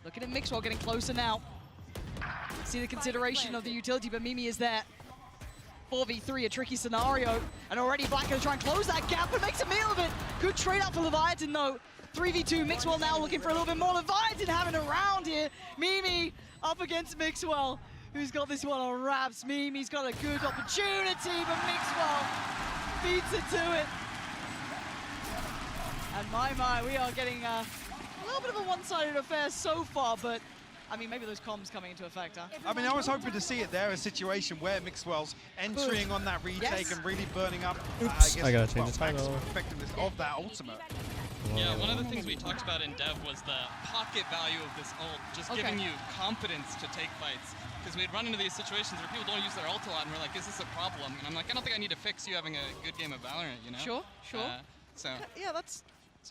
Looking at Mixwell getting closer now. See the consideration of the utility, but Mimi is there. 4v3, a tricky scenario. And already Black gonna try and close that gap, but makes a meal of it. Good trade up for Leviathan though. 3v2, Mixwell now looking for a little bit more. Leviathan having a round here. Mimi up against Mixwell, who's got this one on wraps. Mimi's got a good opportunity, but Mixwell beats it to it. And my, we are getting a little bit of a one-sided affair so far, but I mean, maybe those comms coming into effect, huh? I mean, I was hoping to see it there, a situation where Mixwell's entering on that retake and really burning up, I gotta change the title. effectiveness of that ultimate. Yeah, one of the things we talked about in Dev was the pocket value of this ult, just giving you confidence to take fights. Because we'd run into these situations where people don't use their ult a lot, and we're like, is this a problem? And I'm like, I don't think I need to fix you having a good game of Valorant, you know? Sure, sure. So Yeah, that's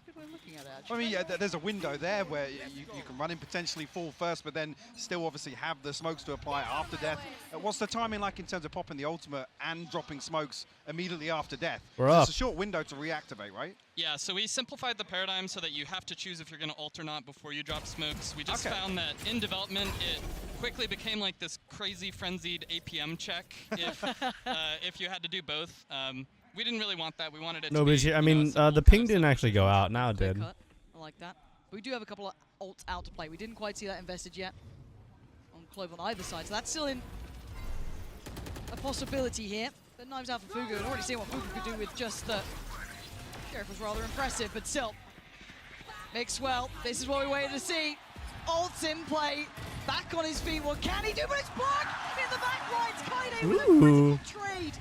a good way of looking at it, actually. I mean, yeah, there's a window there where you can run in, potentially fall first, but then still obviously have the smokes to apply after death. What's the timing like in terms of popping the ultimate and dropping smokes immediately after death? We're up. It's a short window to reactivate, right? yeah, so we simplified the paradigm so that you have to choose if you're going to ult or not before you drop smokes. We just found that in development, it quickly became like this crazy frenzied APM check if you had to do both. We didn't really want that. We wanted it to be, I mean, the ping didn't actually go out. Now it did. Cut. I like that. We do have a couple of ults out to play. We didn't quite see that invested yet on Clove on either side, so that's still in a possibility here. But knives out for Fugu, and already seen what Fugu could do with just the Sheriff was rather impressive, but still. Mixwell, this is what we waited to see. Ults in play, back on his feet. What can he do? But it's blocked in the back right. Kaide with a critical trade.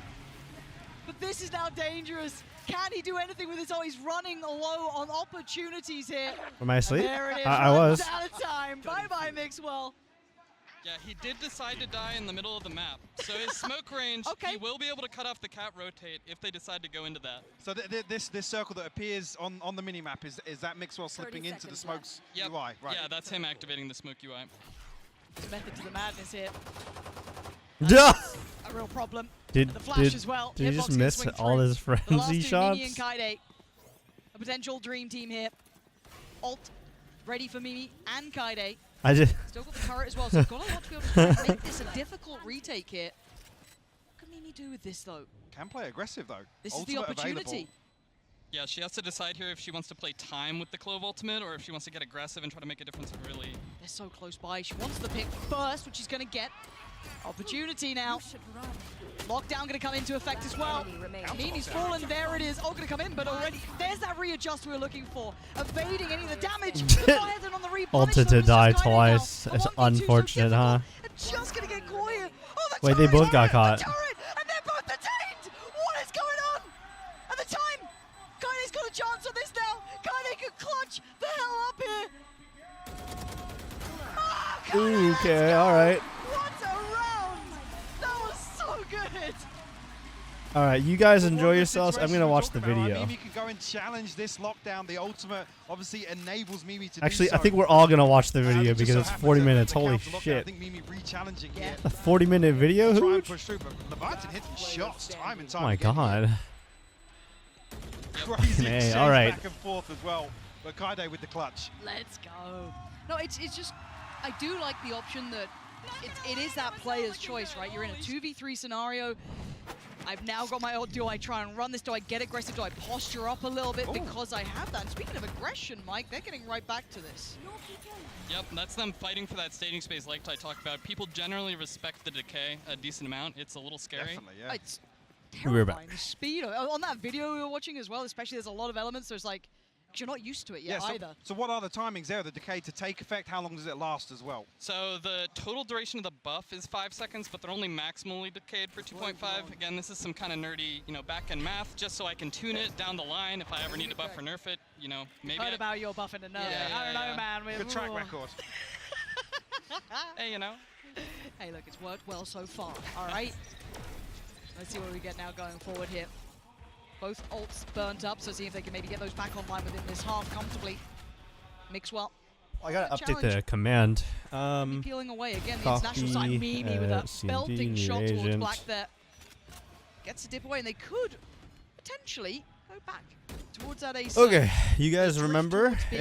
But this is now dangerous. Can he do anything with his ult? He's running low on opportunities here. Am I asleep? There it is. I was. Out of time. Bye-bye, Mixwell. Yeah, he did decide to die in the middle of the map. So his smoke range, he will be able to cut off the cat rotate if they decide to go into that. So this circle that appears on the minimap, is that Mixwell slipping into the smokes UI? Right. Yeah, that's him activating the smoke UI. There's method to the madness here. Duh! A real problem. Did the flash as well. Did he Hitbox just can miss swing all through. his The last frenzy two, shots? Mimi and Kaide. A potential dream team here. Ult ready for Mimi and Kaide. I just. Still got the turret as well, so he's got a lot to be able to try and make this a difficult retake here. What can Mimi do with this though? Can play aggressive though. This is the opportunity. Available. Yeah, she has to decide here if she wants to play time with the Clove ultimate or if she wants to get aggressive and try to make a difference of really. They're so close by. She wants the pick first, which she's going to get. Opportunity now. Lockdown going to come into effect as well. Mimi's fallen. There it is. Oh, going to come in, but already there's that readjust we were looking for. Evading any of the damage. Leviathan on the Ulted to die twice. It's unfortunate, huh? Just going to get caught here. Oh, the Wait, they both got the caught. turret, and they're both detained. What is going on? At the time, Kaide's got a chance on this now. Kaide could clutch the hell up here. Oh, Ooh, okay, all right. What a round! That was so good. All right, you guys enjoy yourselves. I'm gonna watch the video. Mimi can go and challenge this lockdown. The ultimate obviously enables Mimi to Actually, do so. I think we're all gonna watch the video Just because so it's happens 40 that minutes. the Holy counter lockdown, I shit! think Mimi re-challenging here. A 40-minute video? Try and Hooch? push through, but Leviathan hitting shots time and time Oh my again. god. Crazy Hey, exchange all right. back and forth as well. But Kaide with the clutch. Let's go. No, it's just, I do like the option that it is that player's choice, right? You're in a 2v3 scenario. I've now got my ult. Do I try and run this? Do I get aggressive? Do I posture up a little bit because I have that? And speaking of aggression, Mike, they're getting right back to this. Yep, that's them fighting for that staging space like I talked about. People generally respect the decay a decent amount. It's a little scary. Definitely, yeah. It's We're terrifying. back. The speed on that video we were watching as well, especially there's a lot of elements. There's like, you're not used to it yet either. So what are the timings there, the decay to take effect? How long does it last as well? So the total duration of the buff is 5 seconds, but they're only maximally decayed for 2.5. Again, this is some kind of nerdy, back-end math, just so I can tune it down the line if I ever need to buff or nerf it. Maybe. Heard about your buffing and nerfing. Yeah, I don't know, yeah. man. Good track record. Hey, Hey, look, it's worked well so far. All right. Let's see what we get now going forward here. Both ults burnt up, so see if they can maybe get those back online within this half comfortably. Mixwell. I gotta update Challenge. the command. Peeling away again, the international side. Copy, Mimi with a CNG, belting shot towards reagent. Black there. Gets to dip away, and they could potentially go back towards that AC. Okay, you guys Drift remember? towards B.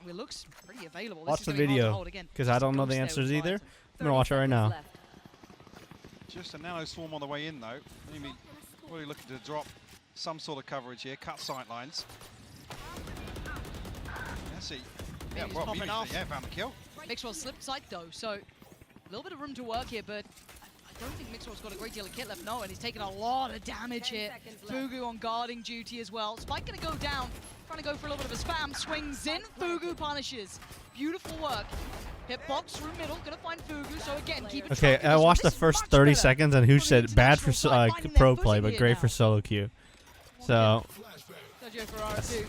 It looks pretty available. Watch This is the gonna be hard to video, hold again. because I don't know the answers either. I'm going to watch it right now. Just a nano swarm on the way in, though. Maybe really looking to drop some sort of coverage here. Cut sight lines. Let's see. Yeah, Mimi's well, popping Mimi, off. yeah, found the kill. Mixwell slipped sight though, so a little bit of room to work here, but I don't think Mixwell's got a great deal of kit left. No, and he's taking a lot of damage here. Fugu on guarding duty as well. Spike gonna go down, trying to go for a little bit of a spam. Swings in, Fugu punishes. Beautiful work. Hitbox through middle, gonna find Fugu, so again, keep it Okay, tracking I this one. watched the This is first much 30 better seconds, and who from the said bad for international side, finding their pro play, footing but here great now. for solo queue. So, Sergio Ferrara too.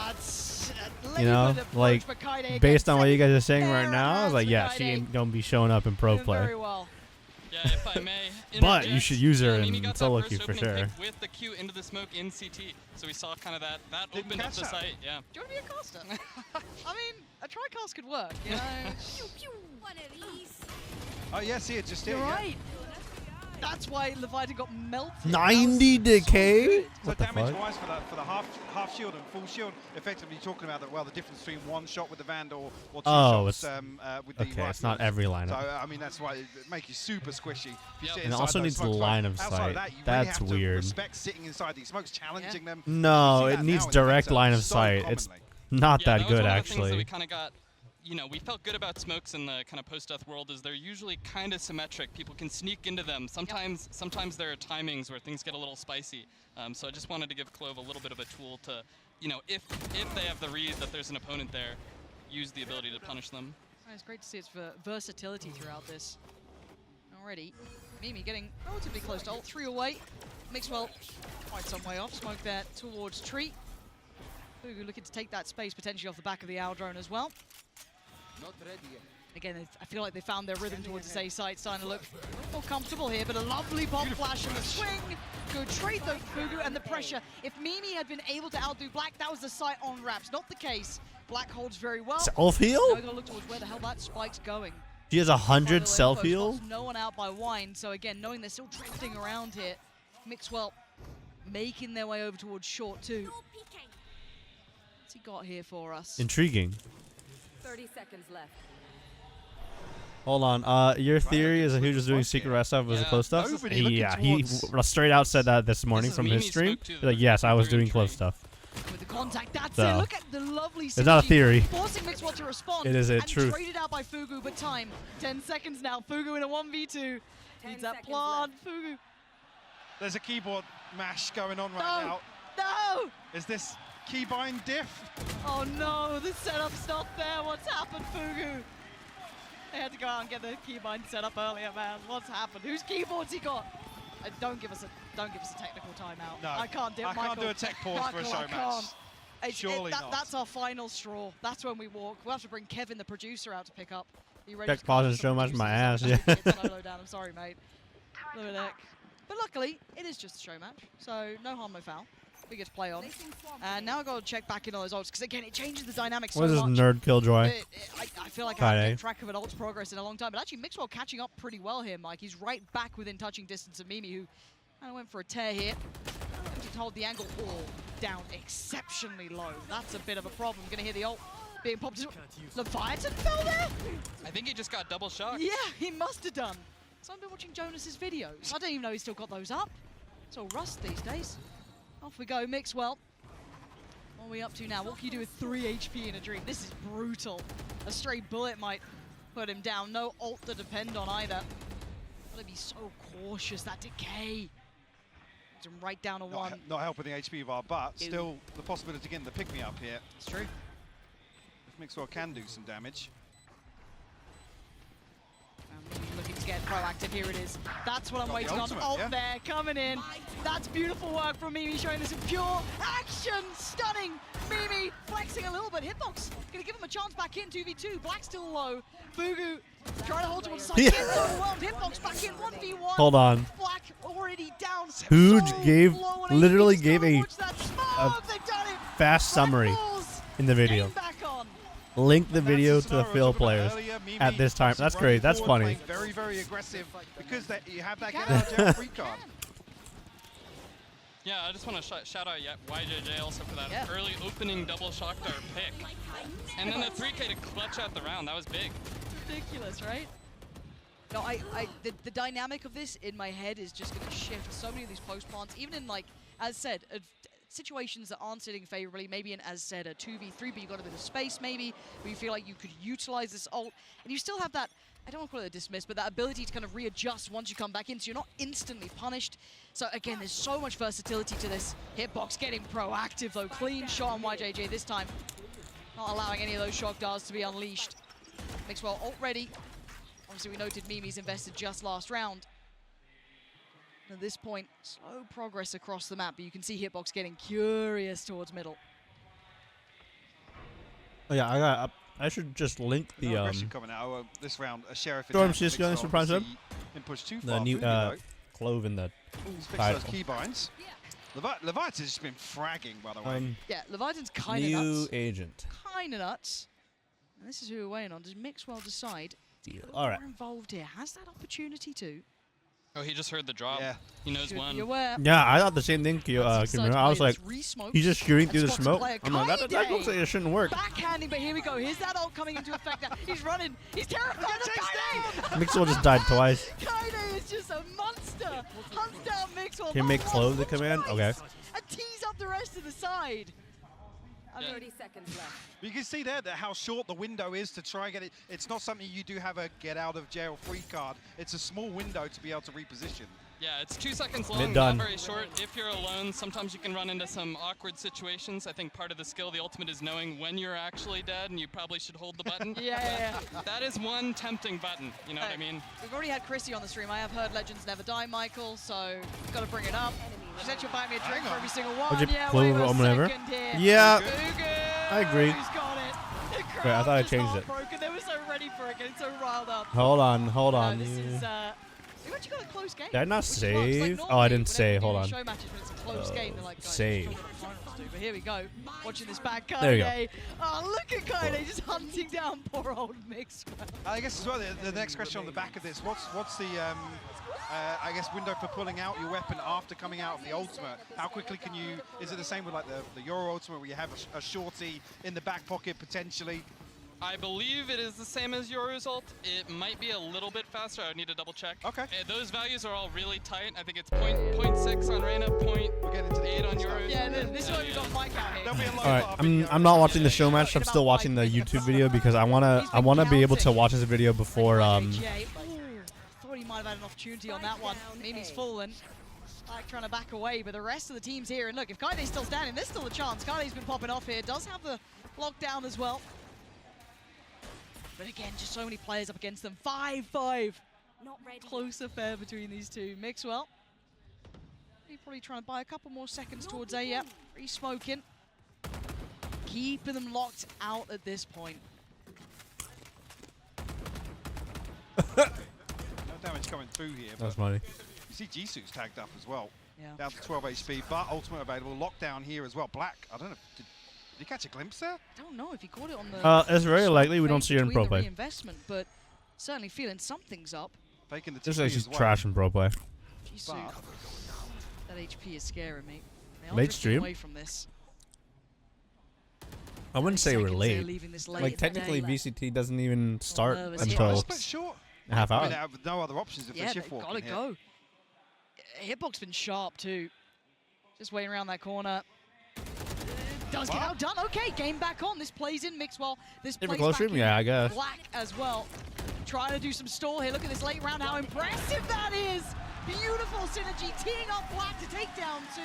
It's a you know, labored approach, like, but Kaide based gets on what you safe. guys are saying right Fair now, I was like, hands yeah, for she Kaide. ain't going to be showing up in pro Doing play. very well. Yeah, if I may. But you interject, should use her Mimi in got that solo first queue for opening sure. pick with the Q into the smoke in CT, so we saw kind of that Didn't opened up catch the that. site. Yeah. Do you want to be a caster? I mean, a tri-cast could work, you know? Oh, yeah, see it just here. You're yeah. right. That's why Leviathan got melted. 90 decay? So What the fuck? damage-wise for the half shield and full shield, effectively talking about the difference between one shot with the Vandal or two Oh, shots with the Okay, rifle. it's not every So lineup. I mean that's why it makes you super squishy. If you Yep. sit And it inside also those needs smokes, line of outside sight. That, you That's really have weird. To respect sitting inside these smokes, challenging them. No, We see it that needs now in direct Vector line of so sight. It's commonly. not Yeah, that that was good, one of the things that we actually. kind of got. You know, we felt good about smokes in the kind of post-death world is they're usually kind of symmetric. People can sneak into them. Sometimes there are timings where things get a little spicy. So I just wanted to give Clove a little bit of a tool to, you know, if they have the read that there's an opponent there, use the ability to punish them. It's great to see its versatility throughout this. Already, Mimi getting relatively close to ult. 3 away. Mixwell quite some way off. Smoke there towards Tree. Fugu looking to take that space potentially off the back of the owl drone as well. Again, I feel like they found their rhythm towards the A site, starting to look a little more comfortable here, but a lovely pop flash and the swing. Good trade though, Fugu, and the pressure. If Mimi had been able to outdo Black, that was the site on wraps. Not the case. Black holds very well. Self Now heal? we gotta look towards where the hell that spike's going. She has By the 100 way, self Alpha heal? spots no one out by Wine, so again, knowing they're still drifting around here, Mixwell making their way over towards short too. What's he got here for us? Intriguing. 30 seconds left. Hold on. Your theory is that he was just doing secret rest stuff was the Yeah, close stuff? nobody looking Yeah, he towards- straight out said that this morning is from his Mimi's stream. smoke too, He's like, the yes, I was they're in doing close tree. stuff. With the contact, that's So, it. Look at the lovely it's not a synergy, theory. forcing Mixwell to respond. It is a and truth. traded out by Fugu, but time. 10 seconds now. Fugu in a 1v2. 10 Needs that seconds plant. Fugu. There's a keyboard mash going on right No! now. No! Is this keybind diff? Oh no, the setup's not there. What's happened, Fugu? They had to go out and get the keybind set up earlier, man. What's happened? Whose keyboard's he got? Don't give us a technical timeout. No, I can't do it, I Michael. can't do a tech pause for a Michael, show I match. can't. Surely not. That's our final straw. That's when we walk. We'll have to bring Kevin, the producer, out to pick up. Are you ready Tech to pause call and some show match my ass, producers? yeah. It's solo down. I'm sorry, mate. Look at that. But luckily, it is just a show match, so no harm, no foul. We get to play on. And now I've got to check back in on those ults, because again, it changes the dynamics What so is this much. nerd killjoy? I feel like I haven't Friday. kept track of an ult's progress in a long time, but actually Mixwell catching up pretty well here, Mike. He's right back within touching distance of Mimi, who kind of went for a tear here. To hold the angle all down exceptionally low. That's a bit of a problem. Gonna hear the ult being popped. Leviathan fell there? I think he just got double shocked. Yeah, he must have done. So I've been watching Jonas's videos. I don't even know he's still got those up. It's all rust these days. Off we go, Mixwell. What are we up to now? What can you do with 3 HP in a dream? This is brutal. A stray bullet might put him down. No ult to depend on either. Gotta be so cautious. That decay. Puts him right down to 1. Not helping the HP bar, but Ew. still the possibility of getting the pick-me-up here. It's true. If Mixwell can do some damage. Mimi looking to get proactive. Here it is. That's what I'm Got the waiting on. ultimate, Ult yeah. there, coming in. That's beautiful work from Mimi, showing us in pure action. Stunning. Mimi flexing a little bit. Hitbox gonna give him a chance back in 2v2. Black still low. Fugu trying to hold to one side. Yeah. Gets overwhelmed. Hitbox back in 1v1. Hold on. Black already down. Huge So gave, low on literally HP. gave Still a watch that smoke. They've done it. fast summary Black Bulls in the video. aim back on. Link the That's video the to the scenario I fill was talking about players earlier. Mimi at this time. obviously That's running great. That's forward, funny. playing very, very aggressive because you have that You get can. out of jail free card. Yeah, I just want to shout out YJJ also for that Yeah. early opening double shock dart pick. And then the 3K to clutch out the round. That was big. Ridiculous, right? No, the dynamic of this in my head is just going to shift so many of these post plants, even in, like, as said, situations that aren't sitting favorably, maybe in, as said, a 2v3, but you've got a bit of space maybe, where you feel like you could utilize this ult, and you still have that, I don't want to call it a dismiss, but that ability to kind of readjust once you come back in, so you're not instantly punished. So again, there's so much versatility to this. Hitbox getting proactive though, clean shot on YJJ this time. Not allowing any of those shock darts to be unleashed. Mixwell ult ready. Obviously we noted Mimi's invested just last round. At this point, slow progress across the map, but you can see Hitbox getting curious towards middle. Oh, yeah, I should just link the No aggression coming out this round. A Sheriff Storm attack, CS going Mixwell for Prime Sub. obviously didn't push too the far new through, though. Clove in the He's fixed title. those keybinds. Leviathan's just been fragging, by the way. Yeah, Leviathan's kind of new nuts. agent. Kind of nuts. And this is who we're waiting on. Does Mixwell decide? Deal. Who All right. more involved here? Has that opportunity to? Oh, he just heard the drop. Yeah. He knows Should when. be aware. Yeah, I thought the same thing, That's Kimura. exciting I was play like, that's re-smoked. he's just shooting through the That's smoke. Scott's I'm like, that player, looks like it shouldn't work. Backhanding, but here we go. Here's that ult coming into effect now. He's running. He's terrified of Kaide! Mixwell just died twice. Kaide is just a monster. Hunts down Mixwell. Can you make Clove the command? Okay. And tease up the rest of the side. I mean, 30 seconds left. You can see there that how short the window is to try and get it. It's not something you do have a get out of jail free card. It's a small window to be able to reposition. Yeah, it's 2 seconds long, Mid-done. not very short. If you're alone, sometimes you can run into some awkward situations. I think part of the skill, the ultimate, is knowing when you're actually dead, and you probably should hold the button. yeah. That is one tempting button, you know what I mean? We've already had Chrissy on the stream. I have heard Legends Never Die, Michael, so got to bring it up. She said she'll buy me a drink Hang for on. every single one. Would you Yeah, Clove wait a or whatever? second here. Yeah, Fugu! I agree. Who's got it? The Wait, I crowd thought I just changed it. heartbroken. They were so ready for it, getting so riled up. Hold on, hold No, on. this is, we've actually got a close game. Did I not which is close. Like, save? normally Oh, I didn't whenever say. we Hold do on. Show matches when it's a close game, they're like, guys, save. let's talk about the finals, dude. But here we go. Watching this back, Kaide. There you go. Oh, look at Kaide just hunting down poor old Mixwell. I guess as well, the next question on the back of this, what's the, I guess, window for pulling out your weapon after coming out of the ultimate? How quickly can you, is it the same with like the Euro ultimate where you have a shorty in the back pocket potentially? I believe it is the same as your result. It might be a little bit faster. I would need to double check. Okay. Those values are all really tight. I think it's 0.6 on Reyna, We're getting into the 0.8 on stuff. yours. Yeah, this is why we've got Mike out here. There'll be a lot All right, I'm not watching the show match. I'm still watching the YouTube video because I wanna be able to watch this video before Thought he might have had an opportunity on that one. Mimi's fallen. Like trying to back away, but the rest of the team's here. And look, if Kaide's still standing, there's still a chance. Kaide's been popping off here. Does have the lockdown as well. But again, just so many players up against them. 5-5. Not ready. Close affair between these two. Mixwell. He's probably trying to buy a couple more seconds towards A. Yep, re-smoking. Keeping them locked out at this point. No damage coming through here. That's But funny. you see Jisoo's tagged up as well. Yeah. Down to 12 HP, but ultimate available. Lockdown here as well. Black, I don't know, did you catch a glimpse there? I don't know if he caught it on the. It's very likely we don't fake see it in between pro the play. reinvestment, but certainly feeling something's up. Faking the This is TP actually as well. trash in pro play. Jisoo. But That HP is scaring me. They are Late drifting stream? away from this. I wouldn't say we're Seconds they're late. leaving this late Like in the technically day. VCT doesn't even start nervous. until just a bit short. a half I mean, hour. they have no other options if Yeah, they're they've shift got to walking here. go. Hitbox been sharp too. Just waiting around that corner. Does get outdone. Okay, game back on. This plays in Mixwell. This Different plays close back stream? in Yeah, I guess. Black as well. Trying to do some stall here. Look at this late round. How impressive that is. Beautiful synergy. Teeing up Black to take down two.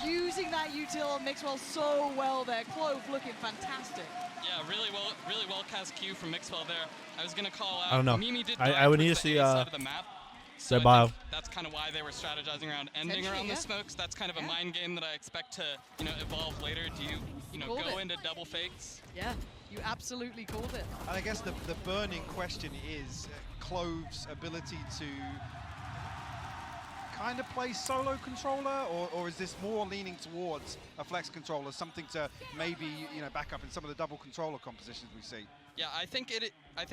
Using that util on Mixwell so well there. Clove looking fantastic. Yeah, really well cast Q from Mixwell there. I was gonna call out. I don't know. Mimi did I would need to towards the see, A side of the map. So their I bio. think that's kind of why they were strategizing around ending Potentially, around yeah. the smokes. That's kind of a Yeah. mind game that I expect to, evolve later. Do you know, Called go it. into double fakes? Yeah, you absolutely called it. And I guess the burning question is Clove's ability to kind of play solo controller, or is this more leaning towards a flex controller, something to maybe back up in some of the double controller compositions we see? Yeah, I think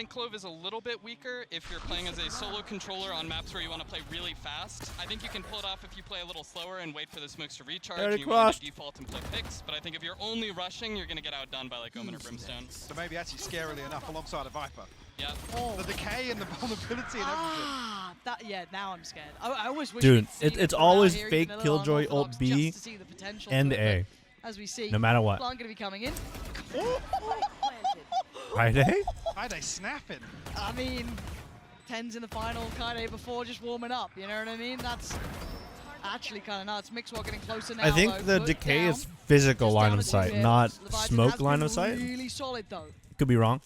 Clove is a little bit weaker if you're playing as a solo controller on maps where you want to play really fast. I think you can pull it off if you play a little slower and wait for the smokes to recharge and you want to default and play picks. But I think if you're only rushing, you're going to get outdone by like Omen or Brimstone. So maybe actually scarily enough alongside a Viper. Yeah. Oh. The decay and the vulnerability and everything. Yeah, now I'm scared. I always wish Dude, we'd seen it's it always here, fake even a little Killjoy unorthodox, ult B just to see the potential and to it, A. but as we see, No matter what. Plan going to be coming in. Friday? Kaide snapping. I mean, 10's in the final, Kaide before just warming up, you know what I mean? That's actually kind of nuts. Mixwell getting closer now, I think though. the Put decay down. is physical Just line down of to sight, mid. not Leviathan smoke has line been of sight. really solid, though. Could be wrong.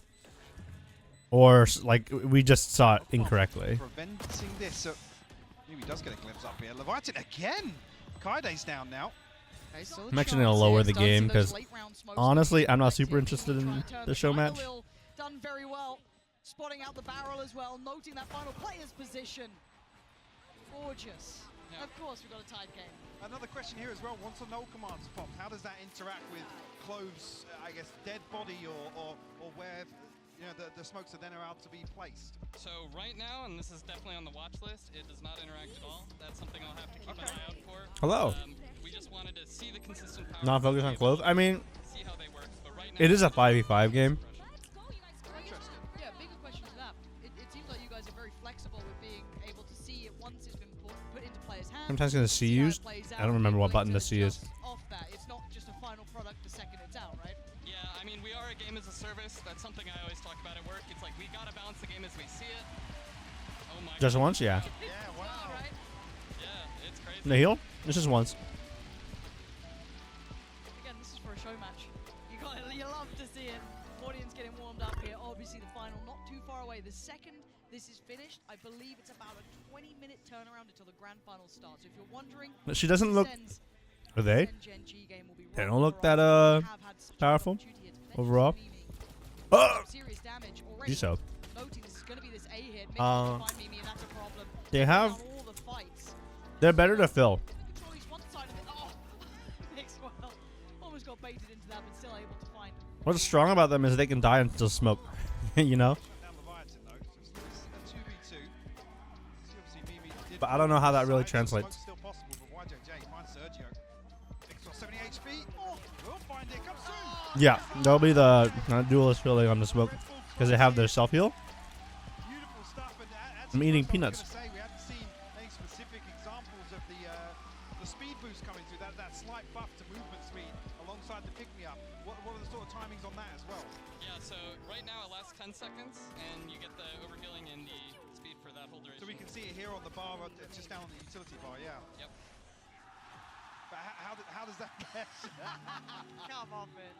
Or like we just saw it incorrectly. Preventing this. So maybe he does get a glimpse up here. Leviathan again. Kaide's down now. Okay, still a I'm actually gonna chance lower here. the Starting to game see those 'cause late round smokes honestly, I'm not effective. super interested Trying in to turn the show final match. wheel. Done very well. Spotting out the barrel as well, noting that final player's position. Gorgeous. Yeah. Of course, we've got a tied game. Another question here as well. Once a null command's popped, how does that interact with Clove's, I guess, dead body or where the smokes are then allowed to be placed? So right now, and this is definitely on the watch list, it does not interact at all. That's something I'll have to keep an eye out for. Hello. We just wanted to see the consistent power. Not focus on Clove. I mean, See how they work, but right now it is a 5v5 game. Interesting. Yeah, bigger question to that. It seems like you guys are very flexible with being able to see it once it's been put into players' hands. Sometimes gonna C see how it used. plays I out, don't remember what willing button the to C is. adjust Off that. It's not just a final product the second it's out, right? Yeah, I mean, we are a game as a service. That's something I always talk about at work. It's like we gotta balance the game as we see it. Oh my Just God. once, yeah. Yeah, wow. Right? Yeah, it's crazy. The heal? This is once. Again, this is for a show match. You love to see it. Audience getting warmed up here. Obviously, the final not too far away. The second this is finished, I believe it's about a 20-minute turnaround until the grand final starts. So if you're wondering, But she doesn't look. SEN's Are they? Gen.G game will be They right don't look on that the horizon. They have had such an powerful opportunity here to potentially overall. Mimi. Oh! Serious damage already. Do so. Noting this is going to be this A hit. Mix Uh, find Mimi, and that's a problem. They Taking have. down all the fights. They're better to fill. Control each one side of it. Oh, Mixwell almost got baited into that, but still able to find. What's strong about them is they can die and still smoke. You know? Down Leviathan though. It's a 2v2. See, obviously Mimi did But I don't know how that really side, translates. smoke's still possible, but YJJ finds Sergio. Mixwell 70 HP. Oh, we'll find it. Come soon. Yeah, there'll be the duelist filling on the smoke because they have their self heal. Beautiful stuff. And I'm eating first I was peanuts. gonna say, we haven't seen any specific examples of the speed boost coming through. That slight buff to movement speed alongside the pick me up. What are the sort of timings on that as well? Yeah, so right now it lasts 10 seconds, and you get the overhealing and the speed for that whole duration. So we can see it here on the bar, just down on the utility bar. Yeah. Yep. But how does that mesh? Come on, man.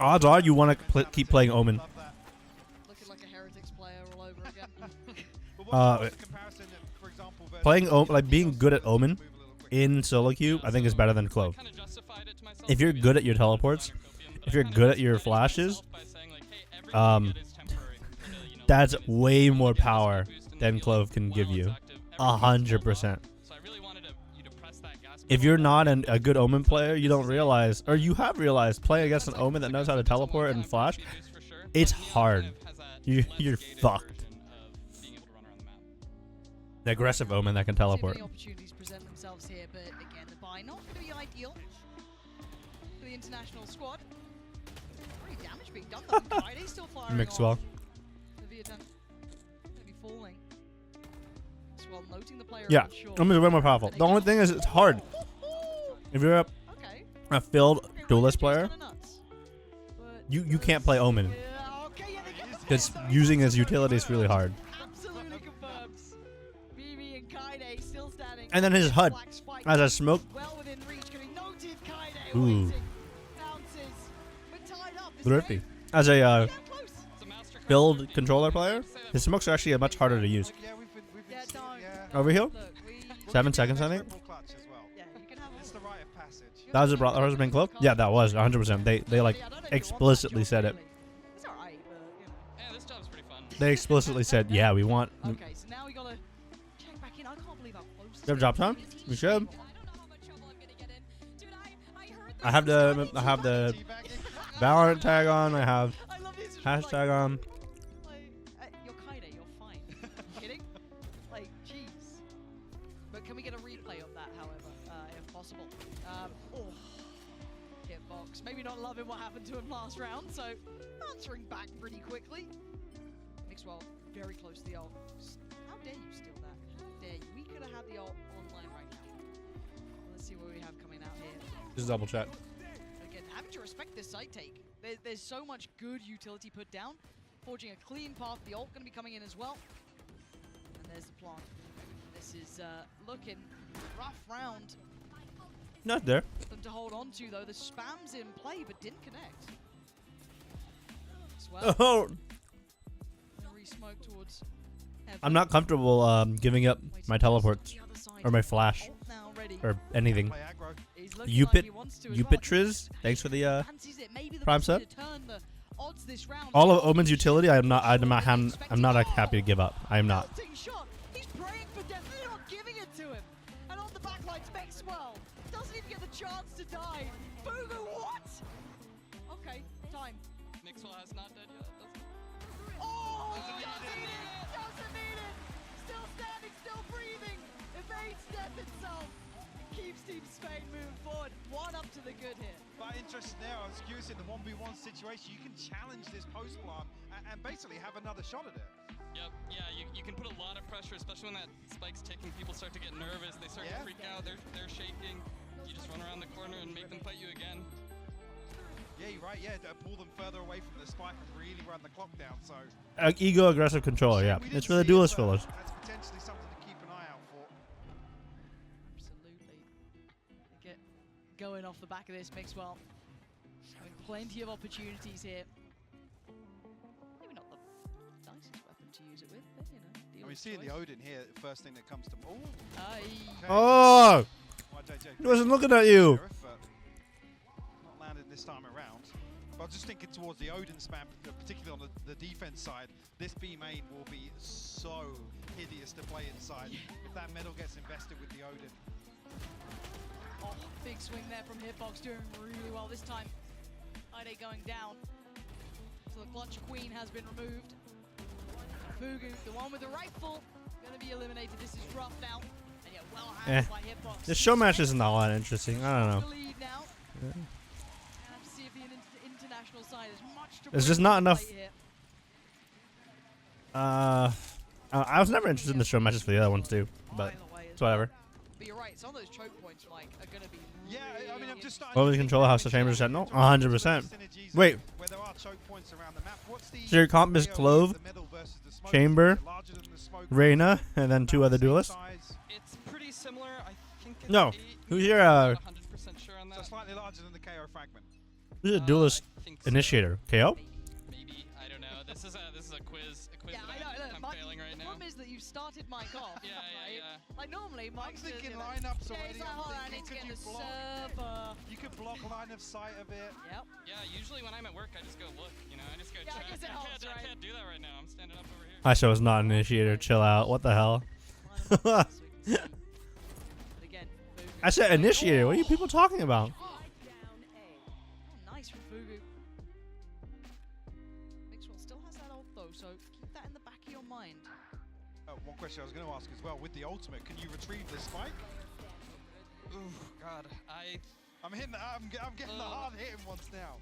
Odds are you want to keep playing Omen. Love that. Looking like a Heretics player all over again. But what's the comparison, for example, versus Playing like being good at Omen in solo queue, I think is better than Clove. I kinda justified it to myself If you're maybe good that's at your a little teleports, copium, but if I you're kinda good at your justified it to flashes, myself by saying, like, hey, everything you get is temporary. that's like, way more get this power boost and than healing Clove can while give it's you. active, everything's 100%. So I really wanted you to press that gas If pedal you're a not little bit. a good Omen player, you don't realize, or you have realized, playing against an Omen that knows how to teleport and flash, Speed boost for sure, it's but Neon hard. kind of has that You're less gated fucked. version of being able to run around the map. The aggressive Omen that can See if teleport. any opportunities present themselves here, but again, the buy not going to be ideal for the international squad. Pretty damage being done though. Kaide's still firing Mixwell. off. The Vietnam going to be falling. Mixwell noting the player Yeah, unsure. Omen's way more powerful. The only thing is it's hard. If you're Okay. a filled Okay, duelist YJJ's player, kinda nuts, but you can't play Omen. yeah, okay, yeah, they get the Because fire. using his utility is really hard. Absolutely confirms. Mimi and Kaide still standing. And then his HUD Black spike as a smoke. well within reach, getting noted. Kaide Ooh. waiting, bounces, but tied up. This Thrifty. game- As a Yeah, close. It's a master build craft. controller player, his smokes are actually much harder to use. Yeah, we've been Yeah, seeing, don't. yeah. Over here? Look, we. 7 seconds, I think. Triple clutch as well. Yeah, you can have. It's the rite of passage. That was a that was been Clove? Yeah, that was 100%. They like explicitly said it. It's alright, but you know. Yeah, this job's pretty fun. They explicitly said, yeah, we want. Okay, so now we gotta check back in. I can't believe how close You have drop time? We should. I have the Valorant tag on. I have I love these. hashtag on. You're Kaide, you're fine. Kidding? Like, jeez. But can we get a replay of that, however, if possible? Oh, hitbox. Maybe not loving what happened to him last round, so answering back pretty quickly. Mixwell very close to the ult. How dare you steal that? How dare you? We could have had the ult online right now. Let's see what we have coming out here. Just double check. Again, having to respect this side take. There's so much good utility put down. Forging a clean path. The ult going to be coming in as well. And there's the plant. This is looking rough round. Not there. For them to hold on to, though. The spam's in play, but didn't connect. As well. Oh, Re-smoke towards Heaven. I'm not comfortable giving up my teleports The other side. or my flash Ult now ready. or anything. Play aggro. He's looking You like pit, he wants to as you well. pit Triz. Thanks for the Fancies it. Maybe the prime best way set. to turn the odds this round. all of Omen's utility. I'm not happy to give up. I am not. Melting shot. He's praying for death. They're not giving it to him. And on the backlines, Maxwell doesn't even get the chance to die. Fugu, what? Okay, time. Mixwell has not dead yet. Oh, doesn't need it. Doesn't need it. Still standing, still breathing. Evades death itself. Keeps Team Spain moving forward. One up to the good here. But interesting now, I was curious in the 1v1 situation, you can challenge this post plant and basically have another shot at it. Yep, yeah, you can put a lot of pressure, especially when that spike's ticking. People start to get nervous, they start to freak out, they're shaking. You just run around the corner and make them fight you again. Yeah, you're right, yeah, pull them further away from the spike and really run the clock down, so... Ego aggressive controller. Yeah, We it's didn't for the see it, duelist but fellas. That's potentially something to keep an eye out for. Absolutely. They get going off the back of this, Mixwell. Having plenty of opportunities here. Maybe not the nicest weapon to use it with, but you know. And we see in the Odin here, first thing that comes to... Oh, okay. Oh, Why, JJ? he wasn't looking at you. Sheriff, not landed this time around. But I was just thinking towards the Odin spam, particularly on the defense side, this B main will be so hideous to play inside if that medal gets invested with the Odin. Oh, big swing there from Hitbox, doing really well this time. Ide going down. So the Clutch Queen has been removed. Fugu, the one with the rifle, going to be eliminated. This is rough now. And yet well handled by Hitbox. This show match isn't all that interesting. I don't The know. lead now. And have to see if the international side is much to There's just bring not to enough. play here. I was never interested in the show matches for the other ones too, but Either way as it's whatever. But you're right, some of those choke points, Mike, are going to be Yeah, I mean, I'm just starting What was to the think controller now house with to Chambers the- Sentinel? talking about 100%. synergies Wait. Where there are choke points around the map. What's the So your comp is AoE, Clove, the medal versus the smoke? Chamber, Is it larger than the smoke? Reyna, and then two About other the same duelists. size? It's pretty similar, I think it's No. 8. Who's your I'm not 100% sure on So that. slightly larger than the KO fragment. who's a duelist I think so. initiator? KO? Maybe, I don't know. This is a quiz Yeah, that I know. Look, I'm Mike, failing right the now. problem is that you've started Mike off. Yeah, right? yeah. Like normally, Mike's just, thinking you know, lineups yeah, already, he's like, I'm hold on, I thinking, need to could get you the block? server. You could block line of sight of it. Yep. Yeah, usually when I'm at work, I just go look, you know, I just go Yeah, I check. guess it helps, I right? can't do that right now. I'm standing up over here. I show is not an initiator. Chill out. What the hell? Line of up so we can see. But again, Fugu. I said initiator. What are you people talking about? Oh, nice from Fugu. Mixwell still has that ult though, so keep that in the back of your mind. One question I was going to ask as well, with the ultimate, can you retrieve the spike? Ooh, God, I'm hitting. I'm getting the hard hitting ones now.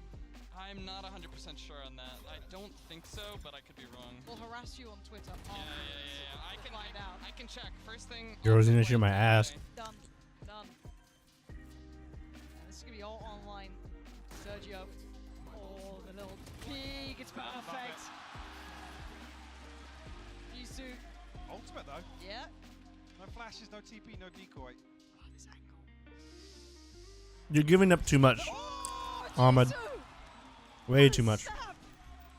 I'm not 100% sure on that. I don't think so, but I could be wrong. We'll harass you on Twitter. Yeah. I can find out. I can check. First thing. Girls on the gonna shoot my plane, ass. okay. Done. This is gonna be all online. Sergio. Oh, the little peek. It's perfect. Jisoo. Ultimate though. Yeah. No flashes, no TP, no decoy. Oh, this angle. You're giving up too much. Oh, Ahmed. Jisoo! Way What a too much. stab!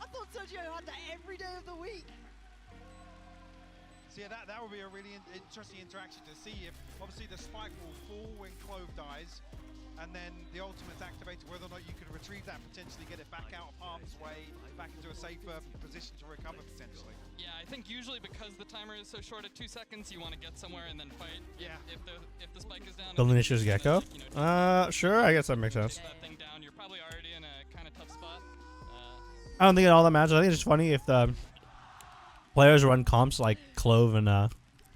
I thought Sergio had that every day of the week. So yeah, that would be a really interesting interaction to see if obviously the spike will fall when Clove dies. and then the ultimate's activated, whether or not you can retrieve that, potentially get it back out of harm's way, back into a safer position to recover potentially. Yeah, I think usually because the timer is so short at 2 seconds, you want to get somewhere and then fight. Yeah. If the spike is down. Delicious Gecko? You know, Sure, I guess that makes sense. that thing down, you're probably already in a kind of tough spot. I don't think it all that matters. I think it's just funny if the players run comps like Clove and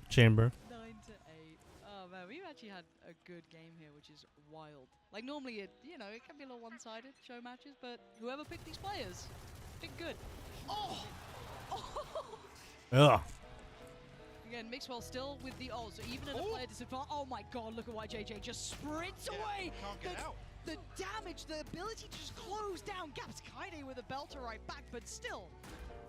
Chamber. 9 to 8. Oh man, we've actually had a good game here, which is wild. Like normally, it can be a little one-sided show matches, but whoever picked these players, picked good. Oh! Ugh. Again, Mixwell still with the ult, so even at a player disadvantage. Oh my god, look at why JJ just sprints away! Can't get out. The damage, the ability to just close down gaps. Kaide with a belter right back, but still,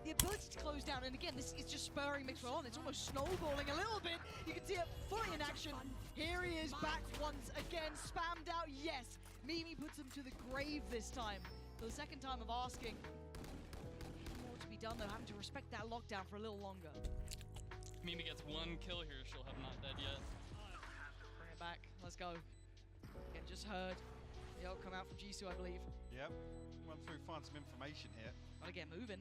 the ability to close down. And again, this is just spurring Mixwell on. It's almost snowballing a little bit. You can see it fully in action. Here he is back once again, spammed out. Yes, Mimi puts him to the grave this time. For the second time of asking. More to be done though, having to respect that lockdown for a little longer. Mimi gets 1 kill here, she'll have not dead yet. Bring it back, let's go. Again, just heard. The ult come out from Jisoo, I believe. Yep. Run through, find some information here. Gotta get moving.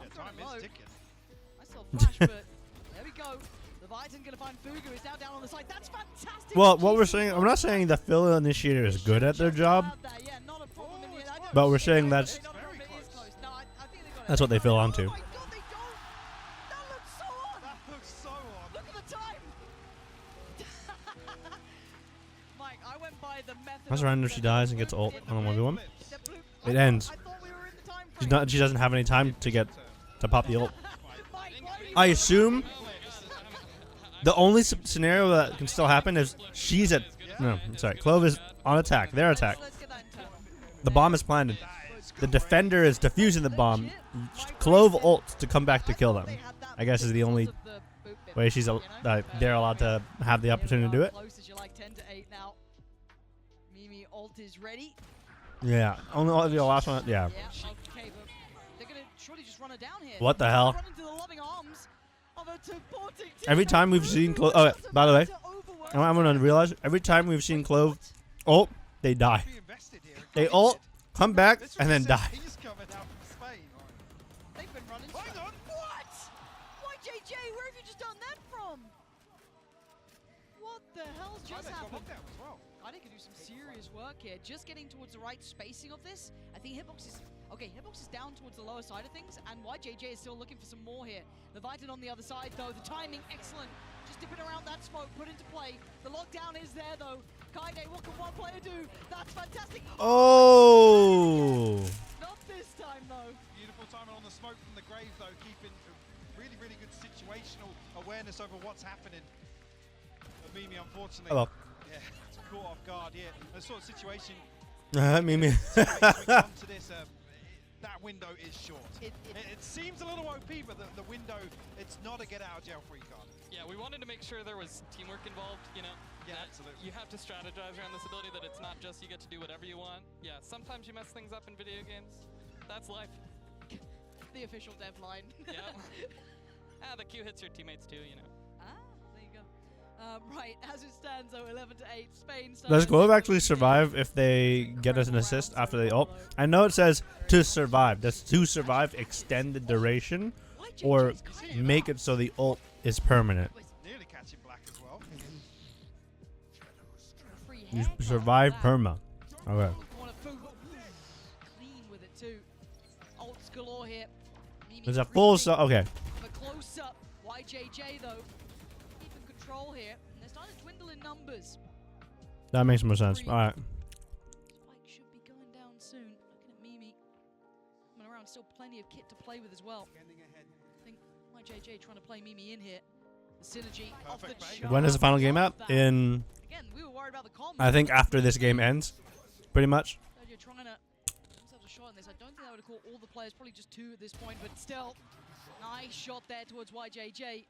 Yeah, time is ticking. I saw flash, but there we go. The Vitan gonna find Fugu. Is now down on the side. That's fantastic. Well, what we're saying, I'm not saying the fill initiator is good at their job, Yeah, not a problem in here. but we're saying that's what they fill onto. Oh my god, they don't! That looks so on! That looks so on. Look at the time! Mike, I went by the method. That's random if she dies and gets ult on a 1v1. I It ends. thought we were in the time She's frame. not. She doesn't have any time to pop the ult. Mike, why do you I assume the only scenario that can still happen is she's at. No, sorry. Clove is on attack. Their attack. Let's get that in turn. The bomb is planted. The defender is defusing the bomb. Clove ults to come back to kill them. I guess is the only way they're allowed to have the opportunity to do it. Close as you like, 10 to 8 now. Mimi ult is ready. Yeah, only the last one. Yeah. Yeah, okay, but they're gonna surely just run her down here. What the hell? Run into the loving arms of a supporting team. Every time we've seen Clove. Oh, by the way, I'm gonna realize every time we've seen Clove ult, they die. Be invested here. They ult, come back, This and then was die. He's coming out from Spain. They've been running. Hang on. What? Why JJ? Where have you just done that from? What the hell's just They've got happened? lockdown as well. I think could do some serious work here. Just getting towards the right spacing of this. I think Hitbox is okay. Hitbox is down towards the lower side of things, and YJJ is still looking for some more here. The Vitan on the other side, though. The timing excellent. Just dipping around that smoke, put into play. The lockdown is there, though. Kaide, what can one player do? That's fantastic. Oh. Not this time, though. Beautiful timing on the smoke from the grave, though, keeping really, really good situational awareness over what's happening. But Mimi, unfortunately, Hello. yeah, it's caught off guard here. The sort of situation Mimi. onto this, that window is short. It seems a little OP, but the window, it's not a get out of jail free card. Yeah, we wanted to make sure there was teamwork involved, you know? Yeah, that absolutely. You have to strategize around this ability, that it's not just you get to do whatever you want. Yeah, sometimes you mess things up in video games. That's life. The official dev line. Yeah. The Q hits your teammates too, you know. There you go. Right, as it stands, though, 11 to 8, Spain. Does Clove actually survive if they get an assist after they ult? I know it says to survive. Does to survive extend the duration or make it so the ult is permanent? Nearly catching black as well. You survive perma. Okay. Clean with it too. Ults galore here. There's a full okay. A close up. YJJ though, keeping control here. And they're starting to dwindle in numbers. That makes more sense. All right. Spike should be going down soon. Looking at Mimi. Coming around, still plenty of kit to play with as well. I think YJJ trying to play Mimi in here. The synergy off the chart. When is the final game out? In Again, we were worried about the combo. I think after this game ends, pretty much. You're trying to themselves a shot in this. I don't think I would have caught all the players, probably just 2 at this point, but still, nice shot there towards YJJ.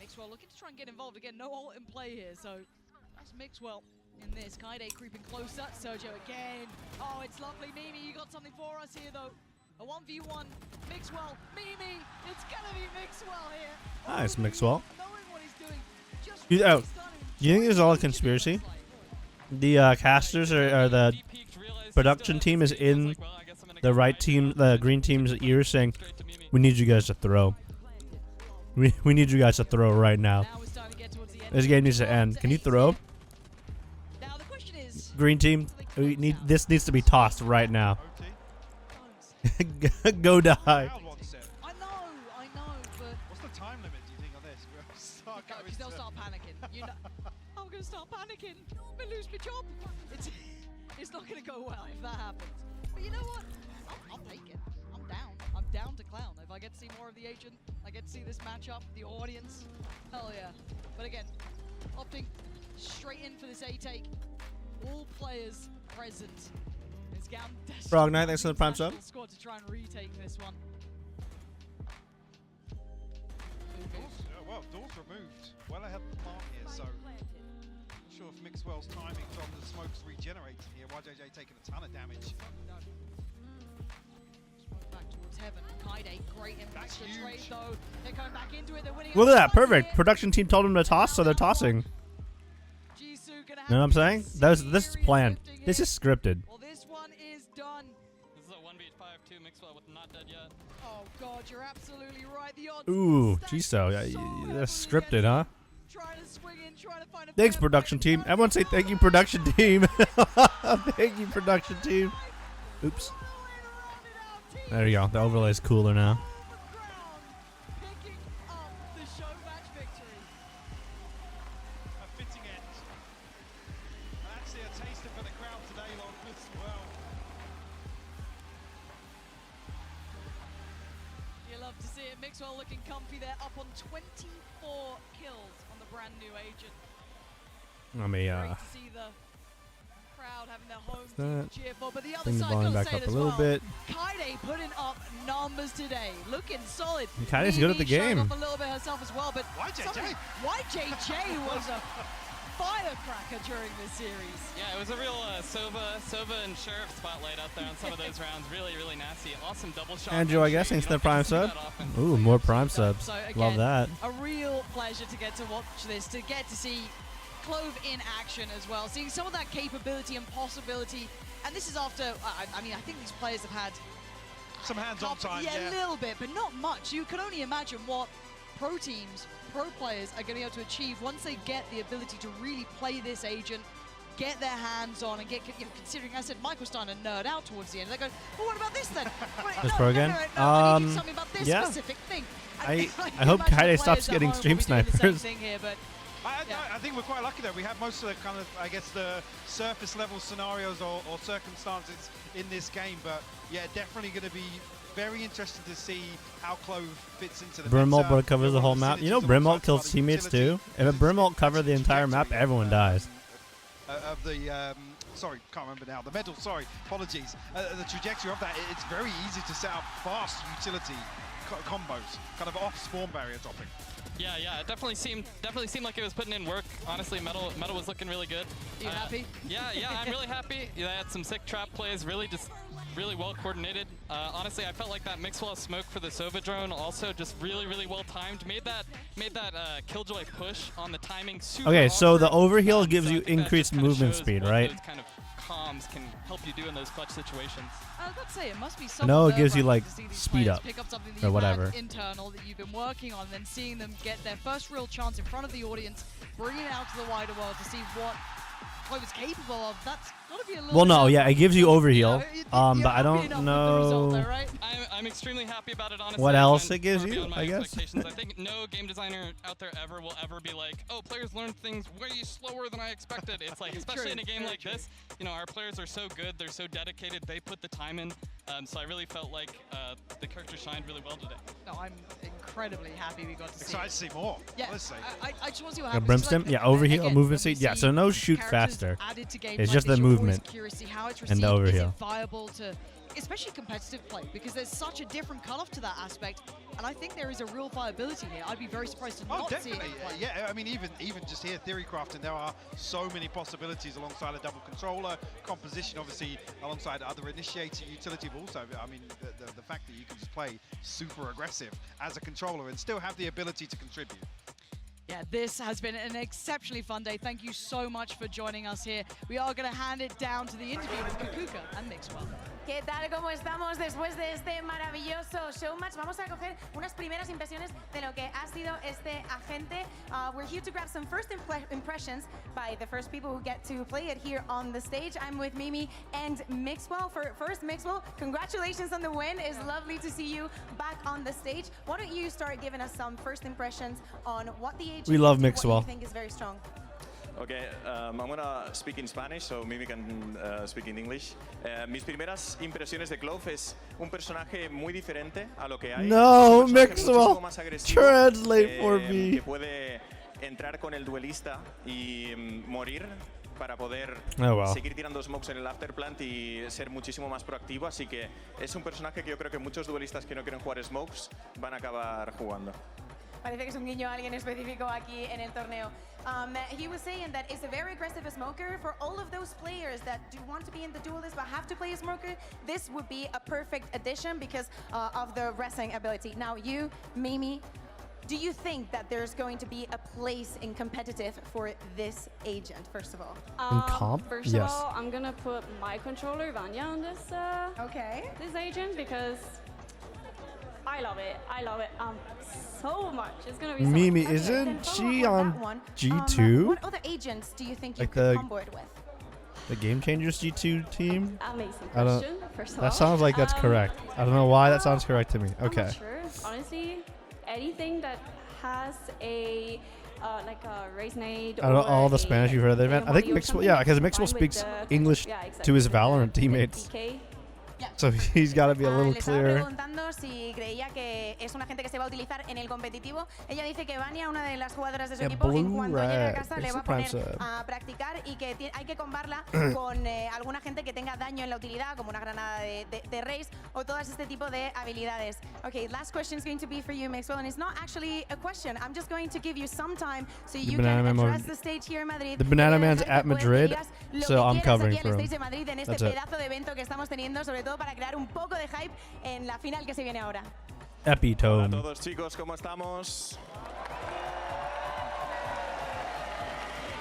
Mixwell looking to try and get involved again. No ult in play here, so that's Mixwell in this. Kaide creeping closer. Sergio again. Oh, it's lovely. Mimi, you got something for us here, though. A 1v1. Mixwell, Mimi. It's gonna be Mixwell here. Nice, Mixwell. Knowing what he's doing. Just You really stunning. think this is all a conspiracy? The casters or the production team is in the right team, the green team's ears, saying, "We need you guys to throw. We need you guys to throw right now. Now we're starting to get towards the end. This game needs to end. Can you throw? Now the question is, Green team, this needs to be tossed right now. OT. Go die." Wild one set. I know, but What's the time limit, do you think, on this? We'll start going because they'll to- start panicking. You know, I'm gonna start panicking. I'm gonna lose my job. It's not gonna go well if that happens. But you know what? I'll take it. I'm down. I'm down to clown. If I get to see more of the agent, I get to see this matchup, the audience. Hell yeah. But again, opting straight in for this A take. All players present. It's Gam Frog Knight, thanks for the prime sub. squad to try and retake this one. Well, doors removed. Well ahead of the mark here, so not sure if Mixwell's timing from the smokes regenerating here. YJJ taking a ton of damage. Smoke back towards heaven. Kaide, great impact That's to huge. trade though. They're coming back into it. They're winning. Look at that, another perfect. here. Production team told them to toss, so they're tossing. Jisoo gonna have You know what I'm to saying? be This is serious planned. lifting This here. is scripted. Well, this one is done. This is a 1v5 too. Mixwell with not dead yet. Oh god, you're absolutely right. The odds. Ooh, stacked Jiso, yeah, so that's heavily scripted, against huh? them. Trying to swing in, trying to find a Thanks, fair production fight. team. Everyone say thank you, production team. Thank you, production team. Oops. There you go. The overlay is cooler now. Picking up the showmatch victory. A fitting end. And actually a taster for the crowd today, Long, as well. You love to see it. Mixwell looking comfy there, up on 24 kills on the brand new agent. Let me Great to see the crowd having their home that. team cheer for. But the other bring the side, volume gotta back say up it a as little well, bit. Kaide putting up numbers today, looking solid. And Kaide's good at the Mimi showing game. off a little bit herself as well, but YJJ. YJJ was a firecracker during this series. Yeah, it was a real Sova and Sheriff spotlight out there on some of those rounds. Really, really nasty. Awesome double shot. Andrew, I entry. guess, thanks You to the don't prime get to see sub. that often. Ooh, more prime subs. So again, Love that. a real pleasure to get to watch this, to get to see Clove in action as well, seeing some of that capability and possibility. And this is after, I mean, I think these players have had Some hands-on time, yeah, yeah. a little bit, but not much. You can only imagine what pro teams, pro players are going to be able to achieve once they get the ability to really play this agent, get their hands on, and get, you know, considering, I said, Mike was starting to nerd out towards the end. They're going, well, what about this then? Wait, This pro again? I need you to tell me about this yeah. specific thing. I can hope imagine the Kaide stops players at getting home stream will be doing the same snipers. thing here, but yeah. I think we're quite lucky though. We have most of the kind of, I guess, the surface level scenarios or circumstances in this game, but yeah, definitely going to be very interesting to see how Clove fits into the Brimalt meta, covers the whole map. You know Brimalt kills teammates too? If a Brimalt covered the entire map, everyone dies. Of the, sorry, can't remember now. The medal, sorry, apologies. The trajectory of that, it's very easy to set up fast utility combos, kind of off spawn barrier dropping. Yeah, yeah, it definitely seemed like it was putting in work. Honestly, Metal was looking really good. You happy? Yeah, I'm really happy. Yeah, they had some sick trap plays, really well coordinated. Honestly, I felt like that Mixwell smoke for the Sova drone also just really well timed. Made that Killjoy push on the timing super Okay, so the awkward. overheal gives So I you think that increased just kinda movement shows speed, what right? Those kind of comms can help you do in those clutch situations. I was about to say, it must be so No, it gives you, like, speed up pick up something that or you've whatever. had internal that you've been working on, and then seeing them get their first real chance in front of the audience, bringing it out to the wider world to see what Clove is capable of. That's got to be a little Well, no, bit yeah, it gives you overheal, you're but I happy don't enough with the result know. there, right? I'm extremely happy about it, honestly. What It else went it gives far you, beyond my I guess? expectations. I think no game designer out there ever will ever be like, oh, players learn things way slower than I expected. It's like, especially in a game like this, you know, our players are so good, they're so dedicated, they put the time in. So I really felt like the character shined really well today. No, I'm incredibly happy we got to see Excited it. to see more, Yeah, honestly. I just want to see what A happens. brimstone? Like, Yeah, overheal, again, movement when speed. we Yeah, see so no shoot characters faster. added to games It's like just this, the you're always movement curious to see how it's and received. the Is it overheal. viable to, especially competitive play, because there's such a different cutoff to that aspect, and I think there is a real viability here. I'd be very surprised to Oh, not see it definitely. in play. Yeah, I mean, even just here, theory crafting, there are so many possibilities alongside a double controller, composition, obviously, alongside other initiator utility, but also, I mean, the fact that you can just play super aggressive as a controller and still have the ability to contribute. Yeah, this has been an exceptionally fun day. Thank you so much for joining us here. We are going to hand it down to the interview with Kukuka and Mixwell. ¿Qué tal? ¿Cómo estamos después de este maravilloso showmatch? Vamos a coger unas primeras impresiones de lo que ha sido este agente. We're here to grab some first impressions by the first people who get to play it here on the stage. I'm with Mimi and Mixwell. First, Mixwell, congratulations on the win. It's lovely to see you back on the stage. Why don't you start giving us some first impressions on what the agent We love what Mixwell. you think is very strong? Okay, I'm gonna speak in Spanish, so Mimi can speak in English. Mis primeras impresiones de Clove es un personaje muy diferente a lo que hay. No, Es un personaje Mixwell, muchísimo más agresivo, translate for me. Que puede entrar con el duelista y morir para poder seguir tirando smokes en el afterplant y ser muchísimo más proactivo. Así que es un personaje que yo creo que muchos duelistas que no quieren jugar smokes van a acabar jugando. Parece que es un guiño a alguien específico aquí en el torneo. He was saying that it's a very aggressive smoker. For all of those players that do want to be in the duelist but have to play a smoker, this would be a perfect addition because of the wrestling ability. Now you, Mimi, do you think that there's going to be a place in competitive for this agent, first of all? In comp? First Yes. of all, I'm gonna put my controller, Vanya, on this this agent because I love it. I love it so much. It's gonna be so Mimi, much. isn't Follow she on on that one. G2? What other agents do you think you Like could the- combo it with? The Game Changers G2 team? Amazing I don't- question, first of all. That sounds like that's correct. I don't know why that sounds correct to me. I'm Okay. not sure. Honestly, anything that has a like a Raisnade I don't know or all the a, Spanish you've heard of the event. I think Rainbow or Mixwell, something yeah, that's because Mixwell combined with speaks the- English yeah, to exactly, his with the- Valorant with the teammates. DK. So he's got to be a little Le estaba clearer. preguntando si creía que es una gente que se va a utilizar en el competitivo. Ella dice que Vania, una de las jugadoras de su Yeah, equipo, en Blue cuanto llegue a Red. casa le It's va a the poner Prince. a practicar y que hay que combarla con alguna gente que tenga daño en la utilidad, como una granada de race o todas este tipo de habilidades. Okay, last question is going to be for you, Mixwell, and it's not actually a question. I'm just going to give you some time so you Banana can Man address mode- the stage here in Madrid. The Banana Voy a Man's dejar que at puedas Madrid, digas lo so que I'm quieras covering aquí en el for him. stage de Madrid en este That's it. pedazo de evento que estamos teniendo, sobre todo para crear un poco de hype en la final que se viene ahora. Hola a Epitome. todos chicos, ¿cómo estamos?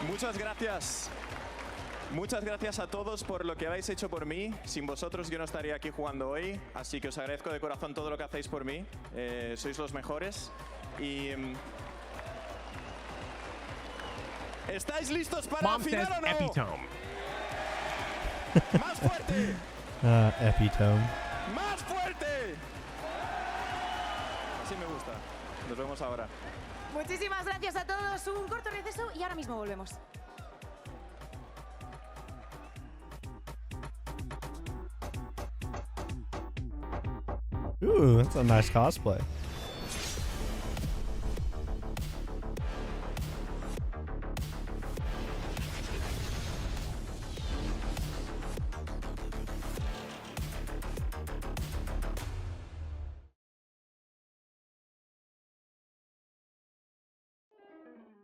Muchas gracias. Muchas gracias a todos por lo que habéis hecho por mí. Sin vosotros yo no estaría aquí jugando hoy, así que os agradezco de corazón todo lo que hacéis por mí. Sois los mejores. Y ¿estáis listos para la Mom says final o no? epitome. ¡Más fuerte! Epitome. ¡Más fuerte! Así me gusta. Nos vemos ahora. Muchísimas gracias a todos. Un corto receso y ahora mismo volvemos. Ooh, that's a nice cosplay.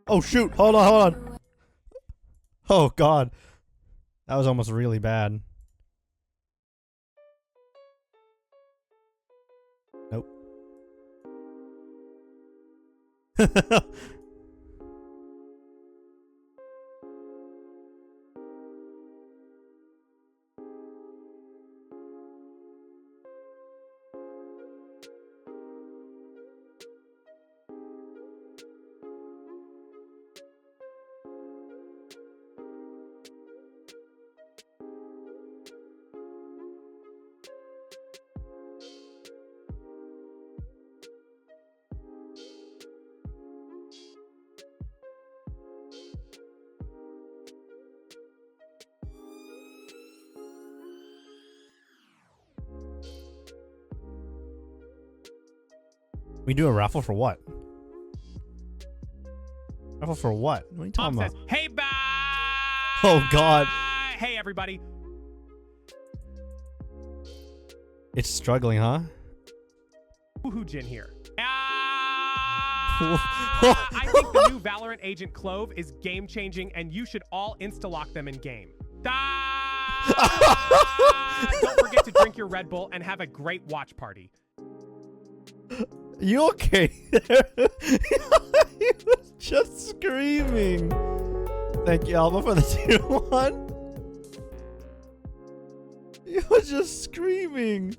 Oh shoot, hold on. Oh god. That was almost really bad. Nope. We do a raffle for what? Raffle for what? What are you Mom talking says, about? "Hey, bye." Oh god. Hey, everybody. It's struggling, huh? Woohoo, Jin here. I think the new Valorant agent Clove is game changing, and you should all insta-lock them in game. Don't forget to drink your Red Bull and have a great watch party. You okay? He was just screaming. Thank you, Alba, for the tier 1. He was just screaming.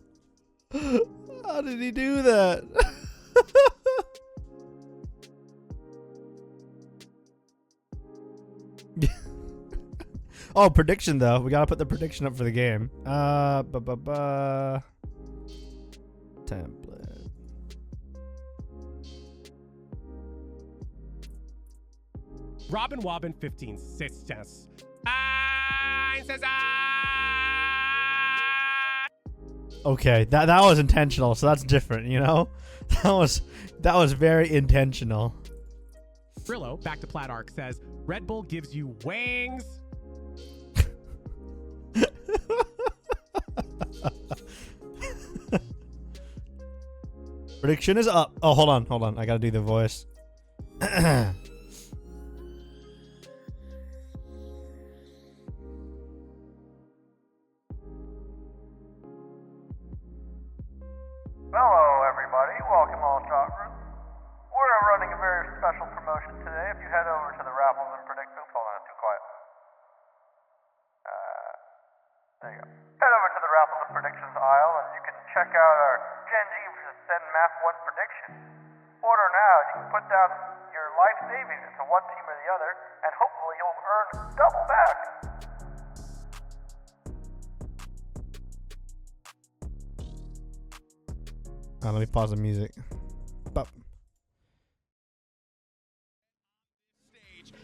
How did he do that? Oh, prediction though. We gotta put the prediction up for the game. Template. Robin Wobbin 15 sisters. Okay, that was intentional, so that's different, you know? That was very intentional. Brillo, back to Plat Arc, says Red Bull gives you wings. Prediction is up. Oh, hold on. I gotta do the voice. Hello, everybody. Welcome, all shoppers. We're running a very special promotion today. If you head over to the raffles and predictions, hold on, too quiet. There you go. Head over to the raffles and predictions aisle, and you can check out our Gen.G vs. SEN Math 1 prediction. Order now, and you can put down your life savings into one team or the other, and hopefully you'll earn double back. Let me pause the music.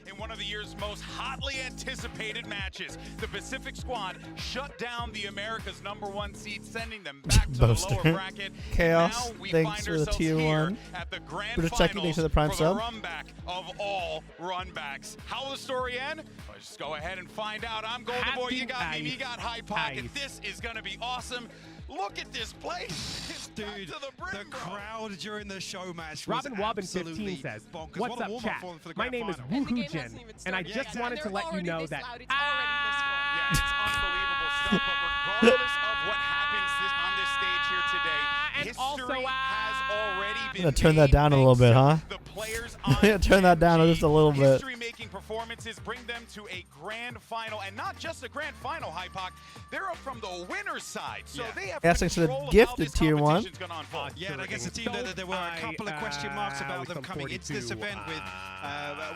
In one of the year's most hotly anticipated matches, the Pacific squad shut down the America's #1 seed, sending them back to the lower bracket. Chaos, now we thanks find for the ourselves tier here 1. at the grand British Techie, thanks for the prime finals sub. for the runback of all runbacks. How will the story end? Well, just go ahead and find out. I'm Golden Boy, you got me, you got High Pocket. This is going to be awesome. Look at this place. It's Dude, to the brim, crowd during the show match was Robin Wobbin 15 absolutely says, bonkers. what's What a up, warm-up chat? for the My grand name is final. Woohoo Jen, and I just wanted to let you know that Yeah, it's unbelievable stuff, but regardless of what happens on this stage here today, history has already been I'm gonna turn that down a little bit, huh? The players I'm gonna turn that down just a little bit. History-making performances bring them to a grand final, and not just a grand final, Hypoc. They're up from the winner's side, so they have Yes, thanks for the control of gifted how this tier 1. competition's gonna unfold. Yeah, and I guess the team that there were a couple of question marks about them coming into this event with,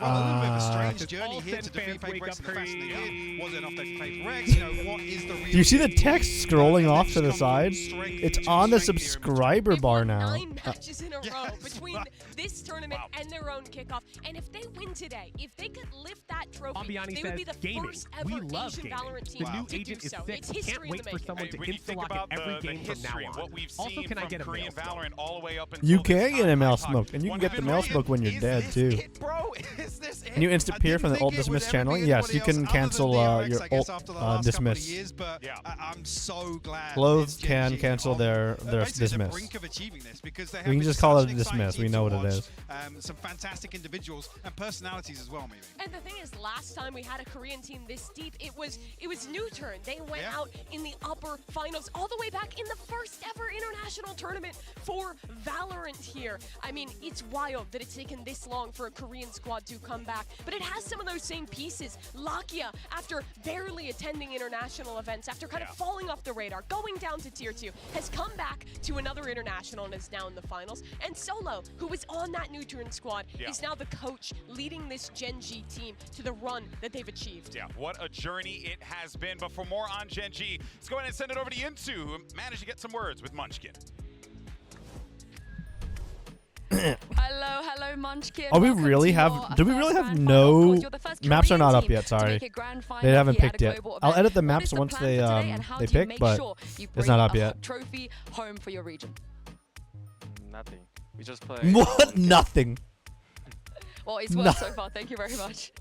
well, a little bit of a strange journey here to defeat Fake Rex in the fashion they did. Was it enough to Fake Rex? You know, what is the real Do you see the text scrolling off to the side? It's on the subscriber bar now. 9 matches in a row between this tournament and their own kickoff. And if they win today, if they could lift that trophy, Ambiani they would be says, the gaming. first ever We love Asian gaming. Valorant team The new to do agent is so. sick. It's Can't history wait in the for making. someone to When you think insta-lock about every the game from now history, on. what we've Also, seen can I from get a Korean mail smoke? Valorant all the way up until You this can get a time, mail Hypoc. smoke, and you can One get the of mail them smoke when you're is dead this too. it, bro? Is this Can you it? instant peer from the ult dismiss channeling? Yes, you can cancel your ult dismiss. Years, but I'm so glad Clove this can Gen.G cancel on their basically the dismiss. brink of achieving this, because they have We can been just call such it a an exciting dismiss. We team know to what it watch. is. Some fantastic individuals and personalities as well, maybe. And the thing is, last time we had a Korean team this deep, it was new turn. They went out in the upper finals all the way back in the first ever international tournament for Valorant here. I mean, it's wild that it's taken this long for a Korean squad to come back, but it has some of those same pieces. Lakia, after barely attending international events, after kind of falling off the radar, going down to tier 2, has come back to another international and is now in the finals. And Solo, who was on that new turn squad, is now the coach leading this Gen.G team to the run that they've achieved. Yeah, what a journey it has been. But for more on Gen.G, let's go ahead and send it over to Yinsu, who managed to get some words with Munchkin. Hello, Munchkin. Oh, we really have. Do we really have no maps? Are not up yet. Sorry, they haven't picked yet. I'll edit the maps once they pick, but it's not up yet. Trophy home for your region. Nothing. We just play. What? Nothing. Well, it's worked so far. Thank you very much.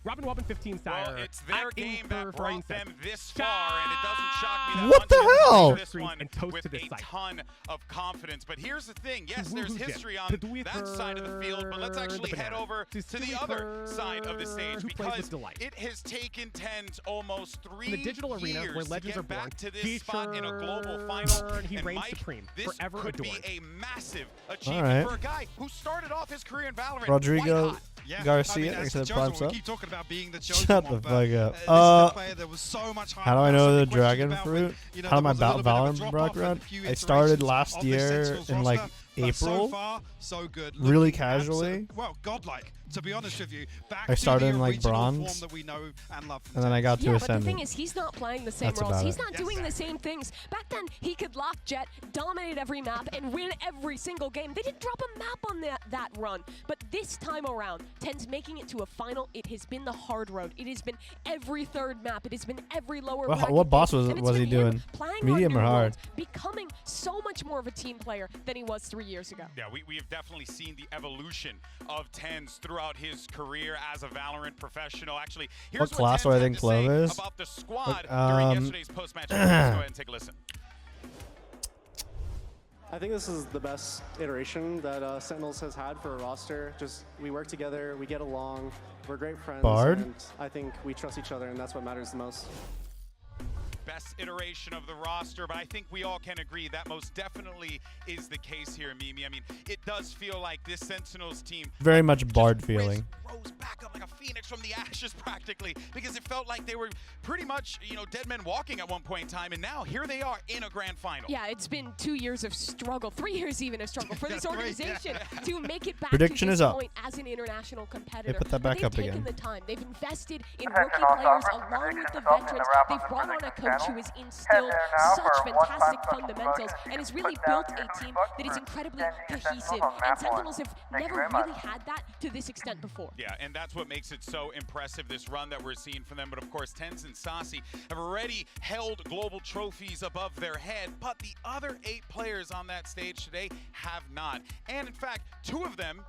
Robin Wobbin 15 Sire. Well, it's their game that brought them this Shot. far, and it doesn't shock me that What the once again hell? they do this one And toast with to this a side. ton of confidence. But here's the thing. Yes, there's history on that side of the field, but let's actually head over to the other side of the stage because it has taken TenZ almost 3 in the digital arena years where to legends get are born. back to this spot in a global final. He And reigns Mike, supreme, this forever could adored. be a massive achievement right. for a guy who started off his career in Valorant Rodrigo white hot. Yeah, Garcia, that's thanks the for the prime chosen one. sub. We keep talking about being the chosen Shut one, the but, fuck this up. is the player there was so much hype How do I about, know so the many questions dragon about fruit? when, you know, How am I there was a little bit of a Valorant drop-off and a background? few I started iterations last of this year Sentinels in like roster, but so April. far, so good. Really Looking casually. well, godlike, to be honest with you. Back I started to the in like original bronze, form that we know and love from and then I got to Yeah, but the Ascendant. thing is, he's not playing the same That's roles. about He's it. not doing the same things. Back then, he could lock Jet, dominate every map, and win every single game. They didn't drop a map on that run. But this time around, TenZ making it to a final, it has been the hard road. It has been every third map. It has been every lower bracket What boss game, was and it's he been him doing? playing Medium on or new hard? worlds, becoming so much more of a team player than he was 3 years ago. Yeah, we have definitely seen the evolution of TenZ throughout his career as a Valorant professional. Actually, here's What class TenZ do I had think to Clove say is? about the squad Like, during yesterday's post-match. Let's go ahead and take a listen. I think this is the best iteration that Sentinels has had for a roster. Just, we work together, we get along, we're great friends, Bard? and I think we trust each other, and that's what matters the most. Best iteration of the roster, but I think we all can agree that most definitely is the case here, Mimi. I mean, it does feel like this Sentinels team Very much Bard feeling. rose back up like a phoenix from the ashes practically, because it felt like they were pretty much, you know, dead men walking at one point in time, and now here they are in a grand final. Yeah, it's been 2 years of struggle, 3 years even of struggle for this organization to make it back Prediction to this is up. point as an international competitor. put that back They've up taken again. the time. They've invested in Attention rookie all players sovereign along with the predictions up in the veterans. wrap They've of the brought on a prediction coach who channel. has instilled Head there now such for one-time fantastic custom fundamentals promotion. and has You really put down built your a team book that is for incredibly Gen.G cohesive. Sentinels on And map Sentinels one. have Thank you never very really much. had that to this extent before. Yeah, and that's what makes it so impressive, this run that we're seeing from them. But of course, TenZ and Saci have already held global trophies above their head, but the other 8 players on that stage today have not. And in fact, two of them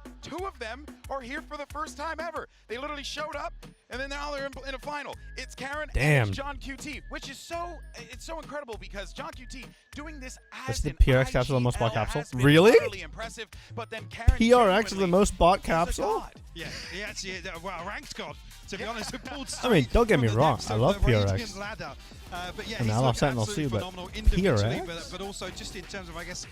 are here for the first time ever. They literally showed up, and then now they're in a final. It's Karen Damn. and it's John QT, which is so incredible because John QT doing this That's as the an PRX capsule, the most bought IGL capsule. has been Really? utterly impressive, but then Karen PRX is the genuinely most bought is a capsule? god. Yeah, he actually, well, a ranked god, to be honest. It pulled I mean, don't get me from the wrong, depths I of love the Radiant PRX. ladder. But yeah, And he's I love looked Sentinels absolutely too, but phenomenal individually, PRX? but also just in terms of, I guess,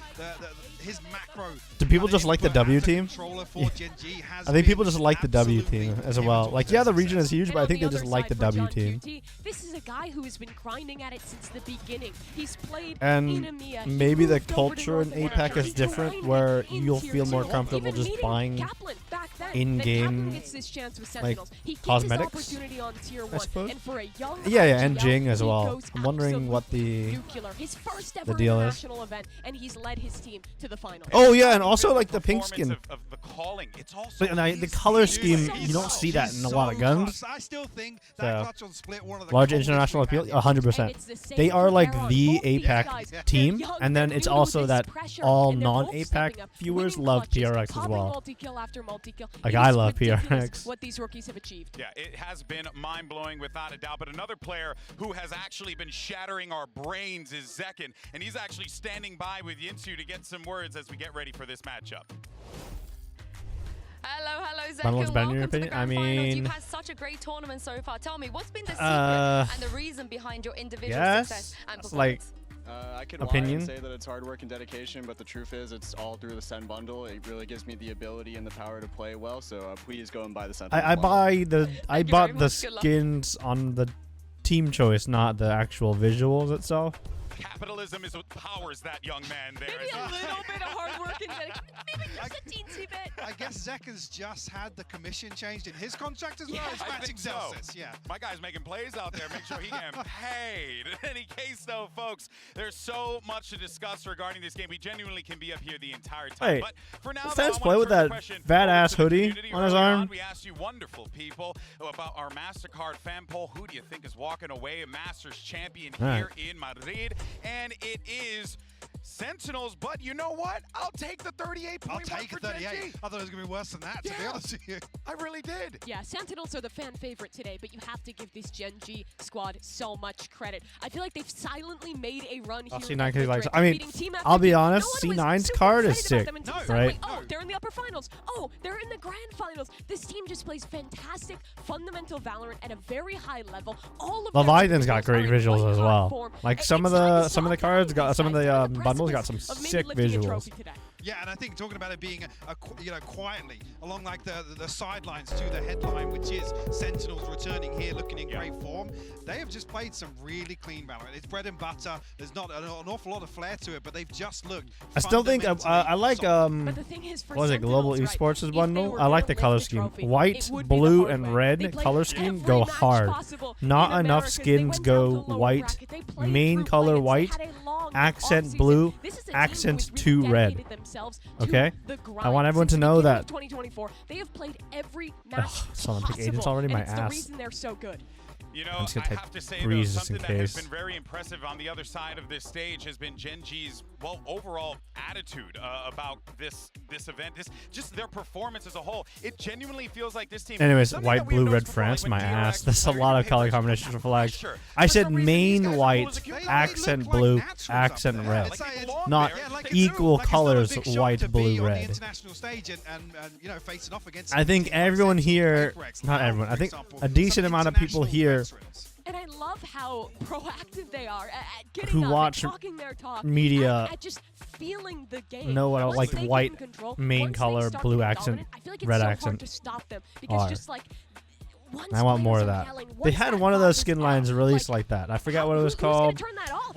his macro. Do people just like the input W as a team? controller for Gen.G has I think people been just like the W team absolutely as well. pivotal Like, to yeah, the their region is success. huge, And but I on think the they just other like the side for W John team. QT, this is a guy who has been grinding at it since the beginning. He's played And in EMEA. He maybe the moved over to culture in North APAC America. is He different, grinded where in you'll tier feel more 2. comfortable Even just meeting buying Kaplan back then. in-game, Then Kaplan gets this chance with like, Sentinels. He gets cosmetics, his opportunity on tier I 1, suppose. and for a young Yeah, and IGL, Jing as he well. goes I'm wondering what the nuclear. His first ever deal is. international event, and he's led his team to the final. Oh yeah, and also like the pink skin. Of the calling, it's also The color scheme, you don't see that in a lot of guns. I still think that So, clutch on split, one of the large coldest international we've appeal, had. 100%. They are like the APAC team, and then it's also that all non-APAC viewers love PRX as well. Multi-kill after multi-kill. Like, It I is love ridiculous PRX. what these rookies have achieved. Yeah, it has been mind-blowing without a doubt, but another player who has actually been shattering our brains is Zekin, and he's actually standing by with Yinsu to get some words as we get ready for this matchup. Hello, Zekin. Finals ban, in your Welcome to the opinion? I grand finals. mean, You've had such a great tournament so far. Tell me, what's been the secret and the reason behind your individual success and performance? like, I could lie opinion? and say that it's hard work and dedication, but the truth is it's all through the SEN bundle. It really gives me the ability and the power to play well, so please go and buy the SEN I bundle. I bought the skins on the team choice, not the actual visuals itself. Capitalism is what powers that young man there. Maybe a little bit of hard work and dedication. Maybe just a teensy bit. I guess Zekin's just had the commission changed in his contract as well. Yeah, It's I matching think so. Celsius, yeah. My guy's making plays out there. Make sure he getting paid. In any case, though, folks, there's so much to discuss regarding this game. We genuinely can be up here the entire time. Hey, but for now, does though, I Sentinels wanna play with turn the that question fat over ass to the hoodie community. on his Early arm? We asked you wonderful people about our MasterCard fan poll. Who do you think is walking away a Masters champion All right. here in Madrid? And it is Sentinels, but you know what? I'll take the 38 I'll point take a 38. Gen.G. I thought it was going to be worse than that, to be honest with you. I really did. Yeah, Sentinels are the fan favorite today, but you have to give this Gen.G squad so much credit. I feel like they've silently made a run here. C9 because like, I mean, I'll be honest, C9's card is sick, right? Oh, they're in the upper finals. Oh, they're in the grand finals. This team just plays fantastic, fundamental Valorant at a very high level. All of Leviathan's got great visuals as well. Like some of the cards got, some of the bundles got some sick visuals. Yeah, and I think talking about it being, you know, quietly along like the sidelines to the headline, which is Sentinels returning here, looking in great form. They have just played some really clean Valorant. It's bread and butter. There's not an awful lot of flair to it, but they've just looked. I still think I like what was it, Global Esports' bundle? I like the color scheme. White, blue, and red color scheme go hard. Not enough skins go white. Main color white, accent blue, accent 2 red. Okay, I want everyone to know that. 2024, they have played every match Someone pick Agent's already my it's ass. the reason they're so good. You know, I have to say, though, something that has been very impressive on the other side of this stage has been Gen.G's, well, overall attitude about this event. Just their performance as a whole. It genuinely feels like this team. Anyways, white, blue, red, France, my ass. That's a lot of color combinations for flags. I said main white, accent blue, accent red. Not equal colors, white, blue, red. I think everyone here, not everyone, I think a decent amount of people here and I love how proactive they are at getting who up watch and talking their talk, media at just feeling the game. know what I like, Once they white get in control, main once they color, start blue getting accent, dominant, I feel like it's red so accent. hard to stop them because R. just like once I want more of players are that. yelling, They once had that one of vibe those is skin out, lines released like that. I forgot what it was called. Turn that off?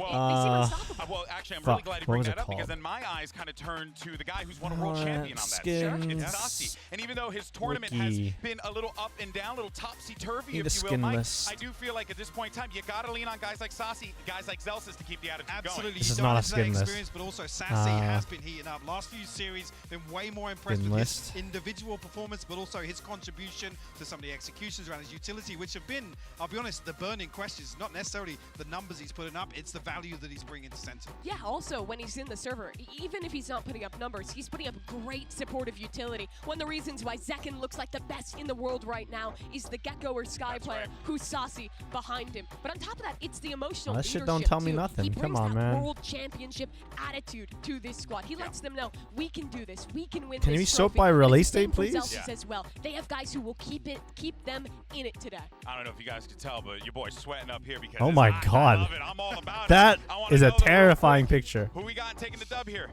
Well, actually, I'm really glad you bring that up because then my eyes kind of turned to the guy who's won a world champion on that. Skins. It's Saucy. And even though his tournament has been a little up and down, a little topsy-turvy, if you will, Mike, I do feel like at this point in time, you got to lean on guys like Saucy, guys like Zelsis to keep the attitude Absolutely. going. This is not a skin list. Experience, but also Sassy has been heating up. Last few series, been way more impressed with his individual performance, but also his contribution to some of the executions around his utility, which have been, I'll be honest, the burning questions. Not necessarily the numbers he's putting up, it's the value that he's bringing to Sentinel. Yeah, also, when he's in the server, even if he's not putting up numbers, he's putting up great supportive utility. One of the reasons why Zekken looks like the best in the world right now is the Gecko or Sky player who's Saucy behind him. But on top of that, it's the emotional That shit leadership don't tell me too. nothing. He Come brings on, that man. World Championship attitude to this squad. He lets them know, we can do this. We can win Can this we soap trophy. by And release it's the same date, for please? Zelsis as well. They have guys who will keep them in it today. I don't know if you guys could tell, but your boy's sweating up here because Oh my I god. love it. I'm all about That it. is a terrifying picture. Who we got taking the dub here?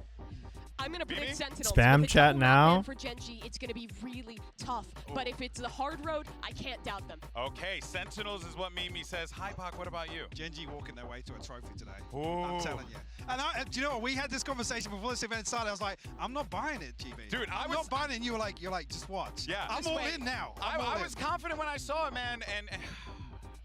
I'm going to predict Sentinels. Spam With a chat double now. map for Gen.G, it's going to be really tough. But if it's the hard road, I can't doubt them. Okay, Sentinels is what Mimi says. Hi, Pac, what about you? Gen.G walking their way to a trophy today. Ooh. I'm telling you. And do you know what? We had this conversation before this event started. I was like, I'm not buying it, GB. Dude, I'm not buying it. And you're like, just watch. Yeah. I'm all in now. I was confident when I saw it, man, and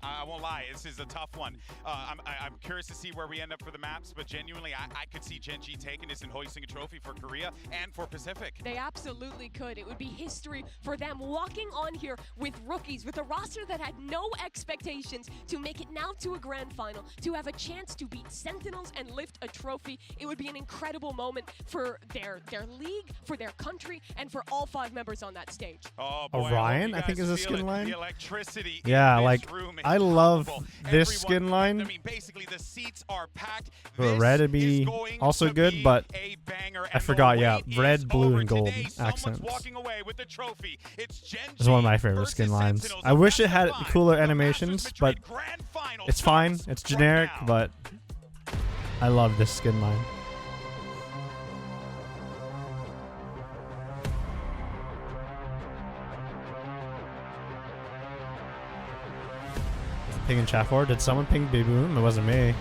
I won't lie, this is a tough one. I'm curious to see where we end up for the maps, but genuinely, I could see Gen.G taking this and hoisting a trophy for Korea and for Pacific. They absolutely could. It would be history for them walking on here with rookies, with a roster that had no expectations to make it now to a grand final, to have a chance to beat Sentinels and lift a trophy. It would be an incredible moment for their league, for their country, and for all 5 members on that stage. Oh boy, Orion, I think is a skin line. The electricity yeah, in like this room is I love palpable. this skin line. I mean, basically the seats are packed. For red to be also good, but I forgot. Yeah, red, blue, and gold accents. Walking away with the trophy. It's Gen.G is one of my favorite skin lines. I wish it had cooler animations, but it's fine. It's generic, but I love this skin line. Ping in chat for? Did someone ping Baby Boom? It wasn't me.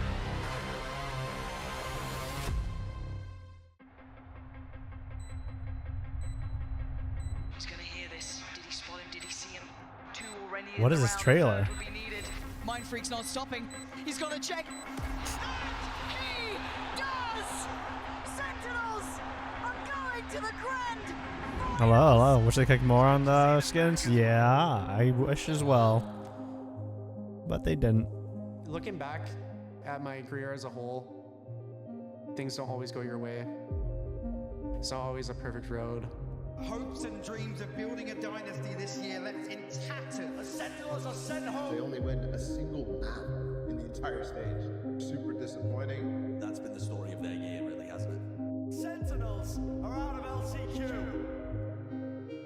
He's gonna hear this. Did he spot him? Did he see him? 2 already. What is this trailer? Mind Freak's not stopping. He's got to check. He does! Sentinels are going to the grand. Hello. Wish they clicked more on the skins? Yeah, I wish as well. But they didn't. Looking back at my career as a whole, things don't always go your way. It's not always a perfect road. Hopes and dreams of building a dynasty this year left in tatters. The Sentinels are sent home. They only win a single map in the entire stage. Super disappointing. That's been the story of their year, really, hasn't it? Sentinels are out of LCQ.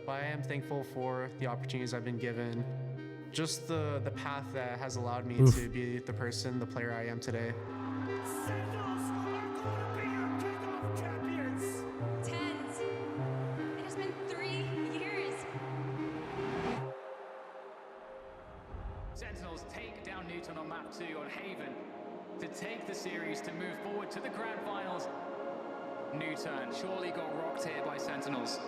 But I am thankful for the opportunities I've been given. Just the path that has allowed me to be the person, the player I am today. Sentinels are going to be your kickoff champions. Tens. It has been 3 years. Sentinels take down Newton on map 2 on Haven to take the series to move forward to the grand finals. Newton surely got rocked here by Sentinels.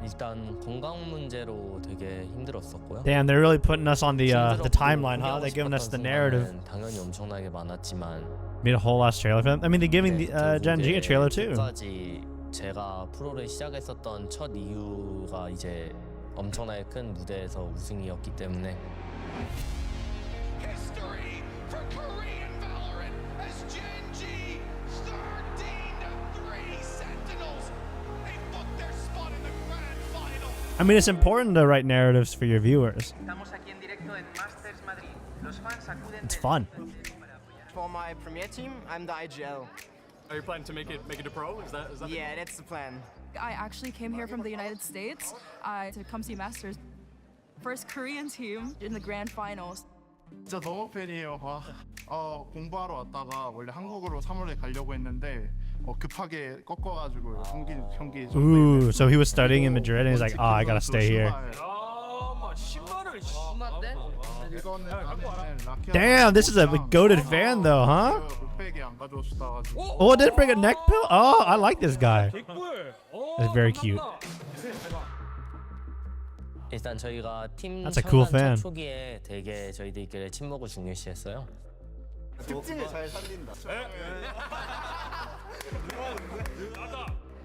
일단 건강 문제로 되게 힘들었었고요. Damn, they're really putting us on the timeline, huh? They're giving us the narrative. 당연히 엄청나게 많았지만 Made a whole ass trailer for them. I mean, they're giving the Gen.G a trailer too. 끝까지 제가 프로를 시작했었던 첫 이유가 이제 엄청나게 큰 무대에서 우승이었기 때문에. History for Korean Valorant as Gen.G 13-3 Sentinels. They booked their spot in the grand final. I mean, it's important to write narratives for your viewers. It's fun. For my premier team, I'm the IGL. Are you planning to make it a pro? Is that Yeah, that's the plan. I actually came here from the United States to come see Masters. First Korean team in the grand finals. 진짜 너무 팬이에요. 공부하러 왔다가 원래 한국으로 3월에 가려고 했는데 급하게 꺾어가지고 경기. Ooh, so he was studying in Madrid and he's like, oh, I gotta stay here. Damn, this is a goated fan though, huh? Oh, it didn't bring a neck pill? Oh, I like this guy. That's very cute. 일단 저희가 팀 That's a cool fan. 초기에 되게 저희들끼리 친목을 중요시했어요. 특징을 잘 살린다.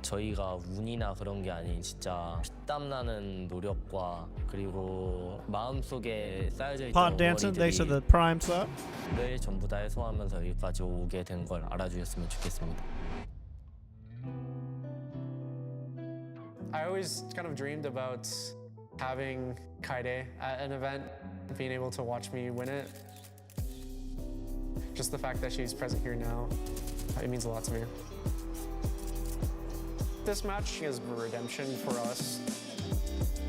저희가 운이나 그런 게 아닌 진짜 피땀 나는 노력과 그리고 마음속에 쌓여져 있던 Thanks to the prime sub. 늘 전부 다 해소하면서 여기까지 오게 된 걸 알아주셨으면 좋겠습니다. I always kind of dreamed about having Kaide at an event, being able to watch me win it. Just the fact that she's present here now, it means a lot to me. This match is redemption for us.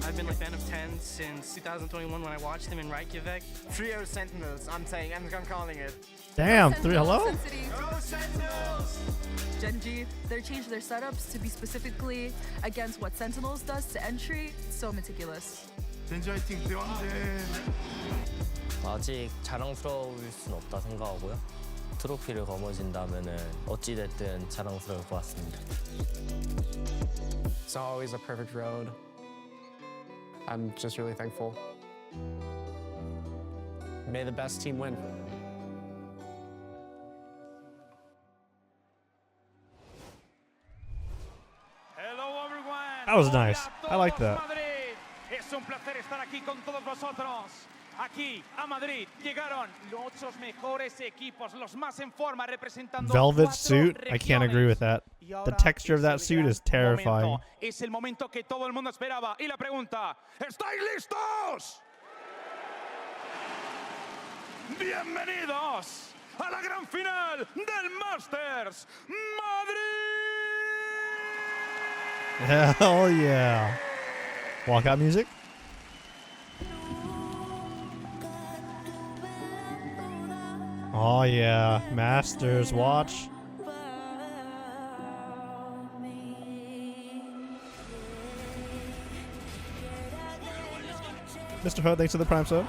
I've been a fan of 10 since 2021 when I watched him in Reykjavik. Trio Sentinels, I'm calling it. Damn, hello? Gen.G, they're changed their setups to be specifically against what Sentinels does to entry. So meticulous. 젠지 화이팅 대왕제. 아직 자랑스러울 순 없다 생각하고요. 트로피를 거머쥔다면은 어찌 됐든 자랑스러울 것 같습니다. It's not always a perfect road. I'm just really thankful. May the best team win. Hello everyone. That was nice. I like that. Es un placer estar aquí con todos vosotros. Aquí a Madrid llegaron los 8 mejores equipos, los más en forma representando Velvet suit? I can't agree with that. The texture of that suit is terrifying. Es el momento que todo el mundo esperaba y la pregunta, ¿estáis listos? Bienvenidos a la gran final del Masters Madrid. Hell yeah. Walkout music? Oh yeah, Masters watch. Mr. Ho, thanks for the prime sub.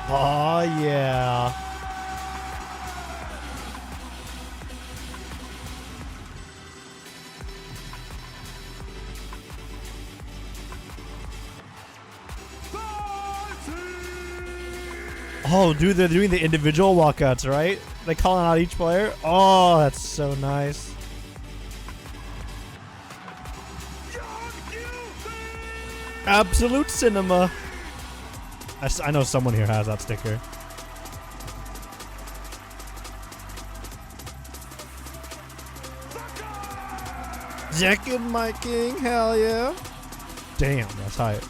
Oh yeah. Oh, dude, they're doing the individual walkouts, right? They calling out each player. Oh, that's so nice. Absolute cinema. I know someone here has that sticker. Jacket my king, hell yeah. Damn, that's hype.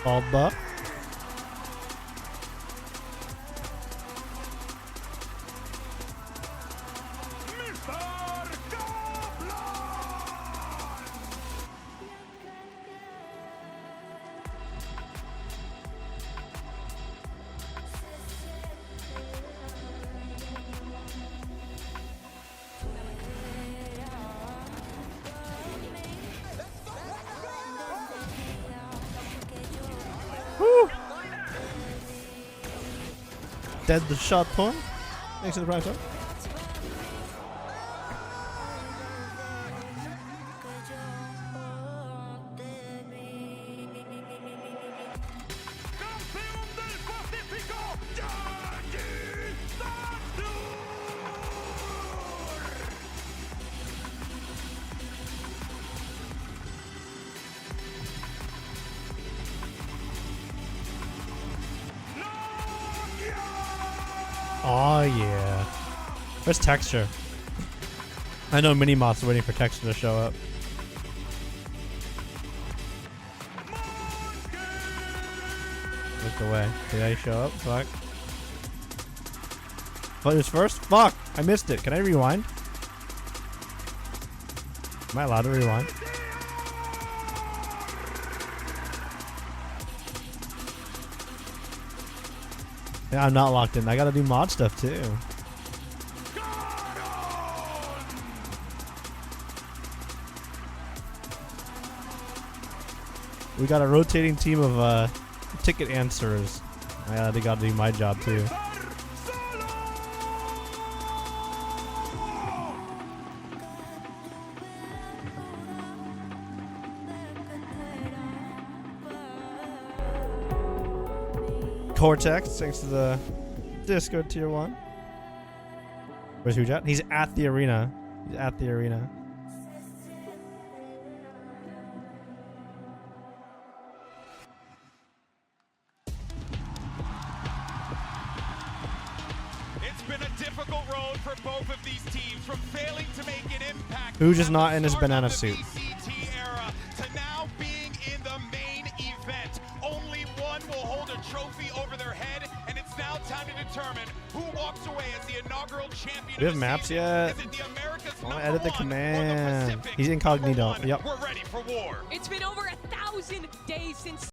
Alba. Woo. Dead the shot point. Thanks to the prime time. Oh yeah. Where's texture? I know Minimoth's waiting for texture to show up. Looked away. Did I show up? Fuck. What was first? Fuck! I missed it. Can I rewind? Am I allowed to rewind? Yeah, I'm not locked in. I gotta do mod stuff too. We got a rotating team of ticket answerers. I gotta do my job too. Cortex, thanks to the Discord tier 1. Where's Huge at? He's at the arena. He's at the arena. It's been a difficult road for both of these teams, from failing to make an impact. Who's just not in his banana suit? Era to now being in the main event. Only one will hold a trophy over their head, and it's now time to determine who walks away as the inaugural champion. Do we have maps yet? I want to edit the command. He's incognito. Yep. We're ready for war. It's been over 1,000 days since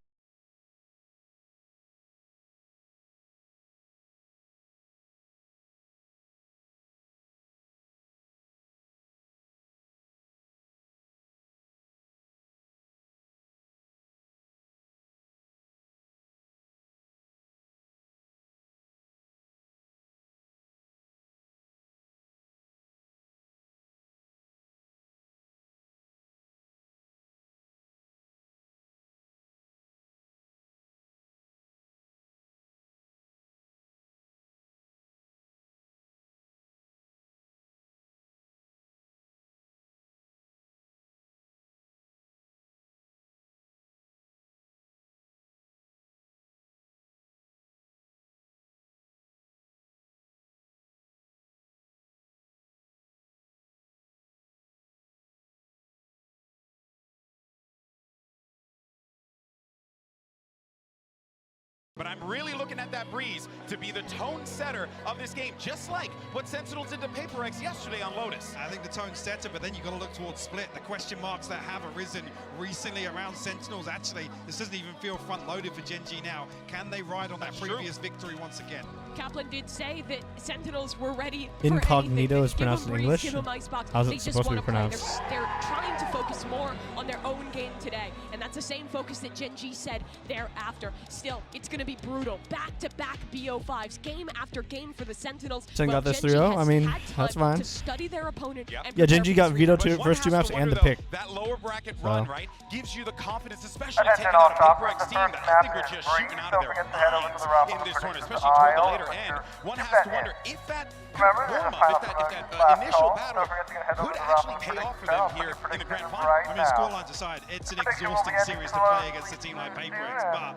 But I'm really looking at that Breeze to be the tone setter of this game, just like what Sentinels did to Paper X yesterday on Lotus. I think the tone setter, but then you've got to look towards Split. The question marks that have arisen recently around Sentinels. Actually, this doesn't even feel front-loaded for Gen.G now. Can they ride on that previous victory once again? Kaplan did say that Sentinels were ready for Incognito anything. is pronounced in Breeze, English. give him Icebox. How's They it just supposed to be wanna play. pronounced? They're trying to focus more on their own game today, and that's the same focus that Gen.G said thereafter. Still, it's going to be brutal. Back-to-back BO5s, game after game for the Sentinels. Sen got this Gen.G 3-0. has I mean, had time that's fine. to study their opponent and Yeah, prepare Gen.G for got this vetoed rematch. to first two maps and the pick. That lower bracket So. run, right, gives you the confidence, especially taking out a Paper X team that I think we're just shooting out of their minds in this tournament, especially toward the later end. One has to wonder if that warm-up, if that initial battle could actually pay off for them here in the grand final. I mean, scorelines aside, it's an exhausting series to play against a team like Paper X, but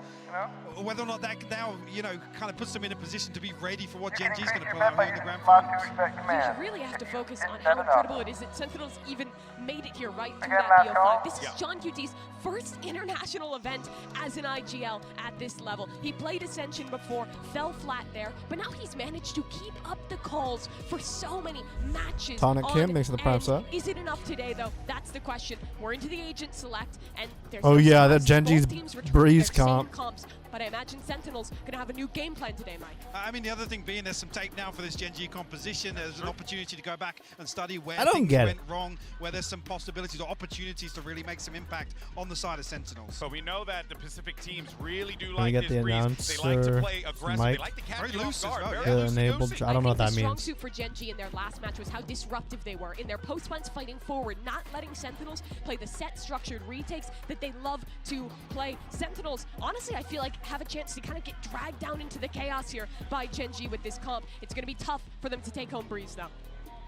whether or not that now, you know, kind of puts them in a position to be ready for what Gen.G is going to pull out here in the grand finals. You really have to focus on how incredible it is that Sentinels even made it here right through that BO5. This is John QT's first international event as an IGL at this level. He played Ascension before, fell flat there, but now he's managed to keep up the calls for so many matches. Tonic Kim, thanks for the prime sub. Is it enough today, though? That's the question. We're into the agent select, and there's Oh no yeah, that surprise. Gen.G's Both teams return Breeze their same comp. comps, but I imagine Sentinels gonna have a new game plan today, Mike. I mean, the other thing being there's some tape now for this Gen.G composition. There's an opportunity to go back and study where I don't things get went it. wrong, where there's some possibilities or opportunities to really make some impact on the side of Sentinels. So we know that the Pacific teams really do Can like we get this the Breeze. They like to announcer play aggressive. mic? They like to catch Very you loose off as guard. well, Very yeah. Enabled. I don't know what that The strong means. suit for Gen.G in their last match was how disruptive they were in their post-plants, fighting forward, not letting Sentinels play the set structured retakes that they love to play. Sentinels, honestly, I feel like have a chance to kind of get dragged down into the chaos here by Gen.G with this comp. It's going to be tough for them to take home Breeze though.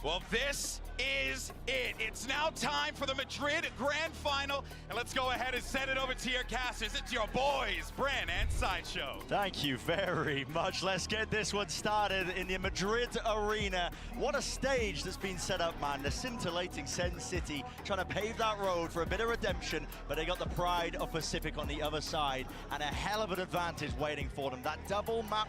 Well, this is it. It's now time for the Madrid Grand Final. And let's go ahead and send it over to your casters. It's your boys, Bran and Sideshow. Thank you very much. Let's get this one started in the Madrid arena. What a stage that's been set up, man. The scintillating SEN City trying to pave that road for a bit of redemption, but they got the pride of Pacific on the other side and a hell of an advantage waiting for them. That double map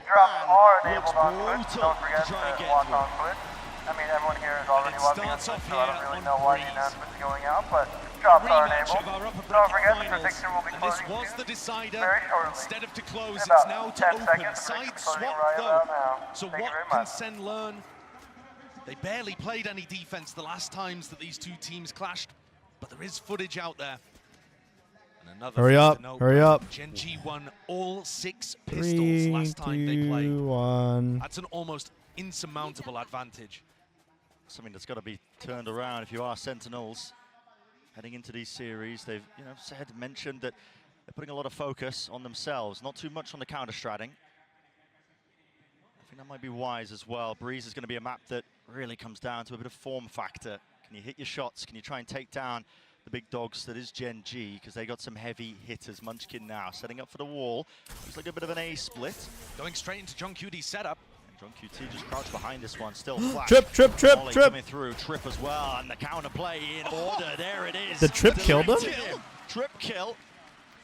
ban looks brutal to try and get through. I mean, everyone here is already watching us, so I don't really know why the announcement is going out, but drops are enabled. Don't forget the prediction will be And closing this was soon, the decider. very shortly. Instead of to close, In it's about now to 10 open. seconds, Side prediction's closing swap right though. about now. So Thank you what very can much. SEN learn? They barely played any defense the last times that these two teams clashed, but there is footage out there. And another Hurry thing to up, note, hurry up. Gen.G won all 6 pistols 3, last time they 2, played. 1. That's an almost insurmountable advantage. Something that's got to be turned around if you are Sentinels. Heading into these series, they've mentioned that they're putting a lot of focus on themselves, not too much on the counter-stratting. I think that might be wise as well. Breeze is going to be a map that really comes down to a bit of form factor. Can you hit your shots? Can you try and take down the big dogs that is Gen.G? Because they got some heavy hitters. Munchkin now setting up for the wall. Looks like a bit of an A split. Going straight into John QT's setup. John QT just crouched behind this one, still flash. Trip. Molly coming through, Trip as well, and the counter play in order. There it is. The Trip killed him? Trip kill.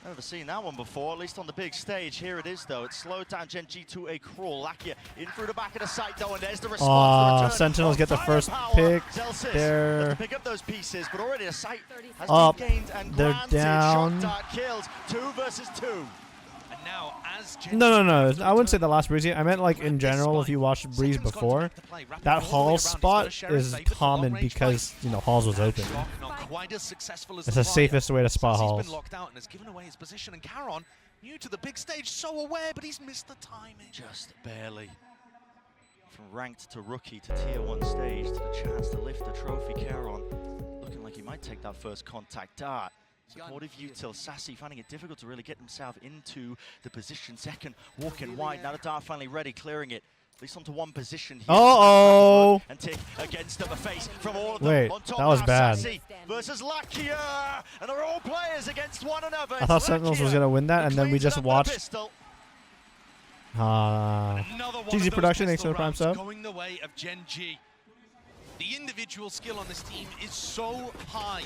Never seen that one before, at least on the big stage. Here it is, though. It slowed down Gen.G to a crawl. Lakia in through the back of the site, though, and there's the response. The return Sentinels get the first firepower. pick. Zelsis They're has to pick up those pieces, but already the site has up. been gained and They're granted. down. Shot dart kills. 2 versus 2. And now, as No. I wouldn't say the last Breezy. I meant like in general. If you watched Breeze before, that Hall spot is common because Halls was open. Quite as successful as It's the safest way to spot He's Halls. been locked out and has given away his position, and Caron, new to the big stage, so aware, but he's missed the timing. Just barely. From ranked to rookie to tier 1 stage to the chance to lift the trophy, Caron looking like he might take that first contact dart. Supportive util, Sassy finding it difficult to really get himself into the position. Second, walking wide, now the dart finally ready, clearing it. At least onto one position here. Uh-oh. And Tick against them, a face from all of them. Wait, On top that was now, bad. Sassy versus Lakia, and they're all players against one another. I thought Sentinels was gonna win that, and then we just watched. Another one GG of Production, those thanks for the prime pistol sub. rounds going the way of Gen.G. The individual skill on this team is so high,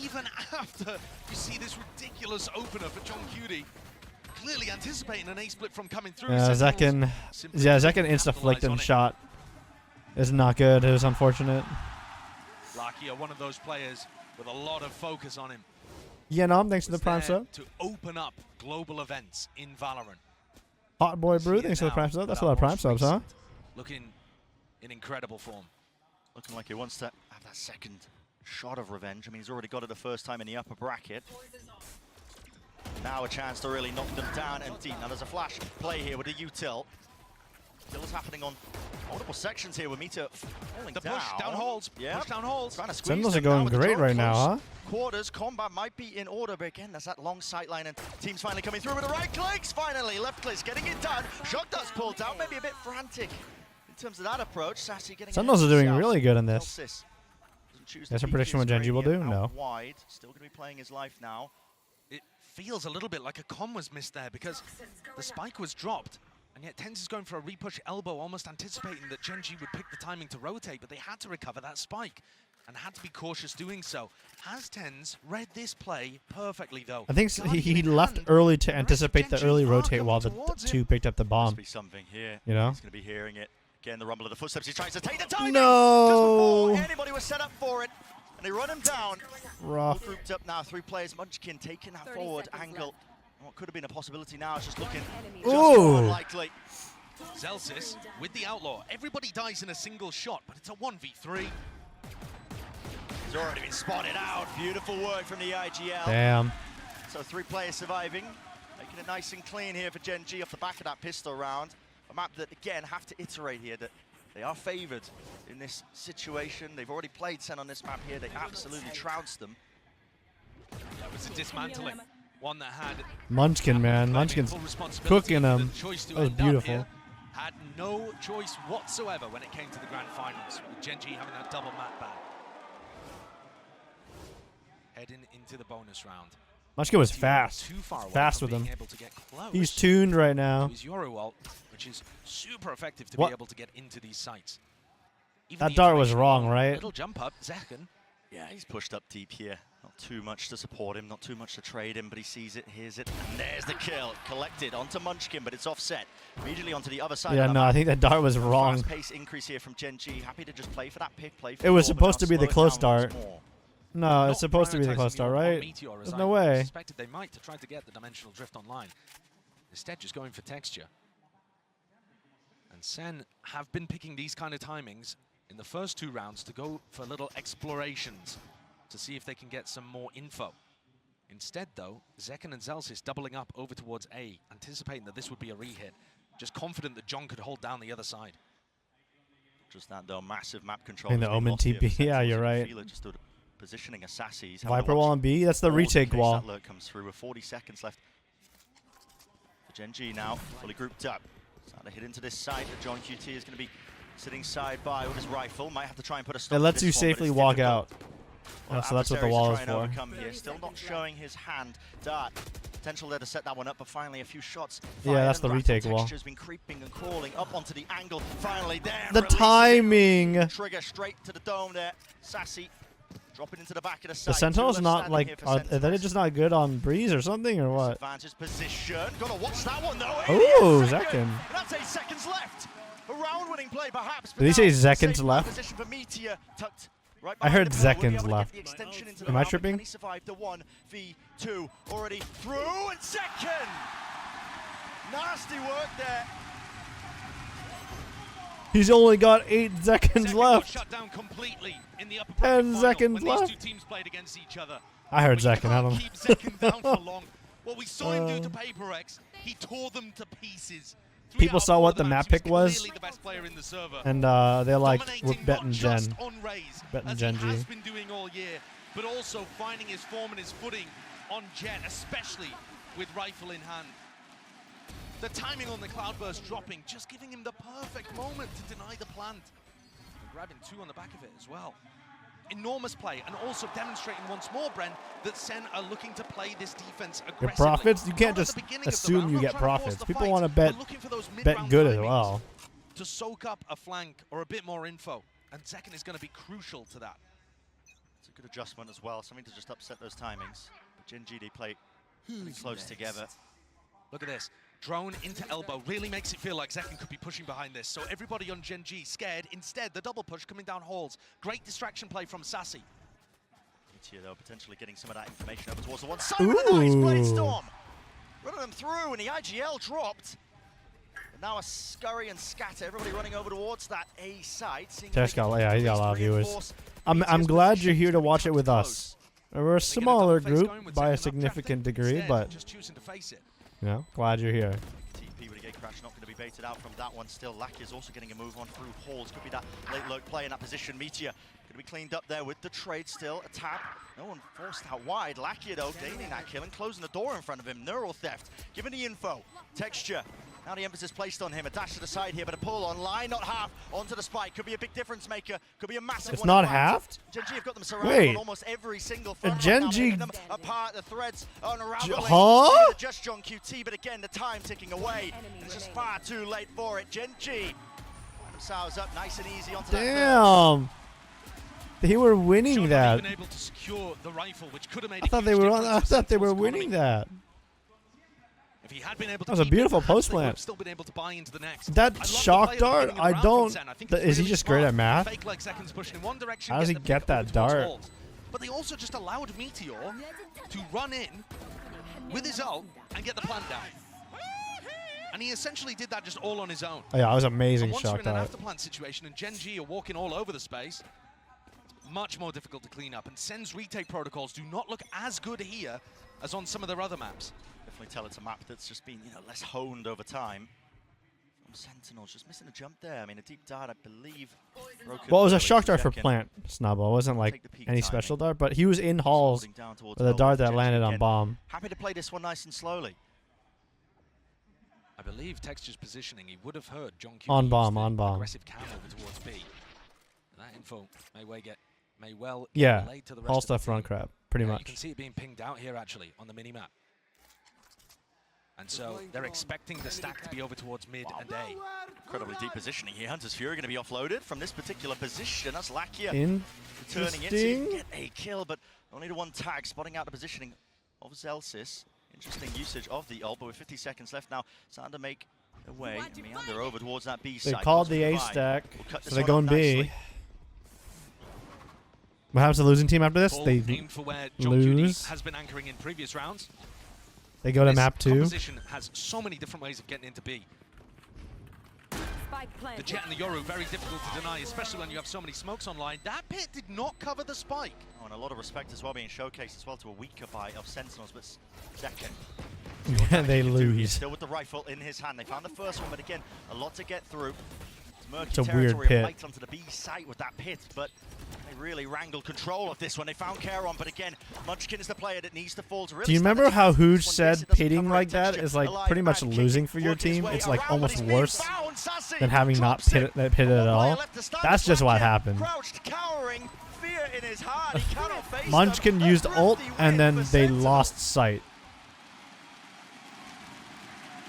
even after you see this ridiculous opener for John QT. Clearly anticipating an A-split from coming through. Zekin insta-flicked him shot. Is not good. It was unfortunate. Lakia, one of those players with a lot of focus on him. Yeah, no, thanks for the prime There sub. to open up global events in Valorant. Hot Boy Brew, thanks for the prime sub. That's a lot of prime subs, huh? Looking in incredible form. Looking like he wants to have that second shot of revenge. I mean, he's already got it the first time in the upper bracket. Now a chance to really knock them down and deep. Now there's a flash play here with a util. Kills happening on multiple sections here with Mita falling down. The push down holes. Yeah. Push down holes. Trying to squeeze Sentinels are them now going with the great drone right now, close huh? Quarters, combat might be in order, but again, there's that long sight line and teams finally coming through with the right clicks, finally. Left clicks getting it done. Shot does pulled down, maybe a bit frantic in terms of that approach. Sassy getting Sentinels are doing himself. really good in this. Celsius doesn't choose to That's a peek prediction his what Gen.G will do? cranium No. out wide. Still going to be playing his life now. It feels a little bit like a con was missed there because the spike was dropped. And yet TenZ is going for a repush elbow, almost anticipating that Gen.G would pick the timing to rotate, but they had to recover that spike and had to be cautious doing so. Has TenZ read this play perfectly, though? I think he left early to anticipate the early rotate while the two picked up the bomb. Must be something here. You know? He's going to be hearing it. Again, the rumble of the footsteps. He tries to take the timing. No! Just before anybody was set up for it. And they run him down. Rough. All grouped up now. 3 players. Munchkin taking that forward angle. What could have been a possibility now is just looking just more unlikely. Celsius with the outlaw. Everybody dies in a single shot, but it's a 1v3. He's already been spotted out. Beautiful work from the IGL. Damn. So 3 players surviving. Making it nice and clean here for Gen.G off the back of that pistol round. A map that, again, have to iterate here that they are favored in this situation. They've already played SEN on this map here. They absolutely trounced them. Yeah, it was a dismantling. One that had Munchkin, man. Munchkin's cooking them. That was beautiful. Had no choice whatsoever when it came to the grand finals, with Gen.G having that double map back. Heading into the bonus round. Munchkin was fast. Fast with him. He's tuned right now. His Yoru ult, which is super effective to What? be able to get into these sites. Even That the dart was information wrong, alone, right? Little jump up, Zekken. Yeah, he's pushed up deep here. Not too much to support him, not too much to trade him, but he sees it, hears it, and there's the kill. Collected onto Munchkin, but it's offset. Immediately onto the other side. Yeah, of the no, map. I think that dart was wrong. Fast pace increase here from Gen.G. Happy to just play for that pick, play for It was the supposed to be the close start. dart. No, it's supposed to be the close start, right? There's no way. Suspected they might to try to get the dimensional drift online. Instead, just going for texture. And SEN have been picking these kind of timings in the first 2 rounds to go for little explorations to see if they can get some more info. Instead, though, Zekken and Celsius doubling up over towards A, anticipating that this would be a re-hit. Just confident that John could hold down the other side. Just that, though, massive map control. In the Omen TP, yeah, you're right. Feel it just stood positioning assassins. Viper wall on B, that's the retake wall. That lurk comes through with 40 seconds left. For Gen.G now, fully grouped up. Starting to hit into this side, but John QT is going to be sitting side by with his rifle. Might have to try and put a stop It to lets this you one, but safely it's walk difficult. out. Well, So that's what the adversaries wall are is trying to for. overcome here. Still not showing his hand. Dart. Potential there to set that one up, but finally a few shots. Yeah, that's the fired, and retake Rattle wall. Texture's been creeping and crawling up onto the angle. Finally there. The releasing it. timing. Trigger straight to the dome there. Sassy dropping into the back of the side. The Sentinel's not like, are they just not good on Breeze or something or what? Advantage position. Gotta watch that one though. Ooh, 88 Zekken. And that's 8 seconds left. A round-winning play perhaps. Did he say Zekken's left? Position for Meteor, tucked right I heard behind the pillar. Will he be Zekken's able to get left. the extension into the Am I round, but tripping? Can he survive the 1v2 already through? And Zekken! Nasty work there. He's only got 8 seconds Zekken left. got shut down completely in the upper 10 bracket final seconds when left. these 2 teams played against each other. I heard But you Zekken, I can't don't keep Zekken down for long. What we saw him do to Uh, Paper X, he tore them to pieces. People saw what the map pick was, clearly the best player in the server. and they're like, we're Dominating betting not Gen. just on Raze, Betting as Gen.G. he has been doing all year, but also finding his form and his footing on Gen, especially with rifle in hand. The timing on the cloudburst dropping, just giving him the perfect moment to deny the plant. And grabbing 2 on the back of it as well. Enormous play, and also demonstrating once more, Bren, that SEN are looking to play this defense aggressively. Your profits? You can't Not at just the beginning of the assume round, you not get trying to force profits. the People fight, want to but looking for those bet mid-round good as timings well. to soak up a flank or a bit more info, and Zekken is going to be crucial to that. It's a good adjustment as well, something to just upset those timings. But Gen.G, they play pretty close together. Look at this. Drone into elbow really makes it feel like Zekken could be pushing behind this. So everybody on Gen.G scared. Instead, the double push coming down halls. Great distraction play from Sassy. Meteor, though, potentially getting some of that information over towards the one side with a nice blade storm. Running them through, and the IGL dropped. Now a scurry and scatter. Everybody running over towards that A site. Tess got, yeah, he got a lot of viewers. I'm glad you're here to watch it with us. We're a smaller group by a significant degree, but you know, glad you're here. TP with a gate crash, not going to be baited out from that one. Still, Lackey is also getting a move on through halls. Could be that late lurk play in that position. Meteor going to be cleaned up there with the trade still. A tap. No one forced out wide. Lackey though gaining that kill and closing the door in front of him. Neural theft. Given the info. Texture. Now the emphasis placed on him. A dash to the side here, but a pull on line, not half. Onto the spike. Could be a big difference maker. Could be a massive It's one. not halved? Gen.G have got them surrounded on almost every single front. Gen.G. Them apart, the threads unraveling. Huh? Just John QT, but again, the time ticking away. It's just far too late for it. Gen.G. Themselves up nice and easy onto that. Damn. They were winning that. Been able to secure the rifle, which could have made I thought they were. I thought they were winning that. If he had been able to That was a beautiful post plant. still been able to buy into the next. That shock dart, I don't. Is he just great at math? Fake like seconds pushing in one direction, How does he get that dart? But they also just allowed Meteor to run in with his ult and get the plant down. And he essentially did that just all on his own. Oh, yeah, that was amazing Once shock you're in an dart. after plant situation and Gen.G are walking all over the space, it's much more difficult to clean up. And SEN's retake protocols do not look as good here as on some of their other maps. Definitely tell it's a map that's just been, less honed over time. From Sentinels, just missing a jump there. I mean, a deep dart, I believe. Well, it was a shock dart for plant, Snubble. It wasn't like any special dart, but he was in halls with a dart that landed on bomb. Happy to play this one nice and slowly. I believe Texture's positioning, he would have heard John Q On bomb, use the on bomb. aggressive cam over towards B. That info may well get Yeah, relayed to the rest all of the stuff front team. crab, pretty You much. can see it being pinged out here actually on the mini-map. And so they're expecting the stack to be over towards mid and A. Incredibly deep positioning here. Hunter's Fury going to be offloaded from this particular position. That's Lakia turning it to get a kill, but only the one tag, spotting out the positioning of Zelsis. Interesting usage of the ult, but with 50 seconds left now, Sander make their way and meander over towards that B side. They called the A stack, so they're going B. What happens to the losing team after this? They for where John lose. has been anchoring in previous rounds. They go to This map 2. composition has so many different ways of getting into B. The Jet and the Yoru, very difficult to deny, especially when you have so many smokes online. That pit did not cover the spike. Oh, and a lot of respect as well being showcased as well to a weaker buy of Sentinels, but second. They lose. Still with the rifle in his hand. They found the first one, but again, a lot to get through. It's murky It's a territory weird pit. right onto the B site with that pit, but they really wrangled control of this one. They found Charon, but again, Munchkin is the player that needs to fall to really. Do you stand remember the how chance. Hooge This one, said yes, it doesn't pitting cover like it. that Texture, is like alive pretty much man, losing kicking, for your working his team? way It's like around, almost but he's being worse found. Sassy than having not drops it. pitted at all. That's just what happened. Crouched, cowering, fear in his heart. He cannot face Munchkin them. used A ult thrifty and win then for they Sentinels. lost sight.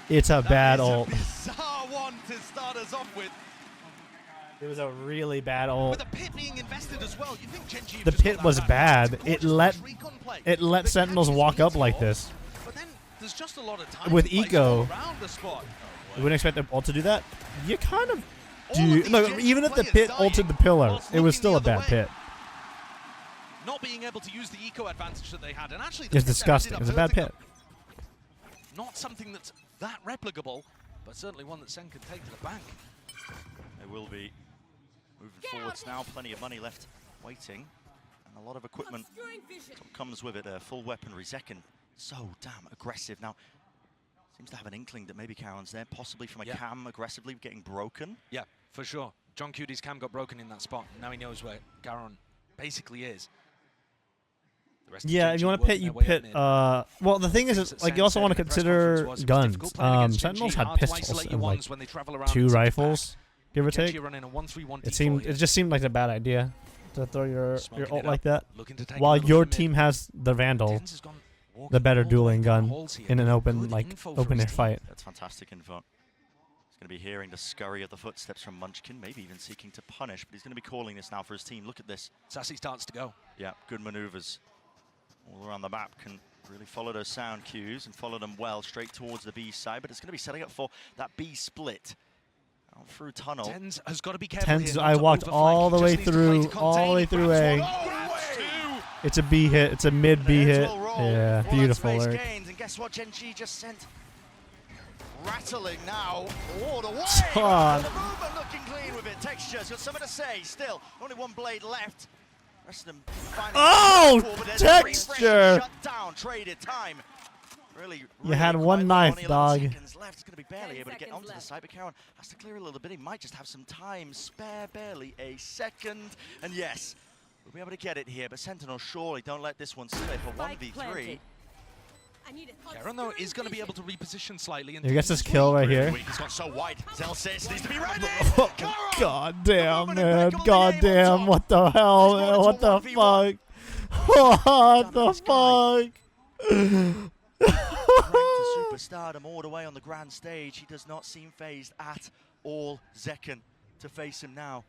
It's a bad ult. Bizarre one to start us off with. It was a really bad ult. With the pit being invested as well, you think Gen.G The pit was bad. It let Sentinels walk up like this. But then there's just a lot of time With to place eco. all around the spot. You wouldn't expect the ult to do that? You kind of All do. of these Look, Gen.G even if the players pit dying ulted the pillar, whilst it was looking still the a bad other pit. Not being able to use the eco advantage that they had, and actually It's disgusting. It's a bad pit. Not something that's that replicable, but certainly one that Sen can take to the bank. They will be moving forwards now. Plenty of money left waiting. And a lot of equipment comes with it. Full weaponry. Zekken, so damn aggressive. Now, seems to have an inkling that maybe Karen's there, possibly from a cam aggressively getting broken. Yeah, for sure. John Cudy's cam got broken in that spot. Now he knows where Garon basically is. The rest of Yeah, if you want to pit, you pit. Well, the thing is, like, you also want to consider guns. Sentinels had pistols and like 2 rifles, give or take. It just seemed like a bad idea to throw your ult like that. While your team has the Vandal, the better dueling gun in an open air fight. That's fantastic info. He's going to be hearing the scurry of the footsteps from Munchkin, maybe even seeking to punish, but he's going to be calling this now for his team. Look at this. Sassy starts to go. Yeah, good maneuvers. All around the map can really follow those sound cues and follow them well straight towards the B side, but it's going to be setting up for that B split. Out through tunnel. Tens has got to be careful. Tens, I walked all the way through A. It's a B hit. It's a mid B hit. Yeah, beautiful. And guess what? Gen.G just sent rattling now. All the way. God. The movement looking clean with it. Texture's got something to say. Still, only one blade left. Rest of them finding Texture. Shut down. Traded time. Really, You had one knife, dog. seconds left. It's going to be barely able to get onto the side, but Karen has to clear a little bit. He might just have some time spare, barely a second. And yes, we'll be able to get it here, but Sentinel surely don't let this one slip. A 1v3. Karen, though, is going to be able to reposition slightly. And He gets his kill right here. He's got so wide. Zelsis needs to be ready. God damn, man. God damn. What the hell, man? What the fuck? What the fuck? To superstardom all the way on the grand stage. He does not seem phased at all. Zekken to face him now.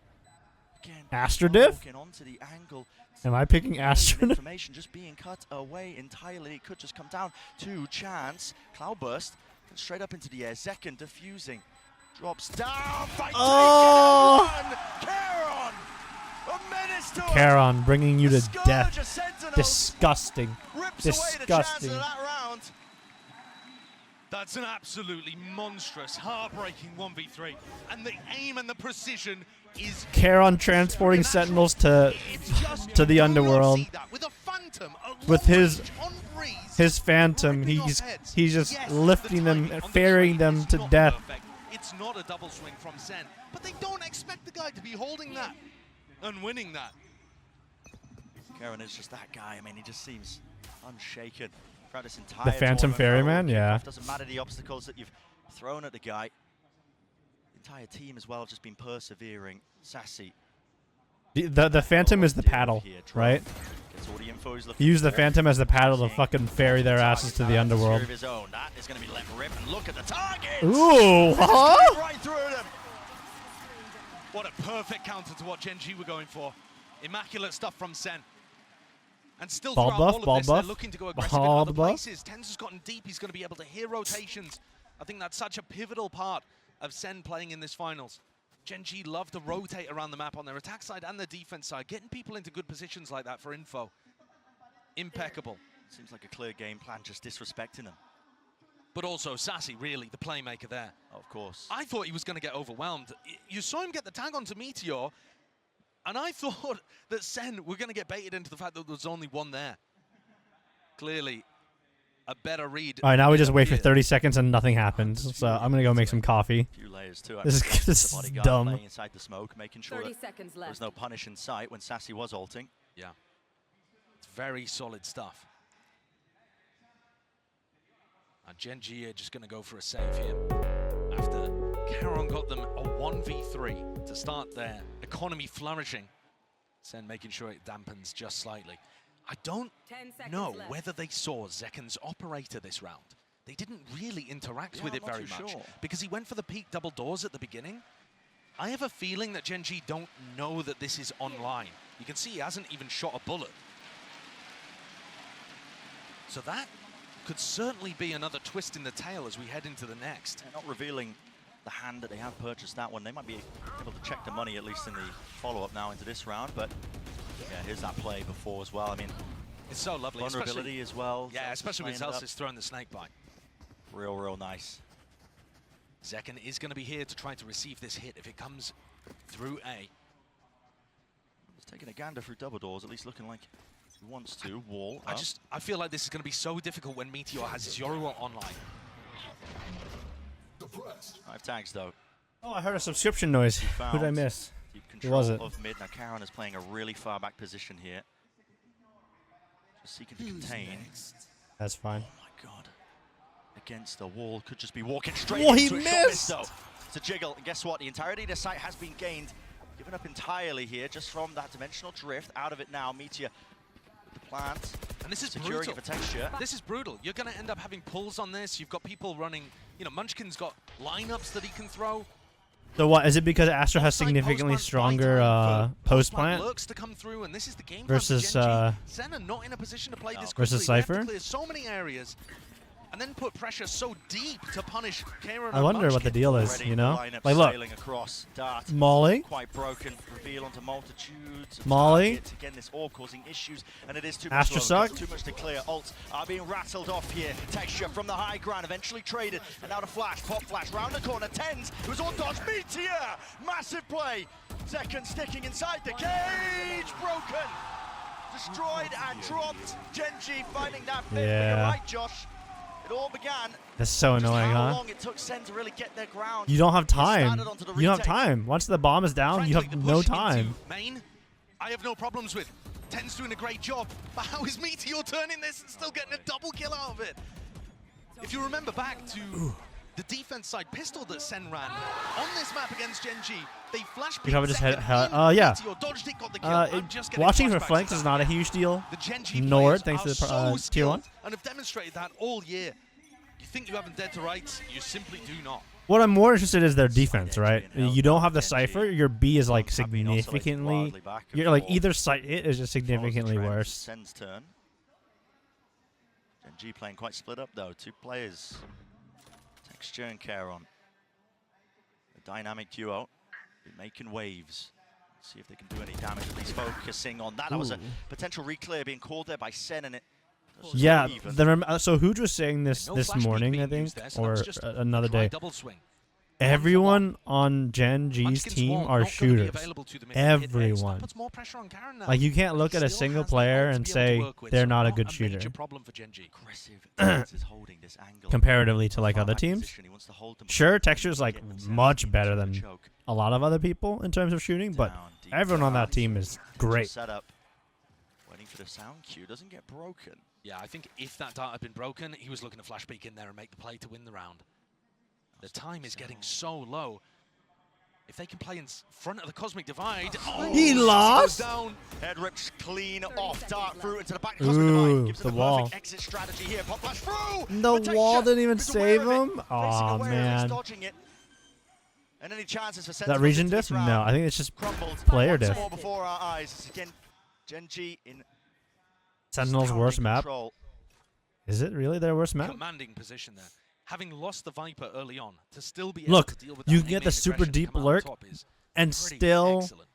Again, Astrodiff? walking onto the angle. Am I picking Astrodiff? Information just being cut away entirely. It could just come down to chance. Cloudburst straight up into the air. Zekken diffusing. Drops down. Fight Charon! A menace to Charon bringing you to death. Sentinels. Disgusting. Rips away the Disgusting. chances of that round. That's an absolutely monstrous, heartbreaking 1v3. And the aim and the precision is... Charon transporting Sentinels to the underworld. With his Phantom, he's just lifting them, ferrying them to death. It's not a double swing from Sen, but they don't expect the guy to be holding that and winning that. Charon is just that guy. I mean, he just seems unshaken throughout this entire The Phantom Ferryman, yeah. Doesn't matter the obstacles that you've thrown at the guy. The entire team as well have just been persevering. Sassy. The Phantom is the paddle, right? You use the Phantom as the paddle to fucking ferry their asses to the underworld. That is going to be let rip, and look at the target. Ooh, huh? Right through them. What a perfect counter to what Gen.G were going for. Immaculate stuff from Sen. And still Ball throughout buff, all of ball this, they're buff. looking to go aggressive in Ball other buff. places. Tens has gotten deep. He's going to be able to hear rotations. I think that's such a pivotal part of Sen playing in this finals. Gen.G love to rotate around the map on their attack side and their defense side, getting people into good positions like that for info. Impeccable. Seems like a clear game plan, just disrespecting them. But also Sassy, really, the playmaker there. Of course. I thought he was going to get overwhelmed. You saw him get the tag onto Meteor, and I thought that Sen were going to get baited into the fact that there was only one there. Clearly, a better read. All right, now we just wait for 30 seconds and nothing happens. So I'm gonna go make some coffee. Few layers too. This is dumb. Playing inside the smoke, making sure that there was no punish in sight when Sassy was ulting. Yeah, it's very solid stuff. And Gen.G are just going to go for a save here after Charon got them a 1v3 to start their economy flourishing. Sen making sure it dampens just slightly. I don't know whether they saw Zekken's operator this round. They didn't really interact with it very much because he went for the peak double doors at the beginning. I have a feeling that Gen.G don't know that this is online. You can see he hasn't even shot a bullet. So that could certainly be another twist in the tail as we head into the next. They're not revealing the hand that they have purchased that one. They might be able to check the money, at least in the follow-up now into this round, but yeah, here's that play before as well. I mean, it's so lovely. Vulnerability as well. Yeah, especially with Zelsis throwing the snake bite. Real nice. Zekken is going to be here to try to receive this hit if it comes through A. He's taking a gander through double doors, at least looking like he wants to. Wall. I feel like this is going to be so difficult when Meteor has his Yoruba online. 5 tags though. Oh, I heard a subscription noise. Who did I miss? Deep Who control was it? of mid. Now Charon is playing a really far back position here. Just seeking to contain. That's fine. Oh my god. Against the wall. Could just be walking straight Whoa, into he a shot missed! though. It's a jiggle. And guess what? The entirety of the site has been gained. Given up entirely here just from that dimensional drift. Out of it now. Meteor with the plant. And this is securing brutal. it for texture. This is brutal. You're going to end up having pulls on this. You've got people running, you know, Munchkin's got lineups that he can throw. So what, is it because Astra has significantly stronger post plant Lurks to come through, and this is the game versus Sen are not in a position to play this versus quickly. They have to Cypher? clear so many areas. and then put pressure so deep to punish Kieran. I wonder what the deal is, you know? Like, look, across, Dart, Molly, quite broken, reveal onto multitudes. Molly, again, this all causing issues, and it is too Astra much. suck. Too much to clear. Ults are being rattled off here. Texture from the high ground, eventually traded, and now the flash, pop flash, round the corner. Tens, it was all dodge. Meteor, massive play. Second sticking inside the cage, broken. Destroyed and dropped. Gen.G finding that fifth. Yeah. But you're right, Josh. It all began. That's so annoying, how huh? long it took SEN to really get their ground. You don't have time. Started onto the You don't have retake. time. Once the bomb is down, Frankly, you have the no push time. into main, I have no problems with. Ten's doing a great job, but how is Meteor turning this and still getting a double kill out of it? If you remember back to the defense side pistol that SEN ran on this map against Gen.G, they flash You probably just had, yeah. Watching for flanks is not a huge deal. The Gen.G Nor thanks players to the are so tier 1. skilled and have demonstrated that all year. You think you haven't dead to rights, you simply do not. What I'm more interested in is their defense, right? You don't have the Cypher, your B is like significantly, you're like either side it is just significantly worse. SEN's turn. Gen.G playing quite split up though, 2 players. Texture and Caron. A dynamic duo, making waves. See if they can do any damage, at least focusing on that. That was a potential reclear being called there by SEN, and it Yeah, so Hooj was saying this morning, I think, or another day. Everyone on Gen.G's team are shooters. Everyone. Like, you can't look at a single player and say they're not a good shooter. Comparatively to like other teams. Sure, Texture's like much better than a lot of other people in terms of shooting, but everyone on that team is great. Waiting for the sound cue, doesn't get broken. Yeah, I think if that dart had been broken, he was looking to flash peek in there and make the play to win the round. The time is getting so low. If they can play in front of the Cosmic Divide... Oh, he lost? Down. Head rips clean off, dart through into the back. Cosmic Divide gives the the wall. perfect exit strategy here. Pop flash through! The wall didn't even save him? Oh, man. And any chances for That region diff? No, I think it's just player diff. More before our eyes. Again, Gen.G in Sentinel's worst map? Is it really their worst map? Commanding position there. Having lost the Viper early on, to still be able Look, to deal with you that can get the inane super aggression to deep come out lurk top is and pretty still excellent.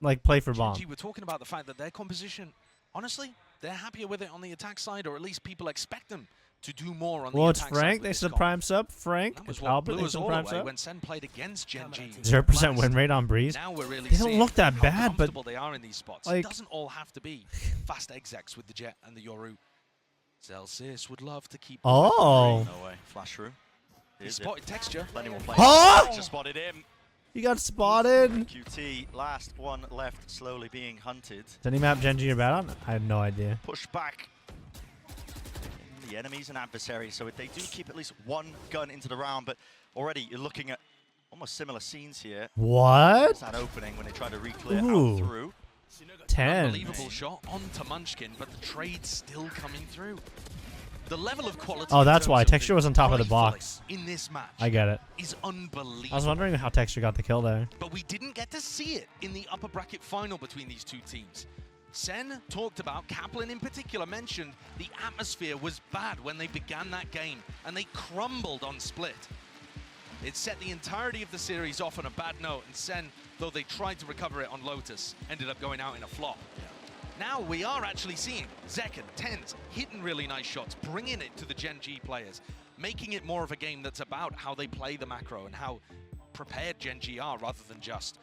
like play for bomb. Gen.G, we're talking about the fact that their composition, honestly, they're happier with it on the attack side, or at least people expect them to do more on the Well, it's attack side. Frank. Thanks to the prime sub. Frank. That was It's what Albert. blew Thanks us to the all prime away sub. when SEN played against Gen.G. 0% win rate on Breeze. Now we're really They don't seeing look that how bad, but comfortable they are in these spots. like, It doesn't all have to be fast execs with the Jet and the Yoru. Celsius would love to keep. Oh. No way. Flash through. He spotted Texture. Plenty more play. Huh? Texture spotted him. He got spotted. QT, last one left, slowly being hunted. Is any map Gen.G are bad on? I have no idea. Push back. The enemies and adversaries, so they do keep at least one gun into the round, but already you're looking at almost similar scenes here. What? It's that opening when they try to reclear Ooh. out through. 10. Unbelievable shot onto Munchkin, but the trade's still coming through. The level of quality. Oh, that's in why. terms of Texture was on top of the box. in this match I get it. is unbelievable. I was wondering how Texture got the kill there. But we didn't get to see it in the upper bracket final between these two teams. SEN talked about, Kaplan in particular mentioned, the atmosphere was bad when they began that game, and they crumbled on split. It set the entirety of the series off on a bad note, and SEN, though they tried to recover it on Lotus, ended up going out in a flop. Now we are actually seeing Zekken, Tens, hitting really nice shots, bringing it to the Gen.G players, making it more of a game that's about how they play the macro and how prepared Gen.G are rather than just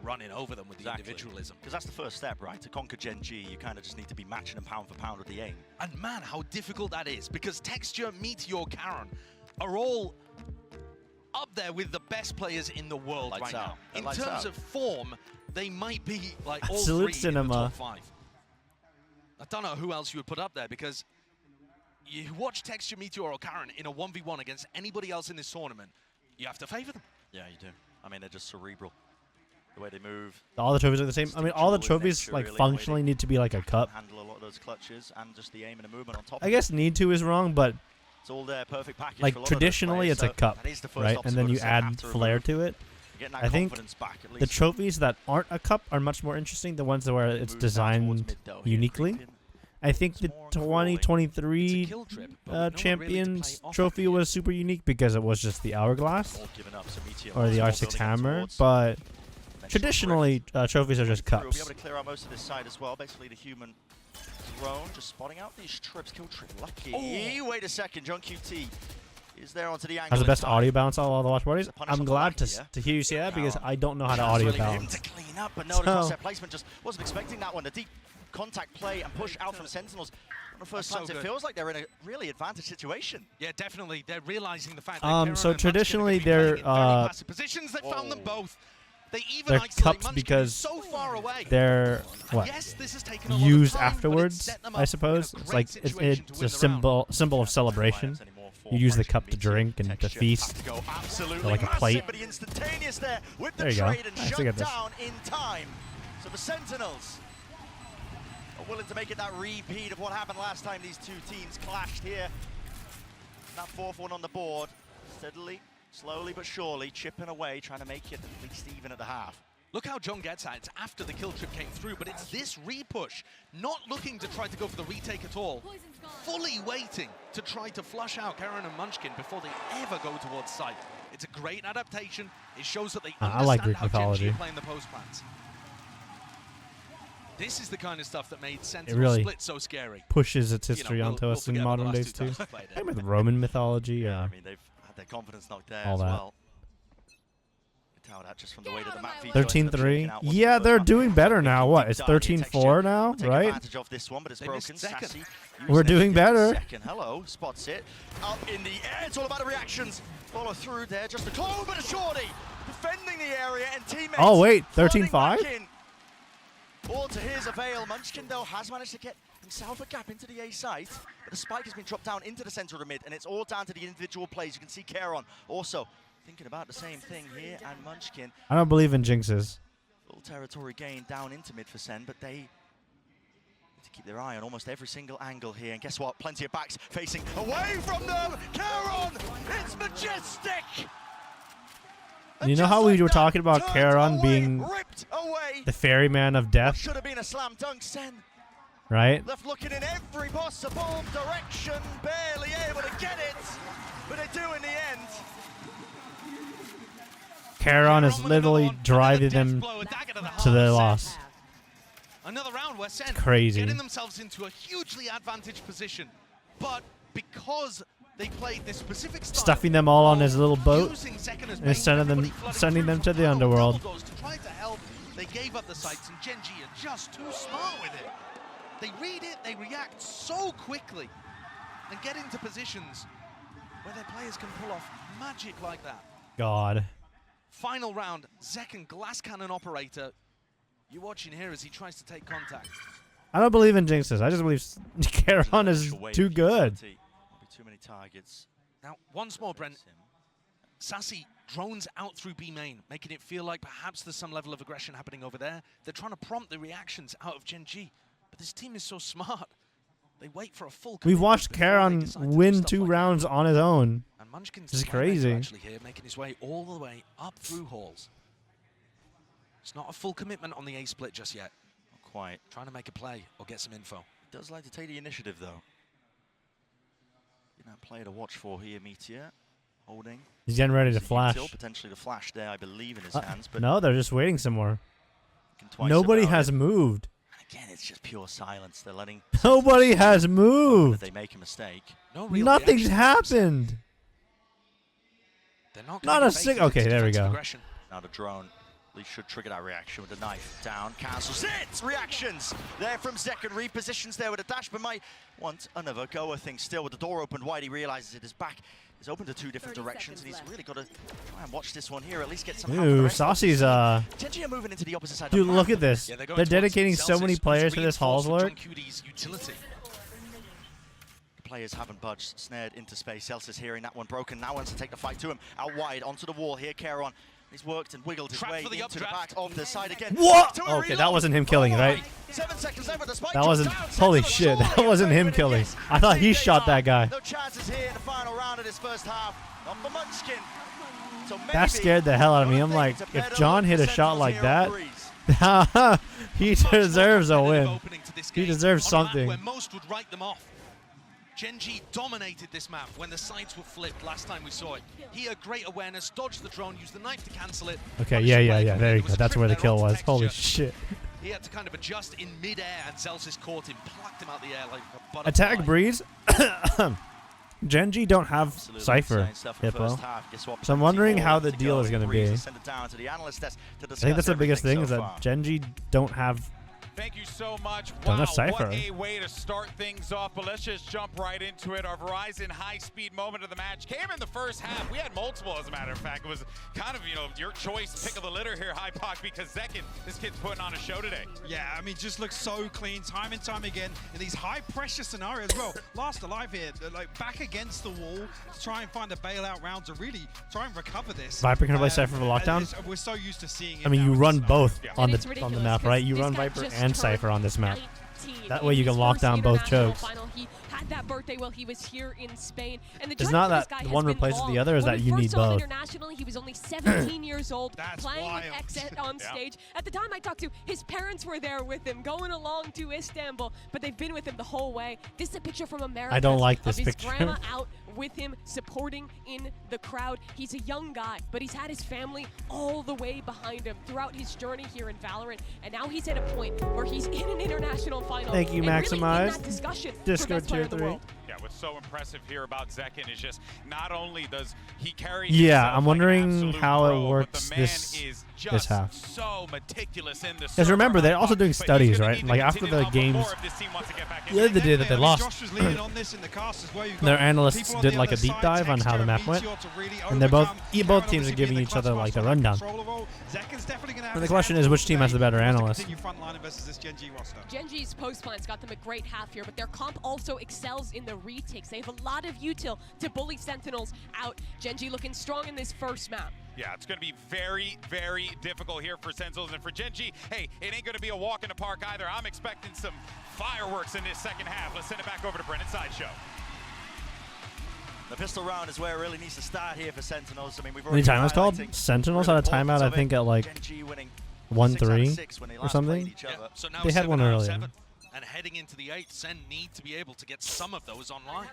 running over them with the individualism. Because that's the first step, right? To conquer Gen.G, you kind of just need to be matching them pound for pound with the aim. And man, how difficult that is, because Texture, Meteor, Karon are all up there with the best players in the world right now. In terms of form, they might be like all three in the top 5. I don't know who else you would put up there, because you watch Texture, Meteor, or Karon in a 1v1 against anybody else in this tournament, you have to favor them. Yeah, you do. I mean, they're just cerebral. The way they move. All the trophies are the same. I mean, all the trophies like functionally need to be like a cup. Handle a lot of those clutches and just the aim and the movement on top. I guess need to is wrong, but it's all there, perfect package. Like for a lot traditionally, of those it's a cup, right? And then you add flair to it. I think the trophies that aren't a cup are much more interesting. The ones where it's designed uniquely. I think the 2023 Champions Trophy was super unique because it was just the Hourglass or the R6 Hammer, but traditionally trophies are just We'll be cups. able to clear out most of this side as well. Basically, the human drone just spotting out these trips. Kill trip lucky. Wait a second, John QT is there onto the angle. Has the best in audio time. balance out of all the watch parties. Punish I'm on the glad back to here. to hear you say that because I don't know how to Chance audio really for him balance. to clean up, but no, the concept placement just wasn't expecting that one. The deep contact play and push out from Sentinels. One of the first times it feels like they're in a really advantaged situation. Yeah, definitely. They're realizing the fact that So traditionally they're positions that found them both. They even they're isolate cups Munchkin because so far away. they're what Yes, this has taken a lot of used time, but it's afterwards. set them I up suppose in a it's great like situation to it's win a the round. symbol of celebration. You use the cup to drink and to feast. Absolutely Or like a massive, plate. but he instantaneous there with the There you go. trade and Nice, I shut get this. down in time. So the Sentinels are willing to make it that repeat of what happened last time these two teams clashed here. That fourth one on the board, steadily, slowly but surely, chipping away, trying to make it at least even at the half. Look how John gets at it. It's after the kill trip came through, but it's this re-push, not looking to try to go for the retake at all, fully waiting to try to flush out Karen and Munchkin before they ever go towards site. It's a great adaptation. It shows that they I like understand Greek how mythology. Gen.G are playing the post plans. This is the kind of stuff that made It Sentinel really Split so scary. pushes its history we'll onto us in forget about the modern last days two too. times we played it. Same with Roman mythology. I mean, they've had their confidence knocked there all as that. well. Just from the way that the map feature ended up shaking 13-3. out, wasn't Yeah, the they're first doing map. better now. What? It's Deep dive here, 13-4 now, Take right? advantage of this one, but it's They broken. missed second. Sassy We're using doing it. better. Second, hello, spots it. Up in the air, it's all about the reactions. Follow through there, just a Clove, but a shorty. Defending the area and teammates. Oh, wait, flooding 13-5? back in. All to his avail. Munchkin, though, has managed to get himself a gap into the A site, but the spike has been dropped down into the center of the mid, and it's all down to the individual plays. You can see Karon also thinking about the same thing here, and Munchkin. I don't believe in jinxes. Full territory gain down into mid for Sen, but they need to keep their eye on almost every single angle here. And guess what? Plenty of backs facing away from them. Karon, it's majestic. You know how we were talking about Karon being Ripped away. the ferryman of death, Should have been a slam dunk. Sen right? left looking in every possible direction, barely able to get it, but they do in the end. Karon is literally driving them to their loss. Another round where Sen crazy. getting themselves into a hugely advantaged position, but because they played this specific style, Stuffing them all on his little boat using second as and main, sending them to the underworld. to try to help, they gave up the sights, and Gen.G are just too smart with it. They read it, they react so quickly, and get into positions where their players can pull off magic like that. God. Final round, Zek and Glass Cannon Operator. You're watching here as he tries to take contact. I don't believe in jinxes. I just believe Karon is too good. Too many targets. Now, once more, Brent. Sassy drones out through B main, making it feel like perhaps there's some level of aggression happening over there. They're trying to prompt the reactions out of Gen.G, but this team is so smart. They wait for a full. We've watched Karon win 2 rounds on his own. And Munchkin's This is the playmaker crazy. actually here, making his way all the way up through halls. It's not a full commitment on the A split just yet. Not quite. Trying to make a play or get some info. He does like to take the initiative, though. That player to watch for here, Meteor. Holding. He's getting ready to See flash. Util, potentially the flash there, I believe, in his hands. But No, they're just waiting some more. twice Nobody about has it. moved. Again, it's just pure silence. They're letting. Nobody has moved. They make a mistake. No real Nothing's reaction. happened. They're not Not a single. Okay, there we go. Now the drone at least should trigger that reaction with the knife down. Cancels it. Reactions there from Zek and repositions there with a dash, but might want another go. I think still with the door opened wide, he realizes it is back. It's open to 2 different directions, and he's really got to try and watch this one here. At least get some. Ooh, Saucy's Gen.G are moving into the opposite side. Dude, of the look map. at this. They're dedicating so many players to this Halls lurk. Utility. The players haven't budged, snared into space. Celsius hearing that one broken. Now wants to take the fight to him. Out wide, onto the wall here. Karon. He's worked and wiggled his way into the back of the side again. What? Okay, that wasn't him killing, right? 7 seconds left with the spike. That wasn't. Holy shit, that wasn't him killing. I thought he shot that guy. No chances here in the final round of this first half. Not for Munchkin. So That scared the hell out of me. I'm like, if John hit a shot like that, He deserves a win. Opening to this He game deserves on a map something. where most would write them off. Gen.G dominated this map when the sides were flipped last time we saw it. He had great awareness, dodged the drone, used the knife to cancel it. Okay, yeah. There you go. That's where the kill was. Holy shit. He had to kind of adjust in mid-air, and Zelsis caught him, plucked him out the air like a butterfly. Attack Breeze. Gen.G don't have Cypher, Hippo. So I'm wondering how the deal is going to be. I think that's the biggest thing, is that Gen.G don't have Thank you so much. Don't Wow, have Cypher. what a way to start things off. But let's just jump right into it. Our Verizon high-speed moment of the match came in the first half. We had multiple, as a matter of fact. It was kind of, your choice, pick of the litter here, Icebox, because Zekin, this kid's putting on a show today. Yeah, I mean, just looks so clean time and time again in these high-pressure scenarios. Well, last alive here, like back against the wall to try and find a bailout round to really try and recover this. Viper can play Cypher for lockdown. We're so used to seeing it. I mean, you run both on the ridiculous, map, right? You run Viper and Cypher on this map. That way you can lock down both chokes. He had that birthday while he was here in Spain. And the It's not that one replaces the other, is that you need both. Internationally, he was only 17 years old, playing with Exit on stage. At the time I talked to, his parents were there with him, going along to Istanbul, but they've been with him the whole way. This is a picture from America. I don't like this of his picture. grandma out with him, supporting in the crowd. He's a young guy, but he's had his family all the way behind him throughout his journey here in Valorant, and now he's at a point where he's in an international final. Thank you, and really in Maximize. that discussion for Discord best player tier in the 3. world. Yeah, what's so impressive here about Zekin is just not only does he carry Yeah, himself I'm like wondering an absolute how pro, it but works the man this is just this half. so meticulous in the Because remember, they're also doing studies, right? Like after the games, the other day that they lost, their analysts did like a deep dive on how the map went, and they're both teams are giving each other like the rundown. And the question is, which team has the better analyst? Gen.G's post plans got them a great half here, but their comp also excels in the retakes. They have a lot of util to bully Sentinels out. Gen.G looking strong in this first map. Yeah, it's going to be very, very difficult here for Sentinels. And for Gen.G, hey, it ain't going to be a walk in the park either. I'm expecting some fireworks in this second half. Let's send it back over to Brennan Sideshow. The pistol round is where it really needs to start here for Sentinels. I mean, we've Any already timeout's called? Sentinels had a timeout, I think, at like 1-3 or something. Yeah, so now They had one 7 out of earlier. 7. And heading into the 8th, Sen need to be able to get some of those online.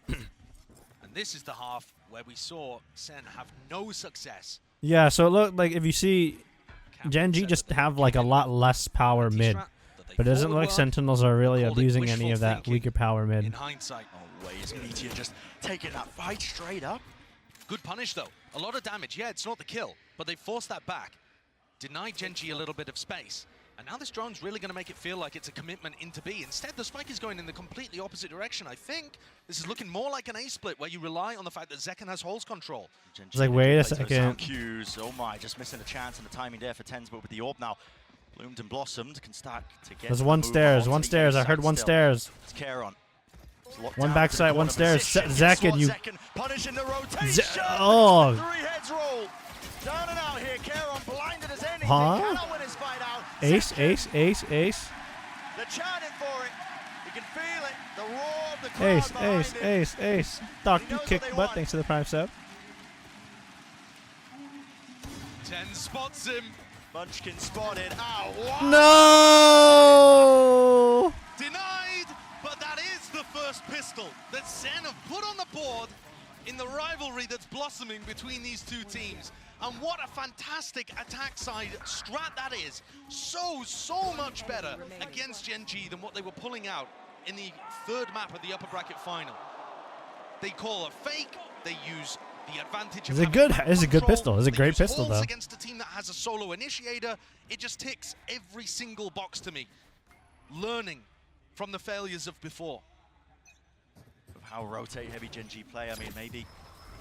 And this is the half where we saw Sen have no success. Yeah, so look, like if you see, Gen.G just have like a lot less power mid, but it doesn't look like Sentinels are really abusing any of that weaker power mid. In hindsight, Is Meteor just taking that fight straight up? good punish though. A lot of damage. Yeah, it's not the kill, but they forced that back. Denied Gen.G a little bit of space. And now this drone's really going to make it feel like it's a commitment into B. Instead, the spike is going in the completely opposite direction. I think this is looking more like an A split where you rely on the fact that Zekin has holes control. It's like, wait a second. Qs. Oh my, just missing a chance and the timing there for Tens, but with the orb now bloomed and blossomed, can start to get. There's one stairs, one stairs. I heard one stairs. It's Charon. One backside, one stairs. Zekin, you. Punishing the rotation. Oh. 3 heads roll. Down and out here. Charon blinded as anything. Huh? Cannot win his fight out. Ace, ace, ace, ace. They're chanting for it. You can feel it. The roar of the crowd Ace, behind ace, it. ace, ace. Doctor kick butt. Thanks to the prime sub. Ten spots him. Munchkin spotted. Ow. No. Denied, but that is the first pistol that Sen have put on the board in the rivalry that's blossoming between these two teams. And what a fantastic attack side strat that is. So much better against Gen.G than what they were pulling out in the 3rd map of the upper bracket final. They call a fake, they use the advantage of It's a good pistol. It's a great pistol though. Against a team that has a solo initiator, it just ticks every single box to me. Learning from the failures of before. Of how rotate heavy Gen.G play. I mean, maybe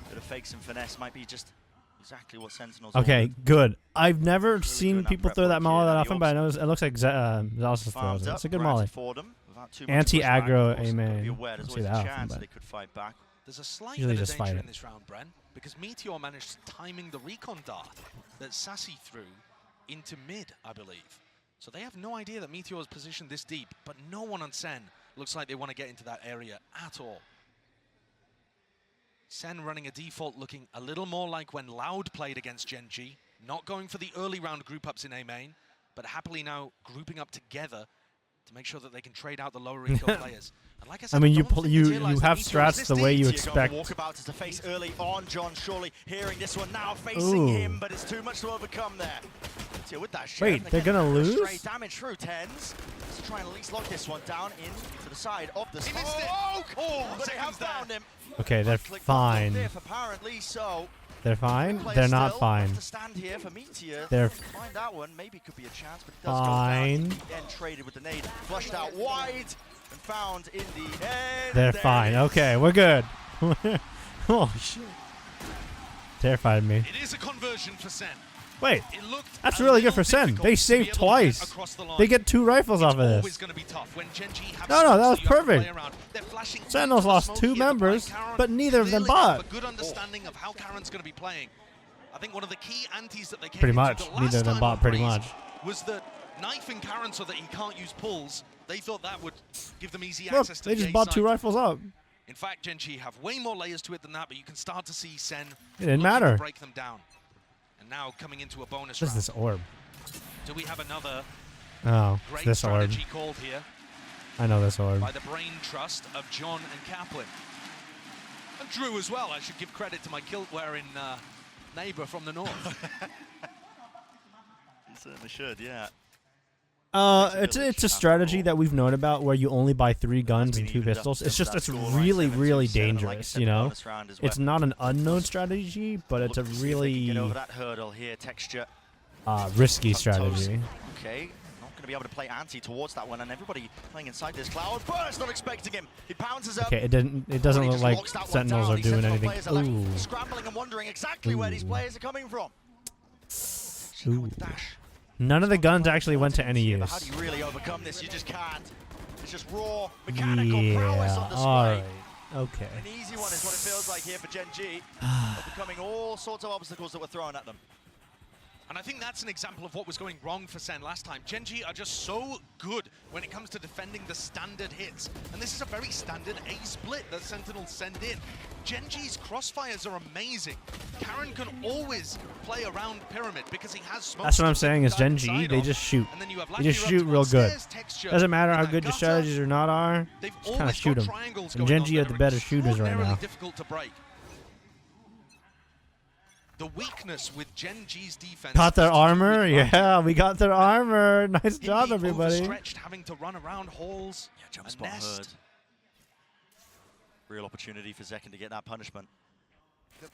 a bit of fakes and finesse might be just exactly what Sentinels Okay, ordered. good. I've never seen good people prep throw that work molly here. that Now often, but I know it looks like Zelsis Farmed throws it. up, It's a good granted molly. for them, without too much Anti-aggro, pushback. Of course, amen. gotta be aware there's Don't see always that a often, chance but they could fight back. There's a slight usually bit of just danger fight in it. this round, Bren, because Meteor managed timing the recon dart that Sassy threw into mid, I believe. So they have no idea that Meteor is positioned this deep, but no one on Sen looks like they want to get into that area at all. Sen running a default looking a little more like when Loud played against Gen.G, not going for the early round group ups in A main, but happily now grouping up together to make sure that they can trade out the lower eco players. And like I said, I mean, I you don't think they you realize that have Meteor strats is the this way you deep. expect. Walkabout is to face early on. John surely hearing this one now, facing Ooh. him, but it's too much to overcome there. Meteor with that shot. Wait, they're gonna lose? Straight damage through tens. Let's try and at least lock this one down into the side of the He missed it. But they have found him. Okay, they're fine. Apparently so. They're fine. They're not fine. To stand here for Meteor. They're find that one. Maybe could be a chance, but it does fine. go down. Again, traded with the nade, flushed out wide, and found in the end. They're fine. Okay, we're good. Oh shit! Terrified me. It is a conversion for Sen. Wait, that's really good for Sen. They saved twice. They get 2 rifles off of this. No, that was perfect. Sentinels lost 2 members, but neither of them bought. A good understanding of how Karen's going to be playing. I think one of the key antis that they came Pretty into much. the Neither of them last bought time pretty on much. Breeze was that knifing Karen so that he can't use pulls. They thought that would give them easy Look, access to they the just A bought 2 side. rifles up. In fact, Gen.G have way more layers to it than that, but you can start to see Sen It didn't looking matter. to break them down. And now coming into a bonus What is round. this orb? Do we have another Oh, it's great this orb. strategy called here I know this orb. by the brain trust of John and Kaplan? And Drew as well. I should give credit to my kilt-wearing neighbor from the north. You certainly should, yeah. It's a strategy that we've known about where you only buy 3 guns and 2 pistols. It's just it's really really dangerous, you know. It's not an unknown strategy, but it's a really Get over that hurdle here, texture. risky strategy. Okay, not going to be able to play anti towards that one, and everybody playing inside this cloud burst, not expecting him. He pounces up. Okay, it doesn't look like Sentinels are doing anything. Ooh. Scrambling and wondering exactly where these players are coming from. Ooh. None of the guns actually went to any But how use. do you really overcome this? You just can't. It's just raw mechanical prowess on display. Alright. Okay. An easy one is what it feels like here for Gen.G. Overcoming all sorts of obstacles that were thrown at them. And I think that's an example of what was going wrong for Sen last time. Gen.G are just so good when it comes to defending the standard hits. And this is a very standard A split that Sentinels send in. Gen.G's crossfires are amazing. Karen can always play around Pyramid because he has smoke. That's what I'm saying is Gen.G, they just shoot. They just shoot real good. Doesn't matter how good your strategies or not are, just kind of shoot them. And Gen.G are the better shooters right now. Difficult to break. The weakness with Gen.G's defense. Got their armor? Yeah, we got their armor. Nice job, everybody. Overstretched, having to run around halls. Yeah, jump spot heard. Real opportunity for Zekken to get that punishment. You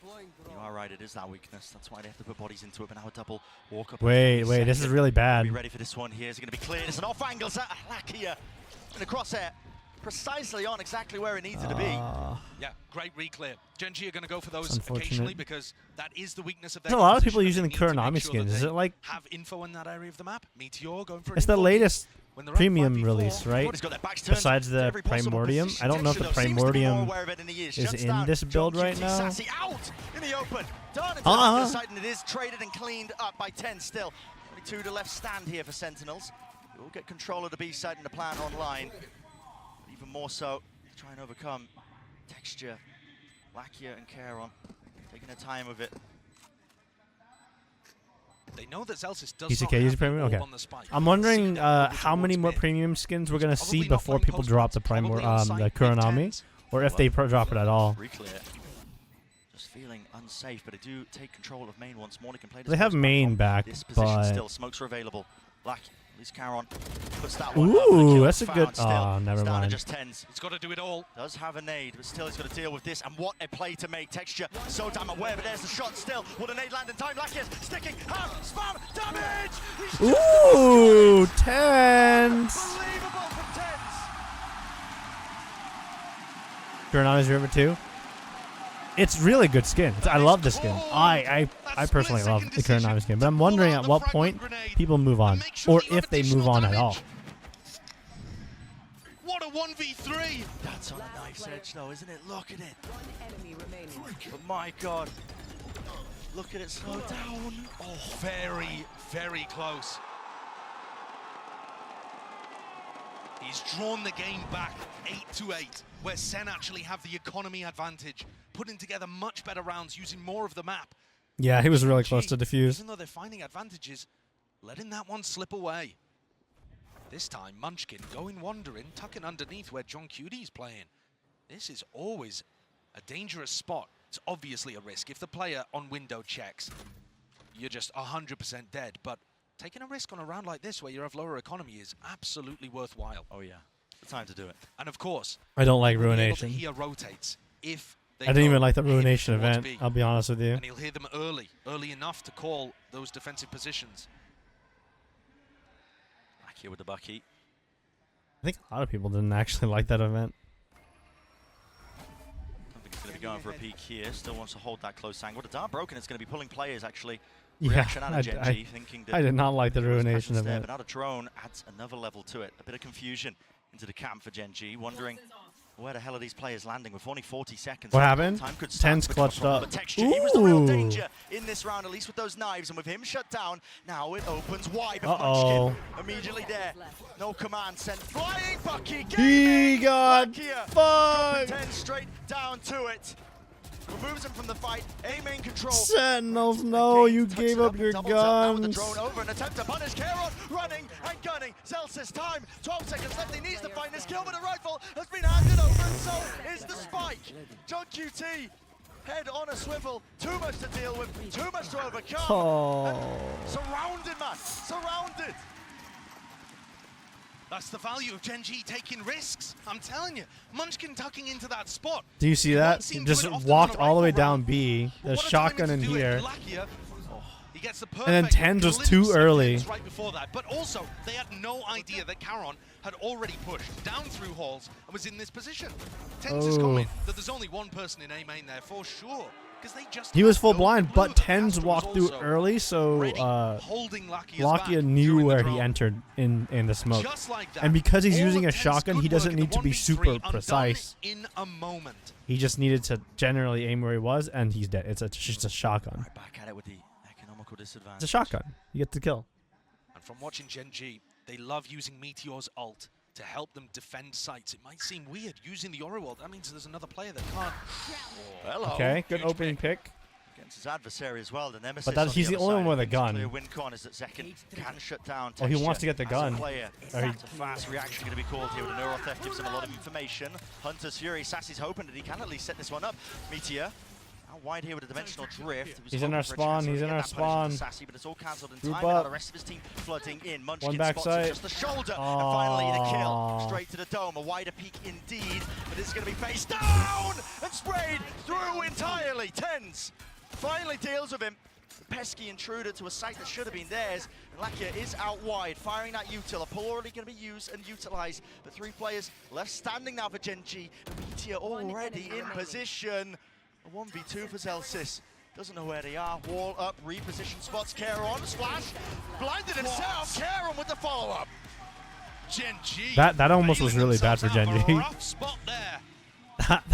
are right, it is that weakness. That's why they have to put bodies into it, but now a double walk up. Wait, this is really bad. Be ready for this one here. Is it going to be cleared? It's an off angle. Lakia in the crosshair. Precisely on exactly where it needed to be. Yeah, great reclear. Gen.G are going to go for those occasionally because that is the weakness of their There's a lot of people composition, using the Kuronami skins. Is it like have info in that area of the map? Meteor going for it's the info. latest When they're up premium 5v4, release, right? Besides the Primordium, I don't know if the Primordium is in this build right now. Sassy out in the open. Done into the side, and it is traded and cleaned up by 10 still. Only 2 to left stand here for Sentinels. We'll get control of the B side and the plan online. Even more so, try and overcome texture. Lakia and Caron taking their time with it. They know that Zelsis does PCK not have user the premium? orb Okay. on the spike. I'm wondering how many more premium skins we're going to see before people drop the the Kuronami, or if they drop it at all. Reclear. Just feeling unsafe, but they do take control of main once more. They can play this They have main back, this position but still. Smokes are available. Black, at least Caron puts that one up. ooh, that's a Found good. still. Oh, never It's down to mind. just 10s. He's got to do it all. Does have a nade, but still he's got to deal with this. And what a play to make. Texture so damn aware, but there's the shot still. Will the nade land in time? Lakia's sticking. Spam damage. Ooh, 10s. Unbelievable from 10s. Kuronami's River 2. It's really good skin. I love the skin. I personally love the Kuronami skin, but I'm wondering at what point people move on, or if they move on at all. What a 1v3! That's on a knife's edge though, isn't it? Look at it. But my God. Look at it slow down. Oh, very, very close. He's drawn the game back 8-8, where Sen actually have the economy advantage, putting together much better rounds, using more of the map. Yeah, he was really close to defuse. Even though they're finding advantages, letting that one slip away. This time, Munchkin going wandering, tucking underneath where GEN.G's playing. This is always a dangerous spot. It's obviously a risk. If the player on window checks, you're just 100% dead. But taking a risk on a round like this where you have lower economy is absolutely worthwhile. Oh yeah, the time to do it. And of course, I don't like we'll be able to Ruination. hear rotates if they I didn't even go like the hit Ruination towards event, B. I'll be honest with you. And he'll hear them early enough to call those defensive positions. Back here with the Bucky. I think a lot of people didn't actually like that event. I think he's going to be going for a peek here. Still wants to hold that close angle. The dart broken is going to be pulling players actually. Yeah, Reaction out of Gen.G, thinking that I did not like the there was Ruination presence there, event. but now the drone adds another level to it. A bit of confusion into the camp for Gen.G, wondering where the hell are these players landing with only 40 seconds. What happened? Time could Ten's start, clutched up. but Texture, he was the real Ooh. danger in this round, at least with those knives, and with him shut down, now it opens wide. But Uh-oh. Munchkin immediately there. No command, sent flying Bucky. He got fucked. fucked. 10 straight down to it. Removes him from the fight. A main control. Sentinels, no, you gave up your Now with the guns. drone over an attempt to punish Kairon, running and gunning. Zelsis time, 12 seconds left. He needs to find this kill, but the rifle has been handed over, and so is the spike. GEN.G, head on a swivel. Too much to deal with, too much to overcome. Oh. Surrounded, man, surrounded. That's the value of Gen.G taking risks. I'm telling you, Munchkin tucking into that spot. Do you see that? He Just walked all the way down B. There's shotgun in here. He gets the And then Tens was too early. right before that, but also they had no idea that Kairon had already pushed down through halls and was in this position. Tens is Oh. comment that there's only one person in A main there for sure, because they just He was had full no blind, clue but that Tens Astra was walked through also early, so holding Lakia's Lakia back knew during the where drone. he entered in the smoke. Just like that. And because he's All using of a Tens' shotgun, good he doesn't work in need the to be 1v3 super undone precise. in a moment. He just needed to generally aim where he was, and he's dead. It's just a shotgun. Back at it with the economical disadvantage. It's a shotgun. You get the kill. And from watching Gen.G, they love using Meteor's ult to help them defend sites. It might seem weird using the Oro ult. That means there's another player that can't. Hello. Okay, good opening pick. Against his adversary as well, the Nemesis. But he's the other only side. one with a Things gun. Clear win con is that Zekken can shut down. Oh, he Texture wants to get the as a gun. player. Or he- It's a fast reaction going to be called here with a Neuro Theft, gives him a lot of information. Hunter's Fury, Sassy's hoping that he can at least set this one up. Meteor. Out wide here with a dimensional drift. He was He's in hoping our for a spawn, chance to he's in get our that punishment spawn. to Sassy, but it's all cancelled in Group time. And now up. the rest of his team flooding in. Munchkin back spots side. him just the shoulder. And finally the kill. Aww. Straight to the dome. A wider peak indeed. But this is going to be face down and sprayed through entirely. Tens finally deals with him. Pesky intruder to a site that should have been theirs. And Lakia is out wide, firing that util. A pull already going to be used and utilized. The 3 players left standing now for Gen.G. Meteor already in position. A 1v2 for Zelsis. Doesn't know where they are. Wall up, reposition spots. Kairon, splash. Blinded himself. Kairon with the follow-up. Gen.G. That almost was really bad for Gen.G. Rough spot there.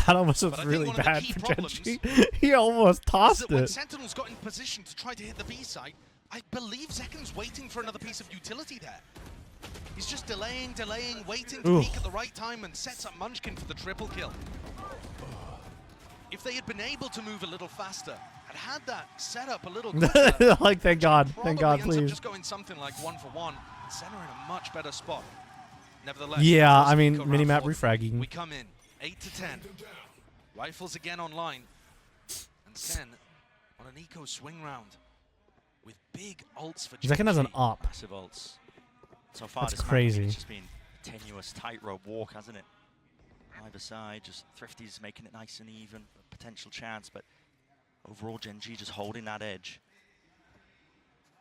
That almost was But I think really one of the bad key for problems Gen.G. He almost is tossed that when it. Sentinels got in position to try to hit the B site, I believe Zekken's waiting for another piece of utility there. He's just delaying, waiting to Ooh. peek at the right time and sets up Munchkin for the triple kill. If they had been able to move a little faster, had that set up a little quicker, Like, thank God, probably ends up please. just going something like 1-for-1. Center in a much better spot. Nevertheless, Yeah, first I mean, eco minimap round 4, refragging. We come in 8-10. Rifles again online. And Sen on an eco swing round with big ults for Zekken has an GEN.G. op. Massive ults. So far, That's this crazy. Match, it's just been a tenuous tightrope walk, hasn't it? Either side, just Thrifty's making it nice and even, a potential chance, but overall, Gen.G just holding that edge.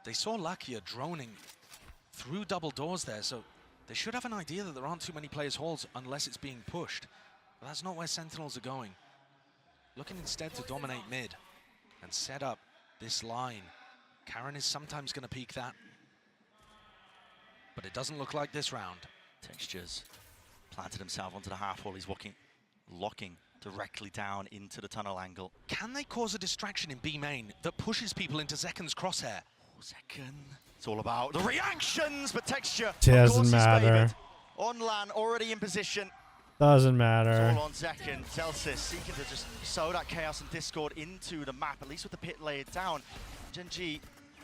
They saw Lakia droning through double doors there, so they should have an idea that there aren't too many players' halls unless it's being pushed. But that's not where Sentinels are going. Looking instead to dominate mid and set up this line. Karen is sometimes going to peek that, but it doesn't look like this round. Textures planted himself onto the half wall. He's locking directly down into the tunnel angle. Can they cause a distraction in B main that pushes people into Zekken's crosshair? Oh, Zekken. It's all about the reactions, but Texture, Doesn't of course, matter. is favored. On LAN, already in position. Doesn't It's matter. all on Zekken. Zelsis seeking to just sow that chaos and discord into the map, at least with the pit laid down. Gen.G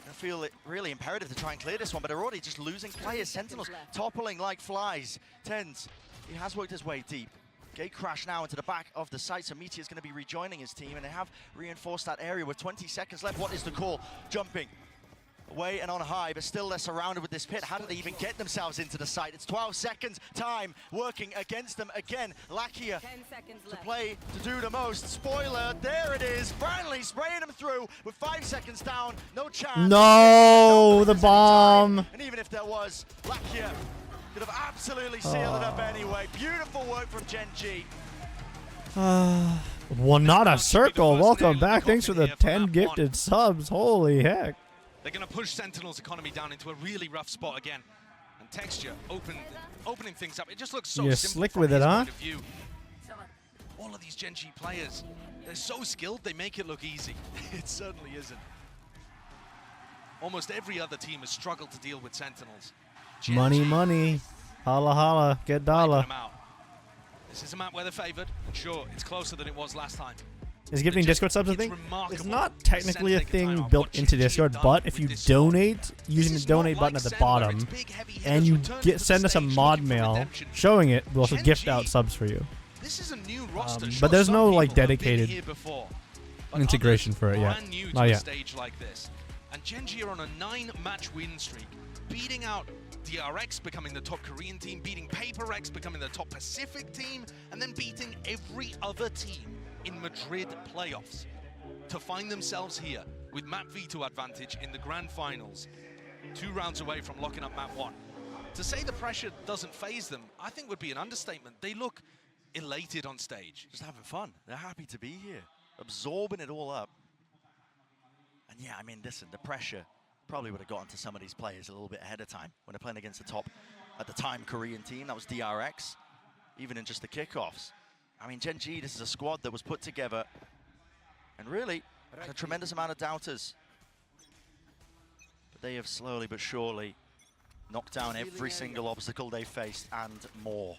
I feel it really imperative to try and clear this one, but they're already just losing players. Sentinels toppling like flies. Tens, he has worked his way deep. Gate crash now into the back of the site, so Meteor's going to be rejoining his team, and they have reinforced that area with 20 seconds left. What is the call? Jumping away and on high, but still they're surrounded with this pit. How did they even get themselves into the site? It's 12 seconds time working against them again. Lakia to play to do the most. Spoiler, there it is. Brownlee spraying them through with 5 seconds down. No chance. No, the bomb. And even if there was, Lakia could have absolutely sealed it up anyway. Beautiful work from Gen.G. Well, not a circle. Welcome back. Thanks for the 10 gifted subs. Holy heck. They're going to push Sentinel's economy down into a really rough spot again. And Texture opening things up. It just looks so You're simple slick from with his it, huh? point of view. All of these Gen.G players, they're so skilled, they make it look easy. It certainly isn't. Almost every other team has struggled to deal with Sentinels. Money, money. Holla, holla. Get dollar. This is a map where they're favored. Sure, it's closer than it was last time. Is gifting Discord subs a thing? It's not technically a thing built into Discord, but if you donate using the donate button at the bottom, and you send us a mod mail showing it, we'll also gift out subs for you. This is a new roster. But there's no like dedicated integration for it yet. Brand new Not to a yet. stage like this. And Gen.G are on a 9-match win streak, beating out DRX, becoming the top Korean team, beating PaperX, becoming the top Pacific team, and then beating every other team in Madrid playoffs to find themselves here with map veto advantage in the grand finals, 2 rounds away from locking up map 1. To say the pressure doesn't phase them, I think would be an understatement. They look elated on stage. Just having fun. They're happy to be here, absorbing it all up. And yeah, I mean, listen, the pressure probably would have gotten to some of these players a little bit ahead of time when they're playing against the top, at the time, Korean team. That was DRX, even in just the kickoffs. I mean, Gen.G, this is a squad that was put together and really had a tremendous amount of doubters. But they have slowly but surely knocked down every single obstacle they faced and more.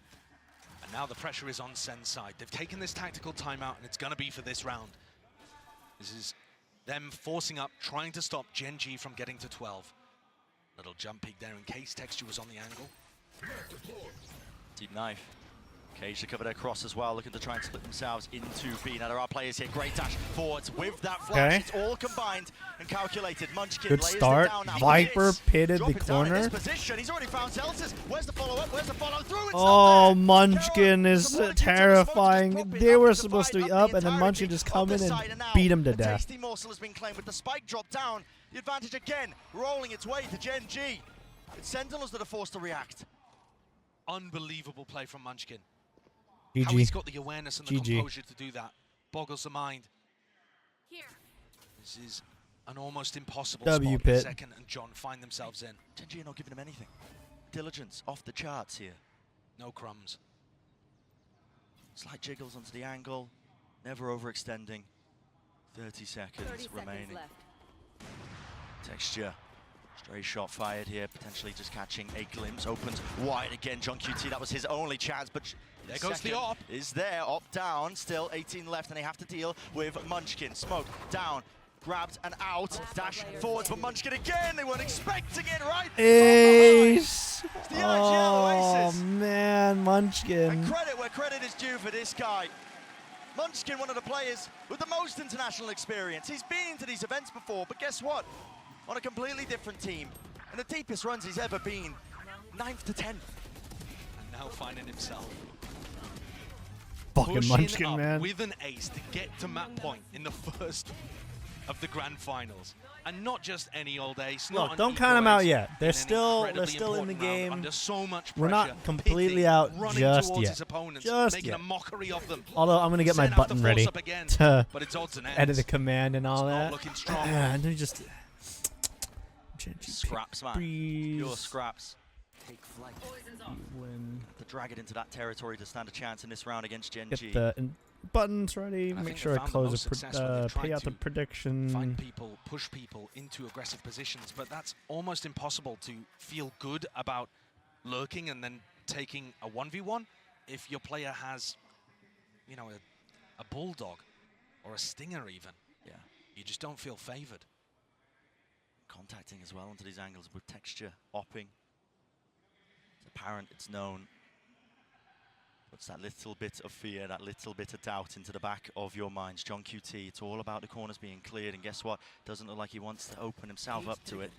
And now the pressure is on SEN's side. They've taken this tactical timeout, and it's going to be for this round. This is them forcing up, trying to stop Gen.G from getting to 12. Little jump peek there in case Texture was on the angle. Deep knife. Cage to cover their cross as well, looking to try and split themselves into B. Now there are players here, great dash forwards with that flash. Okay. It's all combined and calculated. Munchkin Good layers it start. down now. Viper pitted Drop the it down in corner. this position. He's already found Celsius. Where's the follow-up? Where's the follow-through? It's Oh, Munchkin is terrifying. They were supposed to be up, and then Munchkin just come in and beat him to a death. tasty morsel has been claimed with the spike drop down. The advantage again, rolling its way to Gen.G. It's Sentinels that are forced to react. Unbelievable play from Munchkin. GG. How he's got the awareness and the GG. composure to do that. Boggles the mind. This is an almost impossible W spot. pit. Second and John find themselves in. Gen.G are not giving them anything. Diligence off the charts here. No crumbs. Slight jiggles onto the angle, never overextending. 30 seconds remaining. Texture. Stray shot fired here, potentially just catching a glimpse. Opens wide again. John QT, that was his only chance, but there goes the op. Is there, op down, still 18 left, and they have to deal with Munchkin. Smoke down, grabbed and out, dash forwards for Munchkin again. They weren't expecting it, right? Ace! It's the Oh, Oasis. man, Munchkin. And credit where credit is due for this guy. Munchkin, one of the players with the most international experience. He's been to these events before, but guess what? On a completely different team. And the deepest runs he's ever been, 9th to 10th. And now finding himself Fucking pushing Munchkin, up man. with an ace to get to map point in the first of the grand finals. And not just any old ace. Look, not don't an count eco them out ace, yet. They're in an still in the incredibly important round game. Under so much We're pressure, not completely pitting, out running just towards yet. his opponents, Just making yet. a mockery of them. Although I'm gonna get my Sen have to button force ready up again, to but it's odds and edit ends. the command and all It's not that. looking strong. And then just Scraps, man. Please. Pure scraps. Take flight. Win. To drag it into that territory to stand a chance in this round against Gen.G. Get the buttons ready. I Make think sure they I found the close most the success when they've pay tried out the to prediction. Find people, push people into aggressive positions, but that's almost impossible to feel good about lurking and then taking a 1v1 if your player has, you know, a bulldog or a stinger even. Yeah. You just don't feel favored. contacting as well onto these angles with texture, opping. It's apparent, it's known. Puts that little bit of fear, that little bit of doubt into the back of your minds. John QT, it's all about the corners being cleared, and guess what? Doesn't look like he wants to open himself up to it.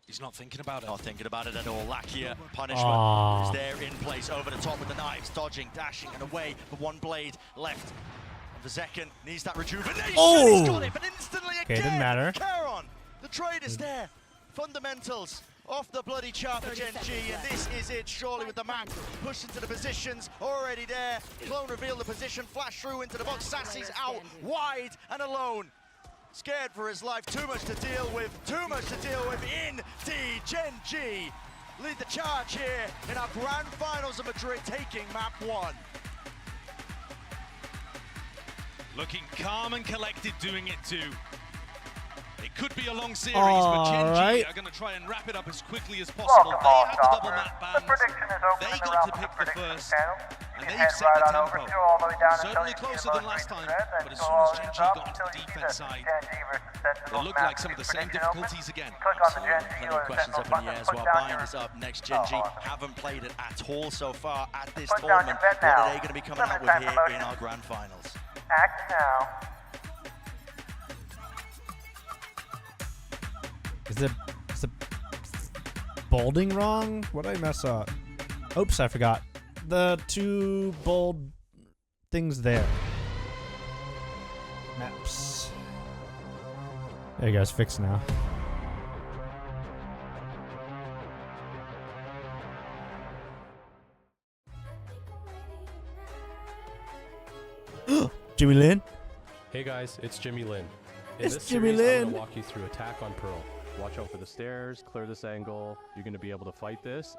He's not thinking about it. Not thinking about it at all. Lakia, punishment is there in place, over the top with the knives, dodging, dashing, and away, but one blade left. And Vezekin needs that rejuvenation. He's got it, but instantly again. Didn't matter. Charon, the trade is there. Fundamentals off the bloody chart for Gen.G, and this is it, surely, with the map pushed into the positions, already there. Clone revealed the position, flash through into the box. Sassy's out, wide and alone. Scared for his life, too much to deal with indeed. Gen.G lead the charge here in our grand finals of Madrid, taking map 1. Looking calm and collected, doing it too. It could be a long series, but Gen.G are going to try and wrap it up as quickly as possible. They have the double map bans. They got to pick the first, and they've set the tempo. Certainly closer than last time, but as soon as Gen.G got onto the defense side, it looked like some of the same difficulties again. Plenty of questions up in the air as well. Bind is up next. Gen.G haven't played it at all so far at this tournament. What are they going to be coming out with here in our grand finals? Act now. Is the bolding wrong? What did I mess up? Oops, I forgot. The 2 bold things there. Maps. There you guys, fixed now. Jimmy Lin? Hey guys, it's Jimmy Lin. In It's this Jimmy series, I'm Lin. gonna walk you through attack on Pearl. Watch out for the stairs, clear this angle. You're gonna be able to fight this.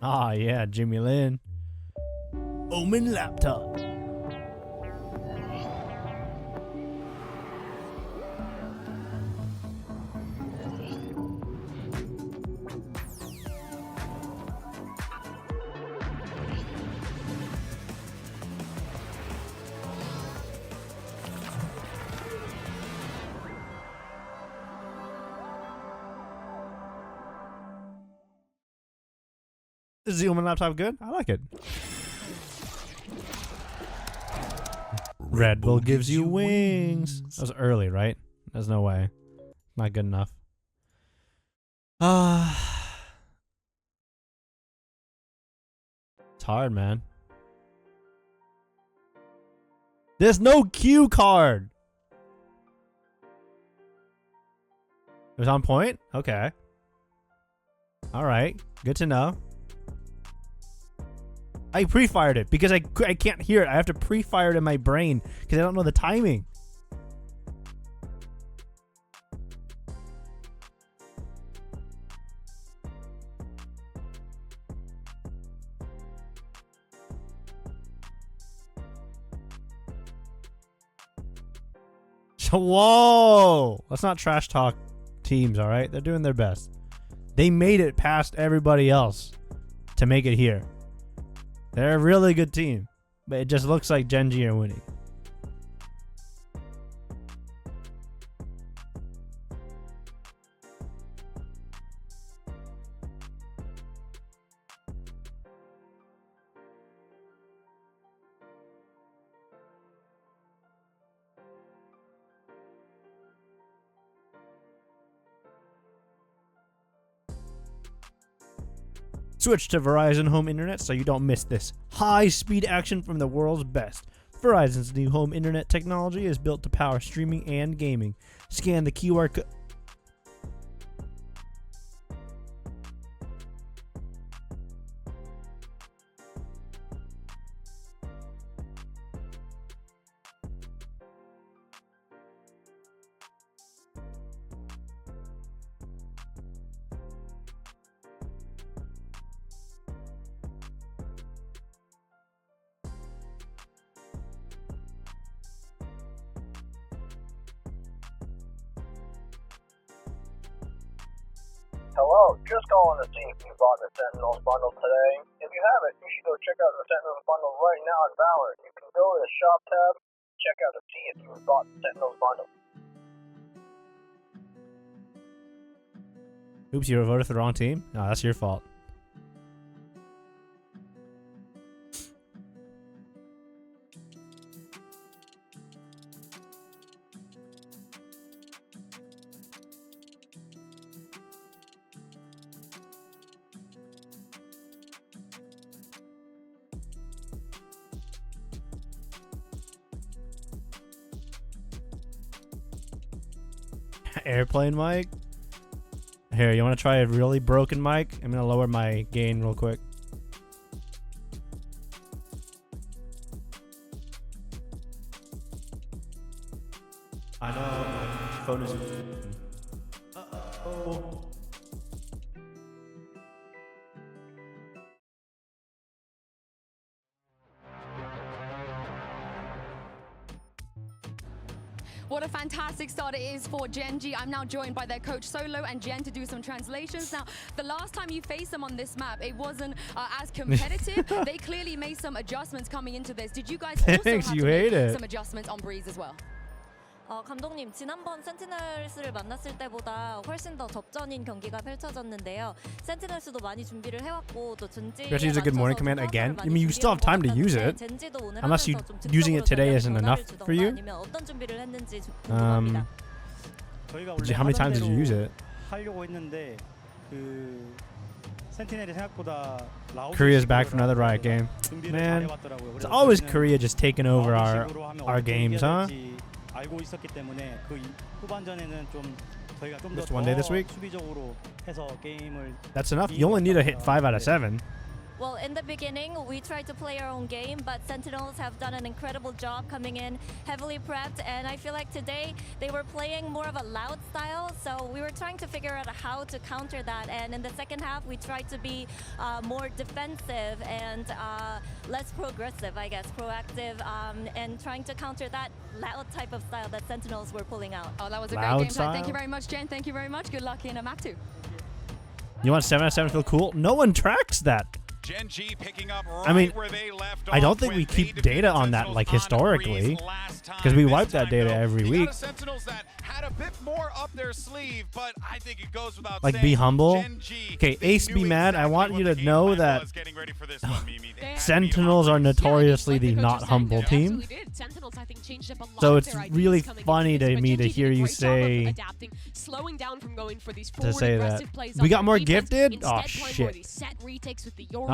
Ah, yeah, Jimmy Lin. Omen laptop. Is the Omen laptop good? I like it. Red Bull gives you wings. That was early, right? There's no way. Not good enough. It's hard, man. There's no cue card. It was on point? Okay. All right. Good to know. I pre-fired it because I can't hear it. I have to pre-fire it in my brain because I don't know the timing. Whoa! Let's not trash talk teams, all right? They're doing their best. They made it past everybody else to make it here. They're a really good team, but it just looks like Gen.G are winning. Switch to Verizon Home Internet so you don't miss this high-speed action from the world's best. Verizon's new home internet technology is built to power streaming and gaming. Scan the QR code. Hello, just calling to see if you bought the Sentinels bundle today. If you haven't, you should go check out the Sentinels bundle right now at Valor. You can go to the shop tab, check out to see if you bought the Sentinels bundle. Oops, you voted for the wrong team? No, that's your fault. Airplane mic? Here, you want to try a really broken mic? I'm going to lower my gain real quick. I know my phone is... Uh-oh. What a fantastic start it is for Gen.G. I'm now joined by their coach Solo and Jen to do some translations. Now, the last time you faced them on this map, it wasn't as competitive. They clearly made some adjustments coming into this. Did you guys also have to make some adjustments on Breeze as well? 감독님, 지난번 센티널스를 만났을 때보다 훨씬 더 접전인 경기가 펼쳐졌는데요. 센티널스도 많이 준비를 해왔고 또 전지에 You use a good morning command again? I mean, you still have time to use it. Unless using it today isn't enough for you. 어떤 준비를 했는지 궁금합니다. How many times did you use it? 하려고 했는데 그 센티넬이 생각보다 Korea's back for another Riot game. Man, it's always Korea just taking over our games, huh? 알고 있었기 때문에 그 후반전에는 좀 저희가 좀 더 Just one day this week? 수비적으로 해서 게임을 That's enough. You only need to hit 5 out of 7. Well, in the beginning, we tried to play our own game, but Sentinels have done an incredible job coming in heavily prepped, and I feel like today they were playing more of a loud style, so we were trying to figure out how to counter that, and in the second half, we tried to be more defensive and less progressive, I guess, proactive, and trying to counter that loud type of style that Sentinels were pulling out. Oh, that was a great game plan. Thank you very much, Jen. Thank you very much. Good luck in a map 2. You want 7 out of 7 feel cool? No one tracks that. Gen.G picking up right I mean, where they left I don't off think we when keep they data on that like historically, because we wipe that data every week. Sentinels that had a bit more up their sleeve, but I think it goes without Like, saying, be humble. Gen.G, Okay, Ace, be mad. I want you to know that getting ready for this one, Mimi. Sentinels are notoriously the not humble team. So it's really funny to me to hear you say that. We got more gifted? Oh, shit.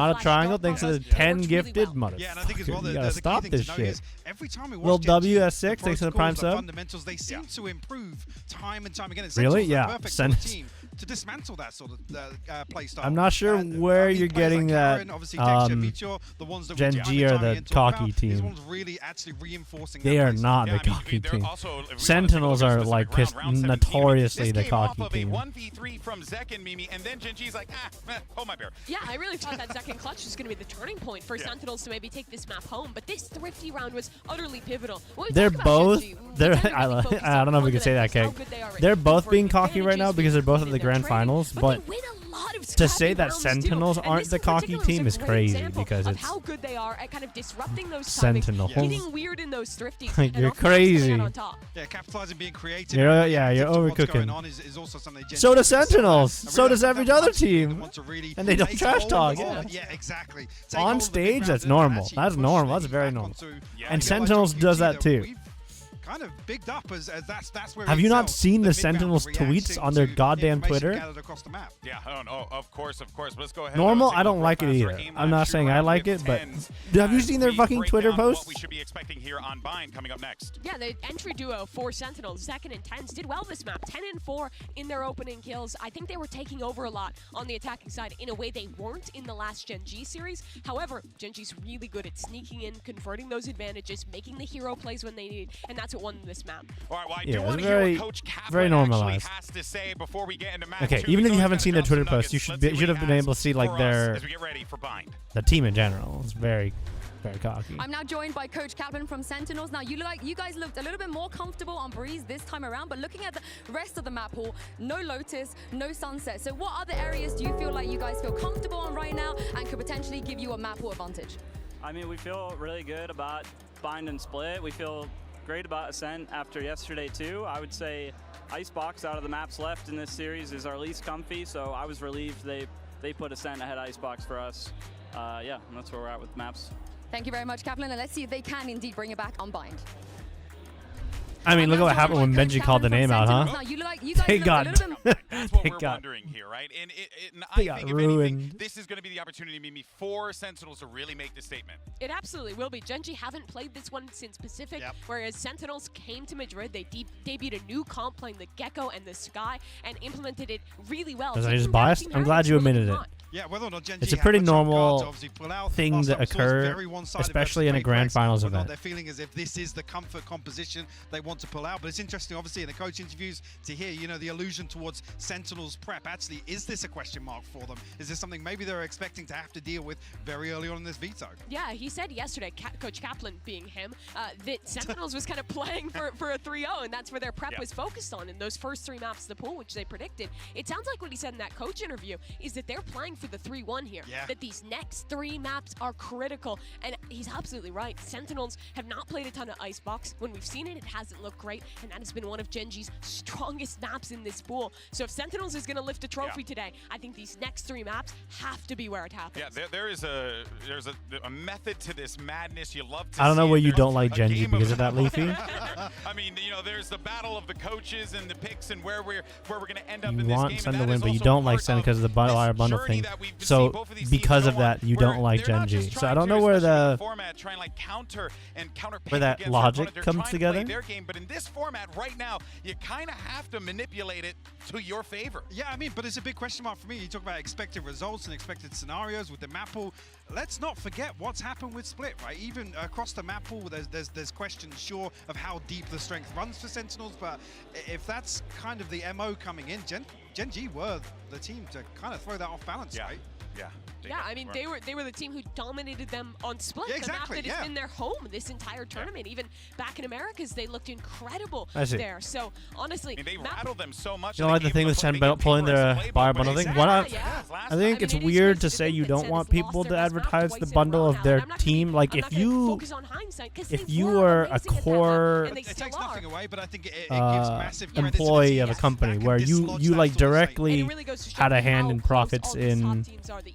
Not a triangle thanks to the 10 gifted? Motherfucker. Yeah, and I think as well, you gotta stop the key this thing to note shit. is every time we Little watch W Gen.G, S6 thanks to the prime sub. fundamentals, they seem to improve time and time again. It's Really? Yeah. perfect sort of team to dismantle that sort of play style. I'm not sure where you're getting that Gen.G are the cocky team. Really actually reinforcing they are not the cocky team. Sentinels are like notoriously the cocky team. 1v3 from Zek and Mimi, and then Gen.G's like, hold my bear. Yeah, I really thought that second clutch was going to be the turning point for Sentinels to maybe take this map home, but this Thrifty round was utterly pivotal. They're both, I don't know if we can say that, Keg. They're both being cocky right now because they're both at the grand finals, but to say that Sentinels aren't the cocky team is crazy because it's how good they are at kind of disrupting those Sentinels. getting weird in those Thrifties. Like, you're crazy. Yeah, capitalizing, being creative. You're overcooking. So does Sentinels. So does every other team. And they don't trash talk. Yeah, exactly. On stage, that's normal. That's normal. That's very normal. And Sentinels does that too. Kind of bigged up as that's where. Have you not seen the Sentinels tweets on their goddamn Twitter? Yeah, of course. But let's go ahead. Normal, I don't like it either. I'm not saying I like it, but have you seen their fucking Twitter posts? What we should be expecting here on Bind coming up next. Yeah, the entry duo for Sentinels, second and 10s, did well this map. 10 and 4 in their opening kills. I think they were taking over a lot on the attacking side in a way they weren't in the last Gen.G series. However, Gen.G's really good at sneaking in, converting those advantages, making the hero plays when they need, and that's what won this map. All right, well, I yeah, do want to very, hear what Coach very normalized. has to say before we get into match okay, 2. even if you haven't seen their Twitter posts, you should have been able to see like their as we get ready for Bind. the team in general. It's very Very cocky. I'm now joined by Coach Kaplan from Sentinels. Now, you guys looked a little bit more comfortable on Breeze this time around, but looking at the rest of the map pool, no Lotus, no Sunset. So what other areas do you feel like you guys feel comfortable on right now and could potentially give you a map pool advantage? I mean, we feel really good about Bind and Split. We feel great about Ascent after yesterday too. I would say Icebox out of the maps left in this series is our least comfy, so I was relieved they put Ascent ahead of Icebox for us. Yeah, and that's where we're at with maps. Thank you very much, Kaplan, and let's see if they can indeed bring it back on Bind. I mean, look at what happened when Benji called the name out, huh? They got That's what they we're got wondering here, right? And they I got think, if ruined. anything, this is going to be the opportunity maybe for Sentinels to really make the statement. It absolutely will be. Gen.G haven't played this one since Pacific, whereas Sentinels came to Madrid. They debuted a new comp playing the Gecko and the Sky and implemented it really well. Was I just biased? I'm glad you admitted it. Yeah, whether or not Gen.G It's a pretty have trump cards normal to obviously pull out, thing last that time we saw was occur, very one-sided especially versus in a Great grand Rex, finals whether or not event. They're feeling as if this is the comfort composition they want to pull out. But it's interesting, obviously, in the coach interviews to hear, you know, the allusion towards Sentinels prep. Actually, is this a question mark for them? Is this something maybe they're expecting to have to deal with very early on in this veto? Yeah, he said yesterday, Coach Kaplan being him, that Sentinels was kind of playing for a 3-0, and that's where their prep was focused on in those first 3 maps of the pool, which they predicted. It sounds like what he said in that coach interview is that they're playing for the 3-1 here, that these next 3 maps are critical, and he's absolutely right. Sentinels have not played a ton of Icebox. When we've seen it, it hasn't looked great, and that has been one of Gen.G's strongest maps in this pool. So if Sentinels is going to lift a trophy today, I think these next 3 maps have to be where it happens. Yeah, there's a method to this madness. You love to I don't know see why it. you There's don't like a Gen.G game because of that, Leafy. I mean, you know, there's the battle of the coaches and the picks and where we're going to end up You in this want game. Sen and to that win, is but you also don't like part Sen of because of the buy bundle journey thing. that we've seen So both of these because teams of go that, on, you where don't like they're not Gen.G. just So I trying don't to, know where especially in the format, trying like counter and counter where that against logic their opponent. They're comes trying to together. play their game, but in this format right now, you kind of have to manipulate it to your favor. Yeah, I mean, but it's a big question mark for me. You talk about expected results and expected scenarios with the map pool. Let's not forget what's happened with Split, right? Even across the map pool, there's questions, sure, of how deep the strength runs for Sentinels, but if that's kind of the MO coming in, Gen.G were the team to kind of throw that off balance, right? Yeah. Yeah, I mean, they were the team who dominated them on Split. Yeah, exactly, The map that has been their home this entire tournament. Even back in Americas, they looked incredible there. So, honestly, I mean, they rattled them so much. You know, like the thing with Sen pulling the buy bundle thing. Why not? I think it's weird to say you don't want people to advertise the bundle of their team. Like if you are a core it takes nothing away, but I think it gives massive credit employee to the of a team. company where you like directly had a hand in profits in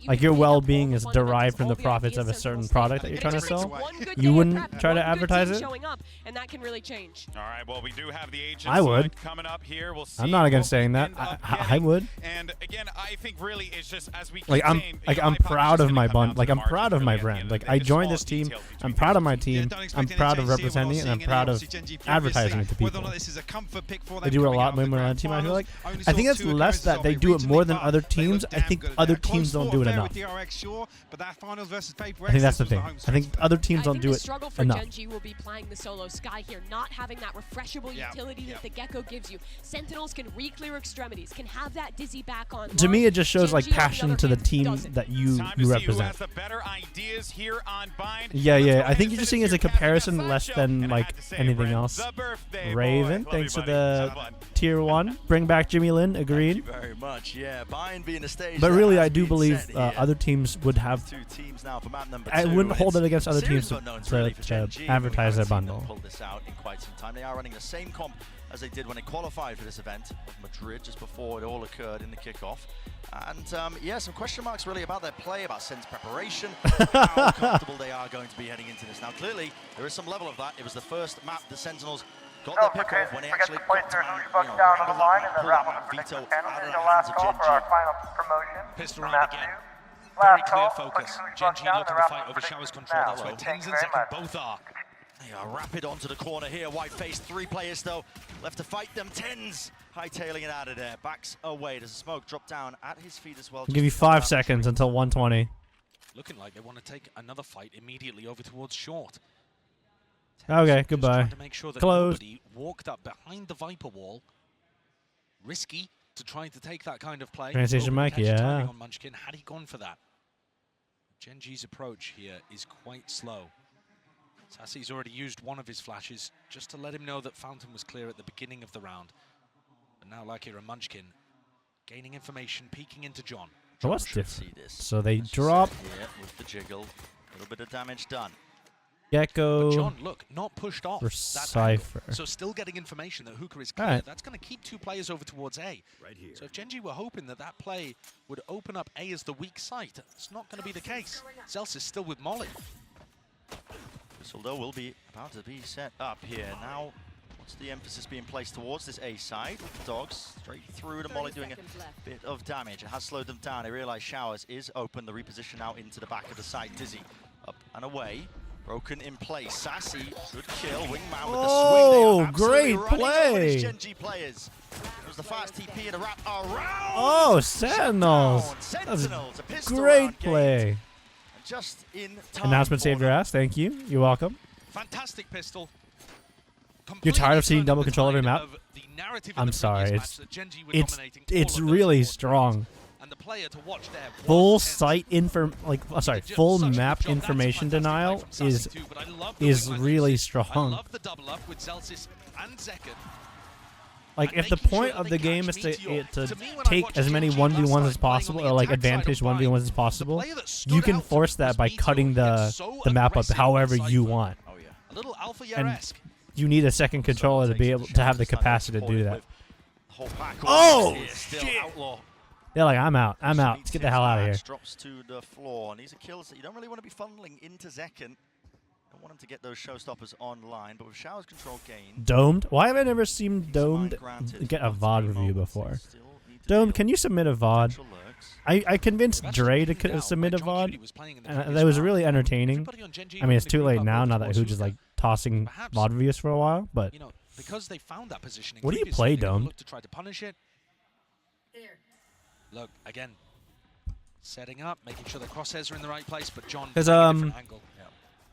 like your well-being is derived from the profits of a certain product that you're trying to sell, you wouldn't try to advertise it? Showing up, and that can really change. All right, well, we do have the agents I would. coming up here. We'll see. I'm not against saying that. I would. And again, I think really it's just as we keep Like I'm saying, I'm proud of my bund. Like I'm proud of my brand. Like I joined this team. I'm proud of my team. I'm proud of representing it, and I'm proud of advertising it to people. They do it a lot more than other team. I feel like. I think it's less that they do it more than other teams. I think other teams don't do it enough. I think that's the thing. I think other teams don't do it the struggle for enough. Gen.G will be playing the solo Sky here, not having that refreshable utility that the Gecko gives you. Sentinels can re-clear extremities, can have that Dizzy back on. To me, it just shows like Gen.G, on the passion other to the hand, team doesn't. that you represent. the better ideas here on Bind. Yeah. I think you're just seeing it as a comparison less than like anything else. Raven, thanks for the tier 1. Bring back Jimmy Lin. Agreed. Thank you very much. Yeah, Bind being a stage. But that really, has I do been believe set here. other teams would have. 2 teams now for map number 2. I wouldn't hold it against other Serious teams unknowns to really for Gen.G. advertise We their haven't seen them bundle. pull this out in quite some time. They are running the same comp as they did when they qualified for this event of Madrid just before it all occurred in the kickoff. And yeah, some question marks really about their play, about Sen's preparation, how comfortable they are going to be heading into this. Now clearly, there is some level of that. It was the first map the Sentinels got their pick off when they actually got to pull that map veto out of the hands of Gen.G. Pistol round again. Very clear focus. Gen.G looking to fight over Shower's control. That's where Tens and Second both are. They are rapid onto the corner here. White face, 3 players though left to fight them. Tens hightailing it out of there. Backs away. Does a smoke drop down at his feet as well? I'll give you 5 seconds until 120. Looking like they want to take another fight immediately over towards short. Okay, goodbye. Trying to make sure that Close. nobody walked up behind the Viper wall. Risky to try to take that kind of play. Transition Open mic, catch timing yeah. on Munchkin. Had he gone for that? Gen.G's approach here is quite slow. Sassy's already used one of his flashes just to let him know that Fountain was clear at the beginning of the round. But now Lucky and Munchkin gaining information, peeking into John. So what's different? So they drop here with the jiggle. A little bit of damage done. Gecko. But John, look, not pushed off for that Cypher. angle. So still getting information that Hookah is clear. Right. That's going to keep 2 players over towards A. Right here. So if Gen.G were hoping that that play would open up A as the weak site, it's not going to be the case. Zels is still with Molly. Whistle though will be about to be set up here. Now, what's the emphasis being placed towards this A side with the dogs? Straight through to Molly doing a bit of damage. It has slowed them down. I realize Showers is open. The reposition out into the back of the site. Dizzy up and away. Broken in place. Sassy, good kill. Wingman with the swing. Great play. Gen.G players. It was the fast TP and a wrap around. Oh, Sentinels. That's a great play. And just in time. Announcement saved your ass. Thank you. You're welcome. Fantastic pistol. You're tired of seeing double control every map? I'm sorry. It's really strong. And the player to watch there full site full map information denial is really strong. I love the double up with Zelsis and Zekken. Like if the point of the game is to take as many 1v1s as possible, or like advantage 1v1s as possible, you can force that by cutting the map up however you want. A little Alpha And you need a second controller to be able to have the capacity to do that. Oh shit! They're like, I'm out. I'm out. Let's get the hell out of here. Drops to the floor, and these are kills that you don't really want to be funneling into Zekken. Don't want him to get those showstoppers online, but with Showers control gained. Domed? Why have I never seen Domed get a VOD review before? Domed, can you submit a VOD? I convinced Dre to submit a VOD, and that was really entertaining. I mean, it's too late now that Hooge is like tossing VOD reviews for a while, but because they found that positioning. What do you play, Domed? To try to punish it. Look, again, setting up, making sure the crosshairs are in the right place, but John, because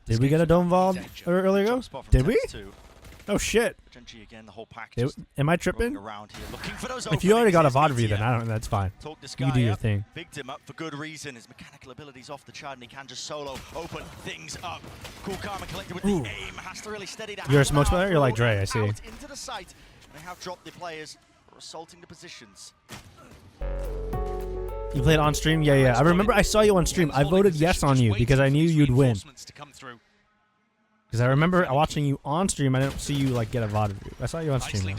did we get a dome VOD earlier? Did we? Oh shit! Gen.G again, the whole pack am I tripping? Around here, looking for those if you already got a VOD review, then I don't. That's fine. You do your thing. Bigged him up for good reason. His mechanical abilities off the chart, and he can just solo open things up. Cool, calm, and collected with the aim. Has to really steady that. You're a smoke player. You're like Dre. I see. Into the site. They have dropped the players for assaulting the positions. You played on stream? Yeah. I remember I saw you on stream. I voted yes on you because I knew you'd win. Because I remember watching you on stream. I didn't see you like get a VOD review. I saw you on stream.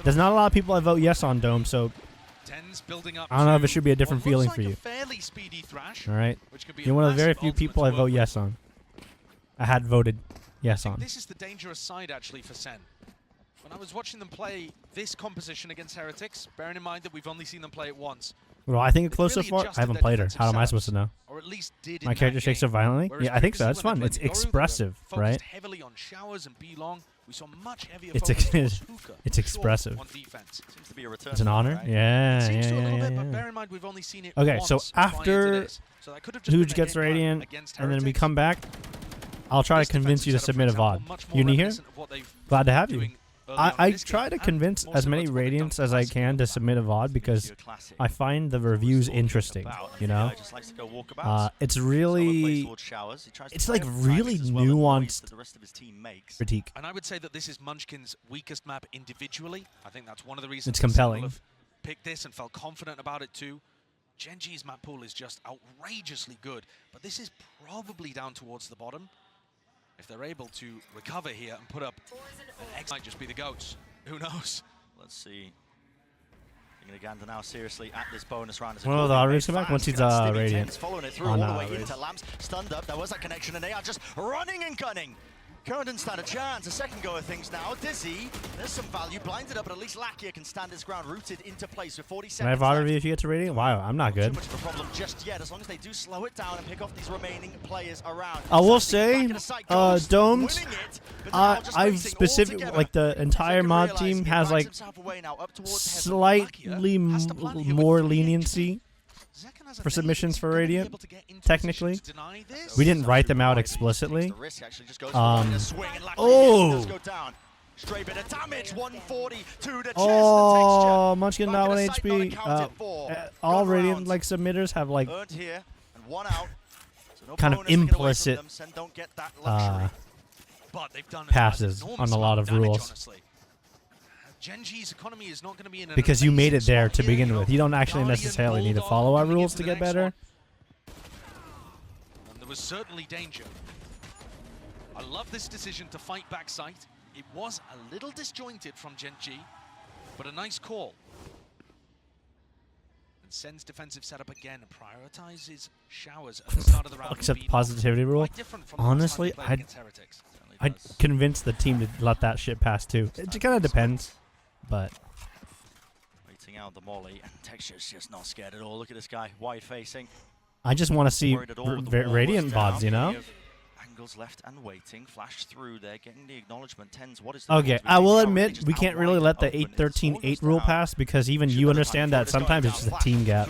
There's not a lot of people I vote yes on, Dome, so I don't know if it should be a different feeling for you. All right. You're one of the very few people I vote yes on. I had voted yes on. This is the dangerous side actually for SEN. When I was watching them play this composition against Heretics, bearing in mind that we've only seen them play it once. Well, I think it's close so far. I haven't played her. How am I supposed to know? Or at least did my character shakes so violently? Yeah, I think so. That's fun. It's expressive, right? Heavily on Showers and B-Long. We saw much heavier it's expressive. Seems to be a return. It's an honor. Right? Yeah. But bear in mind we've only seen it okay, once so after Hooge gets radiant, and then we come back, I'll try to convince you to submit a VOD. You new here? Glad to have you. I try to convince as many Radiants as I can to submit a VOD because I find the reviews interesting, you know? It's really... It's like really nuanced critique. And I would say that this is Munchkin's weakest map individually. I think that's one of the reasons it's compelling. Have picked this and felt confident about it too. Gen.G's map pool is just outrageously good, but this is probably down towards the bottom. If they're able to recover here and put up an X, might just be the GOATs. Who knows? Let's see. Taking a gander now seriously at this bonus round. Well, the Argus come back once he's radiant. Following it through all the way into Lamps. Stunned up. There was that connection, and they are just running and gunning. Curran stand a chance. A second go of things now. Dizzy. There's some value. Blinded up, but at least Lakia can stand his ground. Rooted into place with 40 seconds. Can I VOD if you get to radiant? Wow, I'm not good. Too much of a problem just yet, as long as they do slow it down and pick off these remaining players around. I will say, Domed, I've specifically, like the entire mod team has like slightly more leniency for submissions for Radiant, technically. We didn't write them out explicitly. Oh, Munchkin not 1 HP. All Radiant like submitters have like kind of implicit But they've done passes an on enormous a lot amount of damage, rules. honestly. Gen.G's economy is not going to be in an Because you made it amazing there spot to here, begin you know. with. You don't actually Guardian, necessarily need to Bulldog follow our coming rules into to the get next better. one. And there was certainly danger. I love this decision to fight back site. It was a little disjointed from Gen.G, but a nice call. And Sen's defensive setup again prioritizes showers at the start of the round. Except the positivity rule. Honestly, I'd convince the team to let that shit pass too. It kind of depends, but Waiting out the molly, and Texture's just not scared at all. Look at this guy, wide facing. I just want to see Radiant VODs, you know? Angles left and waiting, flash through there, getting the acknowledgement. Tens, what is the okay, I will admit we can't really let the 8-13-8 rule pass because even you understand that sometimes it's just a team gap.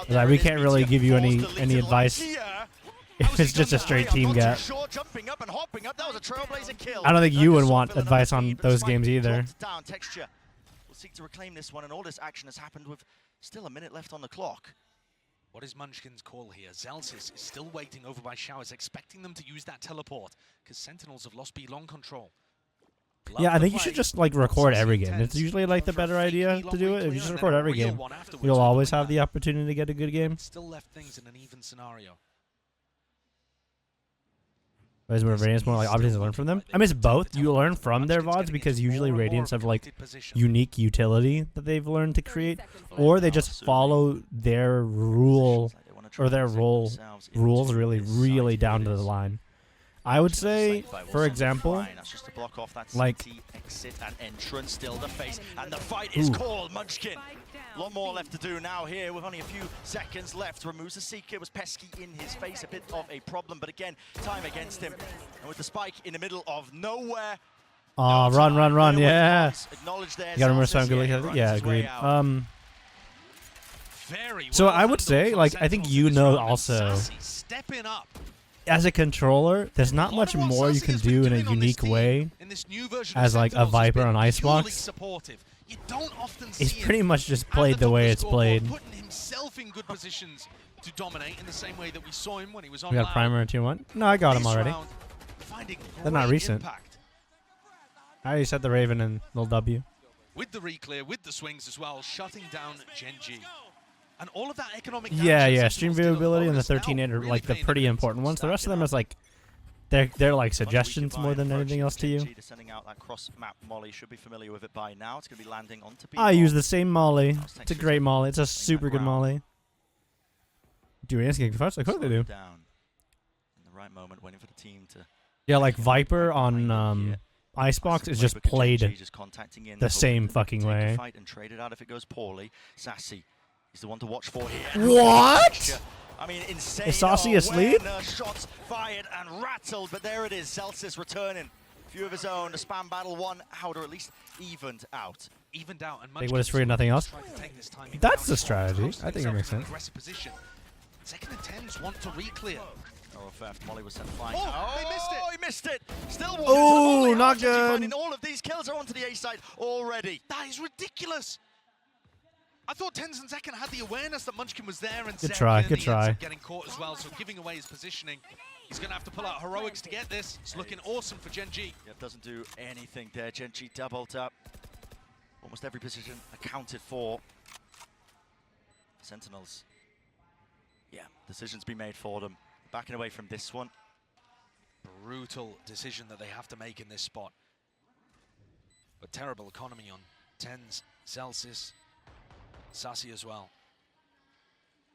Like, we can't really give you any advice if it's just a straight team gap. I don't think you would want advice on those games either. Texture will seek to reclaim this one, and all this action has happened with still a minute left on the clock. What is Munchkin's call here? Zelsis is still waiting over by Showers, expecting them to use that teleport, because Sentinels have lost B long control. Yeah, I think you should just like record every game. It's usually like the better idea to do it. If you just record every game, you'll always have the opportunity to get a good game. Still left things in an even scenario. Is Radiant's more like opportunities to learn from them? I mean, it's both. You learn from their VODs because usually Radiants have like unique utility that they've learned to create, or they just follow their rule or their rules really down to the line. I would say, for example, like exit and entrance, still the face, and the fight is called. Munchkin. A lot more left to do now here with only a few seconds left. Removes the Seeker, was pesky in his face, a bit of a problem, but again, time against him. And with the spike in the middle of nowhere. Oh, run, yeah. Acknowledge there. You gotta remember some good. Yeah, agreed. So I would say, like, I think you know also, as a controller, there's not much more you can do in a unique way as like a Viper on Icebox. It's pretty much just played the way it's played. Putting himself in good positions to dominate in the same way that we saw him when he was on. We got Primer in Tier 1? No, I got him already. They're not recent. I already said the Raven and little W. With the reclear, with the swings as well, shutting down Gen.G. And all of that economic yeah, stream viewability and the 13-8 are like the pretty important ones. The rest of them is like they're like suggestions more than anything else to you. Sending out that cross map molly, should be familiar with it by now. It's going to be landing onto B. I use the same molly. It's a great molly. It's a super good molly. Do anything first? Of course they do. Down in the right moment, waiting for the team to. Yeah, like Viper on Icebox is just played the same fucking way. Fight and trade it out if it goes poorly. Sassy. He's the one to watch for here. What? I mean, insane. Is Saucy asleep? Shots fired and rattled, but there it is. Zelsis returning. Few of his own. The spam battle won out, or at least evened out. Evened out. And They would have free nothing else. That's the strategy. I think it makes sense. Second and tens want to re-clear. Oh, theft. Molly was sent flying. Oh, they missed it. Oh, he missed it. Still one. Oh, not good. All of these kills are onto the A side already. That is ridiculous. I thought Tens and Zekken had the awareness that Munchkin was there, and Good try. ends up getting caught as well, so giving away his positioning. He's going to have to pull out heroics to get this. It's looking awesome for Gen.G. Yeah, doesn't do anything there. Gen.G doubled up. Almost every position accounted for. Sentinels. Yeah, decisions be made for them. Backing away from this one. Brutal decision that they have to make in this spot. But terrible economy on Tens, Zelsis, Sassy as well.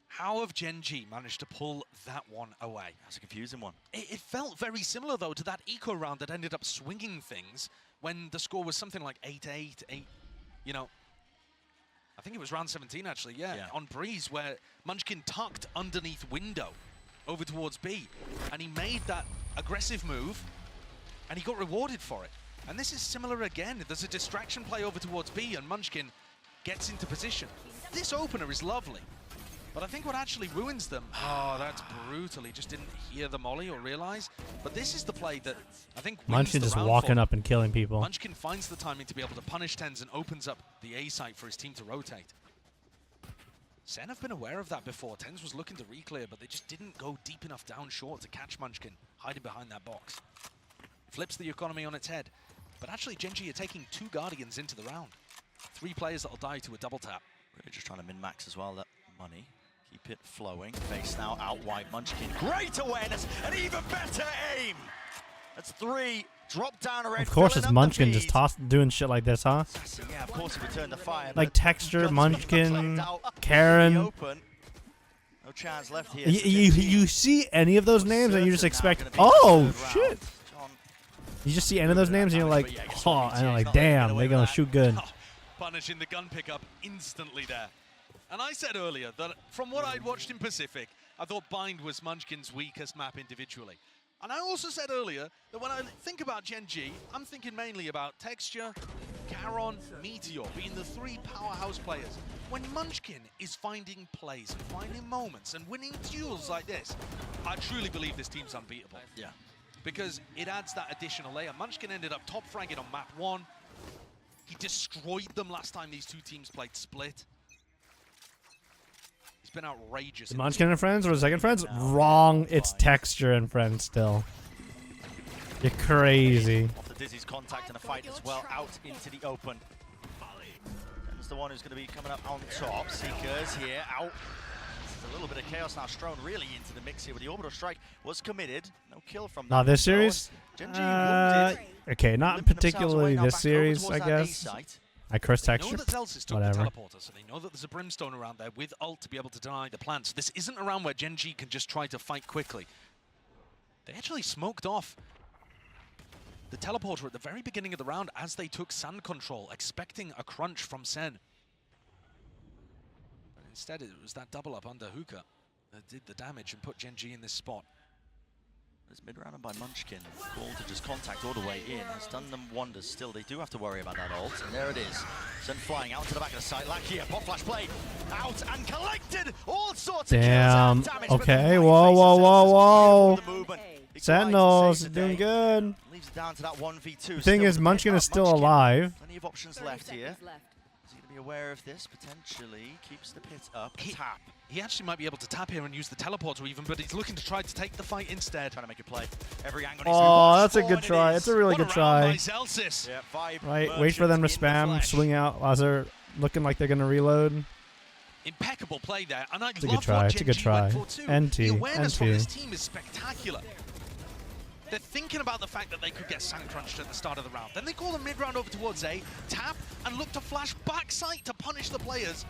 How have Gen.G managed to pull that one away? That's a confusing one. It felt very similar, though, to that eco round that ended up swinging things when the score was something like 8-8, you know. I think it was round 17, actually, yeah, on Breeze, where Munchkin tucked underneath window over towards B, and he made that aggressive move, and he got rewarded for it. And this is similar again. There's a distraction play over towards B, and Munchkin gets into position. This opener is lovely, but I think what actually ruins them, oh, that's brutal. He just didn't hear the molly or realize. But this is the play that I think Munchkin just walking up and killing people. Munchkin finds the timing to be able to punish Tens and opens up the A site for his team to rotate. Sen have been aware of that before. TenZ was looking to re-clear, but they just didn't go deep enough down short to catch Munchkin hiding behind that box. Flips the economy on its head. But actually, Gen.G are taking 2 Guardians into the round. 3 players that'll die to a double tap. Really just trying to min-max as well, that money. Keep it flowing. Face now out wide. Munchkin. Great awareness and even better aim. That's 3. Drop down red. Of course, it's Munchkin just doing shit like this, huh? Yeah, of course he returned the fire. Like Texture, Munchkin, Karen. No chance left here. You see any of those names and you just expect, oh shit. You just see any of those names and you're like, oh, and you're like, damn, they're gonna shoot good. Punishing the gun pickup instantly there. And I said earlier that from what I'd watched in Pacific, I thought Bind was Munchkin's weakest map individually. And I also said earlier that when I think about Gen.G, I'm thinking mainly about Texture, Caron, Meteor being the 3 powerhouse players. When Munchkin is finding plays and finding moments and winning duels like this, I truly believe this team's unbeatable. Yeah. Because it adds that additional layer. Munchkin ended up top fragging on map 1. He destroyed them last time these 2 teams played split. He's been outrageous. Munchkin and friends or second friends? Wrong. It's Texture and friends still. You're crazy. Off the Dizzy's contact and a fight as well out into the open. That's the one who's going to be coming up on top. Seekers here out. A little bit of chaos now. Strone really into the mix here with the orbital strike. Was committed. No kill from Not this series? Okay, not particularly this back series, I guess. I curse Texture. They know that Zellsis took Whatever. the teleporter, so they know that there's a Brimstone around there with ult to be able to deny the plants. This isn't a round where Gen.G can just try to fight quickly. They actually smoked off the teleporter at the very beginning of the round as they took sand control, expecting a crunch from Sen. But instead, it was that double up under Hookah that did the damage and put Gen.G in this spot. This mid-rounder by Munchkin, call to just contact all the way in, has done them wonders. Still, they do have to worry about that ult, and there it is. Sen flying out to the back of the site. Lakia, pop flash play, out and collected all sorts of Damn. kills. Damage, Okay. Whoa, whoa, whoa, whoa. Sentinels doing good. Leaves it down to that 1v2. The thing is, Munchkin is still alive. Plenty of options left here. Is he going to be aware of this? Potentially keeps the pit up. Tap. He actually might be able to tap here and use the teleporter even, but he's looking to try to take the fight instead. Trying to make a play. Every angle Oh, that's a good try. It's a really good try. Yeah, Right, wait for them to spam, swing out as they're looking like they're going to reload. Impeccable play there, and I It's a love good try. what It's a good Gen.G try. went for too. NT. The awareness from NT. this team is spectacular. They're thinking about the fact that they could get sand crunched at the start of the round. Then they call the mid-round over towards A, tap, and look to flash backside to punish the players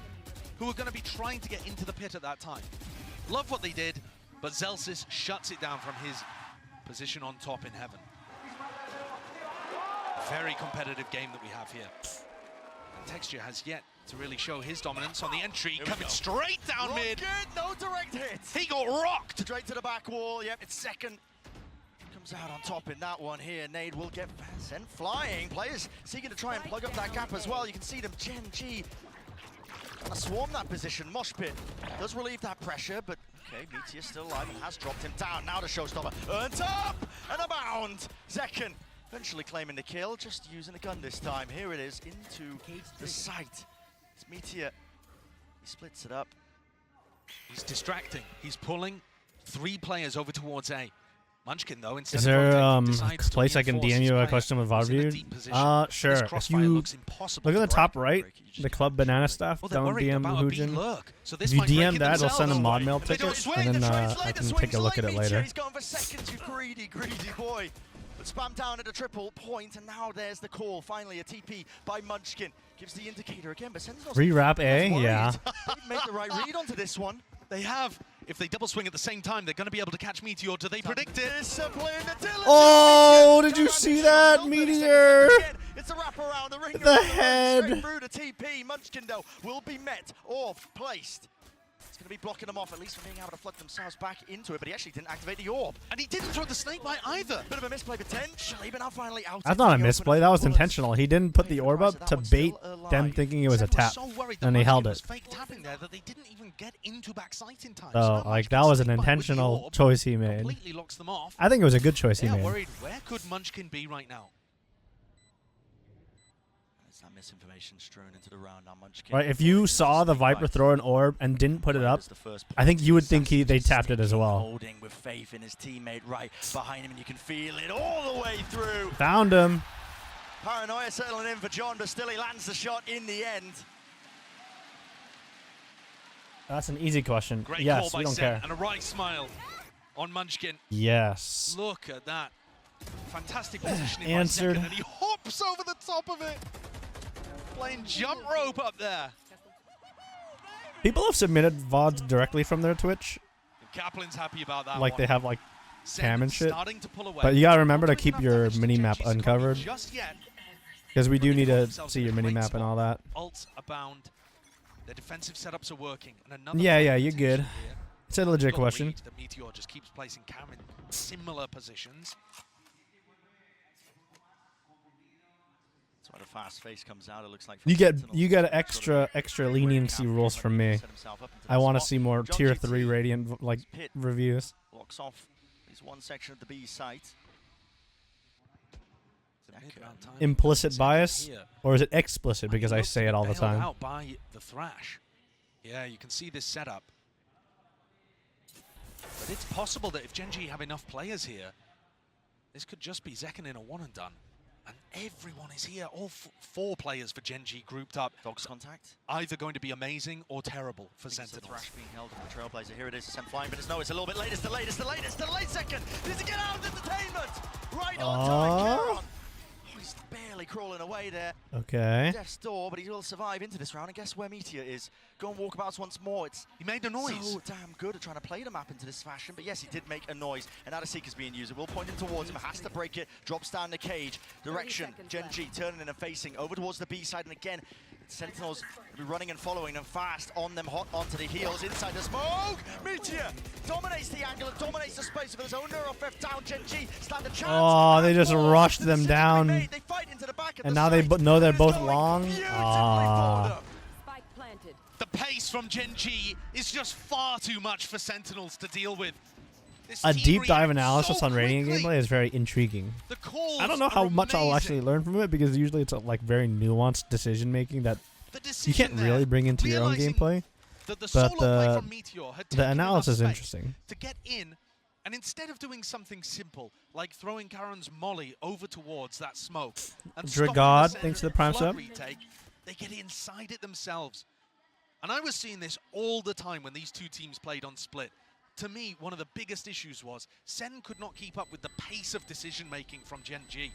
who are going to be trying to get into the pit at that time. Love what they did, but Zellsis shuts it down from his position on top in heaven. Very competitive game that we have here. And Texture has yet to really show his dominance on the entry, coming straight down mid. No direct hit. He got rocked. Straight to the back wall. Yep, it's second. Comes out on top in that one here. Nade will get sent flying. Players seeking to try and plug up that gap as well. You can see them. Gen.G trying to swarm that position. Mosh Pit does relieve that pressure, but okay, Meteor still alive and has dropped him down. Now the showstopper. Earns up and a bound. Zekken eventually claiming the kill, just using a gun this time. Here it is into the site. It's Meteor. He splits it up. He's distracting. He's pulling 3 players over towards A. Munchkin, though, instead Is there of a place I can DM you a question with VOD? Sure. If you look at the top right, the Club Banana stuff, don't DM Hoojin. If you DM that, it'll send a mod mail ticket, and then I can take a look at it later. He's gone for seconds, you greedy boy. But spam down at a triple point, and now there's the call. Finally, a TP by Munchkin. Gives the indicator again, but sends Rewrap A? Yeah. They've made the right read onto this one. They have. If they double swing at the same time, they're going to be able to catch Meteor. Do they predict it? Oh, did you see that, Meteor? It's a wrap around the ring. The head. Straight through to TP. Munchkin, though, will be met off, placed. It's going to be blocking them off, at least from being able to flood themselves back into it, but he actually didn't activate the orb. And he didn't throw the snake bite either. Bit of a misplay potentially, but now finally out. That's not a misplay. That was intentional. He didn't put the orb up to bait them thinking it was a tap, and he held it. Fake tapping there that they didn't even get into backside in time. So, like, that was an intentional choice he made. Completely locks them off. I think it was a good choice he They are made. worried. Where could Munchkin be right now? That misinformation strewn into the round now. Munchkin. Right, if you saw the Viper throw an orb and didn't put it up, I think you would think they tapped it as well. Holding with faith in his teammate right behind him, and you can feel it all the way through. Found him. Paranoia settling in for John, but still he lands the shot in the end. That's an easy question. Great Yes, call we by don't Sen, care. and a right smile on Munchkin. Yes. Look at that. Fantastic positioning Answered. by Second, and he hops over the top of it. Playing jump rope up there. People have submitted VODs directly from their Twitch. Kaplan's happy about that Like one. they have like Sen cam and shit. starting to pull away. But you gotta remember to keep your mini-map uncovered. Just yet. Because we do need to Themselves see in your a great mini-map and all that. Ults abound. Their defensive setups are working. And another Yeah, point yeah, of you're good. contention here. It's a legit You've got to question. read that Meteor just keeps placing Cam in similar positions. That's why the fast face comes out. It looks like You get extra leniency rules from me. I want to see more tier 3 Radiant like reviews. Blocks off is one section of the B site. Implicit bias, or is it explicit because I say it all the Bailed time? out by the Thrash. Yeah, you can see this setup. But it's possible that if Gen.G have enough players here, this could just be Zekken in a one and done. And everyone is here. All 4 players for Gen.G grouped up. Dogs contact. Either going to be amazing or terrible for Sentinels. Thrash being held in the Trailblazer. Here it is, Ascent flying, but it's a little bit late. It's the late second. Does he get out of entertainment? Right on time, Kieran. He's barely crawling away there. Okay. Death's door, but he will survive into this round. And guess where Meteor is? Go and walkabouts once more. He made a noise. So damn good at trying to play the map into this fashion. But yes, he did make a noise. And now the Seeker's being used. It will point him towards him. Has to break it. Drops down the cage. Direction. Gen.G turning in and facing over towards the B side. And again, Sentinels will be running and following them fast on them, hot onto the heels, inside the smoke. Meteor dominates the angle and dominates the space of his own neuro theft down. Gen.G stand a chance. Oh, they just rushed them down. And now they know they're both long. Ah. The pace from Gen.G is just far too much for Sentinels to deal with. This A team deep dive reacts analysis so on Radiant quickly. gameplay is very intriguing. The calls I don't know how much I'll actually learn from it because usually it's like very nuanced decision making that you can't really bring into your own gameplay. That the But solo play from Meteor had the taken analysis is enough space interesting. to get in, and instead of doing something simple like throwing Karen's molly over towards that smoke and stopping Dragod, the thanks to the Prime flood sub. retake, they get inside it themselves. And I was seeing this all the time when these 2 teams played on Split. To me, one of the biggest issues was Sen could not keep up with the pace of decision-making from Gen.G.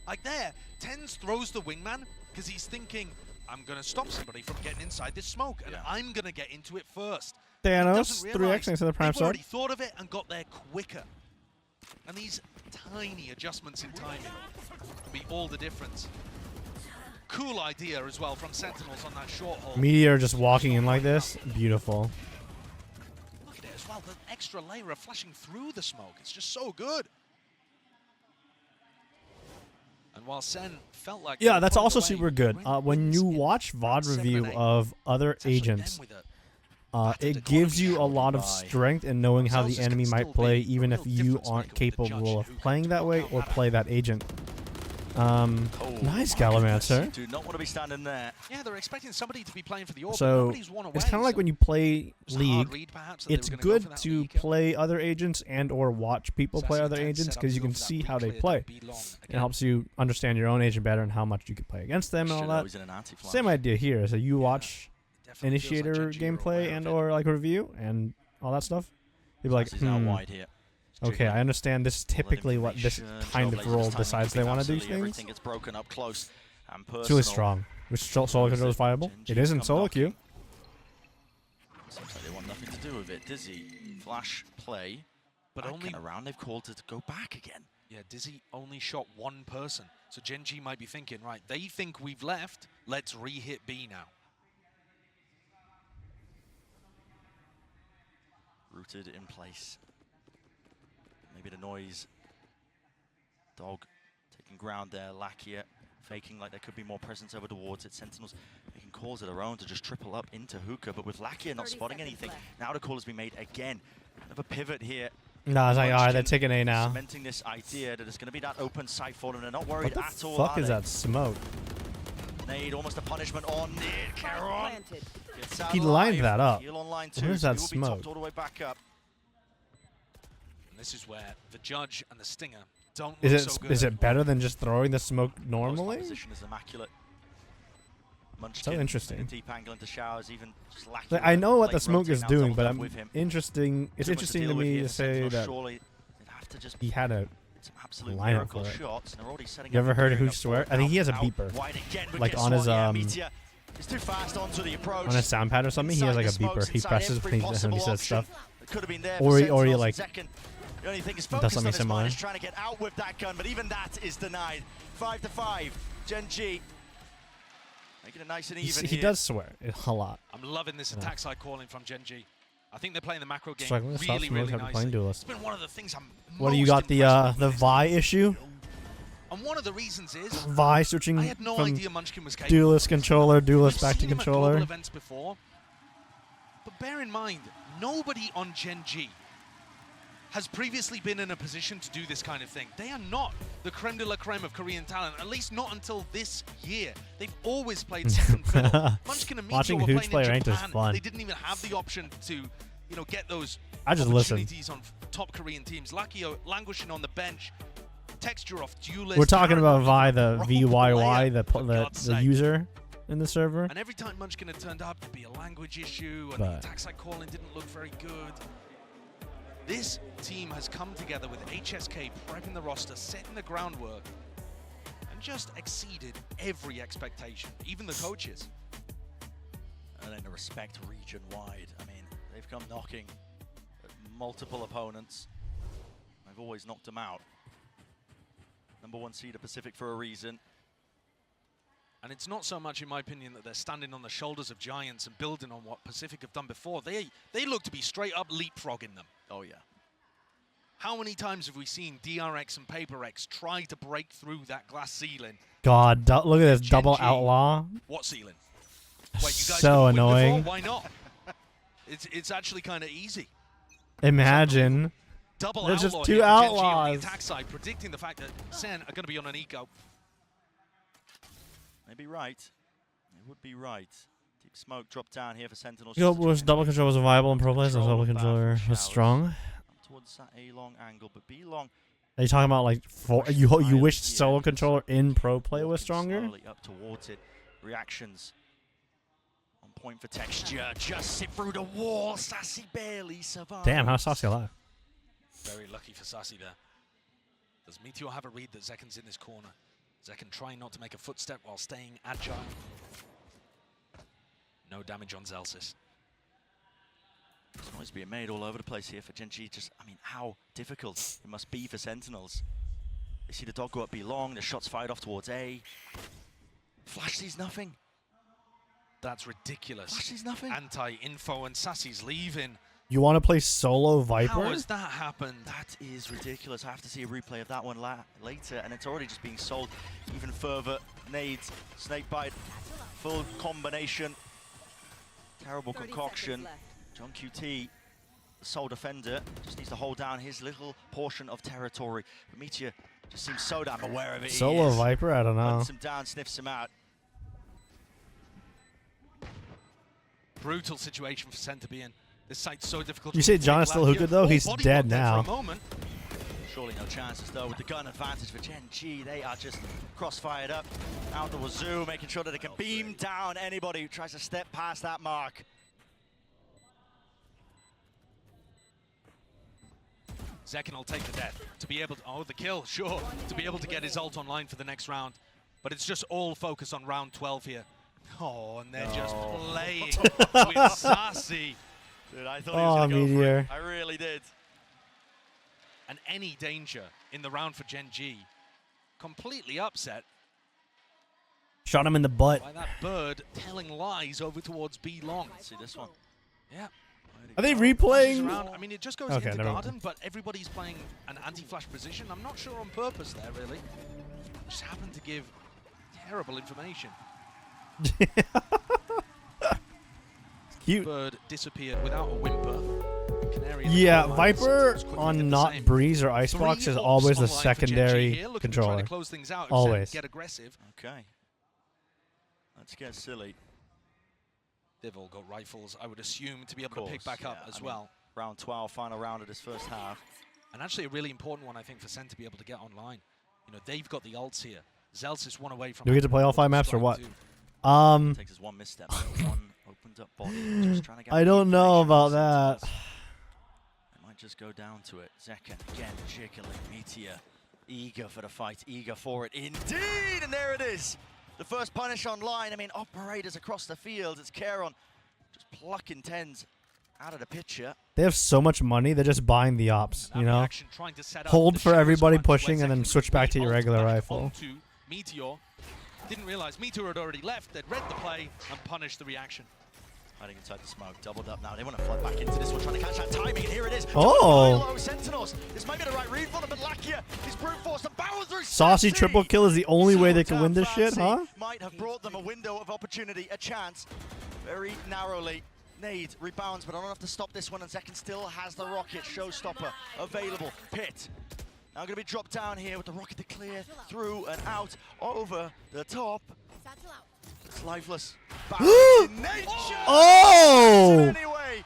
Like there, Tens throws the wingman because he's thinking, I'm going to stop somebody from getting inside this smoke, and I'm going to get into it first. Thanos, 3x thanks to the Prime They've sub. already thought of it and got there quicker. And these tiny adjustments in timing can be all the difference. Cool idea as well from Sentinels on that short hole. Meteor just walking in like this. Beautiful. Look at it as well, the extra layer of flashing through the smoke. It's just so good. And while Sen felt like... Yeah, that's also super good. When you watch VOD review of other agents, it gives you a lot of strength in knowing how the enemy might play, even if you aren't capable of playing that way or play that agent. Nice Gallimancer. Do not want to be standing there. Yeah, they're expecting somebody to be playing for the orb. So Nobody's one away, it's kind of like so when you play was a hard League, read, perhaps, that they it's were gonna go good for that to play other agents and or watch people play other agents because you can see how they play. It helps you understand your own agent better and how much you can play against them and all that. Same idea here. So you watch Initiator gameplay and or like review and all that stuff. You'll be like, okay, I understand this is typically what this kind of role decides they want to do things. Everything gets broken up close and It's really strong. Which solo control is viable? It is in solo queue. Seems like they want nothing to do with it. Dizzy, flash play, but back only and around. They've called it to go back again. Yeah, Dizzy only shot 1 person. So Gen.G might be thinking, right, they think we've left, let's re-hit B now. Rooted in place. Maybe the noise. Dog taking ground there. Lakia faking like there could be more presence over towards it. Sentinels making calls of their own to just triple up into hookah, but with Lakia not spotting anything, now the call has been made again. Another pivot here. No, it's like, alright, they're taking A now. Cementing this idea that it's going to be that open site for them. They're not worried What at the all. fuck is that smoke? Nade, almost a punishment on it. Caron gets out He lined alive. that up. Heal on line 2, Where's so that he will be smoke? topped all the way back up. And this is where the judge and the stinger don't Is look it so good. is it better than just throwing the smoke normally? Position is immaculate. Munchkin So interesting. in a deep angle into showers, even just lacking Like, I know what late the smoke rotate is now doing, doubled but up I'm with him. interesting. It's Too much interesting to deal with me here to for say Sentinel. that Surely they'd have to just he had a some absolute lineup miracle for it. shots, and they're already setting You up ever and heard gearing who up swear? for I think he has a out beeper, wide again, but like guess on his what? Yeah, Meteor is too fast onto the approach. on his sound pad or something. He has like a beeper. He presses when he says Possible stuff, that could have been there or for he Sentinels. like Second, the only thing is does focused something on his similar. mind is trying to get out with that gun, but even that is denied. 5-5, Gen.G making it nice and even He here. does swear a lot. I'm loving this Yeah. attack side calling from Gen.G. I think they're playing the macro game Struggling to stop really, smoke really after nicely. playing Duelist. It's been one of the things I'm What do you most got? The Vi issue? And one of the reasons is Vi switching I had no from idea Munchkin was capable. Duelist controller, Duelist We've back to seen him at controller. global events before, but bear in mind, nobody on Gen.G has previously been in a position to do this kind of thing. They are not the creme de la creme of Korean talent, at least not until this year. They've always played second fiddle. Munchkin and Meteor Watching were Hooch playing play in ranked is Japan. fun. They didn't even have the option to, you know, get those I just listen. opportunities on top Korean teams. Lakio languishing on the bench. Texture off Duelist. We're talking about Vi, the Role VYY, player, for the God's sake. user in the server. And every time Munchkin had turned up, there'd be a language issue, and But- the attack side calling didn't look very good. This team has come together with HSK prepping the roster, setting the groundwork, and just exceeded every expectation, even the coaches. And then the respect region-wide. I mean, they've come knocking at multiple opponents. They've always knocked them out. #1 seed of Pacific for a reason. And it's not so much, in my opinion, that they're standing on the shoulders of giants and building on what Pacific have done before. They look to be straight up leapfrogging them. Oh, yeah. How many times have we seen DRX and PaperX try to break through that glass ceiling? God, look at this double Gen.G. outlaw. What ceiling? Wait, you guys So couldn't win annoying. before? Why not? It's actually kind of easy. Imagine. Double There's outlaw just two here for Gen.G on outlaws. the attack side, predicting the fact that SEN are going to be on an eco. Maybe right. It would be right. Deep smoke dropped down here for Sentinels. Yo, just to was try double control was viable in pro players? Control Double of that controller from was Showers. strong. Up towards that A-long angle, but B-long Are you talking about like you wish solo controller in pro play was stronger? slowly up towards it. Reactions on point for texture. Just sit through the wall. Sassy barely survives. Damn, how's Sasuke alive? Very lucky for Sassy there. Does Meteor have a read that Zekken's in his corner? Zekken trying not to make a footstep while staying agile. No damage on Zelsis. There's noise being made all over the place here for Gen.G. Just, I mean, how difficult it must be for Sentinels. They see the dog go up B long, the shots fired off towards A. Flash sees nothing. That's ridiculous. Flash sees nothing. Anti-info and Sassy's leaving. You want to play solo Viper? How has that happened? That is ridiculous. I have to see a replay of that one later, and it's already just being sold even further. Nades, snake bite, full combination. Terrible concoction. John QT, the sole defender, just needs to hold down his little portion of territory. But Meteor just seems so damn aware of it. Solo Viper? I don't know. Hunts him down, sniffs him out. Brutal situation for Sen to be in. This site's so difficult. You to say avoid John is still Gladiator. hooked though? Oh, He's body dead block there now. For a moment. Surely no chances though with the gun advantage for Gen.G. They are just crossfired up out the wazoo, making sure that they can beam down anybody who tries to step past that mark. Zekken will take the death to be able to, oh, the kill, sure, to be able to get his ult online for the next round. But it's just all focus on round 12 here. Oh, and they're just playing with Sassy. Dude, I thought he was going to go Meteor. for it. I really did. And any danger in the round for Gen.G. Completely upset Shot him in the butt. by that bird telling lies over towards B long. See this one? Yeah. Are they Pushes replaying? around. I mean, it just goes Okay, into never garden, mind. but everybody's playing an anti-flash position. I'm not sure on purpose there, really. Just happened to give terrible information. Cute. Bird disappeared without a whimper. Canary in the Yeah, corner, Viper Sentinels quickly did on the not same. Breeze or Icebox 3 is ults always the online for Gen.G secondary here, looking to try controller. to close things out if Sen Always. get aggressive. Okay. Let's get silly. They've all got rifles, I would assume, to be able to pick back up as well. Round 12, final round of this first half. And actually a really important one, I think, for SEN to be able to get online. You know, they've got the ults here. Zels is one away from... Do we get to play all 5 maps or what? Takes us one misstep. One opened up body. Just trying to get I don't know about that. It might just go down to it. Zekken again, jiggling. Meteor, eager for the fight, eager for it indeed. And there it is. The first punish online. I mean, operators across the field. It's Kieran just plucking tens out of the picture. They have so much money, they're just buying the ops, you know? Hold for everybody pushing and then switch back to your regular rifle. Meteor. Didn't realize Meteor had already left. They'd read the play and punished the reaction. Hiding inside the smoke, doubled up now. They want to flood back into this one, trying to catch that timing, and here it is. Oh! Sentinels. This might be the right read for them, but Lakia is brute force and barrel through. Saucy triple kill is the only way they can win this shit, huh? Might have brought them a window of opportunity, a chance, very narrowly. Nade rebounds, but not enough to stop this one, and Zekken still has the rocket showstopper available. Pit now going to be dropped down here with the rocket to clear through and out over the top. It's lifeless. Oh! Anyway,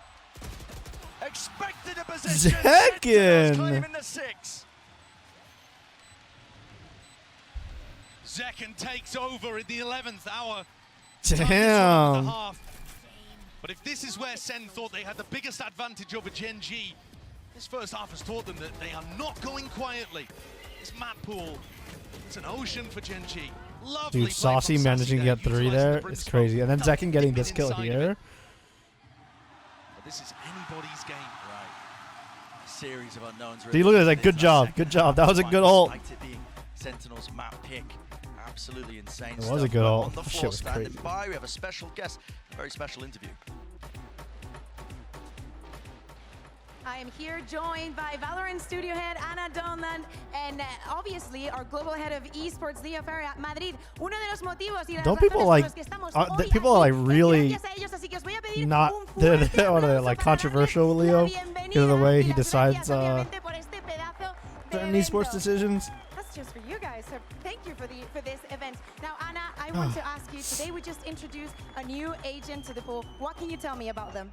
expected a position. Zekken claiming the 6. Zekken takes over in the 11th hour. Damn. But if this is where SEN thought they had the biggest advantage over GEN.G, this first half has taught them that they are not going quietly. This map pool, it's an ocean for GEN.G. Lovely Dude, Saucy managing to get 3 there, it's crazy. And then Zekken getting this kill here. But this is anybody's game. Right. A series of unknowns. Dude, look at that. Good job. Good job. That was a good ult. It being Sentinel's map pick. Absolutely insane. It was a good ult. On the That shit floor, was standing crazy. by, we have a special guest, a very special interview. I am here joined by Valorant studio head Ana Donlan and obviously our global head of esports Leo Ferrer at Madrid. Uno de los motivos y las Don't people razones like, por los que estamos hoy people are like aquí really es gracias a ellos, así que os voy a pedir not, un fuerte what are they, like controversial with Leo? Because of the way he y las decides gracias, obviamente, por este pedazo de certain esports evento. decisions. That's just for you guys, so thank you for this event. Now, Anna, I want to ask you, today we just introduced a new agent to the pool. What can you tell me about them?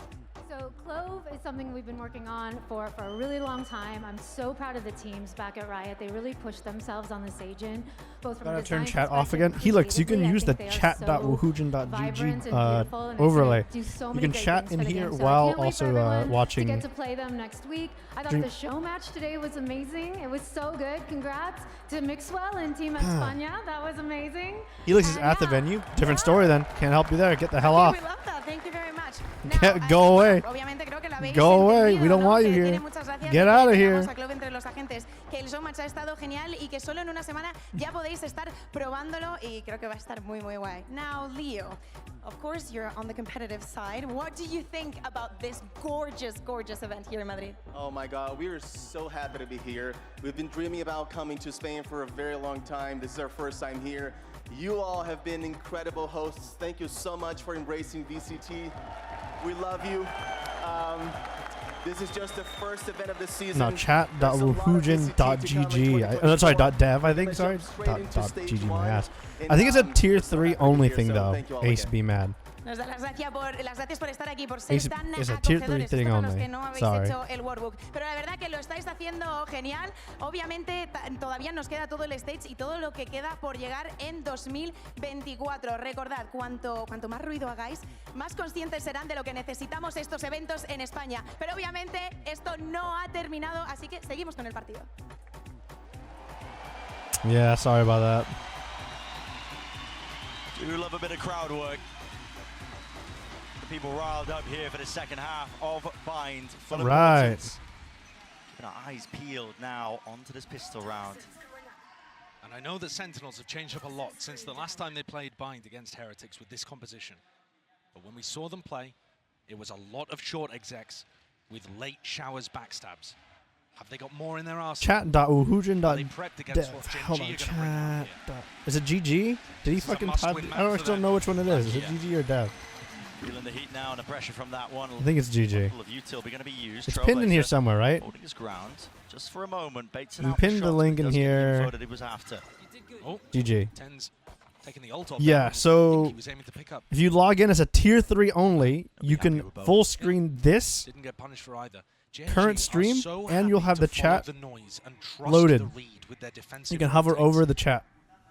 So Clove is something we've been working on for a really long time. I'm so proud of the teams back at Riot. They really pushed themselves on this agent, both from a Gotta turn design chat off perspective, again. Helix, you can creatively. I use the think they are so chat.woohoojin.gg vibrant and beautiful, and it's gonna overlay. do so You many can great chat things in for the here game. So I while can't wait for also everyone watching. to get to play them next week. I thought Dream- the show match today was amazing. It was so good. Congrats to Mixwell and Team España. That was amazing. Helix is at the venue. Different story then. Can't help you there. Get the hell off. We love that. Thank you very much. Go away. Obviamente creo que lo habéis Go away. entendido, We don't ¿no? want you Que here. tiene muchas gracias Get que out of tengamos here. a Clove entre los agentes, que el showmatch ha estado genial y que solo en una semana ya podéis estar probándolo y creo que va a estar muy muy guay. Now, Leo, of course you're on the competitive side. What do you think about this gorgeous, gorgeous event here in Madrid? Oh my God, we are so happy to be here. We've been dreaming about coming to Spain for a very long time. This is our first time here. You all have been incredible hosts. Thank you so much for embracing VCT. We love you. This is just the first event of the season. No, chat.woohoojin.gg. Sorry, .dev, I think. Sorry. .gg, my ass. I think it's a tier 3 only thing, though. Ace, be mad. Nos da las gracias por estar aquí, por ser It's tan a tier 3 acogedores. thing Esto para los only. que no habéis Sorry. hecho el workbook. Pero la verdad que lo estáis haciendo genial. Obviamente todavía nos queda todo el stage y todo lo que queda por llegar en 2024. Recordad, cuanto más ruido hagáis, más conscientes serán de lo que necesitamos estos eventos en España. Pero obviamente esto no ha terminado, así que seguimos con el partido. Yeah, sorry about that. Do love a bit of crowd work. People riled up here for the second half of Bind. Full of Right. importance. Keeping our eyes peeled now onto this pistol round. And I know that Sentinels have changed up a lot since the last time they played Bind against Heretics with this composition. But when we saw them play, it was a lot of short execs with late showers backstabs. Have they got more in their arsenal? Chat.woohoojin.dev. Hold on, chat. Is it GG? Did he fucking type? I still know which one it is. Is it GG or dev? Feeling the heat now and the pressure from that one. I think it's GG. Couple of util be going to be used. It's pinned in here somewhere, right? Holding his ground just for a moment. Bates We pinned the link in here. That he was after. GG. Tens Taking the ult off Yeah, there, I think so he was aiming to pick up. if you log in as a tier 3 only, you can full screen this Didn't get punished for either. current GEN.G stream, are so and you'll happy have to the follow chat the noise and trust loaded. the read with their defensive You can hover rotates. over the chat.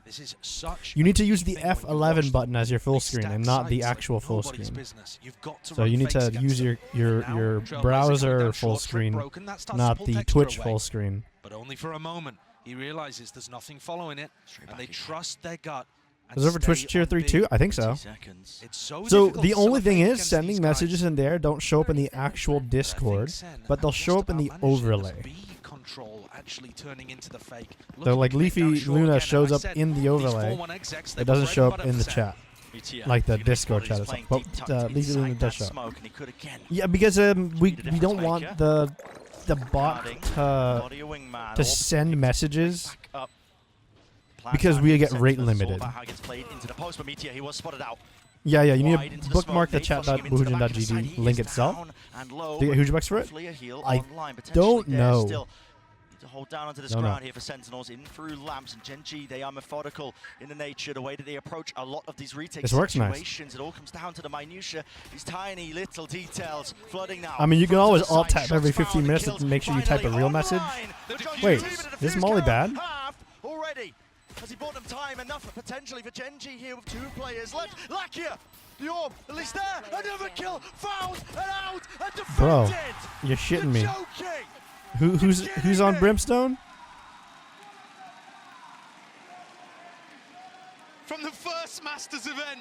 This is such You a need to key use the thing when you F11 watch button them. as your full They screen stack and not the sites like actual full nobody's screen. business. You've got to So run you need fakes to against use them. your And now, Trailblazer browser coming down full short, trick screen, broken, that starts to not pull the Dexter Twitch away. full screen. But only for a moment. He realizes there's nothing following it, and they trust their gut. and Is there for stay Twitch tier on 3 B. too? I think so. It's so So difficult the to sell only a thing fake is against sending these messages guys. in there don't show up in the actual Discord, but they'll show up in the overlay. Control actually turning into the fake. So like Leafy Luna shows up in the overlay. It doesn't show up in the chat, like the Discord chat itself. But Leafy Luna does show up. Yeah, because we don't want the bot to send messages because we get rate limited. Yeah, you need to bookmark the chat.buhujin.gg link itself to get huge bucks for it. I don't know. To hold down onto this No, no. ground here for Sentinels in through lamps, and Gen.G, they are methodical in the nature, the way that they approach a lot of these retake This works nice. situations. It all comes down to the minutia, these tiny little details flooding now. I mean, you can Front of always the alt site, tab shots every found, 15 the minutes kills to make sure you type a finally real online. message. The diffuse Wait, to the is diffuse Molly count bad? half already. Has he bought them time enough potentially for Gen.G here with 2 players left? Lakia, the orb, at least there, another kill, found and out and defended. Bro, you're shitting me. Who's on Brimstone? From the first Masters event,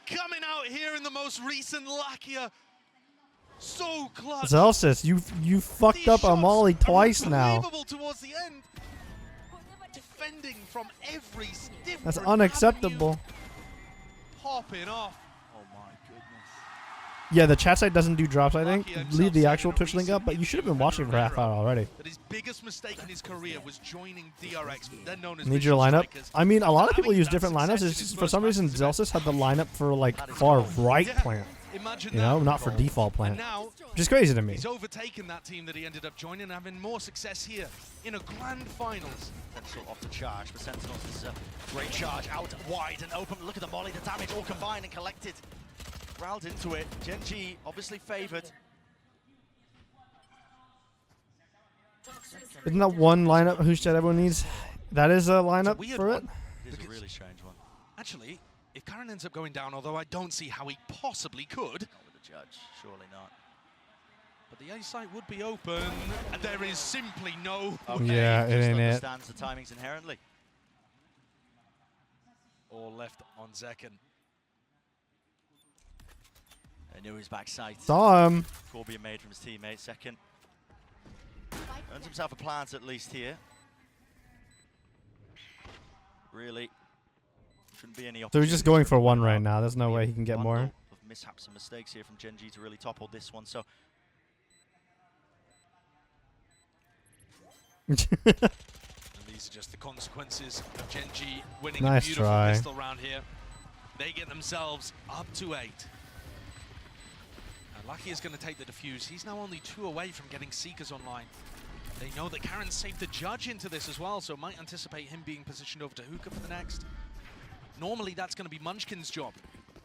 coming out here in the most recent Lakia. So clutch. Zelsis, you fucked up a Molly twice now. Unbelievable towards the end. Defending from every different That's unacceptable. avenue. Popping off. Oh my goodness. Yeah, the chat site doesn't do drops, I think. Leave the actual Twitch link up, but you should have been watching for half hour already. That his biggest mistake in his career was joining DRX, then known as Need your Vision lineup? Strikers. I mean, a lot of people use different lineups. It's just for some reason Zelsis had the lineup for like far right plant. You know, not for default plant. Which is crazy to me. He's overtaken that team that he ended up joining, having more success here in a grand finals. Sentinel off the charge, but Sentinels is a great charge out wide and open. Look at the molly, the damage all combined and collected. Growled into it. Gen.G obviously favored. Isn't that one lineup whose chat everyone needs? That is a lineup for it? It is a really strange one. Actually, if Karen ends up going down, although I don't see how he possibly could. Not with the judge, surely not. But the A site would be open, and there is simply no Okay, Yeah, it just ain't it. understands the timings inherently. All left on Zekken. I knew his backside. Saw him. Corby made from his teammate. Second. Earns himself a plant at least here. Really. Shouldn't be any So he's just going for one right now. There's no way he can get more. of mishaps and mistakes here from Gen.G to really topple this one. So And these are just the consequences of Gen.G winning Nice a beautiful try. pistol round here. They get themselves up to 8. And Lucky is going to take the defuse. He's now only 2 away from getting Seekers online. They know that Karen saved the judge into this as well, so might anticipate him being positioned over to Hookah for the next. Normally that's going to be Munchkin's job,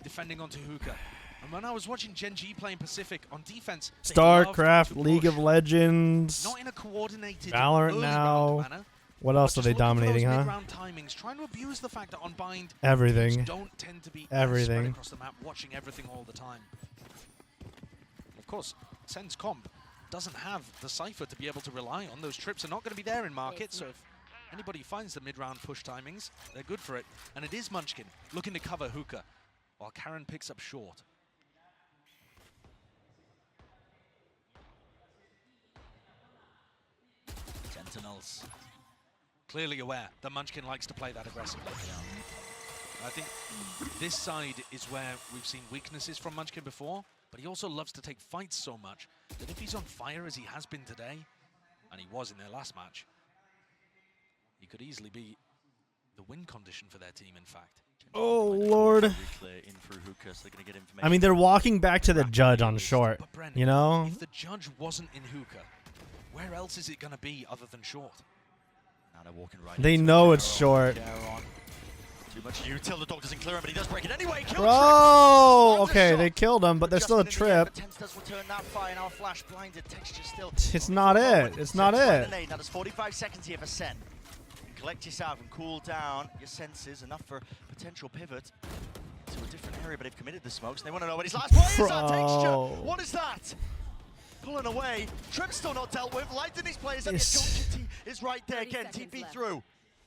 defending onto Hookah. And when I was watching Gen.G playing Pacific on defense, they loved StarCraft, to League push. of Legends, Not in a coordinated Valorant early now. round manner. What else are they dominating, huh? Mid-round timings, trying to abuse the fact that on Bind, Everything. teams don't tend to be Everything. spread across the map, watching everything all the time. Of course, Sen's comp doesn't have the Cypher to be able to rely on. Those trips are not going to be there in market, so if anybody finds the mid-round push timings, they're good for it. And it is Munchkin looking to cover Hookah, while Karen picks up short. Sentinels. Clearly aware that Munchkin likes to play that aggressively. I think this side is where we've seen weaknesses from Munchkin before, but he also loves to take fights so much that if he's on fire as he has been today, and he was in their last match, he could easily be the win condition for their team, in fact. Oh, Lord. I mean, they're walking back to the judge on short, But Bren, you know? if the judge wasn't in Hookah, where else is it going to be other than short? Now they're walking right They into know it. it's short. Too much util, the dog doesn't clear him, but he does break it anyway. Kill Bro! Okay, they killed him, but there's still a trip. Tense does return that fire, now flash blinded. Texture still. It's not it. It's not it. Now there's 45 seconds here for Sen. Collect yourself and cool down your senses, enough for potential pivot to a different area, but they've committed the smokes. They want to know what his last play is. Texture. What is that? Pulling away. Trip's still not dealt with. Lighting these players up. GEN.G is right there again. TP through.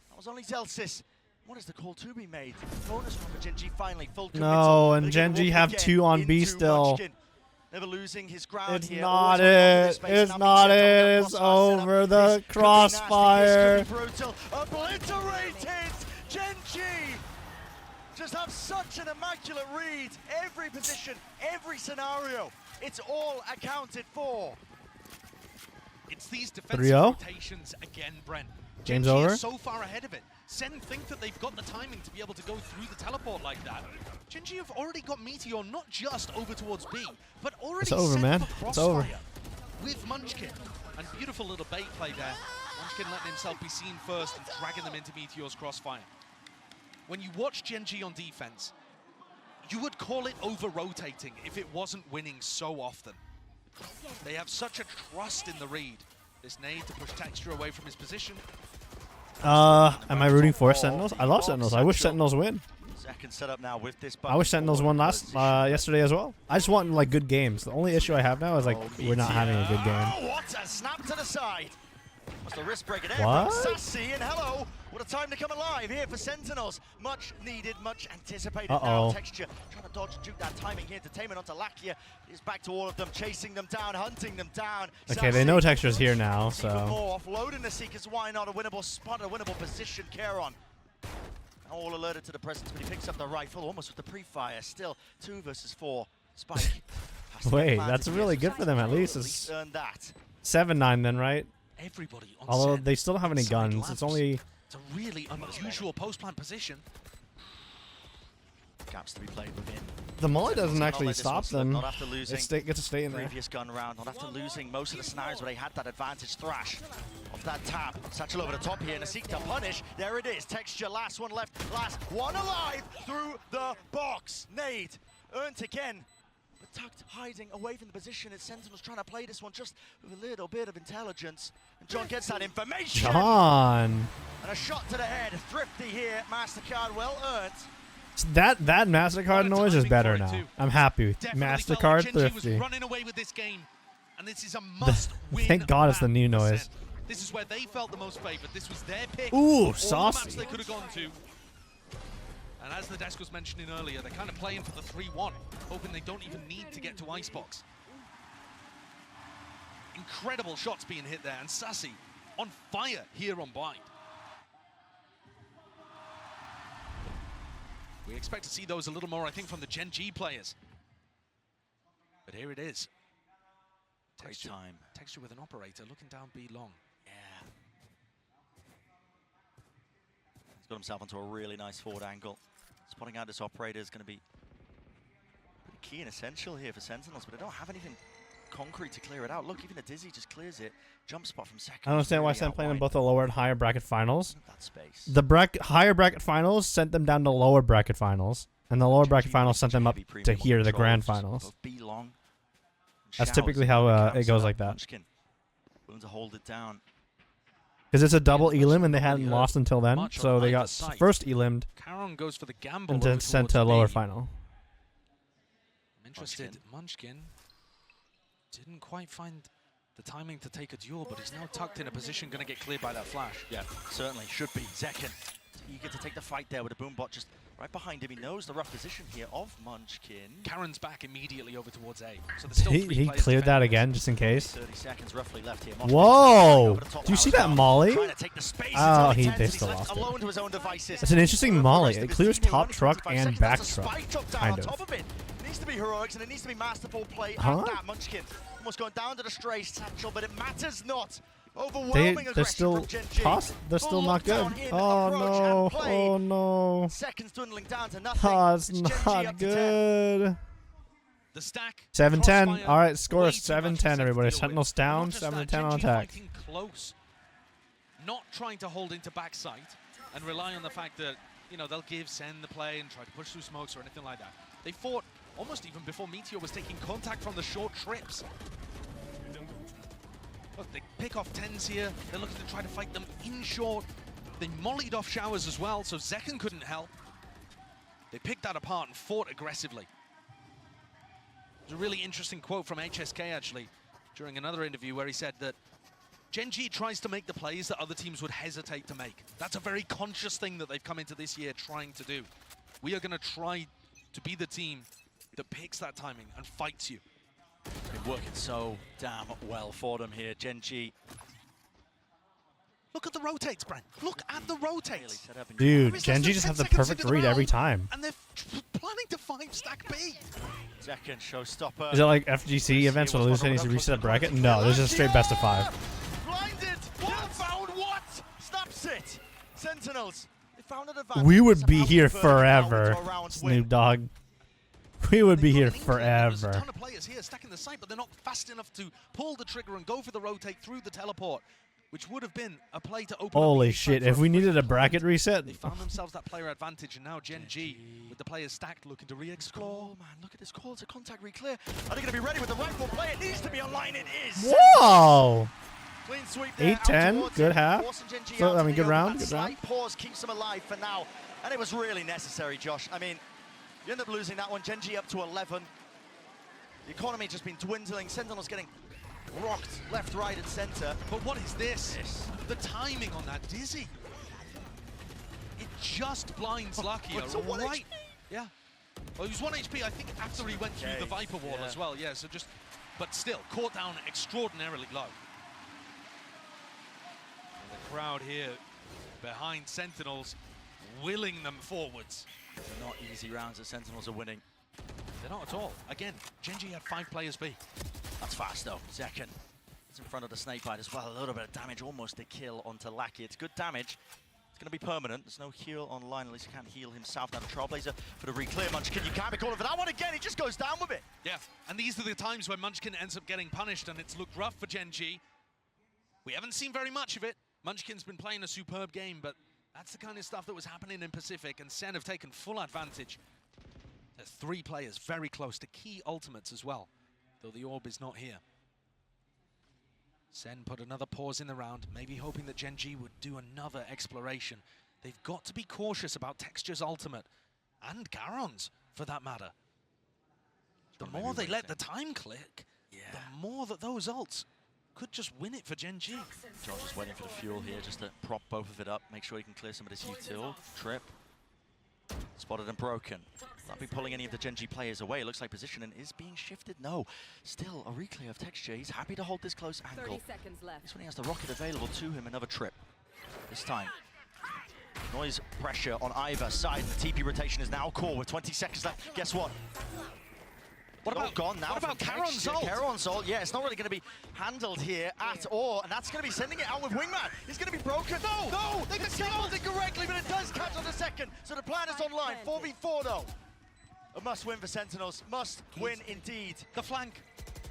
That was only Zelsis. What is the call to be made? Bonus from GEN.G finally full committal. No, and GEN.G have 2 on B still. Never losing his ground it's here. Not it. It's not it. It's over the crossfire. Brutal. Obliterated. GEN.G just have such an immaculate read. Every position, every scenario. It's all accounted for. It's these defensive 3-0? rotations again, Brent. Game's GEN.G over. is so far ahead of it. Sen think that they've got the timing to be able to go through the teleport like that. GEN.G have already got Meteor not just over towards B, but already It's over, set man. for It's over. Crossfire with Munchkin. And beautiful little bait play there. Munchkin letting himself be seen first and dragging them into Meteor's Crossfire. When you watch GEN.G on defense, you would call it over-rotating if it wasn't winning so often. They have such a trust in the read. This nade to push Texture away from his position. Am I rooting for Sentinels? I love Sentinels. I wish Sentinels win. Second setup now with this. I wish Sentinels won yesterday as well. I just want like good games. The only issue I have now is like we're not having a good game. What a snap to the side. Must the wrist break it What? Sassy and hello. What a time to come alive here for Sentinels. Much needed, much anticipated now. Uh-oh. Texture trying to dodge and juke that timing here. Entertainment onto Lakia. He's back to all of them, chasing them down, hunting them down. Okay, they know Texture's here now, so. More offloading the Seekers. Why not a winnable spot, a winnable position? Charon. All alerted to the presence, but he picks up the rifle almost with the pre-fire. Still 2 versus 4. Spike. Wait, that's really good for them at least. It's 7-9 then, right? Everybody on Although Sen they still don't have any inside guns. lamps. It's only. It's a really unusual post-plant position. Gaps to be played within. The molly doesn't Not actually let this one stop slip, them. Not after losing It gets to stay in there. previous gun round. Not after losing most of the scenarios where they had that advantage. Thrash off that tap. Satchel over the top here and a seek to punish. There it is. Texture, last one left. Last one alive through the box. Nade earned again. But tucked, hiding away from the position. It's Sentinels trying to play this one just with a little bit of intelligence. And John gets that information. John. And a shot to the head. Thrifty here. MasterCard well earned. That MasterCard noise is better now. I'm happy. MasterCard Thrifty. Running away with this game, and this is a must-win. Thank God it's the new noise. This is where they felt the most favored. This was their pick. Ooh, all the saucy. maps they could have gone to. And as the desk was mentioning earlier, they're kind of playing for the 3-1, hoping they don't even need to get to Icebox. Incredible shots being hit there, and Sassy on fire here on Blind. We expect to see those a little more, I think, from the GEN.G players. But here it is. Great time. Texture with an operator looking down B long. Yeah. He's got himself onto a really nice forward angle. Spotting out this operator is going to be pretty key and essential here for Sentinels, but they don't have anything concrete to clear it out. Look, even a Dizzy just clears it. Jump spot from second. I don't understand why Sen playing in both the lower and higher bracket finals. That space. The higher bracket finals sent them down to lower bracket finals, and the lower bracket finals sent them up to here, the grand finals. That's typically how it goes like that. Willing to hold it down. Because it's a double elim, and they hadn't lost until then, so they got first elim'd Caron goes for the gamble and then sent to lower final. I'm interested. Munchkin didn't quite find the timing to take a duel, but he's now tucked in a position, going to get cleared by that flash. Yeah, certainly should be. Zekin eager to take the fight there with a boombot just right behind him. He knows the rough position here of Munchkin. Caron's back immediately over towards A. So there's still He cleared that again just in case. 30 seconds roughly left here. Whoa! Do you see that molly? Oh, they still lost it. Alone to his own devices. It's an interesting molly. It clears top truck and back truck, kind of. It needs to be heroics and it needs to be masterful play. Huh? And that Munchkin almost going down to the stray satchel, but it matters not. Overwhelming They're still they're still not good. Oh no! Oh no! Seconds dwindling down to nothing. Oh, it's not good. The stack 7-10. All right, score is 7-10. Everybody, Sentinels down. 7-10 on attack. Close, not trying to hold into backside and rely on the fact that you know, they'll give Sen the play and try to push through smokes or anything like that. They fought almost even before Meteor was taking contact from the short trips. Look, they pick off 10s here. They're looking to try to fight them in short. They mollied off showers as well, so Zekken couldn't help. They picked that apart and fought aggressively. There's a really interesting quote from HSK, actually, during another interview where he said that Gen.G tries to make the plays that other teams would hesitate to make. That's a very conscious thing that they've come into this year trying to do. We are going to try to be the team that picks that timing and fights you. Been working so damn well for them here, Gen.G. Look at the rotates, Brent. Look at the rotates. Dude, Gen.G just have the perfect read every time. And they're planning to 5-stack B. Second showstopper. Is it like FGC events where losing needs to reset a bracket? No, there's just straight best of 5. Blinded! Kill found what? Snaps it! Sentinels. They found an advantage. We would be here forever, Snoop Dogg. We would be here forever. There's a ton of players here stacking the site, but they're not fast enough to pull the trigger and go for the rotate through the teleport, which would have been a play to open Holy up the shit, if we needed a bracket reset. They found themselves that player advantage, and now Gen.G with the players stacked looking to re-explore. Oh man, look at this call to contact re-clear. Are they going to be ready with the rifle play? It needs to be online. It is. Whoa! Clean sweep there. 8-10, good half. So, I mean, good round, good slight round. Pause keeps them alive for now, and it was really necessary, Josh. I mean, you end up losing that one. Gen.G up to 11. The economy just been dwindling. Sentinels getting rocked left, right, and center. But what is this? The timing on that Dizzy. It just blinds Lucky. Right. Yeah. Well, he was 1 HP, I think, after he went through the Viper wall as well. Yeah, so just, but still, caught down extraordinarily low. And the crowd here behind Sentinels, willing them forwards. They're not easy rounds that Sentinels are winning. They're not at all. Again, Gen.G had 5 players B. That's fast though. Second. It's in front of the snakebite as well. A little bit of damage, almost a kill onto Lackey. It's good damage. It's going to be permanent. There's no heal online. At least he can't heal himself. Now the Trailblazer for the re-clear. Munchkin, you can't be calling for that one again. He just goes down with it. Yeah, and these are the times when Munchkin ends up getting punished, and it's looked rough for Gen.G. We haven't seen very much of it. Munchkin's been playing a superb game, but that's the kind of stuff that was happening in Pacific, and Sen have taken full advantage. There's 3 players very close to key ultimates as well, though the orb is not here. Sen put another pause in the round, maybe hoping that Gen.G would do another exploration. They've got to be cautious about Texture's ultimate, and Garon's, for that matter. The more they let the time click, the more that those ults could just win it for Gen.G. Josh is waiting for the fuel here just to prop both of it up, make sure he can clear some of this util. Trip. Spotted and broken. Not be pulling any of the Gen.G players away. It looks like positioning is being shifted. No. Still a reclear of Texture. He's happy to hold this close angle. 30 seconds left. This when he has the rocket available to him. Another trip. This time. Noise pressure on either side. The TP rotation is now core with 20 seconds left. Guess what? What about gone now? What about Charon's ult? Charon's ult, yeah, it's not really going to be handled here at all, and that's going to be sending it out with Wingman. He's going to be broken. No, they concealed it correctly, but it does catch on the second. So the plan is online. 4v4 though. A must win for Sentinels. Must win indeed. The flank.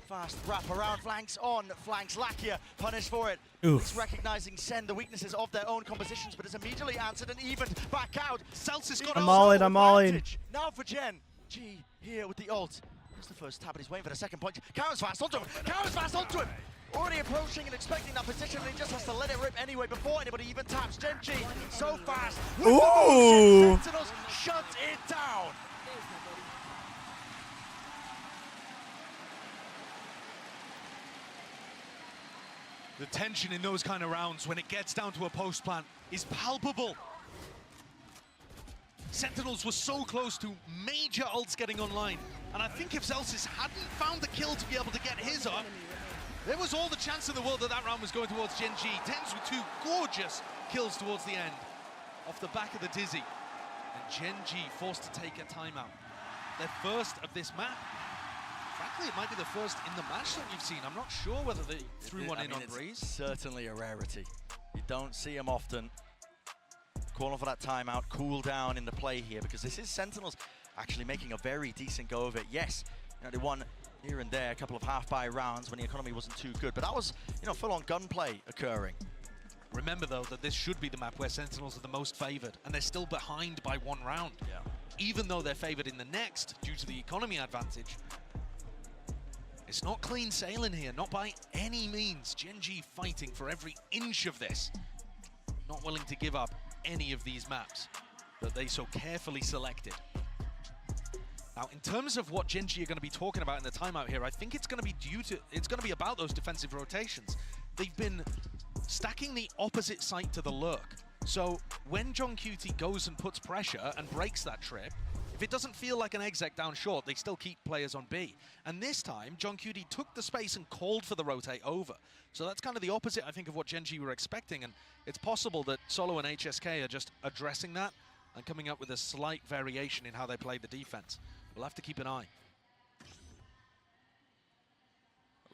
Fast wrap around, flanks on, flanks Lakia, punished for it. Oof. It's recognizing Sen, the weaknesses of their own compositions, but is immediately answered and evened back out. Celsius got I'm all in, I'm all in. advantage. Now for Gen.G here with the ult. That's the first tap, but he's waiting for the second point. Karen's fast onto him. Karen's fast onto him. Already approaching and expecting that position, and he just has to let it rip anyway before anybody even taps. Gen.G so fast. Ooh. Sentinels shut it down. The tension in those kind of rounds when it gets down to a post plant is palpable. Sentinels were so close to major ults getting online. And I think if Celsius hadn't found the kill to be able to get his up, there was all the chance in the world that that round was going towards Gen.G. Tens with 2 gorgeous kills towards the end, off the back of the Dizzy. And Gen.G forced to take a timeout. Their first of this map. Frankly, it might be the first in the match that we've seen. I'm not sure whether they threw one in on Breeze. Certainly a rarity. You don't see them often. Calling for that timeout, cool down in the play here, because this is Sentinels actually making a very decent go of it. Yes, you know, they won here and there a couple of half-buy rounds when the economy wasn't too good, but that was, you know, full-on gunplay occurring. Remember, though, that this should be the map where Sentinels are the most favored, and they're still behind by 1 round. Yeah. Even though they're favored in the next due to the economy advantage, it's not clean sailing here, not by any means. Gen.G fighting for every inch of this, not willing to give up any of these maps that they so carefully selected. Now, in terms of what Gen.G are going to be talking about in the timeout here, I think it's going to be about those defensive rotations. They've been stacking the opposite site to the lurk. So when JongQt goes and puts pressure and breaks that trip, if it doesn't feel like an exec down short, they still keep players on B. And this time, JongQt took the space and called for the rotate over. So that's kind of the opposite, I think, of what Gen.G were expecting. And it's possible that Solo and HSK are just addressing that and coming up with a slight variation in how they play the defense. We'll have to keep an eye.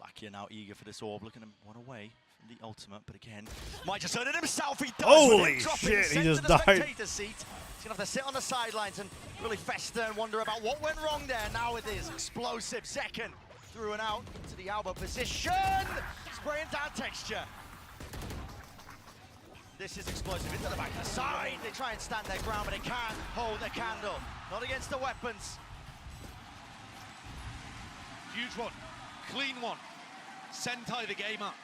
Lakia now eager for this orb, looking one away from the ultimate, but again, might just earn it himself. He does. Holy shit, he just died. Spectator seat. He's gonna have to sit on the sidelines and really fester and wonder about what went wrong there. Now it is explosive. Second through and out into the elbow position, spraying down texture. This is explosive into the back of the side. They try and stand their ground, but they can't hold their candle. Not against the weapons. Huge one, clean one. Sentai the game up.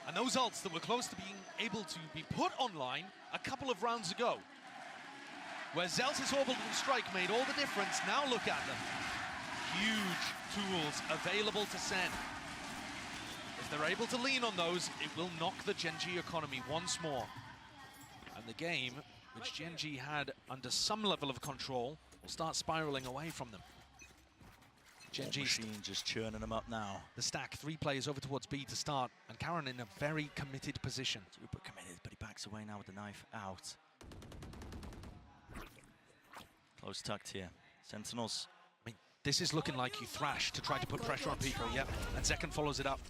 And those ults that were close to being able to be put online a couple of rounds ago, where Zelsis Orbital Strike made all the difference. Now look at them. Huge tools available to SEN. If they're able to lean on those, it will knock the Gen.G economy once more. And the game, which Gen.G had under some level of control, will start spiraling away from them. Gen.G just churning them up now. The stack, 3 players over towards B to start, and Karen in a very committed position. Super committed, but he backs away now with the knife out. Close tucked here. Sentinels. I mean, this is looking like you thrash to try to put pressure on Pico, yep. And Zekken follows it up.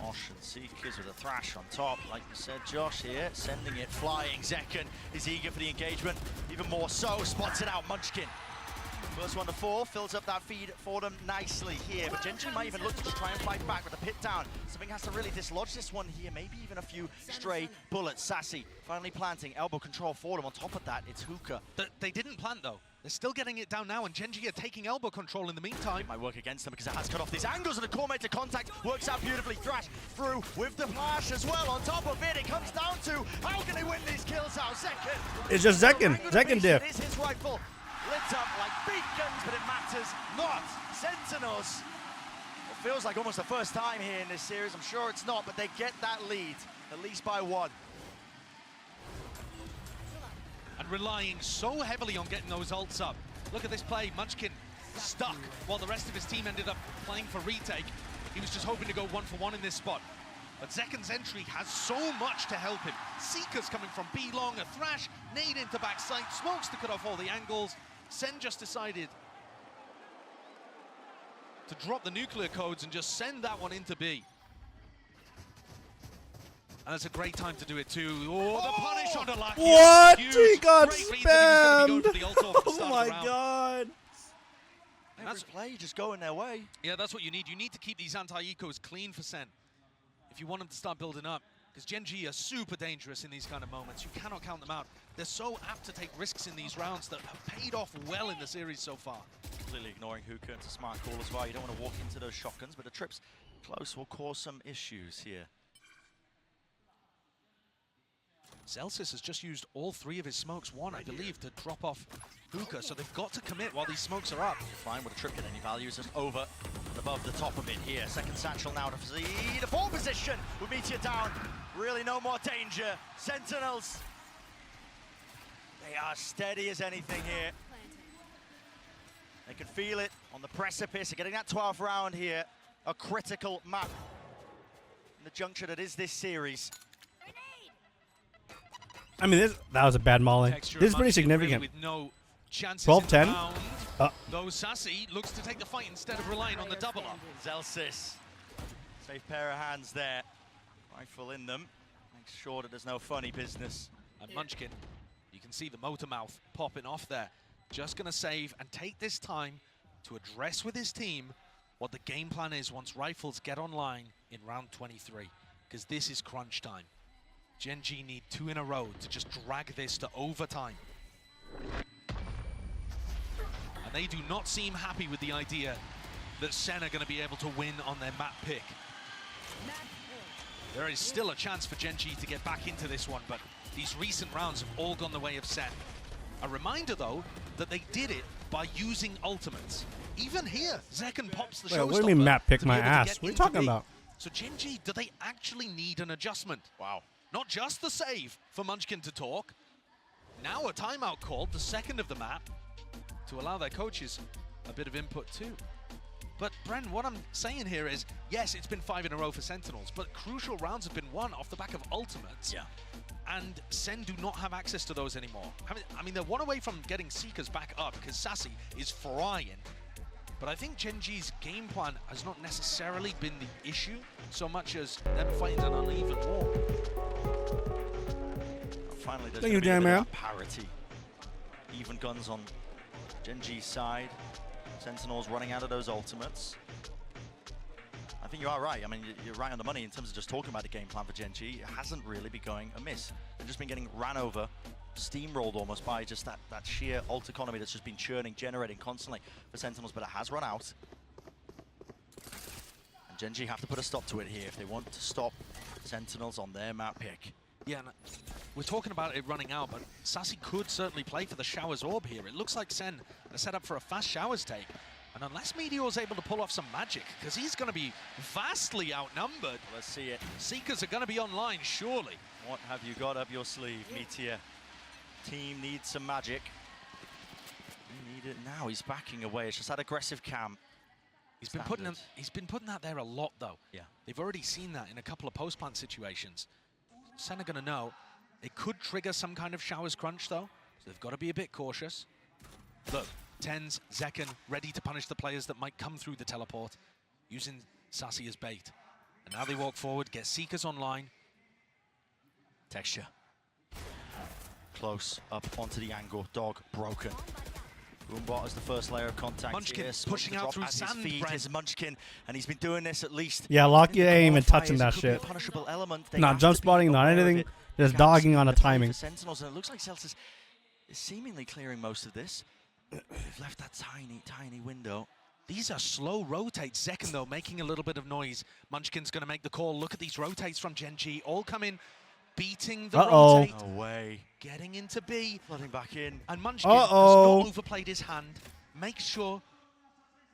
Osh and Seekers with a thrash on top, like you said, Josh here, sending it flying. Zekken is eager for the engagement, even more so, spots it out, Munchkin. First one to fall, fills up that feed for them nicely here, but Gen.G might even look to just try and fight back with a pit down. Something has to really dislodge this one here, maybe even a few stray bullets. Sassy finally planting, elbow control for them. On top of that, it's Hookah. They didn't plant though. They're still getting it down now, and Gen.G are taking elbow control in the meantime. It might work against them because it has cut off these angles, and the core made to contact works out beautifully. Thrash through with the flash as well. On top of it, it comes down to how can they win these kills out? Zekken. It's just Zekken. Zekken diff. It is his rifle. Lit up like beacons, but it matters not. Sentinels. It feels like almost the first time here in this series. I'm sure it's not, but they get that lead, at least by 1. And relying so heavily on getting those ults up. Look at this play, Munchkin stuck while the rest of his team ended up playing for retake. He was just hoping to go 1-for-1 in this spot. But Zekken's entry has so much to help him. Seekers coming from B long, a thrash, nade into backside, smokes to cut off all the angles. SEN just decided to drop the nuclear codes and just send that one into B. And it's a great time to do it too. Oh, the punish on the Lakia. What? Huge. He got Great read that he was gonna be going for the ult off the spammed. start Oh of the my round. god. That's play just going their way. Yeah, that's what you need. You need to keep these anti-ecos clean for SEN if you want them to start building up. Because Gen.G are super dangerous in these kind of moments. You cannot count them out. They're so apt to take risks in these rounds that have paid off well in the series so far. Completely ignoring Hookah. It's a smart call as well. You don't want to walk into those shotguns, but the trips close will cause some issues here. Zelsis has just used all 3 of his smokes, one, I believe, to drop off Hookah, so they've got to commit while these smokes are up. Fine with a trip get any value, is just over and above the top of it here. Second satchel now to the 4 position with Meteor down. Really no more danger. Sentinels, they are steady as anything here. They can feel it on the precipice of getting that 12th round here. A critical map in the juncture that is this series. I mean, that was a bad molly. Texture This is pretty Munchkin really significant. with no chances 12-10. in the round. Though Sassy looks to take the fight instead of relying on the double up. Zelsis, safe pair of hands there. Rifle in them. Make sure that there's no funny business. And Munchkin, you can see the motor mouth popping off there. Just going to save and take this time to address with his team what the game plan is once rifles get online in round 23. Because this is crunch time. Gen.G need 2 in a row to just drag this to overtime. And they do not seem happy with the idea that SEN are going to be able to win on their map pick. There is still a chance for Gen.G to get back into this one, but these recent rounds have all gone the way of SEN. A reminder, though, that they did it by using ultimates. Even here, Zekken pops the showstopper. What do you mean map pick to be my able to ass? get What are you into talking B. about? So Gen.G, do they actually need an adjustment? Wow. Not just the save for Munchkin to talk. Now a timeout called, the second of the map, to allow their coaches a bit of input too. But Bren, what I'm saying here is, yes, it's been 5 in a row for Sentinels, but crucial rounds have been won off the back of ultimates. Yeah. And SEN do not have access to those anymore. I mean, they're one away from getting Seekers back up because Sassy is frying. But I think Gen.G's game plan has not necessarily been the issue so much as them fighting an uneven war. Finally, there's Thank you, going to be a Dan, bit man. of parity. Even guns on Gen.G's side. Sentinels running out of those ultimates. I think you are right. I mean, you're right on the money in terms of just talking about the game plan for Gen.G. It hasn't really been going amiss. They've just been getting ran over, steamrolled almost by just that sheer ult economy that's just been churning, generating constantly for Sentinels, but it has run out. And Gen.G have to put a stop to it here if they want to stop Sentinels on their map pick. Yeah, and we're talking about it running out, but Sassy could certainly play for the Showers Orb here. It looks like SEN are set up for a fast Showers take. And unless Meteor's able to pull off some magic, because he's going to be vastly outnumbered. Let's see it. Seekers are going to be online, surely. What have you got up your sleeve, Meteor? Team needs some magic. We need it now. He's backing away. It's just that aggressive cam. He's been putting that there a lot, though. Yeah. They've already seen that in a couple of post-plant situations. SEN are going to know. It could trigger some kind of Showers crunch, though. So they've got to be a bit cautious. Look. Tens, Zekken, ready to punish the players that might come through the teleport, using Sassy as bait. And now they walk forward, get Seekers online. Texture. Close, up onto the angle, dog broken. Goombot as the first layer of contact. Munchkin here, pushing out through at sand, his feet is Munchkin, and he's been doing this at least. Yeah, Locky ain't even touching that shit. Not jump spotting, not anything. Just dogging on a timing. Sentinels, and it looks like Celsius is seemingly clearing most of this. They've left that tiny window. These are slow rotates. Zekken, though, making a little bit of noise. Munchkin's going to make the call. Look at these rotates from Gen.G. All come in, beating the rotate. No way. Getting into B. Flooding back in. And Munchkin has not overplayed his hand. Makes sure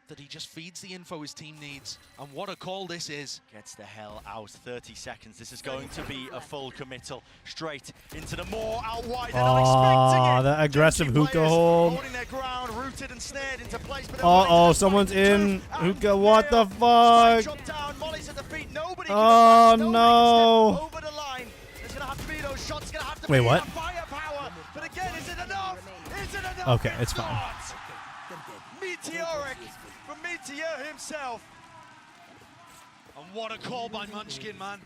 that he just feeds the info his team needs. And what a call this is. Gets the hell out. 30 seconds. This is going to be a full committal. Straight into the more out wide. They're not expecting it. The aggressive hookah hold. Holding their ground, rooted and snared into place. Someone's in hookah. What the fuck? Oh no. Over the line. There's gonna have to be those shots. Gonna have to Wait, be what? firepower. But again, is it enough? Is it enough? Okay, it's fine. Meteoric from Meteor himself. And what a call by Munchkin, man.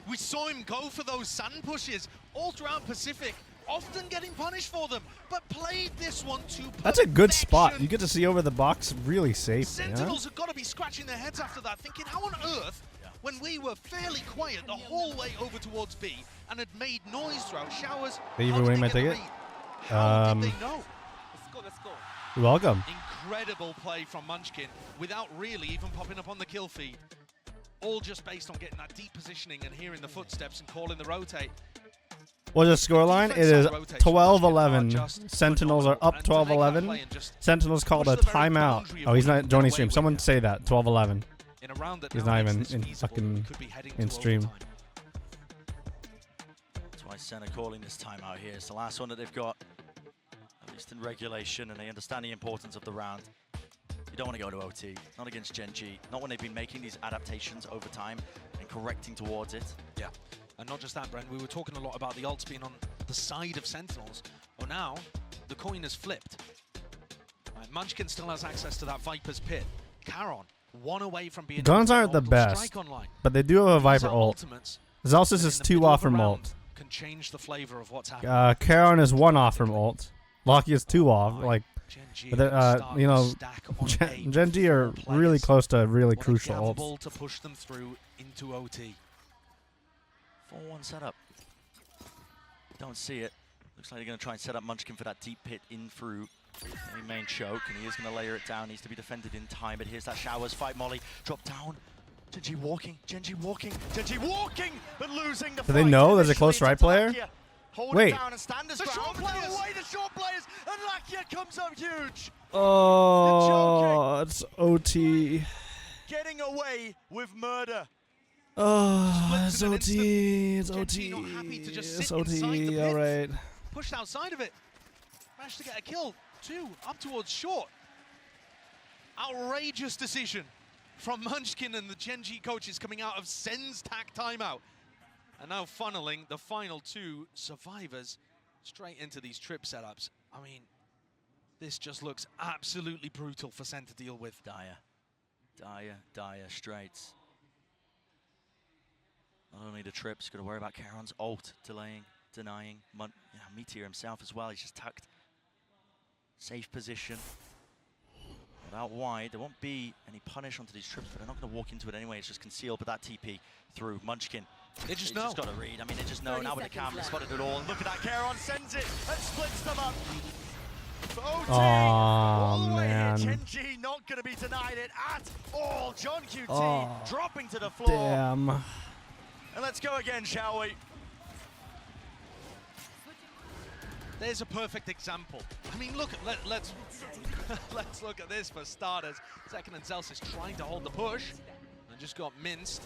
We saw him go for those sand pushes all throughout Pacific, often getting punished for them, but played this one to perfection. That's a good spot. You get to see over the box really safe. Sentinels have got to be scratching their heads after that, thinking, how on earth, when we were fairly quiet the whole way over towards B and had made noise throughout Showers, They even winning my ticket. how did they know? You're welcome. Incredible play from Munchkin without really even popping up on the kill feed. All just based on getting that deep positioning and hearing the footsteps and calling the rotate. What's the scoreline? It is 12-11. Sentinels are up 12-11. Sentinels called a timeout. Oh, he's not joining stream. Someone say that. 12-11. He's not even in fucking in stream. That's why SEN are calling this timeout here. It's the last one that they've got, at least in regulation, and they understand the importance of the round. You don't want to go to OT, not against Gen.G, not when they've been making these adaptations over time and correcting towards it. Yeah, and not just that, Bren, we were talking a lot about the ults being on the side of Sentinels. Well, now the coin has flipped. Right, Munchkin still has access to that Viper's Pit. Charon, one away from being Guns aren't the best, but they do have a Viper ult. Zelsis is 2 off from ult. Can change the flavor of what's happening. Charon is 1 off from ult. Locky is 2 off. Like, you know, Gen.G are really close to a really crucial ult. To push them through into OT. 4-1 setup. Don't see it. Looks like they're going to try and set up Munchkin for that deep pit in through a main choke, and he is going to layer it down. Needs to be defended in time, but here's that Showers fight Molly. Drop down. Gen.G walking, Gen.G walking, Gen.G walking, but losing the fight. Do they know there's a close right player? Wait. Down and stand the short players away, the short players, and Lakia comes up huge. Oh, it's OT. Getting away with murder. Oh, it's OT. It's Gen.G not happy to just It's sit inside the OT. pit. All right. Pushed outside of it. Managed to get a kill, too, up towards short. Outrageous decision from Munchkin and the Gen.G coaches coming out of SEN's TAC timeout. And now funneling the final 2 survivors straight into these trip setups. I mean, this just looks absolutely brutal for SEN to deal with. Dire straights. Not only the trips, got to worry about Charon's ult, delaying, denying. Meteor himself as well, he's just tucked. Safe position. Not out wide, there won't be any punish onto these trips, but they're not going to walk into it anyway. It's just concealed, but that TP through Munchkin. They just know. know. Just got to read. I mean, they just know. Now with the camera, spotted it all. And look at that, Charon sends it and splits them up. OT, all the way here. Gen.G not going to be denied it at all. John QT dropping to the floor. Damn. And let's go again, shall we? There's a perfect example. I mean, look, let's let's look at this for starters. Second and Zelsis trying to hold the push and just got minced.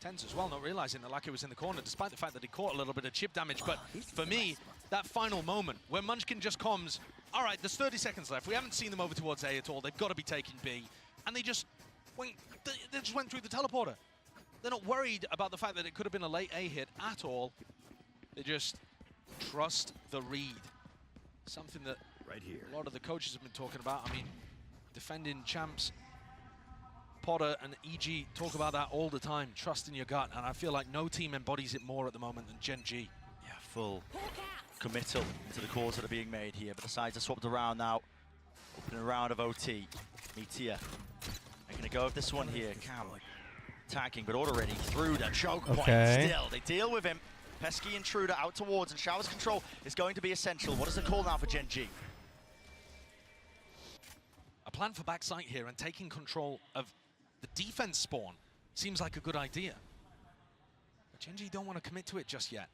Tense as well, not realizing that Lakia was in the corner, despite the fact that he caught a little bit of chip damage. But for me, that final moment where Munchkin just comes, all right, there's 30 seconds left. We haven't seen them over towards A at all. They've got to be taking B. And they just went through the teleporter. They're not worried about the fact that it could have been a late A hit at all. They just trust the read. Something that a lot of the coaches have been talking about. I mean, defending champs, Potter and EG talk about that all the time, trust in your gut, and I feel like no team embodies it more at the moment than Gen.G. Yeah, full committal into the calls that are being made here, but the sides are swapped around now. Opening a round of OT. Meteor. They're going to go with this one here. Cam attacking, but already through the choke point still. They deal with him. Pesky intruder out towards, and Showers control is going to be essential. What is the call now for Gen.G? A plan for backside here and taking control of the defense spawn seems like a good idea. But Gen.G don't want to commit to it just yet.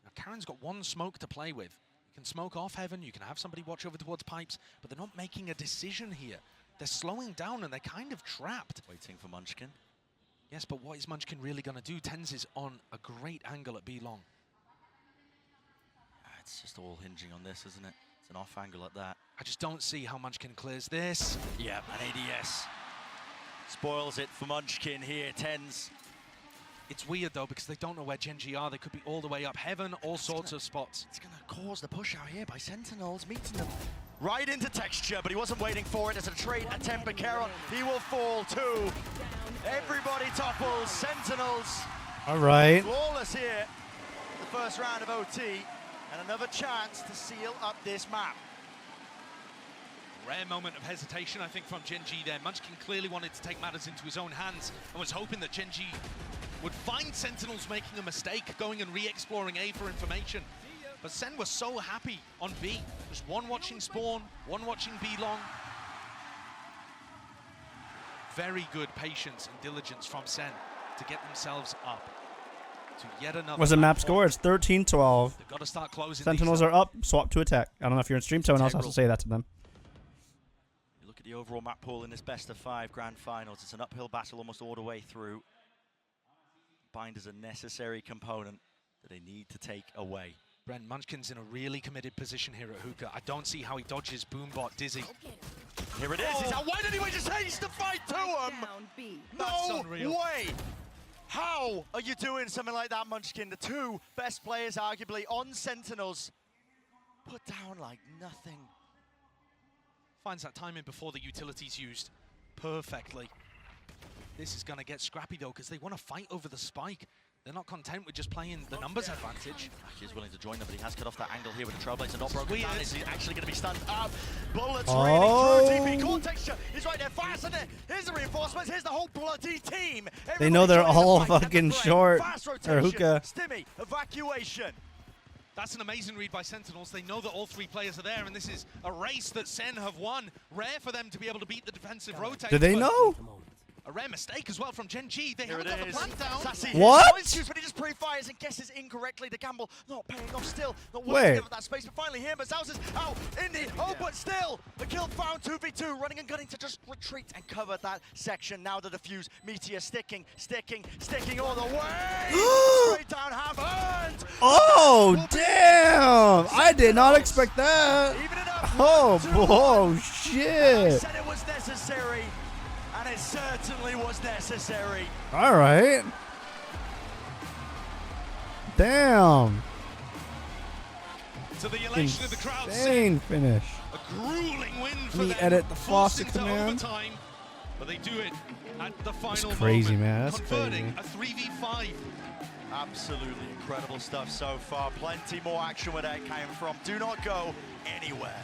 Now, Karen's got one smoke to play with. You can smoke off Heaven, you can have somebody watch over towards Pipes, but they're not making a decision here. They're slowing down and they're kind of trapped. Waiting for Munchkin. Yes, but what is Munchkin really going to do? Tens is on a great angle at B long. It's just all hinging on this, isn't it? It's an off angle at that. I just don't see how Munchkin clears this. Yeah, an ADS. Spoils it for Munchkin here, Tens. It's weird though, because they don't know where Gen.G are. They could be all the way up Heaven, all sorts of spots. It's going to cause the push out here by Sentinels, meeting them right into texture, but he wasn't waiting for it. As a trade attempt by Charon, he will fall too. Everybody topples, Sentinels. All right. Flawless here, the first round of OT, and another chance to seal up this map. Rare moment of hesitation, I think, from Gen.G there. Munchkin clearly wanted to take matters into his own hands and was hoping that Gen.G would find Sentinels making a mistake, going and re-exploring A for information. But Sen was so happy on B. Just one watching spawn, one watching B long. Very good patience and diligence from Sen to get themselves up to yet another. What's the map score? It's 13-12. They've got to start closing. Sentinels are up, swap to attack. I don't know if you're in stream, someone else has to say that to them. You look at the overall map pool in this best of 5 grand finals. It's an uphill battle almost all the way through. Bind is a necessary component that they need to take away. Bren, Munchkin's in a really committed position here at Hookah. I don't see how he dodges Boombot Dizzy. Here it is. He's out wide anyway, just hates to fight to him. No way. How are you doing something like that, Munchkin? The two best players, arguably, on Sentinels. Put down like nothing. Finds that timing before the utility's used perfectly. This is going to get scrappy, though, because they want to fight over the spike. They're not content with just playing the numbers advantage. He's willing to join them, but he has cut off that angle here with the Trailblazer not broken down. Is he actually going to be stunned up? Bullets Oh. raining through. TP core texture is right there. Fast in it. Here's the reinforcements. Here's the whole bloody team. They know they're Everybody all joining the fight at the fucking frame. short. Fast Or rotation. hookah. Stimmy. Evacuation. That's an amazing read by Sentinels. They know that all three players are there, and this is a race that SEN have won. Rare for them to be able to beat the defensive rotate. Do they know? A rare mistake as well from Gen.G. They Here haven't it got the is. plant down. Sassy What? hits, but he just pre-fires and guesses incorrectly. The gamble not paying off still. Not Wait. willing to give up that space, but finally here, Mazaus is out in the but still. The kill found 2v2, running and gunning to just retreat and cover that section. Now the defuse, Meteor sticking all the way. Straight down, half earned. Oh, damn! I did not expect that. Oh, shit. I said it was necessary, and it certainly was necessary. All right. Damn. To the elation of the crowd. Insane finish. A grueling win for Let me them. edit the Forced faucet into command. overtime, but they do it at the final That's crazy, moment, man. That's converting crazy. a 3v5. Absolutely incredible stuff so far. Plenty more action where that came from. Do not go anywhere.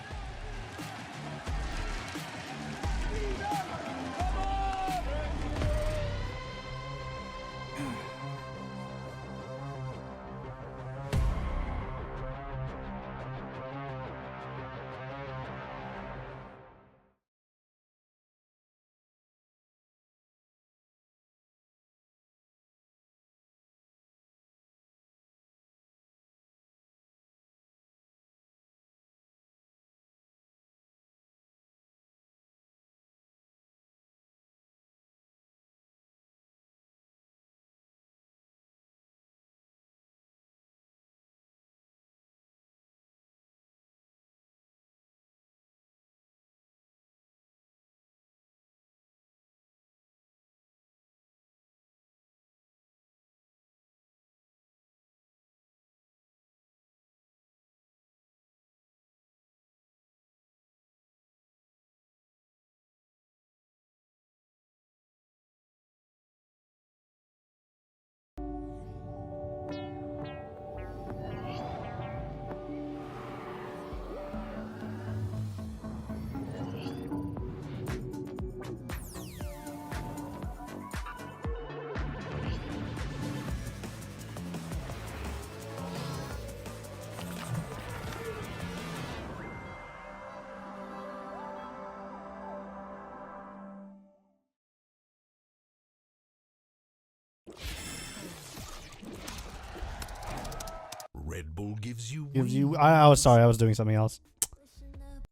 Red Bull gives you. I was sorry. I was doing something else.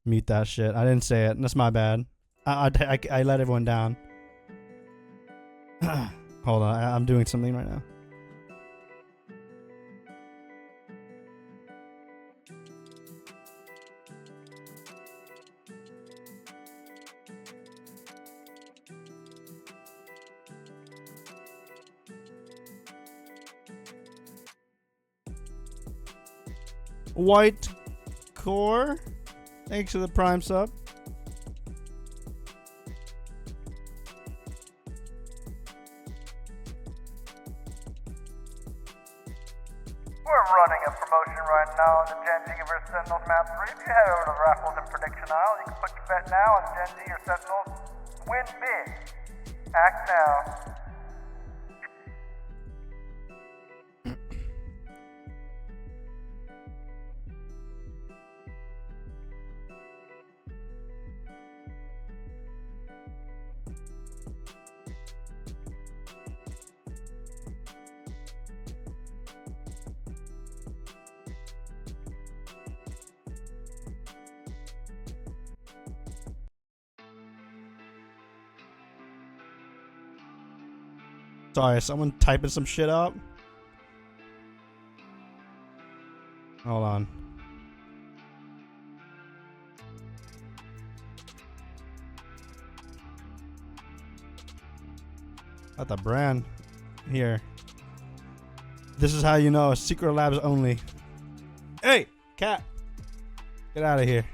Mute that shit. I didn't say it. That's my bad. I let everyone down. Hold on. I'm doing something right now. White core. Thanks for the prime sub. We're running a promotion right now on the Gen.G vs Sentinels map 3. If you head over to the raffles and prediction aisle, you can put your bet now on Gen.G or Sentinels. Win big. Act now. Sorry, someone typing some shit up. Hold on. Got the brand here. This is how you know. Secret Labs only. Hey, cat. Get out of here.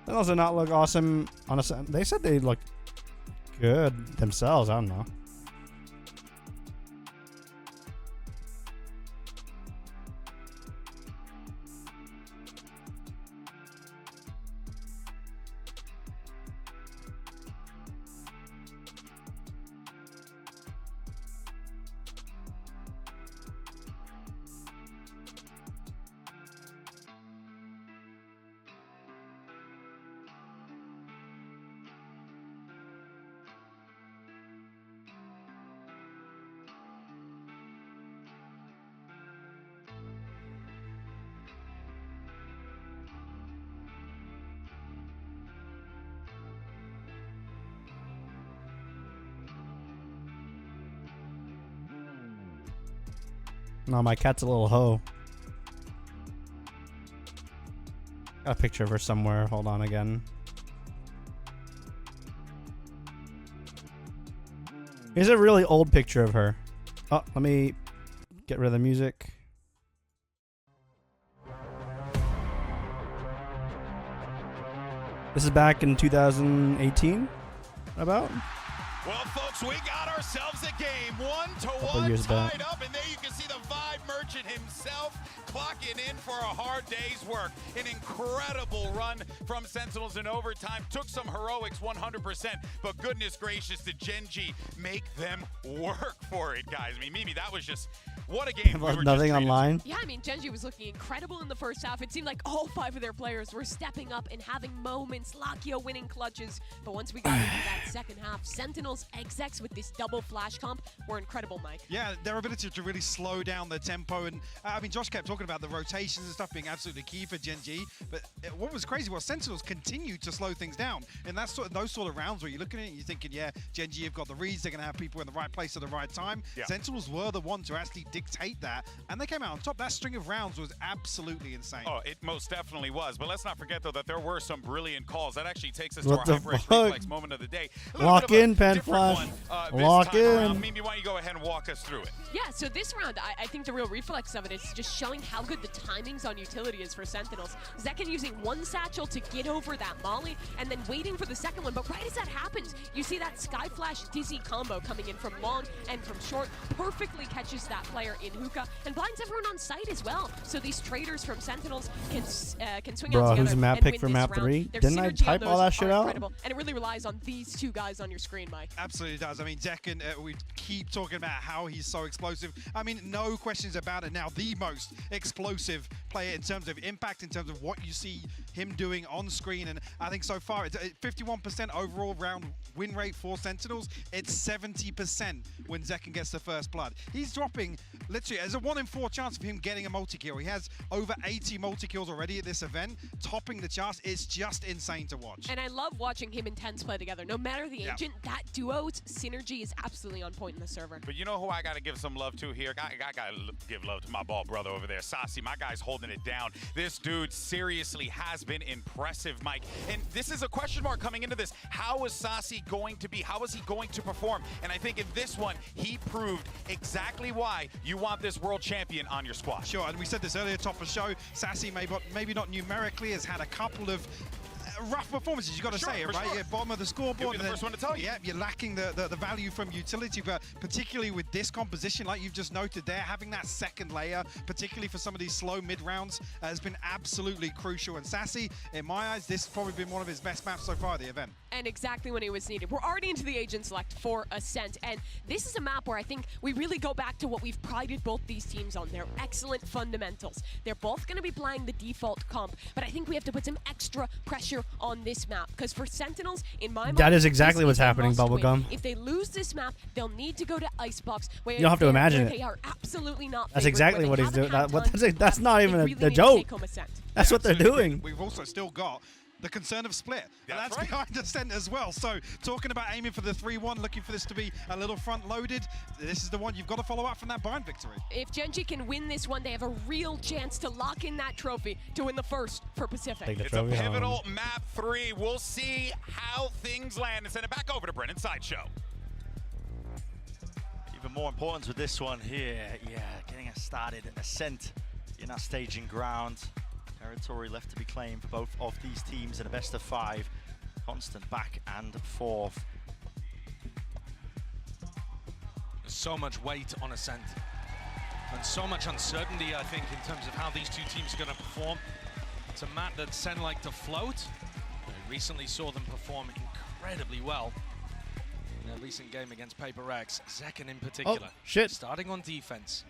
They also not look awesome on a. They said they look good themselves. I don't know. No, my cat's a little hoe. Got a picture of her somewhere. Hold on again. Here's a really old picture of her. Oh, let me get rid of the music. This is back in 2018, about. Well, folks, we got ourselves a game. 1-1 years tied back. up, and there you can see the Vibe Merchant himself clocking in for a hard day's work. An incredible run from Sentinels in overtime. Took some heroics 100%, but goodness gracious, did Gen.G make them work for it, guys. I mean, Mimi, that was just... What a game. We were Nothing just online. Yeah, I mean, Gen.G was looking incredible in the first half. It seemed like all 5 of their players were stepping up and having moments. Lakio winning clutches. But once we got into that second half, Sentinels execs with this double flash comp were incredible, Mike. Yeah, their ability to really slow down the tempo. And I mean, Josh kept talking about the rotations and stuff being absolutely key for Gen.G. But what was crazy was Sentinels continued to slow things down. And that's those sort of rounds where you're looking at it and you're thinking, yeah, Gen.G have got the reads. They're going to have people in the right place at the right time. Yeah. Sentinels were the ones to actually dictate that. And they came out on top. That string of rounds was absolutely insane. Oh, it most definitely was. But let's not forget, though, that there were some brilliant calls. That actually takes us What to our the Hyper Edge fuck? Reflex moment of the day. A little Lock bit of a in, Pen different Flash. one, this Lock time around. in. Mimi, why don't you go ahead and walk us through it? Yeah, so this round, I think the real reflex of it is just showing how good the timings on utility is for Sentinels. Zekken using one satchel to get over that molly, and then waiting for the second one. But right as that happens, you see that Sky Flash Dizzy combo coming in from long and from short. Perfectly catches that player in hookah, and blinds everyone on site as well. So these traders from Sentinels can swing Bro, out together who's map and pick win for this map round. 3? Their Didn't I synergy on type all those that shit are out? incredible, and it really relies on these 2 guys on your screen, Mike. Absolutely does. I mean, Zekken, we keep talking about how he's so explosive. I mean, no questions about it now. The most explosive player in terms of impact, in terms of what you see him doing on screen. And I think so far, it's 51% overall round win rate for Sentinels. It's 70% when Zekken gets the first blood. He's dropping, literally, there's a 1 in 4 chance of him getting a multi-kill. He has over 80 multi-kills already at this event, topping the charts. It's just insane to watch. And I love watching him and Tens play together. No matter the agent, that duo's synergy is absolutely on point in the server. But you know who I got to give some love to here? I got to give love to my ball brother over there, Sassy. My guy's holding it down. This dude seriously has been impressive, Mike. And this is a question mark coming into this. How is Sassy going to be? How is he going to perform? And I think in this one, he proved exactly why you want this world champion on your squad. Sure, and we said this earlier, top of the show, Sassy maybe not numerically has had a couple of rough performances, you got to say it, right? Sure. You're bottom of the scoreboard. You'll be the first one to tell you. Yeah, you're lacking the value from utility, but particularly with this composition, like you've just noted there, having that second layer, particularly for some of these slow mid rounds, has been absolutely crucial. And Sassy, in my eyes, this has probably been one of his best maps so far at the event. And exactly when it was needed. We're already into the agent select for Ascent, and this is a map where I think we really go back to what we've prided both these teams on, their excellent fundamentals. They're both going to be playing the default comp, but I think we have to put some extra pressure on this map, because for Sentinels, in my mind, That is exactly this what's a happening, must win. Bubblegum. If they lose this map, they'll need to go to Icebox, where You don't have to imagine they it. are absolutely not That's favored, exactly where what they he's doing. haven't had tons. That's not They even really a need to joke. take home Ascent. That's what they're doing. We've also still got the concern of split. And that's right. behind Ascent as well. So talking about aiming for the 3-1, looking for this to be a little front loaded, this is the one you've got to follow up from that bind victory. If Gen.G can win this one, they have a real chance to lock in that trophy to win the first for Pacific. Take the It's a trophy pivotal home. map 3. We'll see how things land and send it back over to Brennan Sideshow. Even more important with this one here, getting us started. Ascent in our staging ground. Territory left to be claimed for both of these teams in a best of 5. Constant back and forth. There's so much weight on Ascent. And so much uncertainty, I think, in terms of how these two teams are going to perform. It's a map that SEN like to float. I recently saw them perform incredibly well in their recent game against Paper Rex. Zekken in particular. Oh, shit. Starting on defense.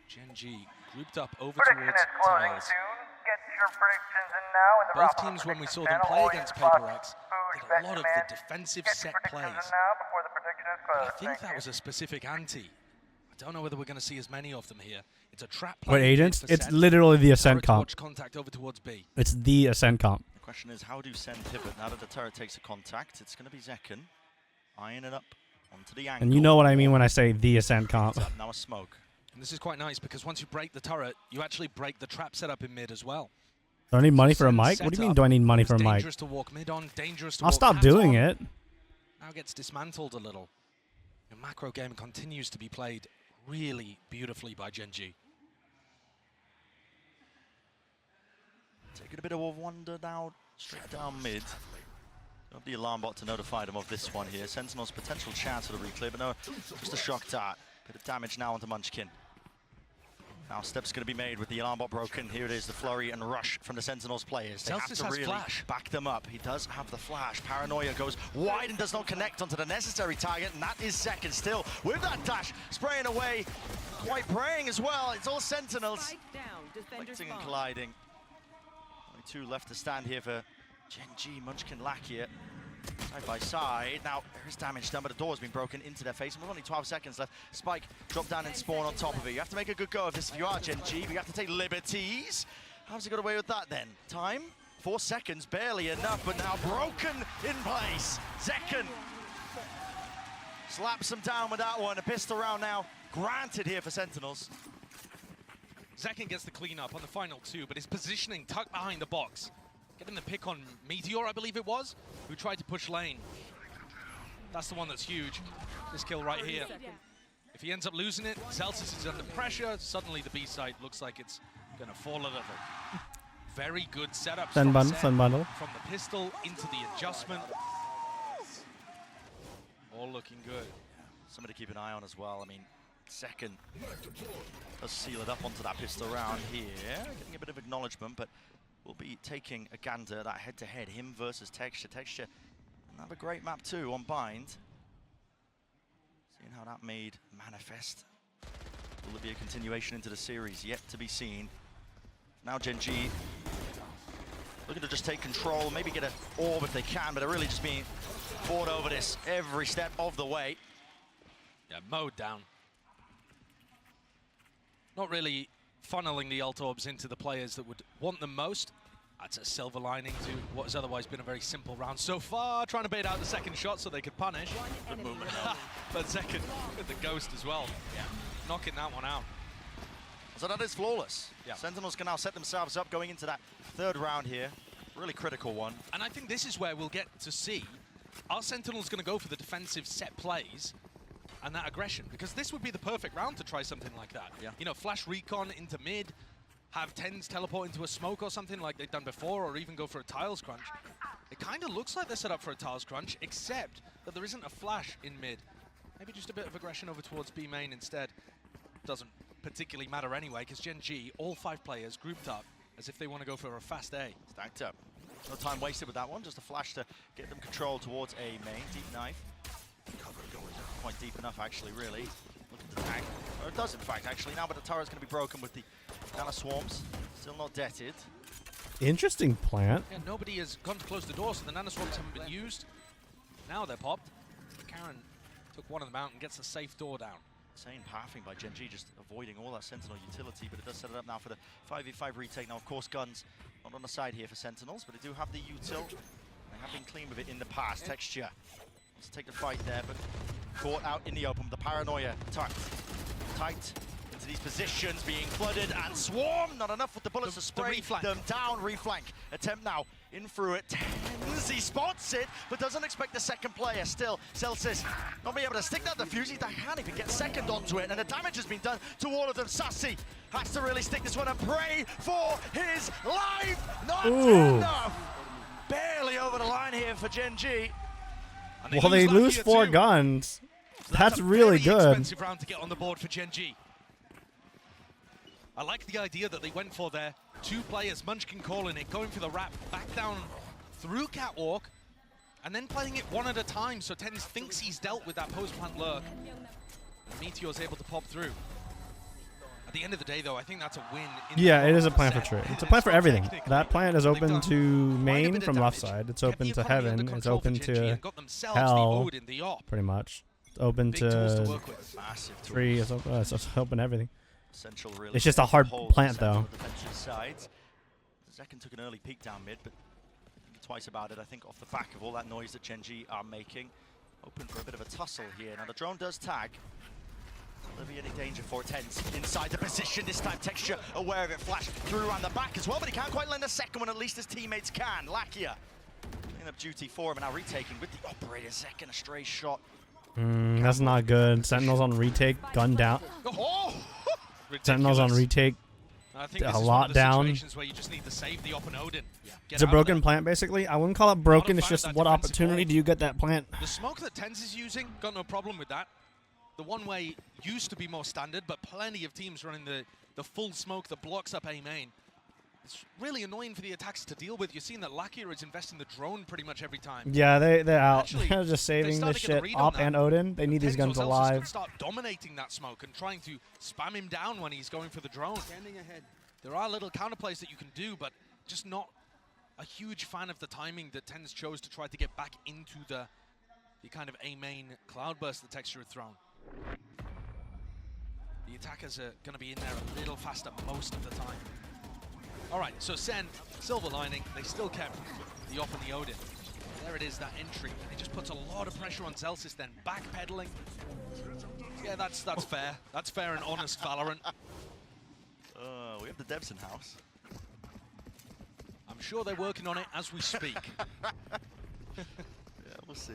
Gen.G grouped up over Prediction towards is closing Tavares. soon. Get your predictions in now in the Both raffle teams, when we saw prediction them channel, play or against use the Paper box Rex, Boosh did Bet a lot of command. the defensive Get set your predictions plays. in now before the prediction is closed. I think Thank that you. was a specific ante. I don't know whether we're going to see as many of them here. It's a trap What play agents? for It's SEN. literally the Ascent Turret comp. watch contact over towards B. It's the Ascent comp. The question is, how do SEN pivot now that the turret takes a contact? It's going to be Zekken eyeing it up onto the angle. And you know what I mean when I say the Ascent comp. Now a smoke. And this is quite nice because once you break the turret, you actually break the trap setup in mid as well. Do I need money for a Sen mic? What do you mean, setup do I need money for a was mic? Dangerous to walk mid on, dangerous to I'll walk stop hat doing on. it. Now gets dismantled a little. The macro game continues to be played really beautifully by Gen.G. Taking a bit of a wander now, straight down mid. Of the alarm bot to notify them of this one here. Sentinel's potential chance for the reclear, but no, just a shock dart. Bit of damage now onto Munchkin. Now steps going to be made with the alarm bot broken. Here it is, the flurry and rush from the Sentinels players. They have Celsius to has really flash. back them up. He does have the flash. Paranoia goes wide and does not connect onto the necessary target, and that is second still with that dash spraying away. Quite praying as well. It's all Sentinels. Collecting and colliding. Only two left to stand here for Gen.G. Munchkin lack here. Side by side. Now, there's damage done, but the door's been broken into their face. And with only 12 seconds left, Spike drop down and spawn on top of it. You have to make a good go of this if you are Gen.G, but you have to take liberties. How's he got away with that then? Time? 4 seconds, barely enough, but now broken in place. Zekken slaps him down with that one. A pistol round now granted here for Sentinels. Zekken gets the cleanup on the final two, but his positioning tucked behind the box. Getting the pick on Meteor, I believe it was, who tried to push lane. That's the one that's huge. This kill right here. If he ends up losing it, Celsius is under pressure. Suddenly the B side looks like it's going to fall a little. Very good setup. Send bundle, send bundle. From the pistol into the adjustment. All looking good. Somebody to keep an eye on as well. I mean, second does seal it up onto that pistol round here. Getting a bit of acknowledgement, but we'll be taking a gander at that head-to-head. Him versus Texture. Texture, another great map too on Bind. Seeing how that made manifest. Will it be a continuation into the series? Yet to be seen. Now Gen.G looking to just take control, maybe get an orb if they can, but they're really just being fought over this every step of the way. Yeah, mowed down. Not really funneling the ult orbs into the players that would want them most. That's a silver lining to what has otherwise been a very simple round so far. Trying to bait out the second shot so they could punish. Good movement. But second with the ghost as well. Yeah, knocking that one out. So that is flawless. Yeah. Sentinels can now set themselves up going into that third round here. Really critical one. And I think this is where we'll get to see, are Sentinels going to go for the defensive set plays and that aggression? Because this would be the perfect round to try something like that. Yeah. You know, flash recon into mid, have TenZ teleport into a smoke or something like they've done before, or even go for a tiles crunch. It kind of looks like they're set up for a tiles crunch, except that there isn't a flash in mid. Maybe just a bit of aggression over towards B main instead. Doesn't particularly matter anyway, because Gen.G, all 5 players grouped up as if they want to go for a fast A. Stacked up. No time wasted with that one, just a flash to get them control towards A main. Deep knife. Cover going quite deep enough, actually, really. Look at the tank. Or it does, in fact, actually, now, but the turret's going to be broken with the Nana Swarms. Still not deaded. Interesting plant. Yeah, nobody has gone to close the door, so the Nana Swarms haven't been used. Now they're popped. Karen took one of them out and gets a safe door down. Insane pathing by Gen.G, just avoiding all that Sentinel utility, but it does set it up now for the 5v5 retake. Now, of course, guns not on the side here for Sentinels, but they do have the util. They have been clean with it in the past. Texture wants to take the fight there, but caught out in the open. The Paranoia tucked tight into these positions, being flooded and swarmed. Not enough with the bullets to spray them down. Reflank attempt now in through it. TenZ, he spots it, but doesn't expect the second player. Still, Celsius not being able to stick that defuse. He can't even get second onto it, and the damage has been done to all of them. Sassy has to really stick this one and pray for his life. Not enough. Barely over the line here for Gen.G. Well, they lose 4 guns. That's really good. Expensive round to get on the board for Gen.G. I like the idea that they went for their 2 players, Munchkin calling it, going for the wrap, back down through Catwalk, and then playing it one at a time, so TenZ thinks he's dealt with that post-plant lurk. And Meteor's able to pop through. At the end of the day, though, I think that's a win. Yeah, it is a plan for trade. It's a plan for everything. That plant is open to main from left side. It's open to heaven. It's open to hell, pretty much. It's open to 3. It's open, it's open everything. Really, it's just a hard plant, though. Zekken took an early peek down mid, but twice about it, I think, off the back of all that noise that Gen.G are making. Open for a bit of a tussle here. Now, the drone does tag. Will there be any danger for Tens inside the position? This time Texture aware of it, flash through around the back as well, but he can't quite land the second one, at least his teammates can. Lakia cleaning up duty for him and now retaking with the operator. Second, a stray shot. That's not good. Sentinels on retake, gun down. Oh! Sentinels on retake, I think a lot down. Where you just need to save the Op and Odin. It's a broken plant, basically. I wouldn't call it broken. It's just what opportunity do you get that plant? The smoke that Tens is using, got no problem with that. The one-way used to be more standard, but plenty of teams running the full smoke that blocks up A main. It's really annoying for the attacks to deal with. You've seen that Lakia is investing the drone pretty much every time. Yeah, they're out. Actually, They're just saving they this started to get shit. the read on Op that. and Odin. They need these guns Tens alive. could start dominating that smoke and trying to spam him down when he's going for the drone. There are little counterplays that you can do, but just not a huge fan of the timing that Tens chose to try to get back into the kind of A main cloudburst that Texture had thrown. The attackers are going to be in there a little faster most of the time. All right, so SEN, silver lining, they still kept the Op and the Odin. There it is, that entry. It just puts a lot of pressure on Celsius then. Backpedaling. Yeah, that's fair. That's fair and honest, Valorant. We have the devs in house. I'm sure they're working on it as we speak. Yeah, we'll see.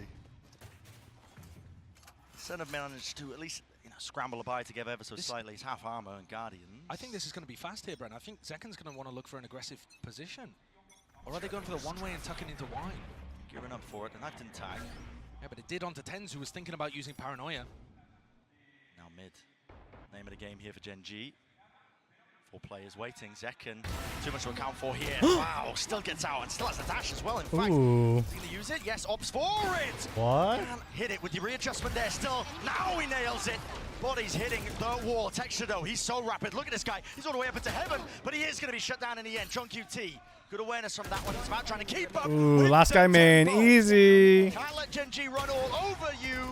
SEN have managed to at least scramble a buy together ever so slightly. It's half armor and Guardian. I think this is going to be fast here, Brent. I think Zeken's going to want to look for an aggressive position. Or are they going for the one-way and tucking into wine? Gearing up for it. The knife didn't tag. Yeah, but it did onto Tens, who was thinking about using Paranoia. Now mid. Name of the game here for Gen.G. 4 players waiting. Zeken, too much to account for here. Wow, still gets out and still has a dash as well. In fact, Ooh. is he going to use it? Yes, opts for it. What? Can't hit it with the readjustment there still. Now he nails it. Body's hitting the wall. Texture though, he's so rapid. Look at this guy. He's all the way up into heaven, but he is going to be shut down in the end. GEN.G. Good awareness from that one. It's about trying to keep up. Ooh, with last the guy main. tempo. Easy. Can't let Gen.G run all over you.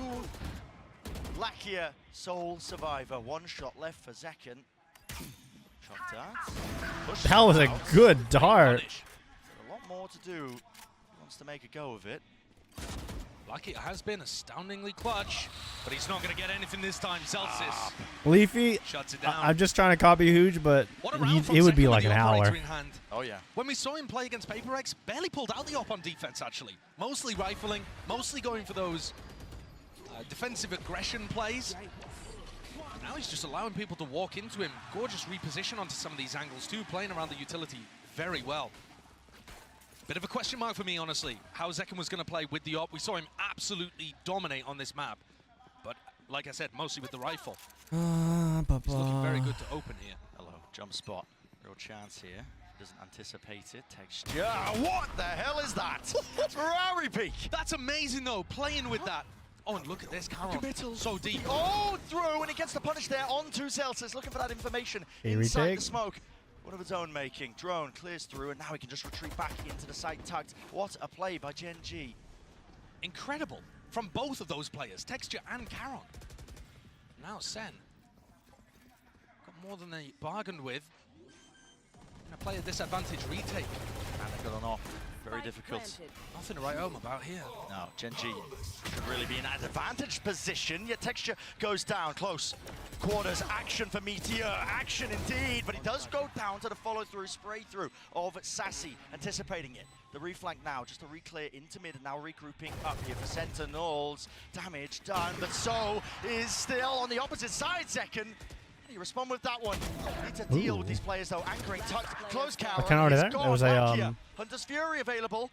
Lakia, sole survivor. One shot left for Zeken. Shot dart. That was a good dart. A lot more to do. He wants to make a go of it. Lakia has been astoundingly clutch, but he's not going to get anything this time. Celsius Leafy, shuts it down. I'm just trying to copy Hooge, but it would be like an hour. Oh, yeah. When we saw him play against Paper X, barely pulled out the op on defense, actually. Mostly rifling, mostly going for those defensive aggression plays. Now he's just allowing people to walk into him. Gorgeous reposition onto some of these angles too, playing around the utility very well. Bit of a question mark for me, honestly, how Zeken was going to play with the op. We saw him absolutely dominate on this map. But like I said, mostly with the rifle. He's looking very good to open here. Hello, jump spot. Real chance here. Doesn't anticipate it. Texture. What the hell is that? Ferrari peak. That's amazing though, playing with that. Oh, and look at this, Caron. So deep. Oh, through, and he gets the punish there onto Celsius, looking for that information Hey, inside retake. the smoke. One of his own making. Drone clears through, and now he can just retreat back into the site tucked. What a play by Gen.G. Incredible from both of those players, Texture and Caron. Now SEN got more than they bargained with. Gonna play a disadvantage retake. And they've got an off. Very difficult. Nothing to write home about here. No, Gen.G should really be in an advantage position, yet Texture goes down. Close quarters action for Meteor. Action indeed, but he does go down to the follow-through, spray-through of Sassy, anticipating it. The reflank now, just to re-clear into mid, and now regrouping up here for Sentinels. Damage done, but so is still on the opposite side, Zeken. You respond with that one. Need to deal with these players though. Anchoring, tucked, close cow. Kind of already there. There was a Hunter's Fury available.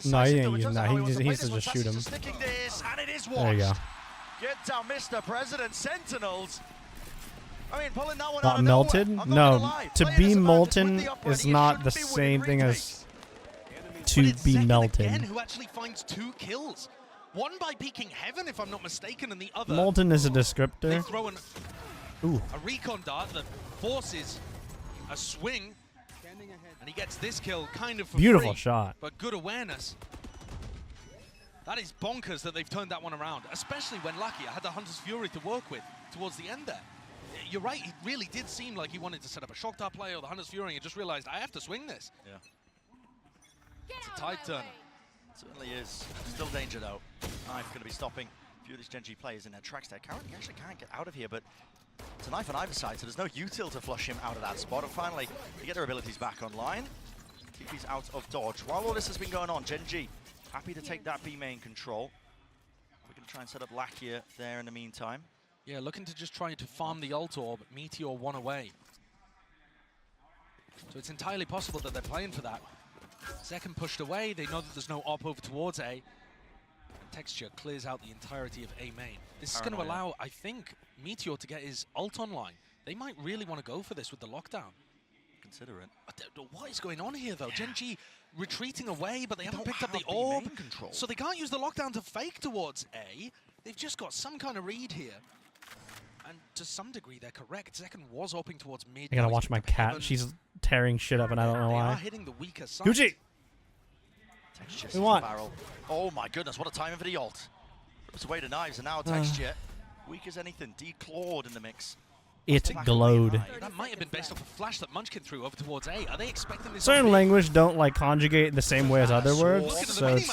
No, he didn't use that. He needs to just shoot him. Sticking this, and it is There you go. Get down, Mr. President. Sentinels. I mean, pulling that one Not out of melted? nowhere. I'm not No, gonna lie. to Player be disadvantage molten with the operator. is You not shouldn't the be winning same thing retakes. as to be Again, melted. who actually finds 2 kills. One by peeking heaven, if I'm not mistaken, and the other. Molten is a They descriptor. throw Ooh. a recon dart that forces a swing, and he gets this kill kind of for Beautiful free, shot. but good awareness. That is bonkers that they've turned that one around, especially when Lakia had the Hunter's Fury to work with towards the end there. You're right, it really did seem like he wanted to set up a shock dart play or the Hunter's Fury and just realized, I have to swing this. Yeah. It's a tide turner. Certainly is. Still danger though. Knife going to be stopping few of these Gen.G players in their tracks there. Karen, he actually can't get out of here, but it's a knife on either side, so there's no util to flush him out of that spot. And finally, they get their abilities back online. TP's out of dodge. While all this has been going on, Gen.G happy to take that B main control. We're going to try and set up Lakia there in the meantime. Yeah, looking to just try to farm the ult orb. Meteor one away. So it's entirely possible that they're playing for that. Second pushed away. They know that there's no op over towards A. And Texture clears out the entirety of A main. This is going to allow, I think, Meteor to get his ult online. They might really want to go for this with the lockdown. Consider it. What is going on here, though? Gen.G retreating away, but they haven't picked up the orb. So they can't use the lockdown to fake towards A. They've just got some kind of read here. And to some degree, they're correct. Second was hoping towards mid. I gotta watch my cat. She's tearing shit up, and I don't know why. Hitting the weaker side. Gucci! We want. Oh my goodness, what a timing for the ult. Rips away the knives, and now Texture, weak as anything, declawed in the mix. It glowed. That might have been based off a flash that Munchkin threw over towards A. Are they expecting this? Certain language don't like conjugate the same way as other words, so it's...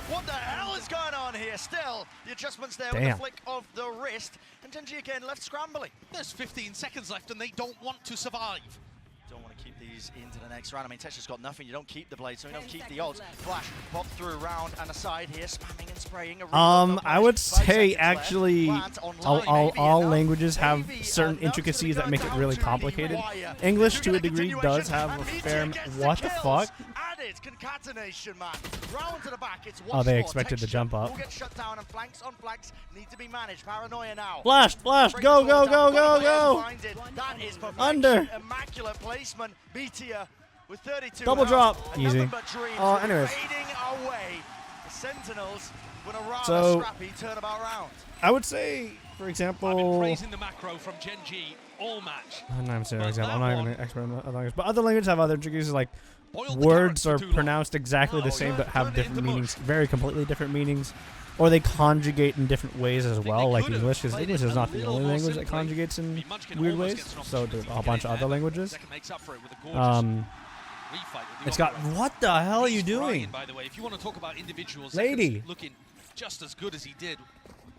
What the hell is going on here? Still, the adjustments there with the flick of the wrist, and Gen.G again left scrambling. There's 15 seconds left, and they don't want to survive. Don't want to keep these into the next round. I mean, Texture's got nothing. You don't keep the blade, so you don't keep the odds. Flash, pop through round and aside here, spamming and spraying. I would say actually all languages have certain intricacies that make it really complicated. English, to a degree, does have a fair... What the fuck? Concatenation, man. Round to the back, it's oh, they expected to jump up. Will get shut down, and flanks on flanks need to be managed. Paranoia now. Flash, flash, go, go, go, go, go. That is under. Immaculate placement. Meteor with 32. Double drop. Easy. Oh, anyways. Away. The Sentinels with a rather scrappy turnabout round. I would say, for example... I've been praising the macro from Gen.G all match. I'm not saying example. I'm not even an expert in other languages. But other languages have other intricacies, like words are pronounced exactly the same but have different meanings, very completely different meanings. Or they conjugate in different ways as well, like English, because English is not the only language that conjugates in weird ways. So do a bunch of other languages. It's got... What the hell are you doing? By the way, if you want to talk about individuals, lady, looking just as good as he did.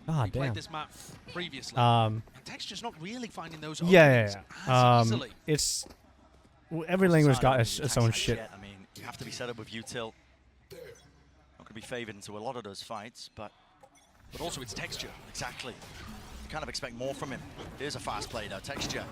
God damn. Played this map previously. And Texture's not really finding those yeah. It's... Every language got its own shit. I mean, you have to be set up with util. Not going to be favored into a lot of those fights, but also it's Texture. Exactly. You kind of expect more from him. Here's a fast play though, Texture.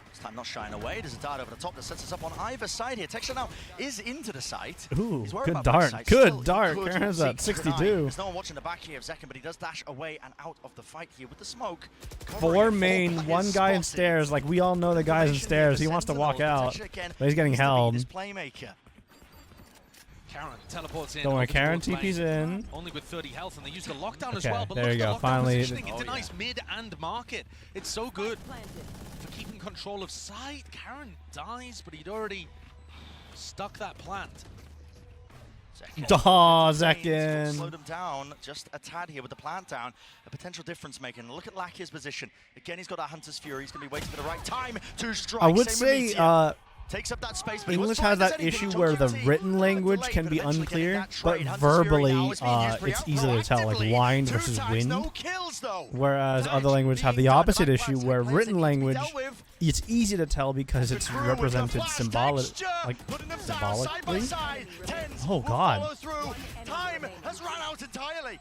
This time not shying away. There's a dart over the top that sets us up on either side here. Texture now is into the site. Ooh, good dart. Good dart. Karen's at 62. There's no one watching the back here of Zekken, but he does dash away and out of the fight here with the smoke. 4 main, 1 guy in stairs. Like, we all know the guy's in stairs. He wants to walk out, but he's getting held. Karen teleports in. Don't worry, Karen TP's in. Only with 30 health, and they use the lockdown as well. But there you go. Finally, it denies mid and market. It's so good for keeping control of side. Karen dies, but he'd already stuck that plant. Zekken. Slowed him down just a tad here with the plant down. A potential difference maker. And look at Lakia's position. Again, he's got that Hunter's Fury. He's going to be waiting for the right time to strike. I would say takes up that space, but English has that issue where the written language can be unclear, but verbally it's easy to tell, like wind versus wind. Whereas other languages have the opposite issue, where written language, it's easy to tell because it's represented symbolically. Oh God. Time has run out entirely.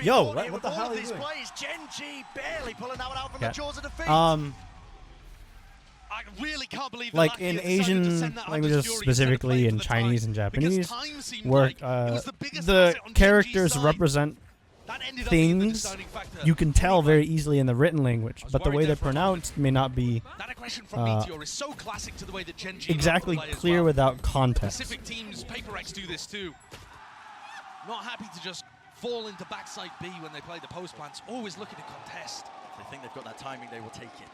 Yo, what the hell are you doing? Gen.G barely pulling that one out from the jaws of defeat. I really can't believe like in Asian languages, specifically in Chinese and Japanese, where the characters represent things you can tell very easily in the written language, but the way they're pronounced may not be exactly clear without context. Pacific teams, Paper X do this too. Not happy to just fall into backside B when they play the post plants, always looking to contest. If they think they've got that timing, they will take it.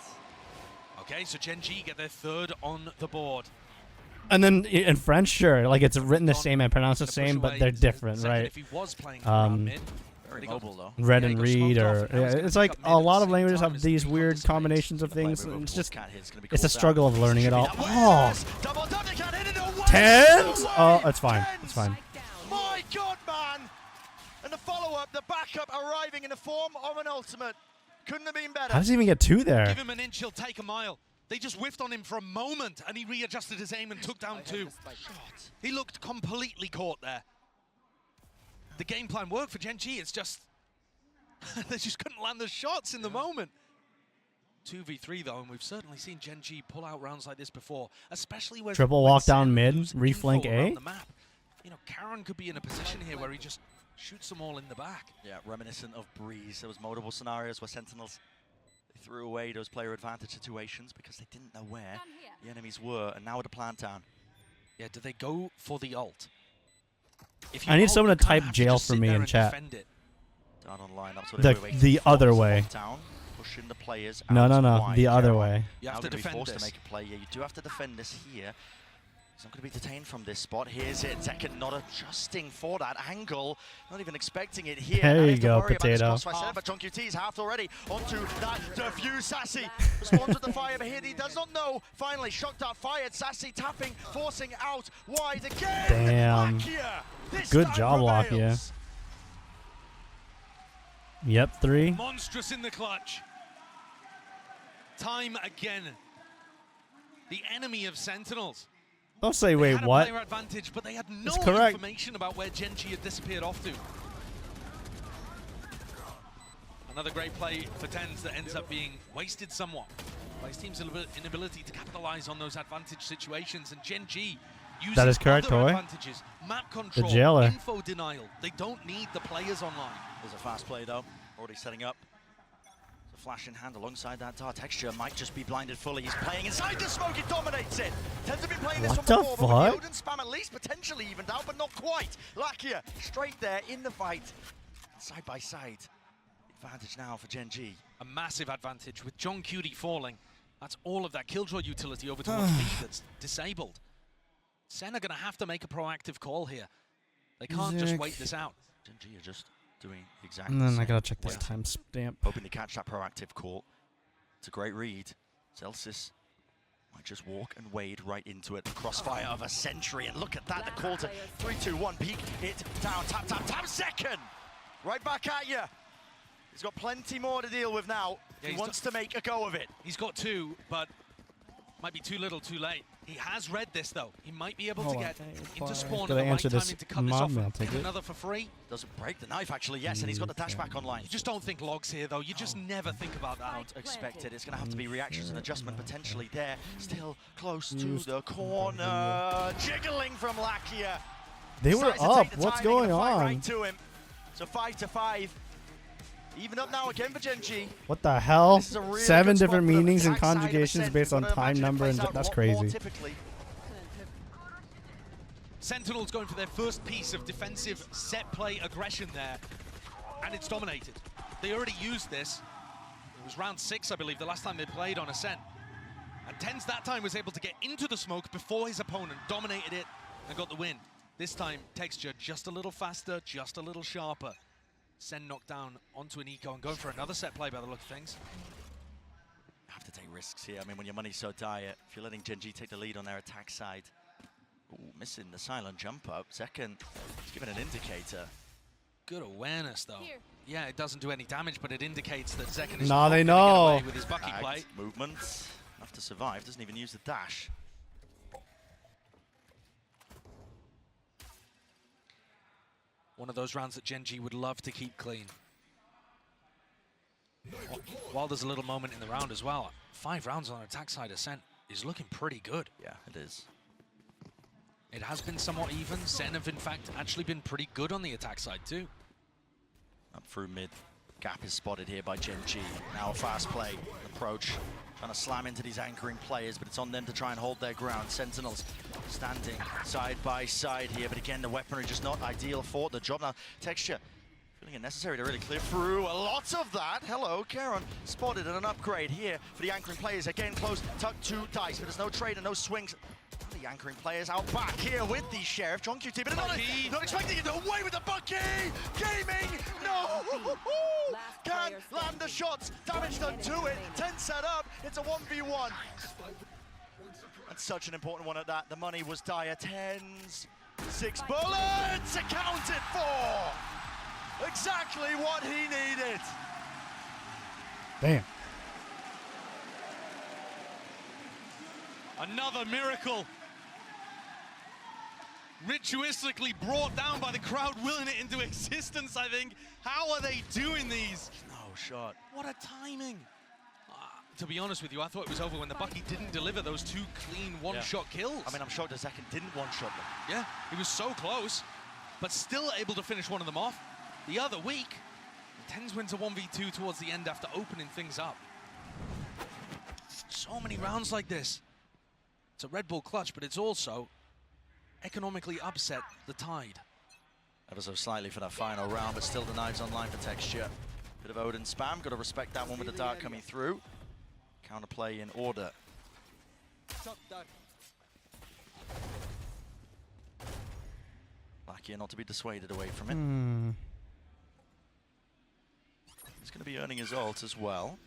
Okay, so Gen.G get their 3rd on the board. And then in French, sure, like it's written the same and pronounced the same, but they're different, right? If he was playing mid, very mobile though. Read and read, or it's like a lot of languages have these weird combinations of things. It's just, it's a struggle of learning it all. Oh, 10? Oh, it's fine. It's fine. My God, man! And the follow-up, the backup arriving in the form of an ultimate. Couldn't have been better. How does he even get 2 there? Give him an inch, he'll take a mile. They just whiffed on him for a moment, and he readjusted his aim and took down 2. He looked completely caught there. The game plan worked for Gen.G. It's just they just couldn't land the shots in the moment. 2v3 though, and we've certainly seen Gen.G pull out rounds like this before, especially where Triple walk down mid, reflank A. The map. You know, Karen could be in a position here where he just shoots them all in the back. Yeah, reminiscent of Breeze. There was multiple scenarios where Sentinels threw away those player advantage situations because they didn't know where the enemies were, and now at the plant down. Yeah, do they go for the ult? If I need ult, someone you to kinda type have jail just for sit me there in and chat. defend it. Down online, that's what they were waiting The for. other way. Down, pushing the players No, out no, no, wide. the other Caroline way. You have now to gonna be defend forced this. to make a play. Yeah, you do have to defend this here. He's not going to be detained from this spot. Here's it. Second, not adjusting for that angle. Not even expecting it here. There Now you have to go, worry about this potato. crossfire setup, but JEN.G's halved already onto that defuse. Sassy responds with the fire, but here he does not know. Finally, shock dart fired. Sassy tapping, forcing out wide again. Damn. Lakia, this Good time job, Lakia. prevails. Yep, 3. Monstrous in the clutch. Time again. The enemy of Sentinels. Don't say, They wait, had a what? player advantage, but they had no It's correct. information about where Gen.G had disappeared off to. Another great play for TenZ that ends up being wasted somewhat by his team's inability to capitalize on those advantage situations, and Gen.G uses That is correct, other Toy. advantages. Map control, jailer. info denial. They don't need the players online. There's a fast play though, already setting up. It's a flash in hand alongside that Tar. Texture might just be blinded fully. He's playing inside the smoke, he dominates it. Tends to be playing this What one the before, but with fuck? the Odin spam at least potentially evened out, but not quite. Lakia straight there in the fight. Side by side. Advantage now for Gen.G. A massive advantage with John Cutie falling. That's all of that Killjoy utility over towards B that's disabled. SEN are going to have to make a proactive call here. They can't just Zick. wait this out. Gen.G are just doing exactly And the then same. I gotta check this Wait. timestamp. Hoping to catch that proactive call. It's a great read. Celsius might just walk and wade right into it. The crossfire of a century, and look at that, the call to 3, 2, 1, peek it down, tap, tap, tap, second! Right back at you. He's got plenty more to deal with now. Yeah, He he's wants to make a go of it. He's got 2, but might be too little, too late. He has read this, though. He might be able Hold to on, get thank you, into bye. spawn at Did the I right answer timing this to cut this mob off mail and get ticket? another for free. Doesn't break the knife, actually, yes, and he's got the dash back online. You just don't think logs here, though. You just never think about that. Don't expect it. It's going to have to be reactions and adjustment potentially there. Still close to the corner. Jiggling from Lakia. They were Decides to up. take the What's timing going and fight on? Right to him. So 5-5. Even up now again for Gen.G. What the hell? This is a really 7 good spot different for them. meanings and Attack side of conjugations Ascent. based on But I time imagine it number, plays and out that's a lot more crazy. typically. Sentinels going for their first piece of defensive set play aggression there, and it's dominated. They already used this. It was round 6, I believe, the last time they played on Ascent. And TenZ that time was able to get into the smoke before his opponent, dominated it, and got the win. This time, Texture just a little faster, just a little sharper. SEN knocked down onto an eco and going for another set play by the look of things. Have to take risks here. I mean, when your money's so dire, if you're letting Gen.G take the lead on their attack side. Ooh, missing the silent jump up. Second, it's given an indicator. Good awareness, though. Yeah, it doesn't do any damage, but it indicates that Zekken is Nah, not they gonna get know. away with his bucket Tagged. play. Movement. Enough to survive. Doesn't even use the dash. One of those rounds that Gen.G would love to keep clean. While there's a little moment in the round as well, 5 rounds on attack side Ascent is looking pretty good. Yeah, it is. It has been somewhat even. SEN have, in fact, actually been pretty good on the attack side, too. Up through mid. Gap is spotted here by Gen.G. Now a fast play. Approach. Trying to slam into these anchoring players, but it's on them to try and hold their ground. Sentinels standing side by side here, but again, the weaponry just not ideal for the job. Now, Texture feeling it necessary to really clear through a lot of that. Hello, Karen spotted and an upgrade here for the anchoring players. Again, close, tucked to Dice, but there's no trade and no swings. The anchoring players out back here with the Sheriff, John QT, but not expecting it away with the Bucky! Gaming! No! Can't land the shots, damage done to it, 10 set up, it's a 1v1. That's such an important one at that, the money was dire, 10s, 6 bullets accounted for! Exactly what he needed. Damn. Another miracle. Ritualistically brought down by the crowd, willing it into existence, I think. How are they doing these? No shot. What a timing. To be honest with you, I thought it was over when the Bucky didn't deliver those 2 clean one-shot kills. I mean, I'm shocked Ascent didn't one-shot them. Yeah, he was so close, but still able to finish one of them off. The other week, TenZ wins a 1v2 towards the end after opening things up. So many rounds like this. It's a Red Bull clutch, but it's also economically upset the tide. Ever so slightly for that final round, but still the knives online for Texture. Bit of Odin spam, got to respect that one with the dart coming through. Counterplay in order. Lucky not to be dissuaded away from it. He's going to be earning his ult as well.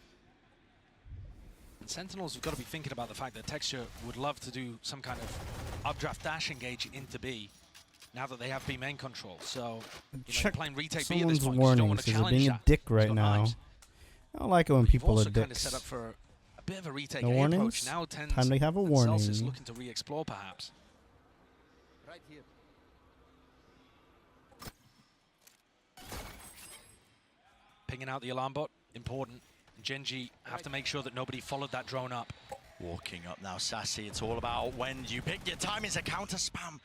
And Sentinels have got to be thinking about the fact that Texture would love to do some kind of updraft dash engage into B now that they have B main control. So, Check playing retake B at this someone's point, you don't want warnings to because they're challenge being a that. dick right now. I don't like it when people are Also kind of dicks. set up for a bit of a retake No A warnings? approach. Now TenZ Time to have a and warning. Celsius looking to re-explore perhaps. Right here. Pinging out the alarm bot, important. Gen.G have to make sure that nobody followed that drone up. Walking up now, Sassy. It's all about when you pick your time. It's a counter spam.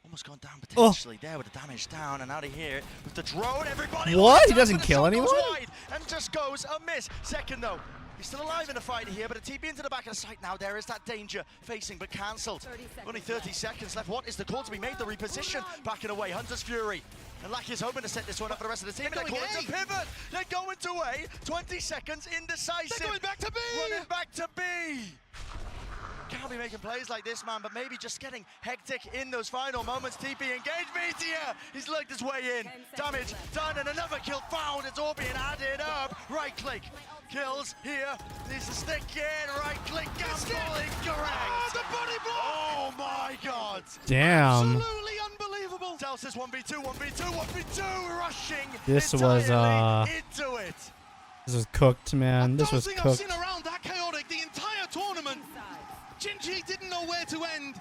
Almost gone down potentially there with the damage down and out of here with the drone. Everybody. What? He doesn't kill anyone? Wide and just goes a miss. Second though. He's still alive in the fight here, but a TP into the back of the site now. There is that danger facing, but cancelled. Only 30 seconds left. What is the call to be made? The reposition. Backing away. Hunter's Fury. And Lucky is hoping to set this one up for the rest of the team. They're going to pivot. They're going to A. 20 seconds. Indecisive. They're going back to B. Running back to B. Can't be making plays like this, man, but maybe just getting hectic in those final moments. TP engage. Meteor. He's looked his way in. Damage done and another kill found. It's all being added up. Right click. Kills here. Needs to stick in. Right click. Gamble incorrect. Oh, the body block. Oh my god. Damn. Absolutely unbelievable. Celsius 1v2, 1v2, 1v2. Rushing. This was into it. This was cooked, man. This was I've cooked. seen around that chaotic the entire tournament. Gen.G didn't know where to end.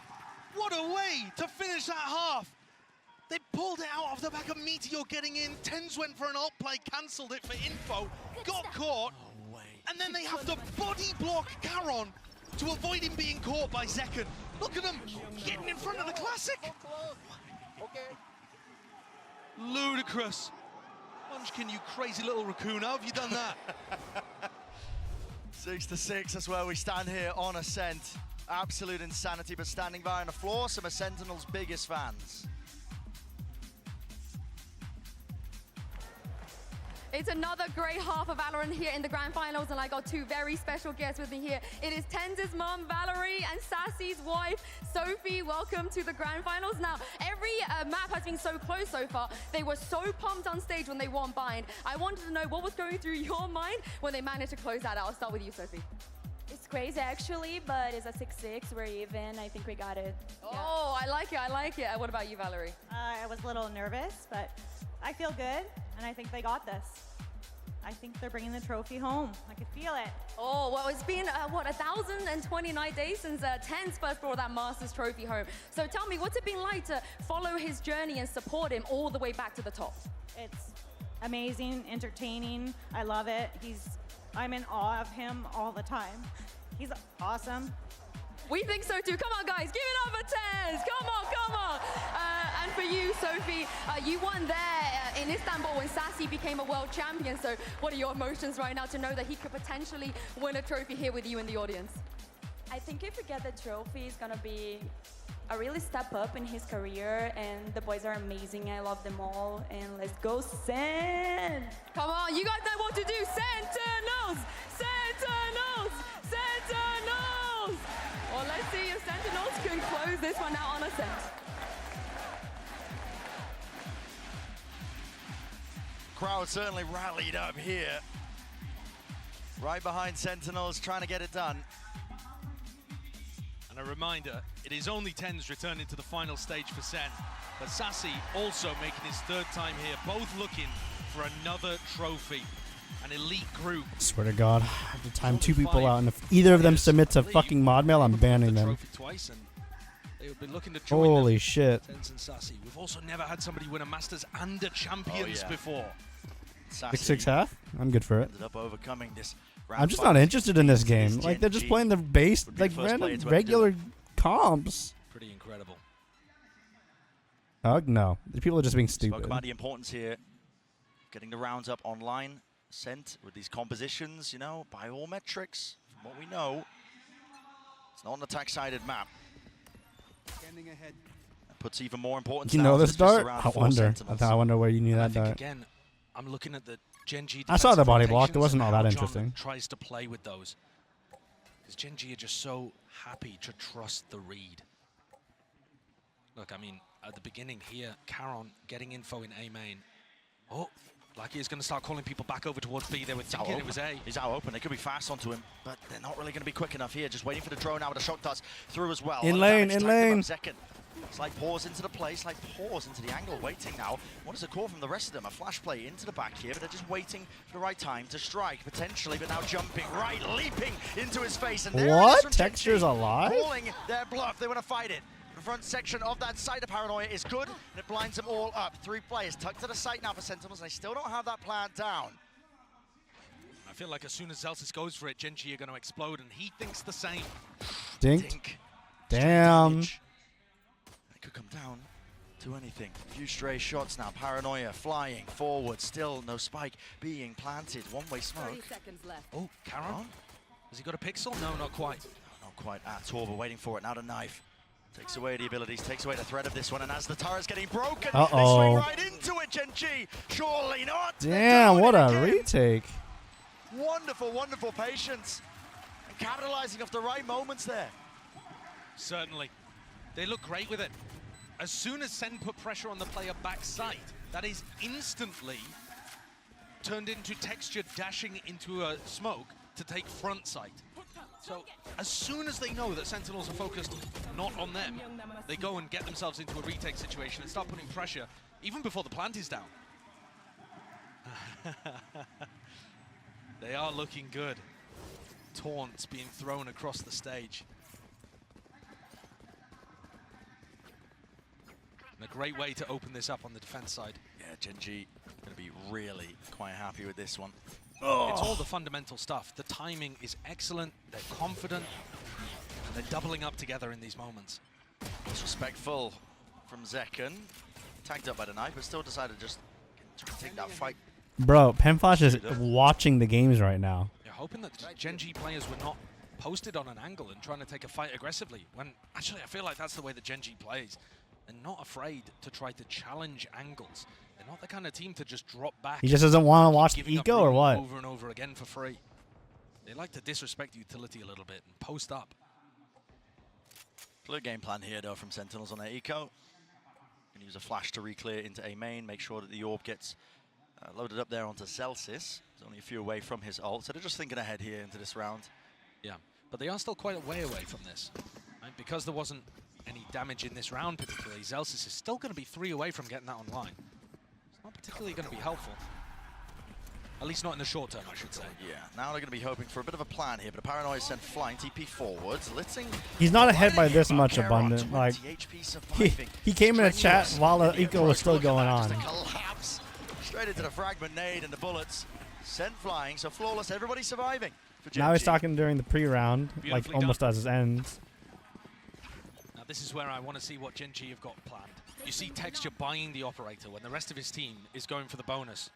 What a way to finish that half. They pulled it out of the back of Meteor getting in. TenZ went for an ult play, cancelled it for info, got caught, and then they have to body block Caron to avoid him being caught by Zekken. Look at them getting in front of the Classic. Ludicrous. Munchkin, you crazy little raccoon, how have you done that? 6-6, that's where we stand here on Ascent. Absolute insanity, but standing by on the floor, some of Sentinel's biggest fans. It's another great half of Valorant here in the grand finals, and I got 2 very special guests with me here. It is TenZ's mom, Valerie, and Sassy's wife, Sophie. Welcome to the grand finals. Now, every map has been so close so far. They were so pumped on stage when they won Bind. I wanted to know what was going through your mind when they managed to close that out. I'll start with you, Sophie. It's crazy actually, but it's a 6-6. We're even. I think we got it. Oh, I like it. I like it. What about you, Valerie? I was a little nervous, but I feel good, and I think they got this. I think they're bringing the trophy home. I can feel it. Oh, well, it's been, 1,029 days since TenZ first brought that Masters trophy home. So tell me, what's it been like to follow his journey and support him all the way back to the top? It's amazing, entertaining. I love it. I'm in awe of him all the time. He's awesome. We think so too. Come on, guys, give it up for TenZ. Come on, come on. And for you, Sophie, you won there in Istanbul when Sassy became a world champion. So what are your emotions right now to know that he could potentially win a trophy here with you in the audience? I think if we get the trophy, it's gonna be a really step up in his career, and the boys are amazing. I love them all, and let's go SEN! Come on, you guys know what to do. Sentinels! Sentinels! Sentinels! Well, let's see if Sentinels can close this one out on Ascent. Crowd certainly rallied up here. Right behind Sentinels, trying to get it done. And a reminder, it is only TenZ returning to the final stage for SEN, but Sassy also making his 3rd time here, both looking for another trophy. An elite group. Swear to God, I have to time 2 people out, and if either of them submits a fucking mod mail, I'm banning them. Twice, and they would be looking to join Holy them. shit. Tense and Sassy. We've also never had somebody win a Masters and a Champions before. 6-6 half? I'm good for it. Ended up overcoming this I'm just not interested in this game. Like, they're just playing the base, like, random, regular comps. Pretty incredible. Oh, no. The people are just being Spoke stupid. about the importance here. Getting the rounds up online. Ascent with these compositions, you know, by all metrics, from what we know, it's not an attack-sided map. That puts even more importance. You now know to this just dart? around I 4 wonder. Sentinels. I wonder where you knew that dart. Again, I'm looking at the Gen.G. I saw the body block. It defensive wasn't all that rotations and how interesting. John tries to play with those. Because Gen.G are just so happy to trust the read. Look, I mean, at the beginning here, Caron getting info in A main. Oh, Lucky is going to start calling people back over towards B. They were thinking it was A. He's out open. They could be fast onto him, but they're not really going to be quick enough here. Just waiting for the drone now with a shock dust through as well. In lane, in lane. Slight pause into the play, slight pause into the angle, waiting now. What is the call from the rest of them? A flash play into the back here, but they're just waiting for the right time to strike, potentially, but now jumping right, leaping into his face. And there What? it is from Texture's Gen.G, alive? calling their bluff. They want to fight it. The front section of that side of Paranoia is good, and it blinds them all up. 3 players tucked to the site now for Sentinels, and they still don't have that plan down. I feel like as soon as Zelsis goes for it, Gen.G are going to explode, and he thinks the same. Dink. Damn. They could come down to anything. A few stray shots now. Paranoia flying forward. Still no spike being planted. One-way smoke. 30 seconds left. Oh, Caron? Has he got a pixel? No, not quite. Not quite at all, but waiting for it. Now the knife. Takes away the abilities, takes away the threat of this one, and as the turret's getting broken, they swing right into it, Gen.G. Surely not. Damn, what a retake. Wonderful, wonderful patience. And capitalizing off the right moments there. Certainly. They look great with it. As soon as Sen put pressure on the player backside, that is instantly turned into Texture dashing into a smoke to take front sight. So as soon as they know that Sentinels are focused not on them, they go and get themselves into a retake situation and start putting pressure even before the plant is down. They are looking good. Taunts being thrown across the stage. And a great way to open this up on the defense side. Yeah, Gen.G going to be really quite happy with this one. It's all the fundamental stuff. The timing is excellent, they're confident, and they're doubling up together in these moments. Disrespectful from Zekken. Tagged up by the knife, but still decided to just try to take that fight. Bro, Penflash is watching the games right now. You're hoping that Gen.G players were not posted on an angle and trying to take a fight aggressively, when actually I feel like that's the way that Gen.G plays. They're not afraid to try to challenge angles. They're not the kind of team to just drop back. He just doesn't want to watch the giving up eco or room what? Over and over again for free. They like to disrespect utility a little bit and post up. Clear game plan here though from Sentinels on their eco. Gonna use a flash to re-clear into A main, make sure that the orb gets loaded up there onto Zelsis. It's only a few away from his ult, so they're just thinking ahead here into this round. Yeah, but they are still quite a way away from this. Right? Because there wasn't any damage in this round particularly, Zelsis is still going to be 3 away from getting that online. It's not particularly going to be helpful. At least not in the short term, I should say. Yeah, now they're going to be hoping for a bit of a plan here, but a Paranoia sent flying TP forwards. He's not ahead by this much, Abundant. Like, he came in a chat while the eco was still going on. Just a collapse straight into the fragment nade and the bullets sent flying, so flawless, everybody surviving. For Now he's Gen.G. talking during the pre-round, like Beautifully almost done. as it ends. Now this is where I want to see what Gen.G have got planned. You see Texture buying the operator when the rest of his team is going for the bonus.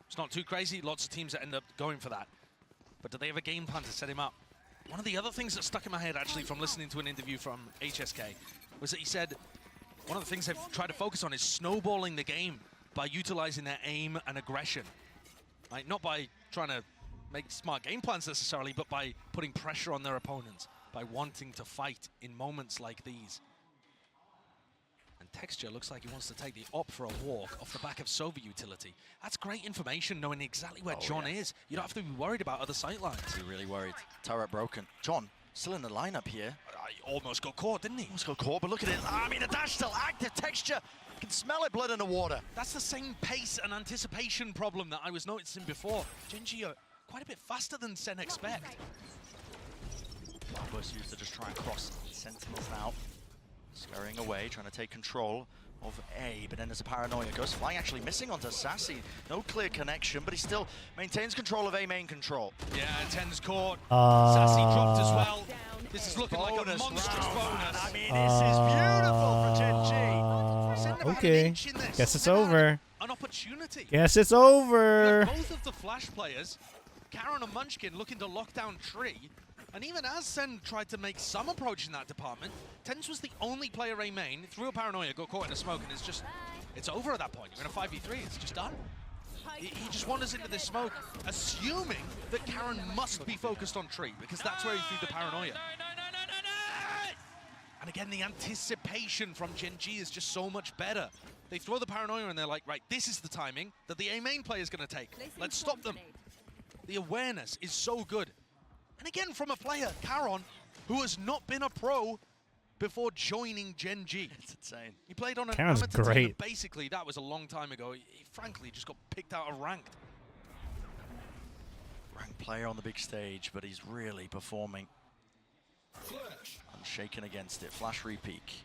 It's not too crazy, lots of teams that end up going for that. But do they have a game plan to set him up? One of the other things that stuck in my head actually from listening to an interview from HSK was that he said one of the things they've tried to focus on is snowballing the game by utilizing their aim and aggression. Right? Not by trying to make smart game plans necessarily, but by putting pressure on their opponents, by wanting to fight in moments like these. And Texture looks like he wants to take the op for a walk off the back of Sova utility. That's great information, knowing exactly where John is. You don't have to be worried about other sightlines. You're really worried. Turret broken. John, still in the lineup here. He almost got caught, didn't he? Almost got caught, but look at it. I mean, the dash still active. Texture can smell it, blood in the water. That's the same pace and anticipation problem that I was noticing before. Gen.G are quite a bit faster than SEN expect. Icebox used to just try and cross Sentinels now. Scurrying away, trying to take control of A, but then there's a paranoia. Goes flying, actually missing onto Sassy. No clear connection, but he still maintains control of A main control. Yeah, and 10's caught. Sassy dropped as well. This is looking like a monstrous bonus. I mean, this is beautiful for Gen.G. Okay. Guess it's over. An opportunity. Guess it's over. Both of the Flash players, Karen and Munchkin, looking to lock down Tree. And even as SEN tried to make some approach in that department, Tens was the only player A main, threw a paranoia, got caught in a smoke, and it's just, it's over at that point. You're in a 5v3, it's just done. He just wanders into this smoke, assuming that Karen must be focused on Tree, because that's where he threw the paranoia. And again, the anticipation from Gen.G is just so much better. They throw the paranoia and they're like, right, this is the timing that the A main player is going to take. Let's stop them. The awareness is so good. And again, from a player, Karon, who has not been a pro before joining Gen.G. It's insane. He played on an Karon's amateur team, great. and basically that was a long time ago. He frankly just got picked out of ranked. Ranked player on the big stage, but he's really performing. Unshaken against it. Flash repeak.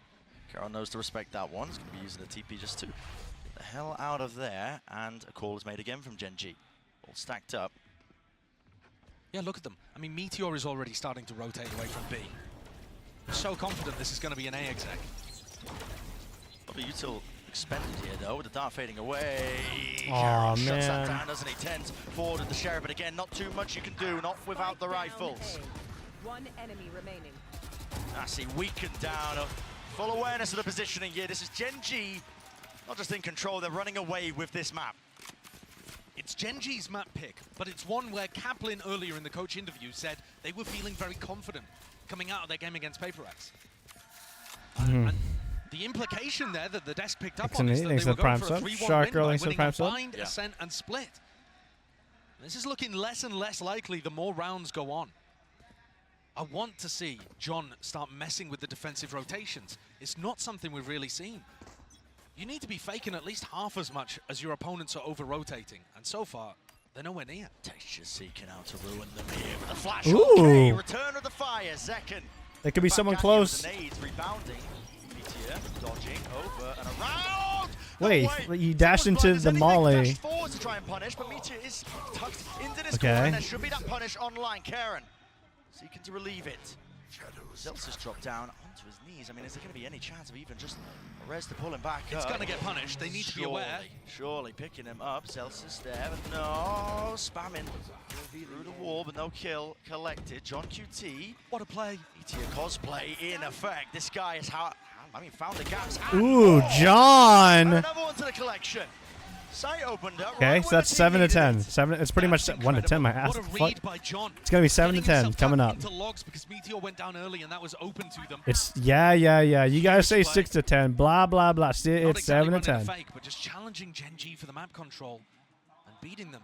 Karon knows to respect that one. He's going to be using the TP just to get the hell out of there. And a call is made again from Gen.G. All stacked up. Yeah, look at them. I mean, Meteor is already starting to rotate away from B. I'm so confident this is going to be an A exec. What a util expended here, though, with the dart fading away. Aw, Karon shuts that man. down, doesn't he? 10's forward with the Sheriff, but again, not too much you can do, not without the rifles. One enemy remaining. Sassy weakened down. Full awareness of the positioning here. This is Gen.G, not just in control, they're running away with this map. It's Gen.G's map pick, but it's one where Kaplan earlier in the coach interview said they were feeling very confident coming out of their game against Paper X. And the implication there that the desk picked up on is that they were going for a 3-1 win by winning Bind, Ascent, and Split. This is looking less and less likely the more rounds go on. I want to see John start messing with the defensive rotations. It's not something we've really seen. You need to be faking at least half as much as your opponents are over-rotating. And so far, they're nowhere near. Texture seeking out to ruin them here with the flash. Ooh. Okay, return of the fire, Zekken. There could be someone close. Nades rebounding. Meteor dodging over and around. Wait, you dashed into the molly. Forward to try and punish, but Meteor is tucked into this Okay. corner, and there should be that punish online. Karen seeking to relieve it. Zelt's dropped down onto his knees. I mean, is there going to be any chance of even just a res to pull him back It's up? going to get punished. They need to be aware. Surely picking him up. Zelt's there, but no, spamming through the wall, but no kill collected. John QT. What a play. Meteor cosplay in effect. This guy is found the gaps. Ooh, John. Another one to the collection. Sight opened up. Okay, so that's 7 to 10. 7. It's pretty much 1 to 10. My ass. What a read by John. It's gonna be 7 to 10 coming up. Into logs because Meteor went down early and that was open to them. It's yeah. You guys say 6 to 10. Blah blah blah. See, it's 7 to 10. Fake, but just challenging Gen.G for the map control and beating them.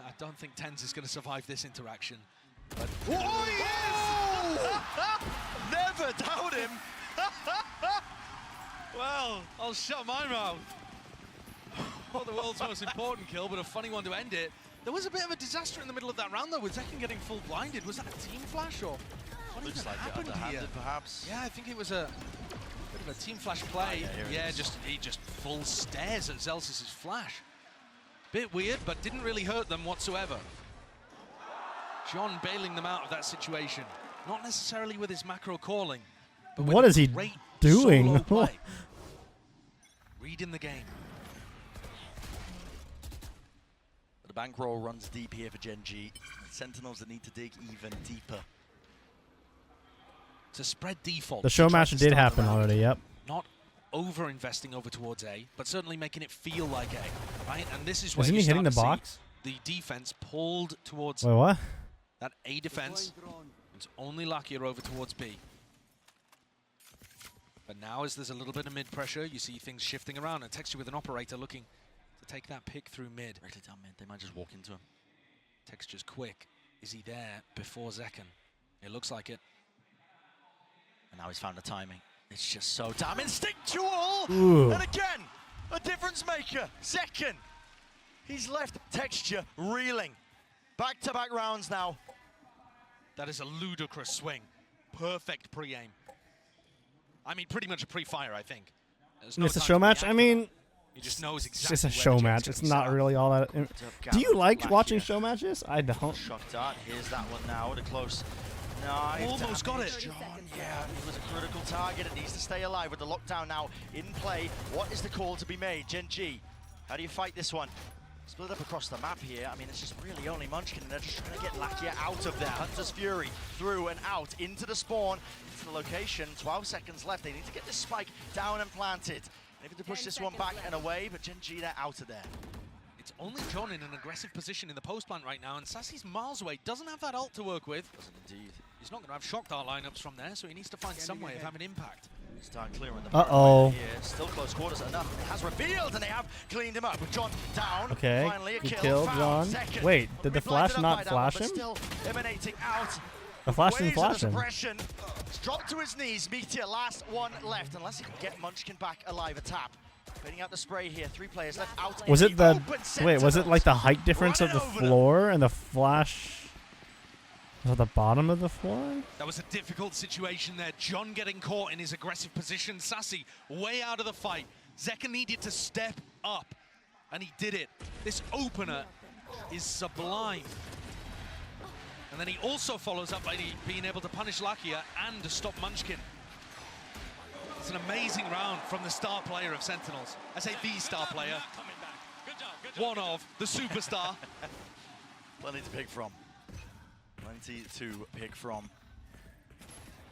I don't think Tens is going to survive this interaction. But never doubt him. Well, I'll shut my mouth. Not the world's most important kill, but a funny one to end it. There was a bit of a disaster in the middle of that round, though, with Zekken getting full blinded. Was that a team flash, or what Looks even like happened it here? underhanded, perhaps. Yeah, I think it was a bit of a team flash play. He just full stares at Zelsis' flash. Bit weird, but didn't really hurt them whatsoever. John bailing them out of that situation. Not necessarily with his macro calling, but with What is he great doing? solo play. Reading the game. The bankroll runs deep here for Gen.G. Sentinels that need to dig even deeper. It's a spread default. The show match did happen already. Yep. Not over-investing over towards A, but certainly making it feel like A, right? And this is where Isn't you he hitting start the to box? see the defense pulled towards Wait, what? that A defense. It's only luckier over towards B. But now as there's a little bit of mid-pressure, you see things shifting around, and Texture with an operator looking to take that pick through mid. Directly down mid, they might just walk into him. Texture's quick. Is he there before Zekken? It looks like it. And now he's found the timing. It's just so damn instinctual. Ooh. And again, a difference maker. Second. He's left Texture reeling. Back-to-back rounds now. That is a ludicrous swing. Perfect pre-aim. I mean, pretty much a pre-fire, I think. It's a show match. I mean, he just knows exactly it's a where the show jet's match. gonna It's be not set up. really all that. Do you like watching show matches? I don't. Shock dart. Here's that one now. The close. Knife Almost got it. John, yeah, it was a critical target. It needs to stay alive with the lockdown now in play. What is the call to be made? Gen.G, how do you fight this one? Split up across the map here. I mean, it's just really only Munchkin, and they're just trying to get Lakia out of there. Hunter's Fury through and out into the spawn, into the location. 12 seconds left. They need to get this spike down and planted. Maybe to push this one back and away, but Gen.G, they're out of there. It's only John in an aggressive position in the post plant right now, and Sassy's miles away. Doesn't have that ult to work with. Doesn't indeed. He's not going to have shock dart lineups from there, so he needs to find some way of having impact. Start clearing the Uh-oh. here. Still close quarters enough. It has revealed, and they have cleaned him up with John down. Okay, Finally, a he kill killed found. John. Second. Wait, did the Be blinded flash up not by that flash one, him? but still emanating out. The flash didn't Waves of flash the him. suppression. He's dropped to his knees. Meteor, last one left, unless he can get Munchkin back alive. A tap. Fading out the spray here. 3 players left out. Was in it the open wait? Was it Sentinels. like the height difference of Running the over them. floor and the flash? Was at the bottom of the floor? That was a difficult situation there. John getting caught in his aggressive position. Sassy way out of the fight. Zeka needed to step up, and he did it. This opener is sublime. And then he also follows up by being able to punish Lakia and to stop Munchkin. It's an amazing round from the star player of Sentinels. I say the star player. One of the superstar. Plenty to pick from. Plenty to pick from.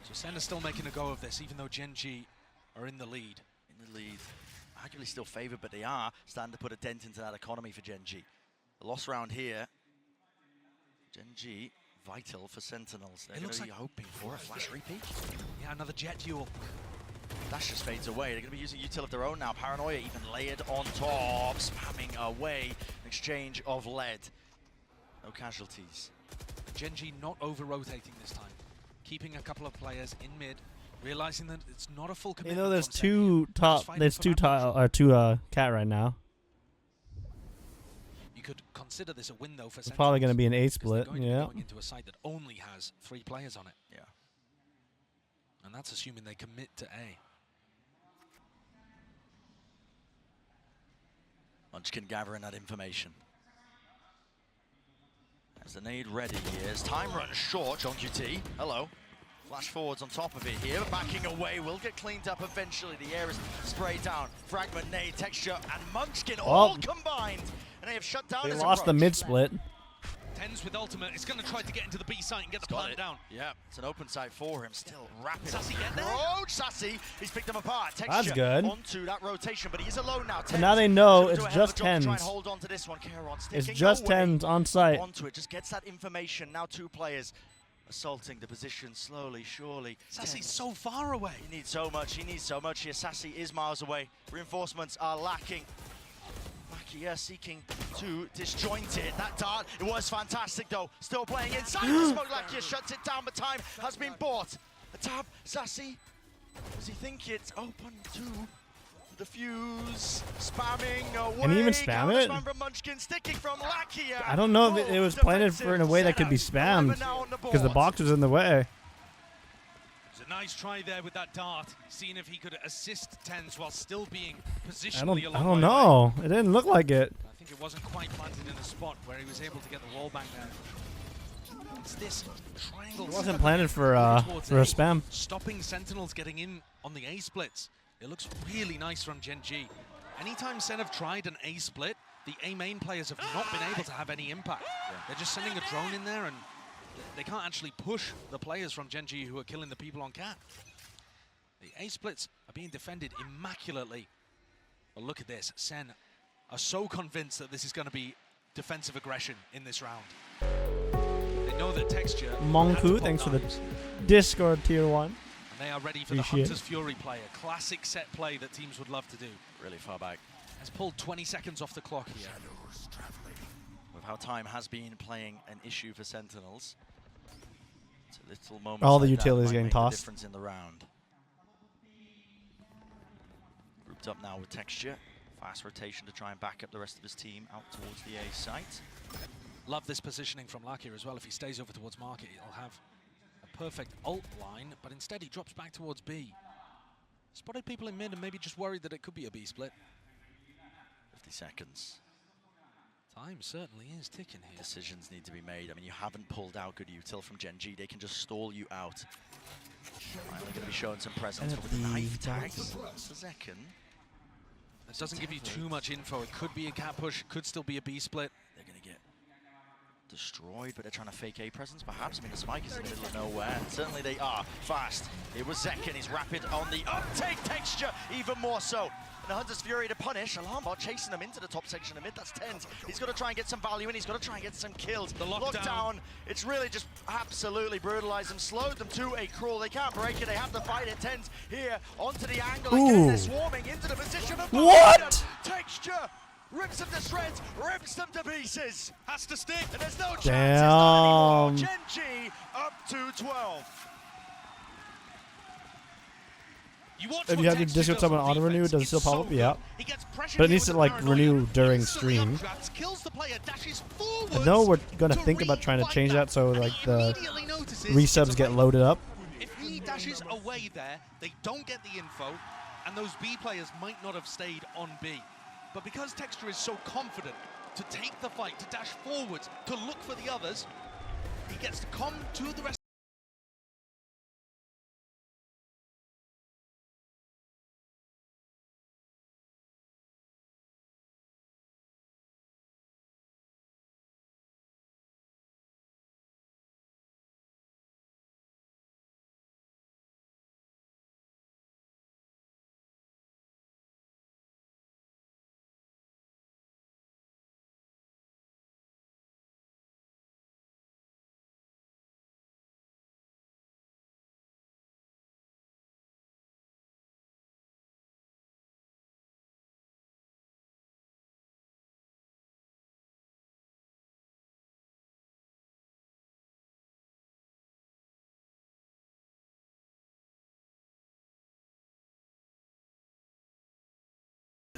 So Sen is still making a go of this, even though Gen.G are in the lead. In the lead. Arguably still favoured, but they are starting to put a dent into that economy for Gen.G. The loss round here. Gen.G vital for Sentinels. They're going to be hoping for a flash repeat. Yeah, another jet duel. Dash just fades away. They're going to be using util of their own now. Paranoia even layered on top, spamming away. An exchange of lead. No casualties. Gen.G not over-rotating this time. Keeping a couple of players in mid, realizing that it's not a full You commitment. know, there's from Sen two here. top. Just fighting There's for two that tile much. or two cat right now. You could consider this a win though for It's probably going to be an A 'cause split. they're going to be Yeah. going into a side that only has 3 players on it. Yeah. And that's assuming they commit to A. Munchkin gathering that information. As the nade ready here, as time runs short, John QT, hello. Flash forwards on top of it here, backing away, will get cleaned up eventually. The air is sprayed down. Fragment, nade, texture, and Munchkin all combined. And they have shut down They his lost the approach. mid split. Tens with ultimate, it's going to try to get into the B site and get the plant down. Yeah, it's an open site for him. Still rapid Sassy get there? approach. Sassy, he's picked them apart. That's Texture good. onto that rotation, but he is alone now. And now they know Tens it's should do a hell of a just job to try and tens. hold on to this one. Caron It's sticking just away. tens on site. Onto it, just gets that information. Now 2 players assaulting the position slowly, surely. Sassy's so far away. He needs so much. He needs so much here. Sassy is miles away. Reinforcements are lacking. Lakia seeking to disjoint it. That dart, it was fantastic though. Still playing inside the smoke. Lakia shuts it down, but time has been bought. A tap, Sassy. Does he think it's open to the fuse? Spamming away. Can he even spam it? Spam from Munchkin, sticking from Lakia. I don't know if it was planted for in a way that could be spammed because the box was in the way. It's a nice try there with that dart, seeing if he could assist Tens while still being I positionally don't along. know. It didn't look like it. I think it wasn't quite planted in a spot where he was able to get the wall bang there. It's this triangle. It wasn't setup planted for towards a A, spam. Stopping Sentinels getting in on the A splits. It looks really nice from Gen.G. Anytime Sen have tried an A split, the A main players have not been able to have any impact. They're just sending a drone in there and they can't actually push the players from Gen.G who are killing the people on cat. The A splits are being defended immaculately. But look at this, Sen are so convinced that this is going to be defensive aggression in this round. They know that texture. Monku, thanks for the Discord tier 1. And they are ready for the Appreciate Hunter's Fury player. Classic set play that teams would love to do. Really far back. Has pulled 20 seconds off the clock here. With how time has been playing an issue for Sentinels. It's a little moment. All the like that utilities might getting make the tossed. difference in the round. Grouped up now with Texture. Fast rotation to try and back up the rest of his team out towards the A site. Love this positioning from Lack here as well. If he stays over towards Market, he'll have a perfect ult line, but instead he drops back towards B. Spotted people in mid and maybe just worried that it could be a B split. 50 seconds. Time certainly is ticking here. Decisions need to be made. I mean, you haven't pulled out good util from Gen.G. They can just stall you out. Finally going to be showing some presence with the knife tags. Zekken. It doesn't give you too much info. It could be a cat push, could still be a B split. They're going to get destroyed, but they're trying to fake A presence, perhaps. I mean, the spike is in the middle of nowhere. Certainly they are fast. It was Zekken. He's rapid on the uptake. Texture, even more so. And the Hunter's Fury to punish. Alarmbot chasing them into the top section of mid. That's TenZ. He's got to try and get some value in. He's got to try and get some kills. The lockdown. It's really just absolutely brutalized them, slowed them to a crawl. They can't break it. They have to fight it. TenZ here onto the angle. Again, they're swarming into the position of what? Texture rips them to shreds, rips them to pieces. Has to stick. And there's no chance. Damn. Gen.G up to 12. If you have your Discord summon auto renew, does it still pop up? Yeah. But it needs to like renew during stream. I know we're gonna think about trying to change that so like the resubs get loaded up. If he dashes away there, they don't get the info, and those B players might not have stayed on B. But because Texture is so confident to take the fight, to dash forwards, to look for the others, he gets to come to the rest.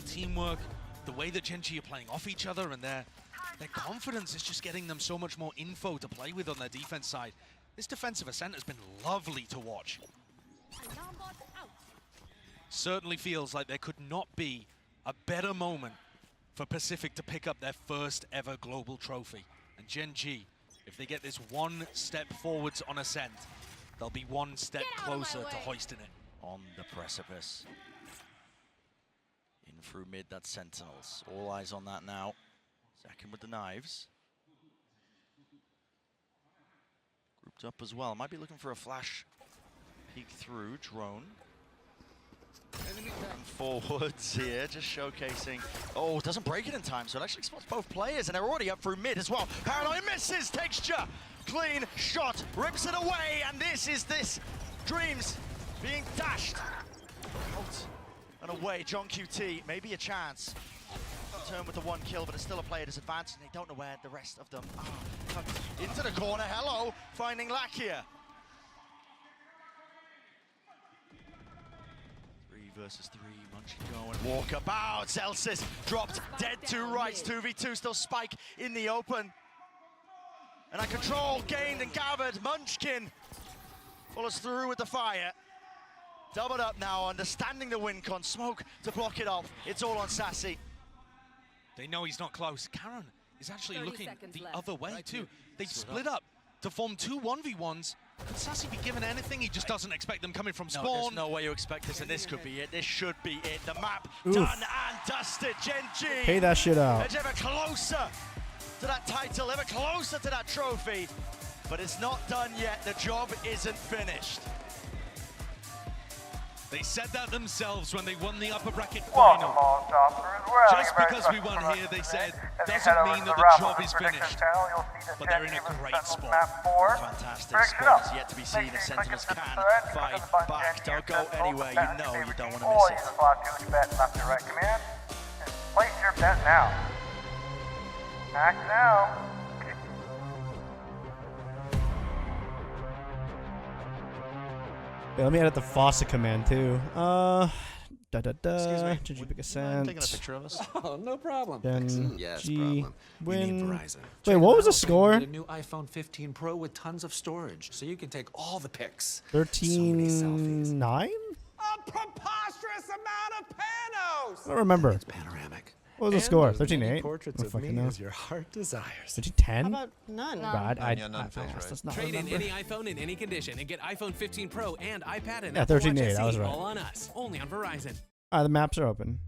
Teamwork, the way that Gen.G are playing off each other, and their confidence is just getting them so much more info to play with on their defense side. This defensive Ascent has been lovely to watch. Certainly feels like there could not be a better moment for Pacific to pick up their first ever global trophy. And Gen.G, if they get this one step forwards on Ascent, they'll be one step closer to hoisting it. On the precipice. In through mid, that's Sentinels. All eyes on that now. Zekken with the knives. Grouped up as well. Might be looking for a flash peek through. Drone. And forwards here, just showcasing. Oh, doesn't break it in time, so it actually spots both players, and they're already up through mid as well. Paranoid misses. Texture. Clean shot. Rips it away, and this is Dreams being dashed. Out and away. John QT, maybe a chance. Turn with the one kill, but it's still a player disadvantage, and they don't know where the rest of them are. Come into the corner. Hello, finding Lack here. 3 versus 3. Munchkin going walkabout. Celsius dropped dead to rights. 2v2, still Spike in the open. And a control gained and gathered. Munchkin follows through with the fire. Doubled up now, understanding the win con. Smoke to block it off. It's all on Sassy. They know he's not close. Karen is actually looking the other way too. They've split up to form 2 1v1s. Could Sassy be given anything? He just doesn't expect them coming from spawn. No, there's no way you expect this, and this could be it. This should be it. The map done and dusted. Gen.G. Pay that shit out. Edge ever closer to that title, ever closer to that trophy. But it's not done yet. The job isn't finished. They said that themselves when they won the upper bracket final. Just because we won here, they said, doesn't mean that the job is finished. But they're in a great spot. Fantastic spot. It's yet to be seen if Sentinels can fight back. Don't go anywhere. You know you don't want to miss it. Place your bet now. Act now. Wait, let me edit the faucet command too. Excuse me. Did you pick Ascent? Taking a picture of us? Oh, no problem. Yes, G problem. win. You need Verizon. Wait, what was the Check it out. score? Get a new iPhone 15 Pro with tons of storage, so you can take all the pics. 13-9? A preposterous amount of panos! I don't remember. It's panoramic. What was the And score? those many 13-8? portraits I don't of fucking me know. as your heart desires. 13-10? How about none? God, I none feels right. does not Trade in remember. any iPhone in any condition and get iPhone 15 Pro and iPad and Yeah, Apple Watch 13.8, I SE was right. all on us. Only on Verizon. Alright, the maps are open.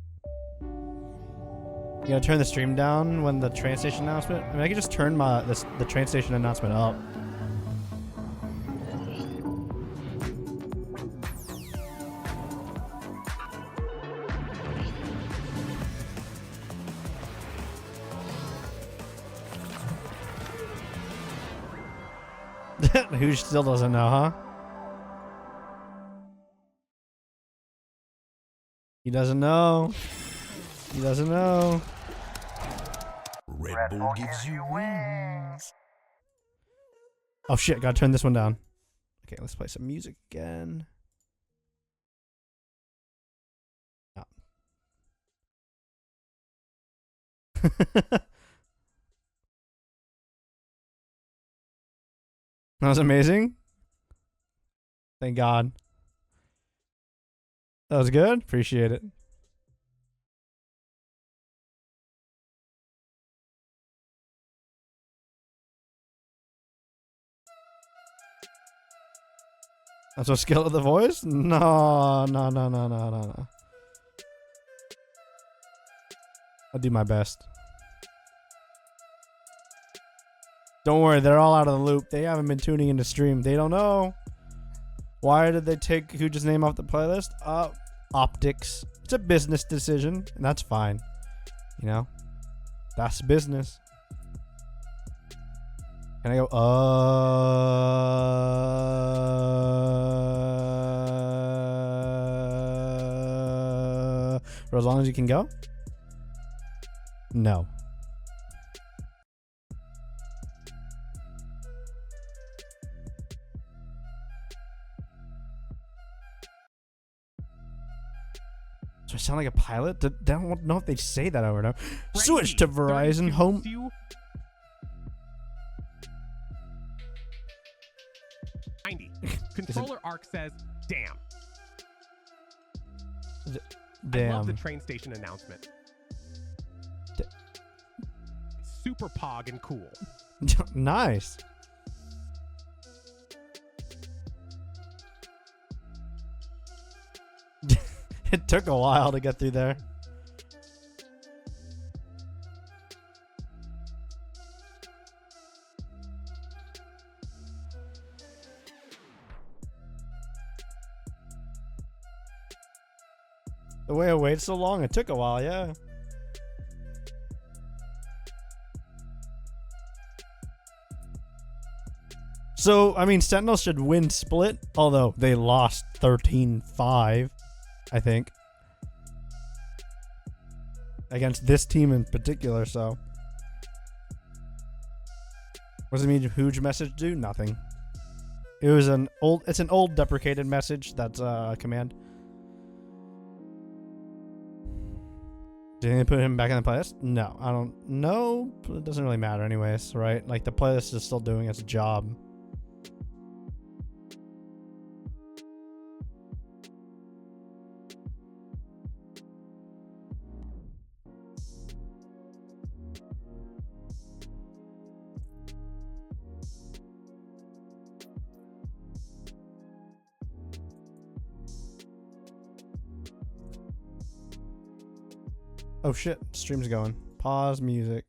You gotta turn the stream down when the train station announcement. I mean, I could just turn the train station announcement up. Who still doesn't know, huh? He doesn't know. He doesn't know. Red Bull gives you wings. Oh shit, gotta turn this one down. Okay, let's play some music again. Oh. That was amazing. Thank God. That was good. Appreciate it. That's what skill of the voice? No. I'll do my best. Don't worry, they're all out of the loop. They haven't been tuning into stream. They don't know. Why did they take Hooge's name off the playlist? Optics. It's a business decision, and that's fine. You know? That's business. Can I go, for as long as you can go? No. Do I sound like a pilot? I don't know if they say that over and over. Switch to Verizon Home. Controller arc says, damn. Damn. I love the train station announcement. Super pog and cool. Nice. It took a while to get through there. The way I waited so long, it took a while, yeah. So, I mean, Sentinel should win split, although they lost 13-5, I think. Against this team in particular, so. What does it mean, huge message do? Nothing. It was it's an old deprecated message, that's a command. Did they put him back in the playlist? No, I don't know. It doesn't really matter anyways, right? Like, the playlist is still doing its job. Oh shit, stream's going. Pause music.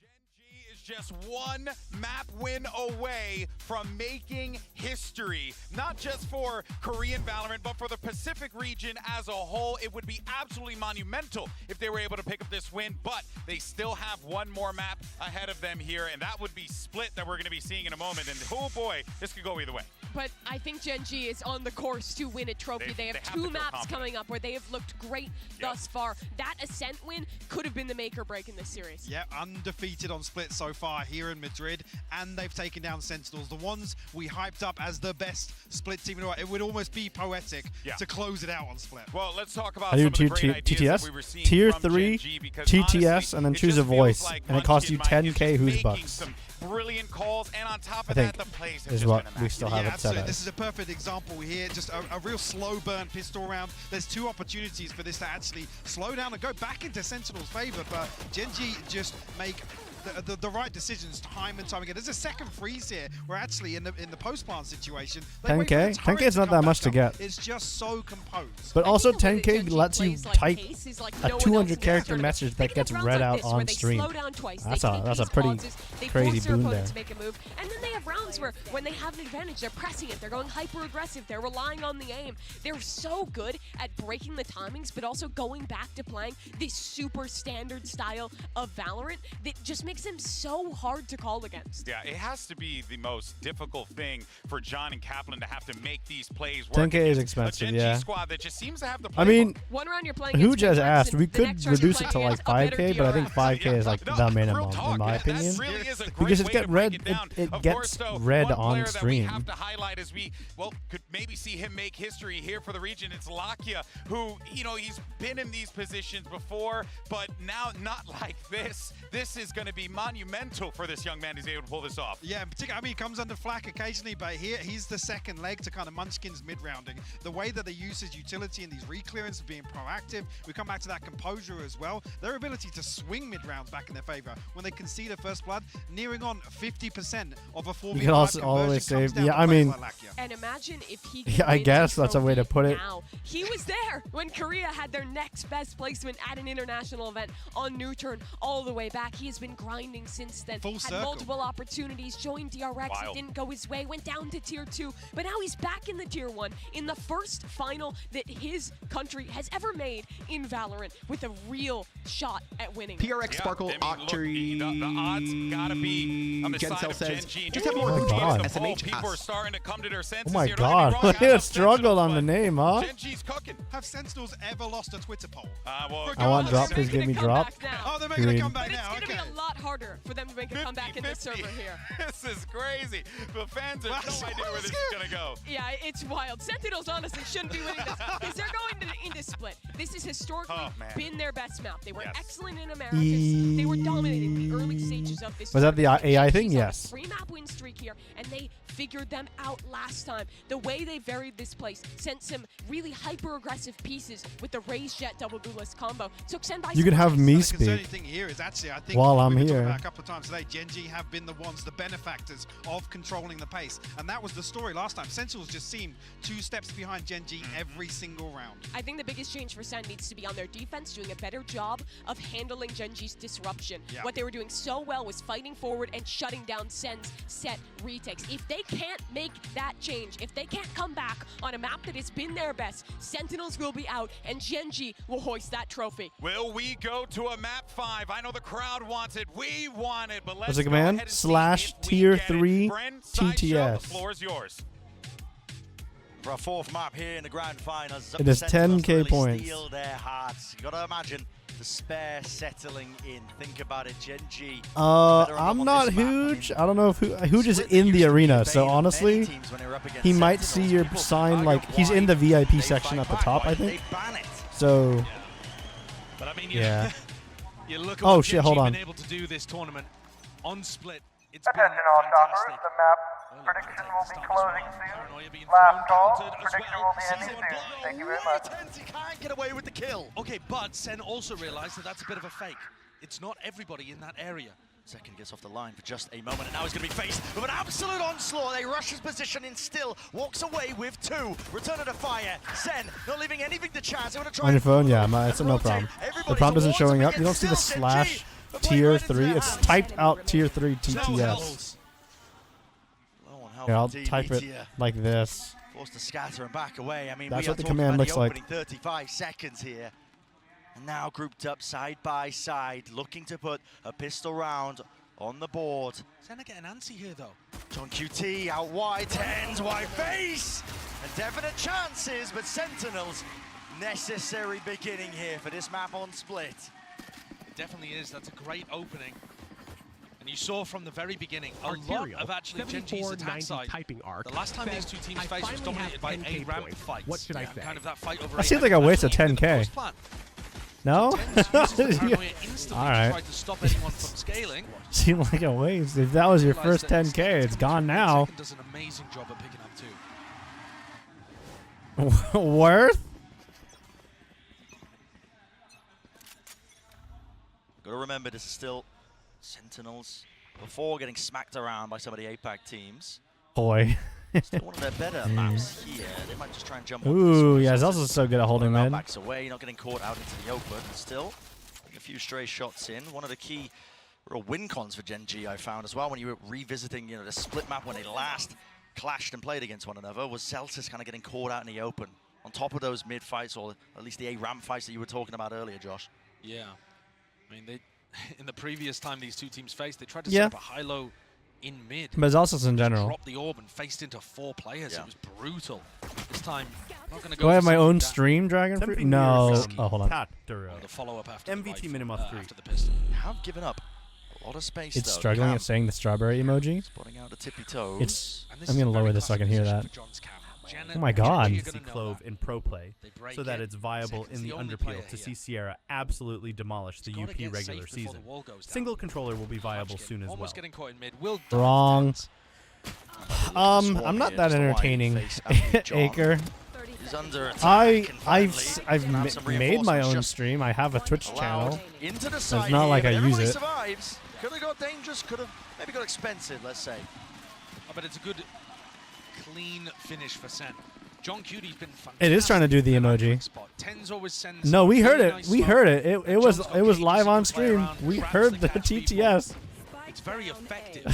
Gen.G is just one map win away from making history. Not just for Korean Valorant, but for the Pacific region as a whole. It would be absolutely monumental if they were able to pick up this win, but they still have one more map ahead of them here, and that would be Split that we're going to be seeing in a moment. And oh boy, this could go either way. But I think Gen.G is on the course to win a trophy. They have two maps coming up where they have looked great thus far. That Ascent win could have been the make or break in this series. Yeah, undefeated on Split so far here in Madrid, and they've taken down Sentinels, the the ones we hyped up as the best Split team in a row. It would almost be poetic to close it out on Split. Well, let's talk about I some do of the great ideas that we were TTS, seeing tier from 3, Gen.G, because TTS, honestly, and then it choose a just feels voice, like and it costs you Munchkin Mike is 10k just who's making bucks. some brilliant calls, and on top I of that, think the plays have is just what been we still have it set absolutely. as. This is a perfect example here. Just a real slow burn pistol round. There's 2 opportunities for this to actually slow down and go back into Sentinel's favor, but Gen.G just make the right decisions time and time again. There's a second freeze here where actually in the post-plant situation, they wait for the 10k? turret 10k is to not come that much back to up. get. It's just so composed. But also the way that 10k Gen.G lets you plays like type Pace is like a no one else 200 in this character tournament. message They that can have gets rounds read like out this where on they stream. slow down twice, That's they a take pretty pauses, they crazy force their boon opponent there. to make a move, and then they have rounds where when they have an advantage, they're pressing it, they're going hyper aggressive, they're relying on the aim. They're so good at breaking the timings, but also going back to playing this super standard style of Valorant that just makes them so hard to call against. Yeah, it has to be the most difficult thing for John and Kaplan to have to make these plays work. 10k is against expensive, a Gen.G yeah. squad that just seems to have the I mean, playbook. One round you're playing who against just Win asked? Reps, We and the could next round reduce you're it to playing like against a better 5k, but I think DRS. 5k is like the minimum in my opinion. Really is a great Because it's way get to break read, it down. it Of gets course, though, read one player on that we stream. have to highlight as we, well, could maybe see him make history here for the region. It's Lakia, who, you know, he's been in these positions before, but now not like this. This is going to be monumental for this young man who's able to pull this off. Yeah, in particular, I mean, he comes under flack occasionally, but here he's the second leg to kind of Munchkin's mid-rounding. The way that they use his utility and these reclearance of being proactive, we come back to that composure as well. Their ability to swing mid-rounds back in their favor when they concede a first blood, nearing on 50% of a 4v5 You can also always say, yeah, I mean, And imagine if he yeah, I guess that's a way to put it. now. He was there when Korea had their next best placement at an international event on New Turn all the way back. He has been grinding since then. Full had circle. multiple opportunities, joined DRX, it didn't go his way, went down to tier 2, but now he's back in the tier 1 in the first final that his country has ever made in Valorant with a real shot at winning. PRX Sparkle Octree. The odds gotta be on the side Gencel of says, Gen.G. just have more Oh my God. SMH. People are starting to come to their Oh senses my here. Don't get me god, wrong, look I at love struggle on the Sentinels, name, huh? but Gen.G's cooking. Have Sentinels ever lost a Twitter poll? Well, I want drop, please They're give me making a drop. comeback now. Oh, they're making a Green. comeback But it's now, going to okay. be a lot harder for them to make a comeback in this server here. This is crazy. The fans have no idea where this is going to go. Yeah, it's wild. Sentinels honestly shouldn't be winning this because they're going into Split. This has historically been their best map. They were excellent in Americas. They were dominating the early stages of this. Was that the tournament. AI thing? She's on a Yes. 3-map win streak here, and they figured them out last time. The way they varied this place, sent some really hyper-aggressive pieces with the Raise Jet double duelist combo. Took Sen by You can have me The concerning speak thing here is actually, I think, while I'm we've been talking here. about a couple of times today, Gen.G have been the ones, the benefactors of controlling the pace. And that was the story last time. Sentinels just seemed 2 steps behind Gen.G every single round. I think the biggest change for Sen needs to be on their defense, doing a better job of handling Gen.G's disruption. Yeah. What they were doing so well was fighting forward and shutting down Sen's set retakes. If they can't make that change, if they can't come back on a map that has been their best, Sentinels will be out and Gen.G will hoist that trophy. Will we go to a map 5? I know the crowd wants it. We want it, but let's What's the go command? ahead and see Slash if we tier get it. 3 Bren, Sideshow, the TTS. floor is yours. For a 4th map here in the grand finals. It is Sentinels 10k really points. Steal their hearts. You gotta imagine the spare settling in. Think about it, Gen.G. I'm not Huge. I don't know if Huge is in the arena, so honestly, he might see your sign like he's in the VIP section at the top, I think. So, But I mean, yeah. You look at Oh what shit! Hold Gen.G on. been able to do this tournament on Split. It's Attention been all fantastic. shoppers, the map prediction will be closing soon. Last call, prediction will be ending soon. Thank you very much. He can't get away with the kill. Okay, but Sen also realized that that's a bit of a fake. It's not everybody in that area. Second gets off the line for just a moment, and now he's going to be faced with an absolute onslaught. They rush his position in still, walks away with 2. Return of the fire. Sen not leaving anything to chance. They want to try On your and phone, yeah, it's no problem. The prompt isn't showing up. You don't see the slash tier 3. It's typed out tier 3 TTS. Here, I'll type it like this. Forced to scatter and back away. I mean, That's we what are the talking command about looks the like. opening 35 seconds here. And now grouped up side by side, looking to put a pistol round on the board. Sen are getting antsy here, though. John QT out wide, tens wide face! And definite chances, but Sentinels, necessary beginning here for this map on Split. It definitely is. That's a great opening. And you saw from the very beginning a lot Arterial, of actually Gen.G's attack 7490 side. typing arc. The last time these says, two teams "I faced was finally dominated have by 10K A ramp points. fights. What should I And say?" kind of that fight over That seems like a waste of 10K. No? Alright. Seemed like a waste. If that was your first 10K, it's gone now. Does an amazing job at picking up too. Worth? Got to remember, this is still Sentinels before getting smacked around by some of the APAC teams. Boy. Still one of their better maps here. They might just try and jump on Ooh, this. yeah, he's also so good at holding mid. Backs away, not getting caught out into the open. Still, a few stray shots in. One of the key real win cons for Gen.G I found as well when you were revisiting, the split map when they last clashed and played against one another was Celtics kind of getting caught out in the open. On top of those mid fights, or at least the A ramp fights that you were talking about earlier, Josh. Yeah. I mean, they in the previous time these two teams faced, they tried to set up a high-low in mid. But it's also in general. Dropped the orb and faced into 4 players. It was brutal. This time, not going to go. Do I have my own that. stream, Dragon Fruit? No. Oh, hold on. The follow-up after MVT the minimum 3. after the pistol. Have given up a lot of space. It's though. struggling at saying the strawberry emoji. Spotting out the tippy toes. It's. I'm gonna lower this so I can hear that. Oh my god. See Clove in pro play so that it's viable in the underpeel to see Sierra absolutely demolish the UP regular season. Single controller will be viable soon as well. Getting caught in mid. Will Wrong. I'm not that entertaining, Acre. I've made my own stream. I have a Twitch channel. It's not like I use it. Could have got dangerous. Could have maybe got expensive. Let's say. But it's a good, clean finish for Sen. GEN.G's been fantastic. It is trying to do the emoji. Tens always sends No, we heard it. nice We slow. heard it. It was live on to play stream. around, We traps heard to the catch people. TTS. It's very effective.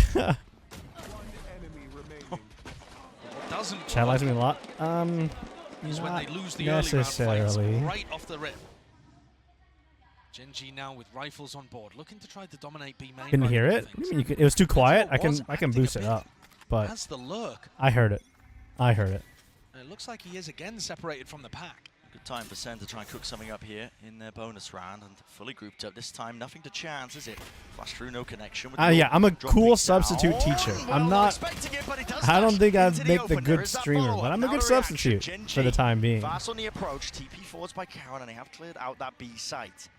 Doesn't Chat likes me a lot. is when Not they lose the early round fights necessarily. right off the rip. Gen.G now with rifles on board, looking to try to dominate B main. Couldn't hear it. What do you mean it was too quiet. I can boost it up, but Has the lurk. I heard it. I heard it. And it looks like he is again separated from the pack. Good time for Sen to try and cook something up here in their bonus round and fully grouped up. This time, nothing to chance, is it? Flash through, no connection. Yeah, I'm a cool substitute teacher. I'm not. I don't think I'd make the good streamer, but I'm a good substitute for the time being. Fast on the approach, TP forwards by Karen, and they have cleared out that B site.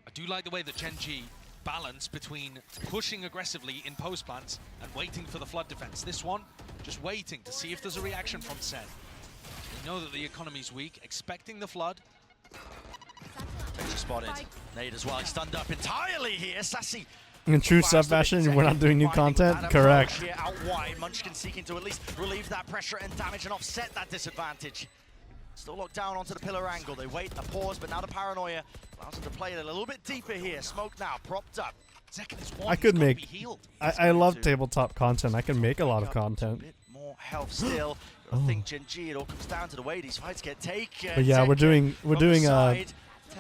I do like the way that Gen.G balance between pushing aggressively in post plants and waiting for the flood defense. This one, just waiting to see if there's a reaction from Sen. We know that the economy's weak, expecting the flood. Picture spotted. Nade as well, he's stunned up entirely here. Sassy. In true sub fashion, we're not doing new content? Correct. Here out wide, Munchkin seeking to at least relieve that pressure and damage and offset that disadvantage. Still locked down onto the pillar angle. They wait, a pause, but now the paranoia allows them to play it a little bit deeper here. Smoke now, propped up. I could make. I love tabletop content. I can make a lot of content. More health still. I think Gen.G, it all comes down to the way these fights get taken. But yeah, we're doing a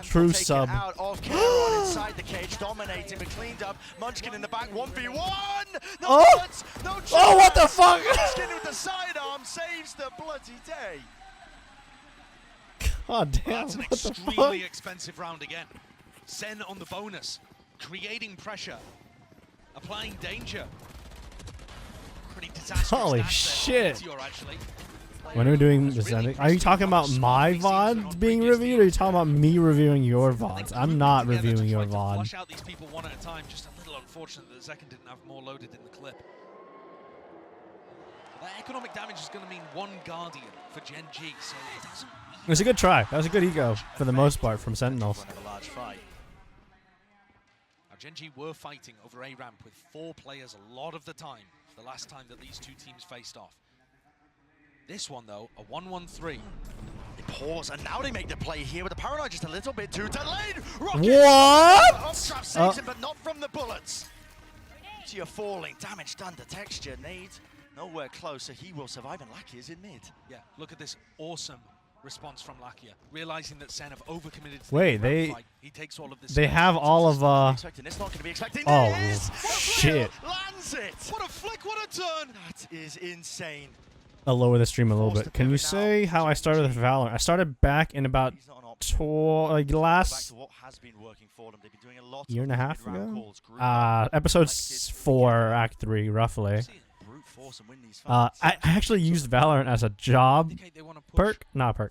true sub. Out of Karen inside the cage, dominating, but cleaned up. Munchkin in the back, 1v1. No chance, no chance. Oh, what the fuck? Munchkin with the sidearm saves the bloody day. God damn, That's an what the extremely fuck? expensive round again. Sen on the bonus, creating pressure, applying danger. Pretty disastrous. Holy stats shit. there for Meteor, actually. When are we doing this ending? Are you talking about my VODs being reviewed, or are you talking about me reviewing your VODs? I'm not reviewing your VOD. Flush out these people one at a time. Just a little unfortunate that the second didn't have more loaded in the clip. That economic damage is going to mean one Guardian for Gen.G, so it doesn't. It was a good try. That was a good ego, for the most part, from Sentinels. Large fight. Now, Gen.G were fighting over A ramp with 4 players a lot of the time, the last time that these two teams faced off. This one, though, a 1-1-3. They pause, and now they make the play here with the paranoid just a little bit too delayed. What? Off-trap saves him, but not from the bullets. You're falling, damage done to texture. Nade nowhere close, so he will survive, and Lakia is in mid. Yeah, look at this awesome response from Lakia, realizing that Sen have overcommitted to Wait, the they fight. He takes all of this they have all of It's not going to be expecting oh this. shit. Lands it. What a flick, what a turn. That is insane. lower the stream a little bit. Can you say how I started with Valorant? I started back in about last year and a half ago. Episode 4, Act 3, roughly. I actually used Valorant as a job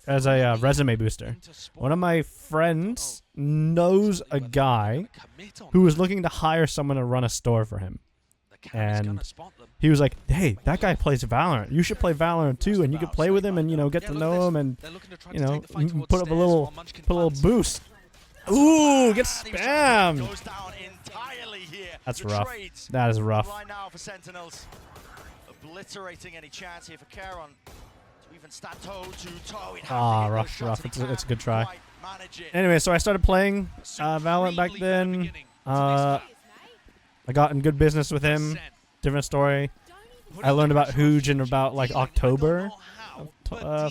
as a resume booster. One of my friends knows a guy who was looking to hire someone to run a store for him. And he was like, hey, that guy plays Valorant. You should play Valorant too, and you could play with him and, you know, get to know him and, you know, put up a little boost. Ooh, get spammed. That's rough. That is rough. Obliterating any chance here for Caron to even stand toe to toe. Rough. It's a good try. Anyway, so I started playing Valorant back then. I got in good business with him. Different story. I learned about Hooge in about like October.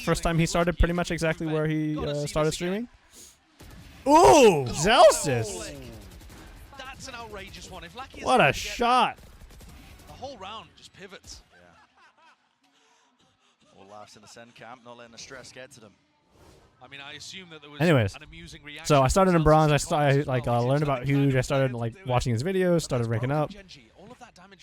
First time he started pretty much exactly where he started streaming. Ooh, Zelsis! That's an outrageous one. If Lackey What a shot! The whole round just pivots. All laughs in the SEN camp, not letting the stress get to them. I mean, I assume that there was an amusing reaction. So I started in bronze. I learned about Hooge. I started like watching his videos, started ranking up.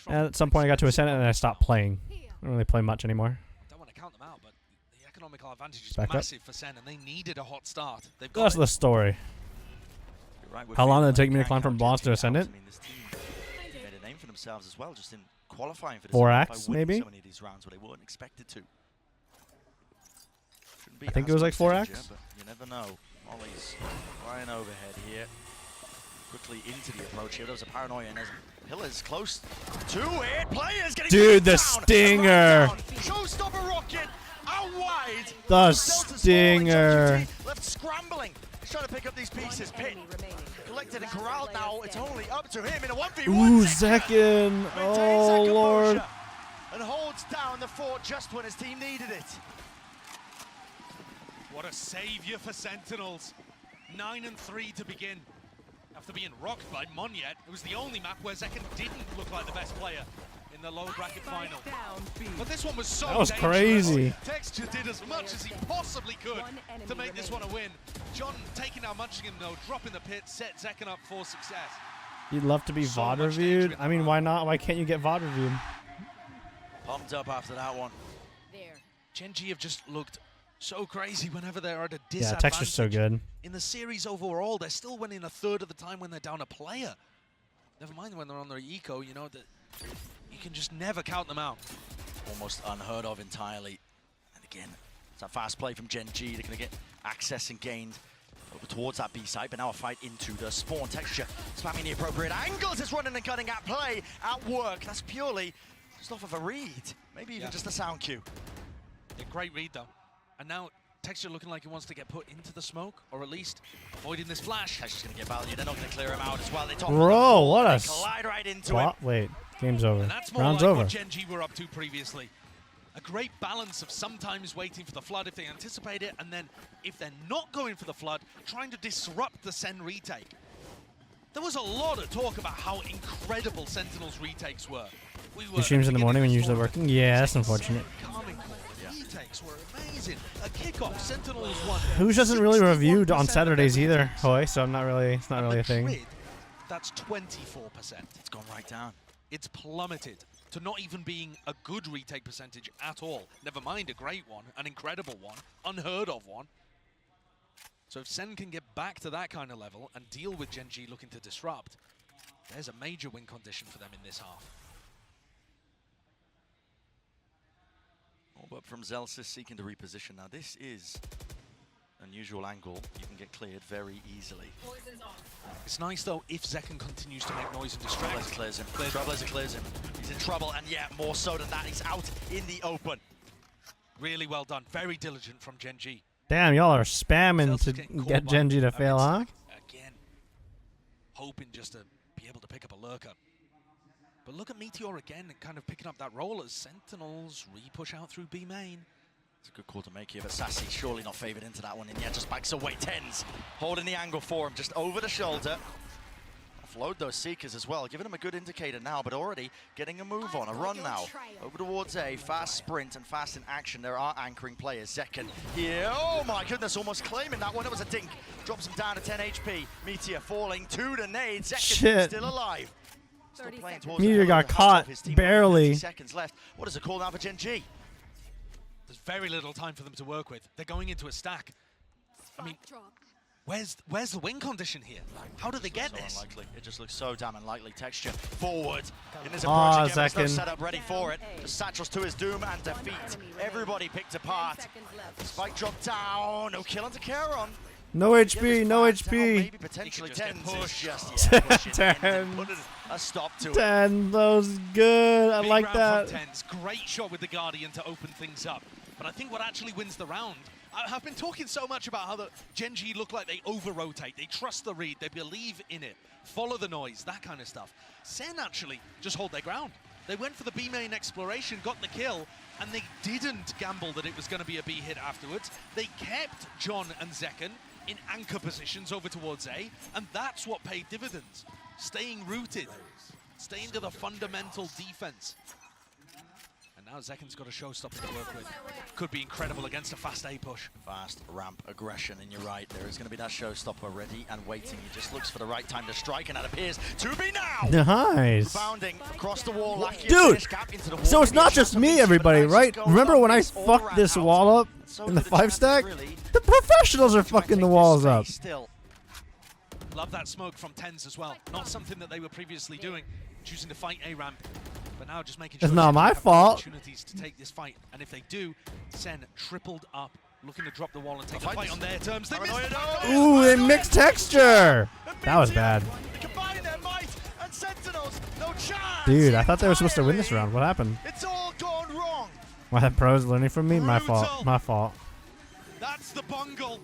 And at some point I got to Ascent and I stopped playing. I don't really play much anymore. I don't want to count them out, but the economical advantage is massive for SEN, and they needed a hot start. They've got That's the story. How long did it take me to climb from bronze to Ascendant? Made a name for themselves as well, just in qualifying for this 4 acts, maybe? so many of these rounds where they weren't expected to. I think it was like 4 acts. But you never know. Ollie's flying overhead here. Quickly into the approach here. There was a paranoia and there's pillars close to it. Players getting Dude, the down. stinger. Showstopper rocket out wide. The stinger. Left scrambling. He's trying to pick up these pieces. Pit collected and corralled now. It's only up to him in a 1v1. Ooh, Zekin. Oh, Lord. And holds down the fort just when his team needed it. What a savior for Sentinels. 9-3 to begin. After being rocked by Monyet, it was the only map where Zekin didn't look like the best player in the low bracket final. But this one was so That was dangerous. crazy. Texture did as much as he possibly could to make this one a win. John taking out Munchkin though, dropping the pit, set Zekin up for success. You'd love to be VOD reviewed. I mean, why not? Why can't you get VOD reviewed? Pumped up after that one. Gen.G have just looked so crazy whenever they're at a disadvantage. Yeah, texture's so good. In the series overall, they're still winning a third of the time when they're down a player. Never mind when they're on their eco, you know, that you can just never count them out. Almost unheard of entirely. And again, it's a fast play from Gen.G. They're going to get access and gained over towards that B site, but now a fight into the spawn. Texture spamming the appropriate angles. It's running and gunning at play, at work. That's purely just off of a read. Maybe even just a sound cue. A great read, though. And now Texture looking like he wants to get put into the smoke, or at least avoiding this flash. Texture's going to get value. They're not going to clear him out as well. They Bro, what a collide right into him. Wait, game's over. And that's more Round's like over. what Gen.G were up to previously. A great balance of sometimes waiting for the flood if they anticipate it, and then if they're not going for the flood, trying to disrupt the SEN retake. There was a lot of talk about how incredible Sentinel's retakes were. He streams in the morning when you're usually working? Yeah, that's unfortunate. Retakes were amazing. A kickoff, Sentinels won. Hooge doesn't really review on Saturdays either, Hoy, so it's not really a thing. That's 24%. It's gone right down. It's plummeted to not even being a good retake percentage at all. Never mind a great one, an incredible one, unheard of one. So if SEN can get back to that kind of level and deal with Gen.G looking to disrupt, there's a major win condition for them in this half. But from Zelsis seeking to reposition. Now this is an unusual angle. You can get cleared very easily. It's nice though if Zekin continues to make noise and distract. Trailblazer clears him. Trailblazer clears him. He's in trouble, and yeah, more so than that. He's out in the open. Really well done. Very diligent from Gen.G. Damn, y'all are spamming to get Gen.G to fail, huh? Again, hoping just to be able to pick up a lurker. But look at Meteor again, kind of picking up that role as Sentinels re-push out through B main. It's a good call to make here, but Sassy surely not favored into that one, and yeah, just backs away. Tens holding the angle for him, just over the shoulder. offload those Seekers as well, giving them a good indicator now, but already getting a move on, a run now. Over towards A, fast sprint and fast in action. There are anchoring players. Zekken here, oh my goodness, almost claiming that one. It was a dink. Drops him down to 10 HP. Meteor falling to the nade. Zekken still alive. Still playing towards Meteor got caught, barely. 30 seconds left. What is it called now for Gen.G? There's very little time for them to work with. They're going into a stack. I mean, where's the win condition here? How do they get this? Unlikely. It just looks so damn unlikely. Texture forward in his approach again. There's no setup ready for it. Just satchels to his doom and defeat. Everybody picked apart. Spike drop down. No kill onto Charon. No HP, no HP. Maybe potentially 10 push. Just yeah, push it 10. Put a stop to 10. That was good. I Big like round that. From Tens. Great shot with the Guardian to open things up. But I think what actually wins the round, I've been talking so much about how the Gen.G look like they over-rotate. They trust the read. They believe in it. Follow the noise, that kind of stuff. SEN actually just hold their ground. They went for the B main exploration, got the kill, and they didn't gamble that it was going to be a B hit afterwards. They kept John and Zekken in anchor positions over towards A, and that's what paid dividends. Staying rooted, staying to the fundamental defense. And now Zekken's got a showstopper to work with. Could be incredible against a fast A push. Fast ramp aggression, and you're right, there is going to be that showstopper ready and waiting. He just looks for the right time to strike, and that appears to be now. Nice. Bounding across the wall, Dude, so it's not just me, everybody, right? Remember when I fucked this wall up in the 5-stack? The professionals are fucking the walls up. Love that smoke from Tens as well. Not something that they were previously doing, choosing to fight A ramp. But now just making sure it's not my fault. Opportunities to take this fight, and if they do, SEN tripled up, looking to drop the wall and take the fight on their terms. They missed the Ooh, they mixed texture. That was bad. Dude, I thought they were supposed to win this round. What happened? It's all gone wrong. Why that pro's learning from me? My fault. My fault. That's the bungle.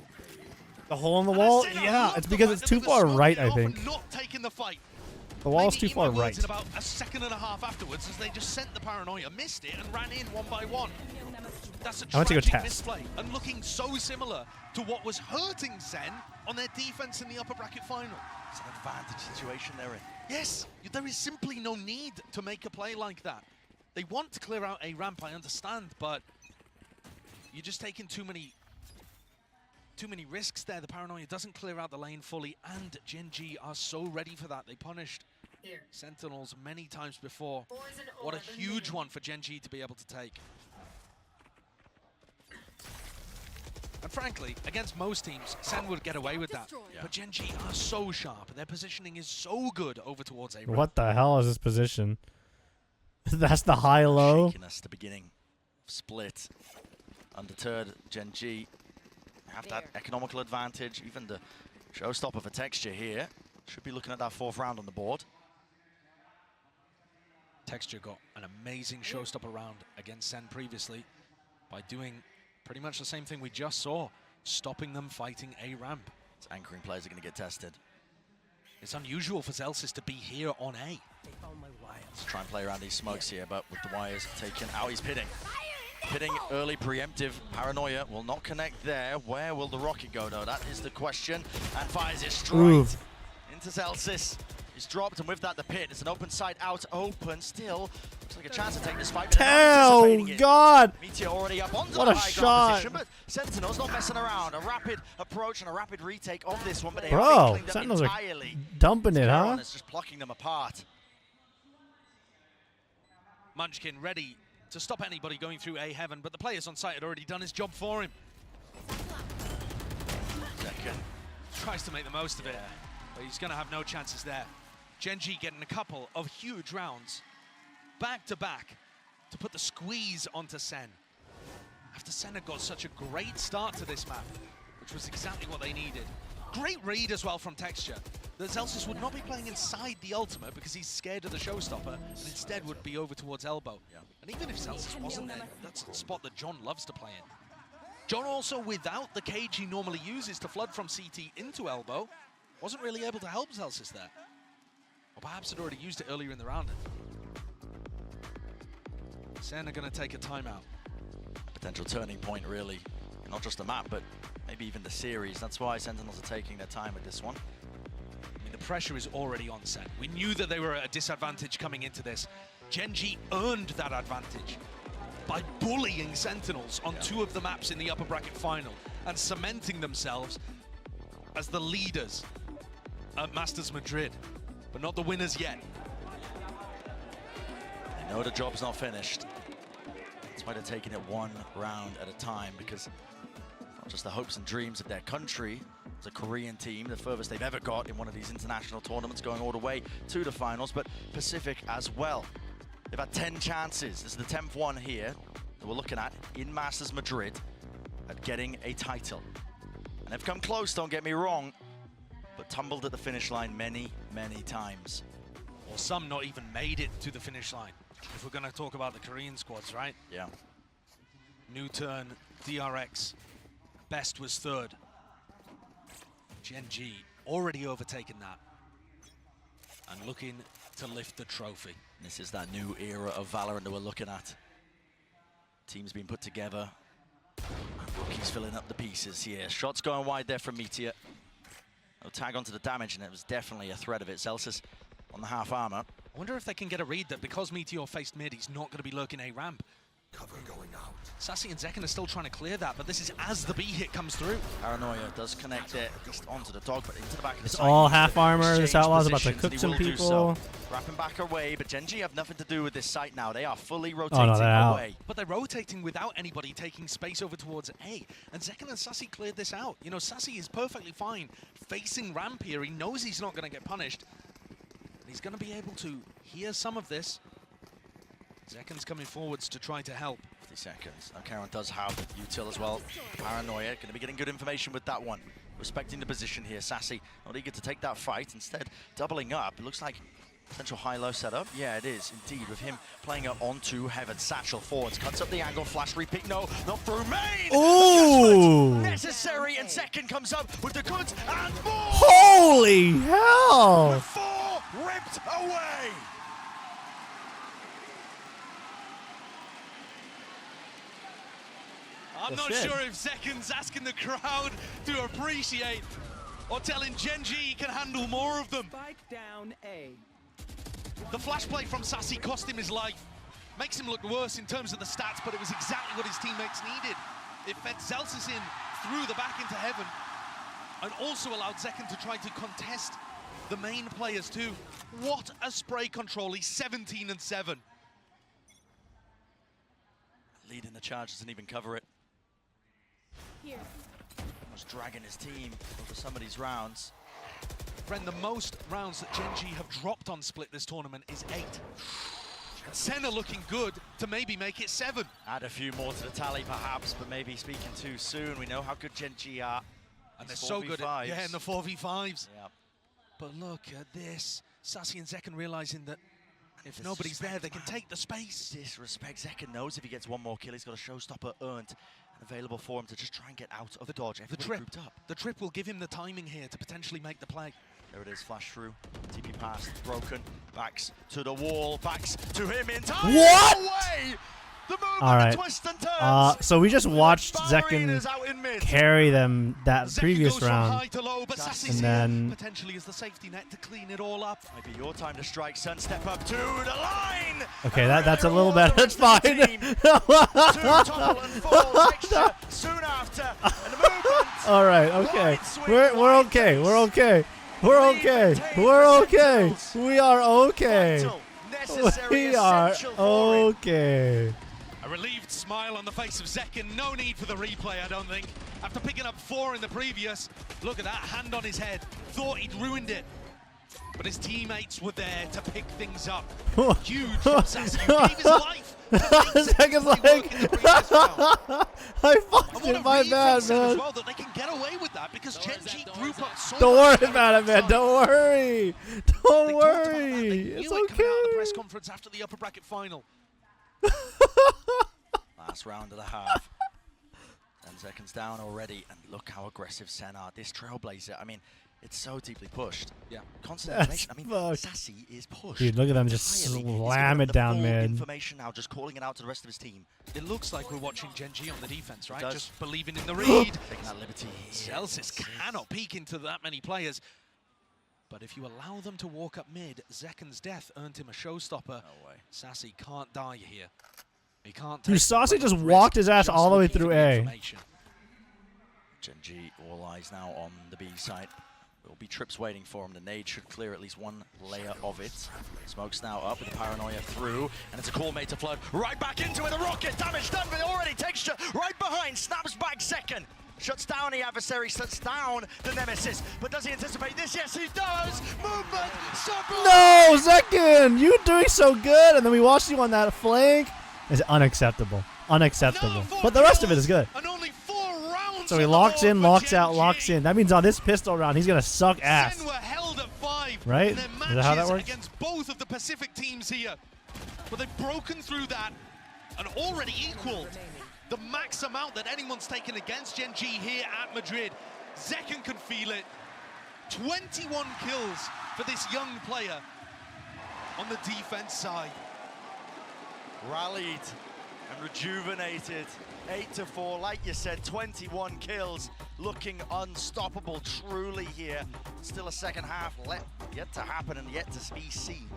The hole in the wall? Yeah, it's because it's too far right, I think. Not taking the fight. The wall's too far right. In about a second and a half afterwards, as they just sent the paranoia, missed it, and ran in one by one. That's a tragic misplay, and looking so similar to what was hurting SEN on their defense in the upper bracket final. It's an advantage situation they're in. Yes, there is simply no need to make a play like that. They want to clear out a ramp, I understand, but you're just taking too many risks there. The paranoia doesn't clear out the lane fully, and Gen.G are so ready for that. They punished Sentinels many times before. What a huge one for Gen.G to be able to take. And frankly, against most teams, SEN would get away with that. Yeah. But Gen.G are so sharp. Their positioning is so good over towards A. What the hell is this position? That's the high-low. Shaking us at the beginning. Split. Undeterred, Gen.G have that economical advantage. Even the showstopper for Texture here. Should be looking at that 4th round on the board. Texture got an amazing showstopper round against SEN previously by doing pretty much the same thing we just saw, stopping them fighting A ramp. Its anchoring players are going to get tested. It's unusual for Zelsis to be here on A. Let's try and play around these smokes here, but with the wires taken out, he's pitting. Pitting early preemptive. Paranoia will not connect there. Where will the rocket go, though? That is the question. And fires it straight into Zelsis. He's dropped, and with that, the pit. It's an open side out, open still. Looks like a chance to take this fight. Oh, God! Meteor already up onto what the a high shot! Position, but Sentinel's not messing around. A rapid approach and a rapid retake of this one, but they Bro, are Sentinels are entirely. dumping it, huh? It's just plucking them apart. Munchkin ready to stop anybody going through A heaven, but the players on site had already done his job for him. Zekken tries to make the most of it, but he's going to have no chances there. Gen.G getting a couple of huge rounds back to back to put the squeeze onto SEN. After SEN had got such a great start to this map, which was exactly what they needed. Great read as well from Texture. That Zelsis would not be playing inside the ultimate because he's scared of the showstopper, and instead would be over towards elbow. And even if Zelsis wasn't there, that's a spot that John loves to play in. John also, without the cage he normally uses to flood from CT into elbow, wasn't really able to help Zelsis there. Or perhaps had already used it earlier in the round. SEN are going to take a timeout. Potential turning point, really. Not just the map, but maybe even the series. That's why Sentinels are taking their time with this one. I mean, the pressure is already on Sen. We knew that they were at a disadvantage coming into this. Gen.G earned that advantage by bullying Sentinels on 2 of the maps in the upper bracket final and cementing themselves as the leaders at Masters Madrid, but not the winners yet. They know the job's not finished. That's why they're taking it 1 round at a time, because not just the hopes and dreams of their country. It's a Korean team, the furthest they've ever got in one of these international tournaments, going all the way to the finals, but Pacific as well. They've had 10 chances. This is the 10th one here that we're looking at in Masters Madrid at getting a title. And they've come close, don't get me wrong, but tumbled at the finish line many, many times. Or some not even made it to the finish line. If we're going to talk about the Korean squads, right? Yeah. New turn, DRX, best was 3rd. Gen.G already overtaken that and looking to lift the trophy. This is that new era of Valorant that we're looking at. Teams being put together. Rookies filling up the pieces here. Shots going wide there from Meteor. No tag onto the damage, and it was definitely a threat of it. Celsius on the half armor. I wonder if they can get a read that because Meteor faced mid, he's not going to be lurking A ramp. Cover going out. Sassy and Zekken are still trying to clear that, but this is as the B hit comes through. Paranoia does connect it, at least onto the dog, but into the back of the It's side. all half armor. This Outlaw's about to cook some people. So. Wrapping back away, but Gen.G have nothing to do with this site now. They are fully rotating they're out. away. But they're rotating without anybody taking space over towards A. And Zekken and Sassy cleared this out. You know, Sassy is perfectly fine facing ramp here. He knows he's not going to get punished. He's going to be able to hear some of this. Zekken's coming forwards to try to help. 50 seconds. Now Karen does have util as well. Paranoia, going to be getting good information with that one. Respecting the position here. Sassy not eager to take that fight. Instead, doubling up. It looks like potential high-low setup. Yeah, it is indeed, with him playing up onto Heaven. Satchel forwards, cuts up the angle, flash repick. No, not through main. Ooh! Necessary, and Second comes up with the goods and more. Holy hell! 4 ripped away. I'm not sure if Zekken's asking the crowd to appreciate or telling Gen.G he can handle more of them. Spike down A. The flash play from Sassy cost him his life. Makes him look worse in terms of the stats, but it was exactly what his teammates needed. It fed Celsius in through the back into Heaven and also allowed Zekken to try to contest the main players too. What a spray control. He's 17-7. Leading the charge, doesn't even cover it. Here. Almost dragging his team over some of these rounds. Friend, the most rounds that Gen.G have dropped on Split this tournament is 8. Sen are looking good to maybe make it 7. Add a few more to the tally perhaps, but maybe speaking too soon. We know how good Gen.G are. And they're so good at, in the 4v5s. Yeah. But look at this. Sassy and Zekken realizing that if nobody's there, they can take the space. Disrespect. Zekken knows if he gets one more kill, he's got a showstopper earned and available for him to just try and get out of the dodge. The trip. The trip will give him the timing here to potentially make the play. There it is, flash through. TP pass, broken. Backs to the wall, backs to him in time. What? Away! The movement, All right. the twist and turns. So we just watched Zekken carry them that previous round, and then potentially is the safety net to clean it all up. Maybe your time to strike, Sun. Step up to the line. okay, that's a little better. That's fine. Soon after, and the movement. All right, okay, we're okay. We're okay. We're okay. We're okay. We are okay. We are okay. A relieved smile on the face of Zekken. No need for the replay, I don't think. After picking up 4 in the previous, look at that hand on his head. Thought he'd ruined it. But his teammates were there to pick things up. Huge from Sassy, who gave his life. Zekken's like, I fucked it, my bad, man. Well, that they can get away with that because Gen.G group up so Don't worry about it, man. Don't worry. Don't worry. It's okay. Coming out of the press conference after the upper bracket final. Last round of the half. 10 seconds down already, and look how aggressive Sen are. This Trailblazer, I mean, it's so deeply pushed. Yeah. Constant information. I mean, Sassy is pushed. Dude, look at them just slam it down mid. Information now, just calling it out to the rest of his team. It looks like we're watching Gen.G on the defense, right? Just believing in the read. Taking that liberty. Celsius cannot peek into that many players. But if you allow them to walk up mid, Zeken's death earned him a showstopper. No way. Sassy can't die here. He can't. Dude, Saucy just walked his ass all the way through A. Gen.G, all eyes now on the B side. There will be trips waiting for him. The nade should clear at least one layer of it. Smoke's now up with the paranoia through, and it's a call made to flood right back into it. The rocket damage done, but already Texture right behind, snaps back second. Shuts down the adversary, shuts down the nemesis. But does he anticipate this? Yes, he does! Movement! Sublime! No, Zeken, you doing so good, and then we watched you on that flank. It's unacceptable. Unacceptable. But the rest of it is good. And only 4 rounds. So he locks in, locks out, locks in. That means on this pistol round, he's gonna suck ass. SEN were held at 5. Right? In their Is that how that matches works? against both of the Pacific teams here. But they've broken through that and already equaled the max amount that anyone's taken against Gen.G here at Madrid. Zeken can feel it. 21 kills for this young player on the defense side. Rallied and rejuvenated. 8-4, like you said, 21 kills. Looking unstoppable truly here. Still a second half yet to happen and yet to be seen.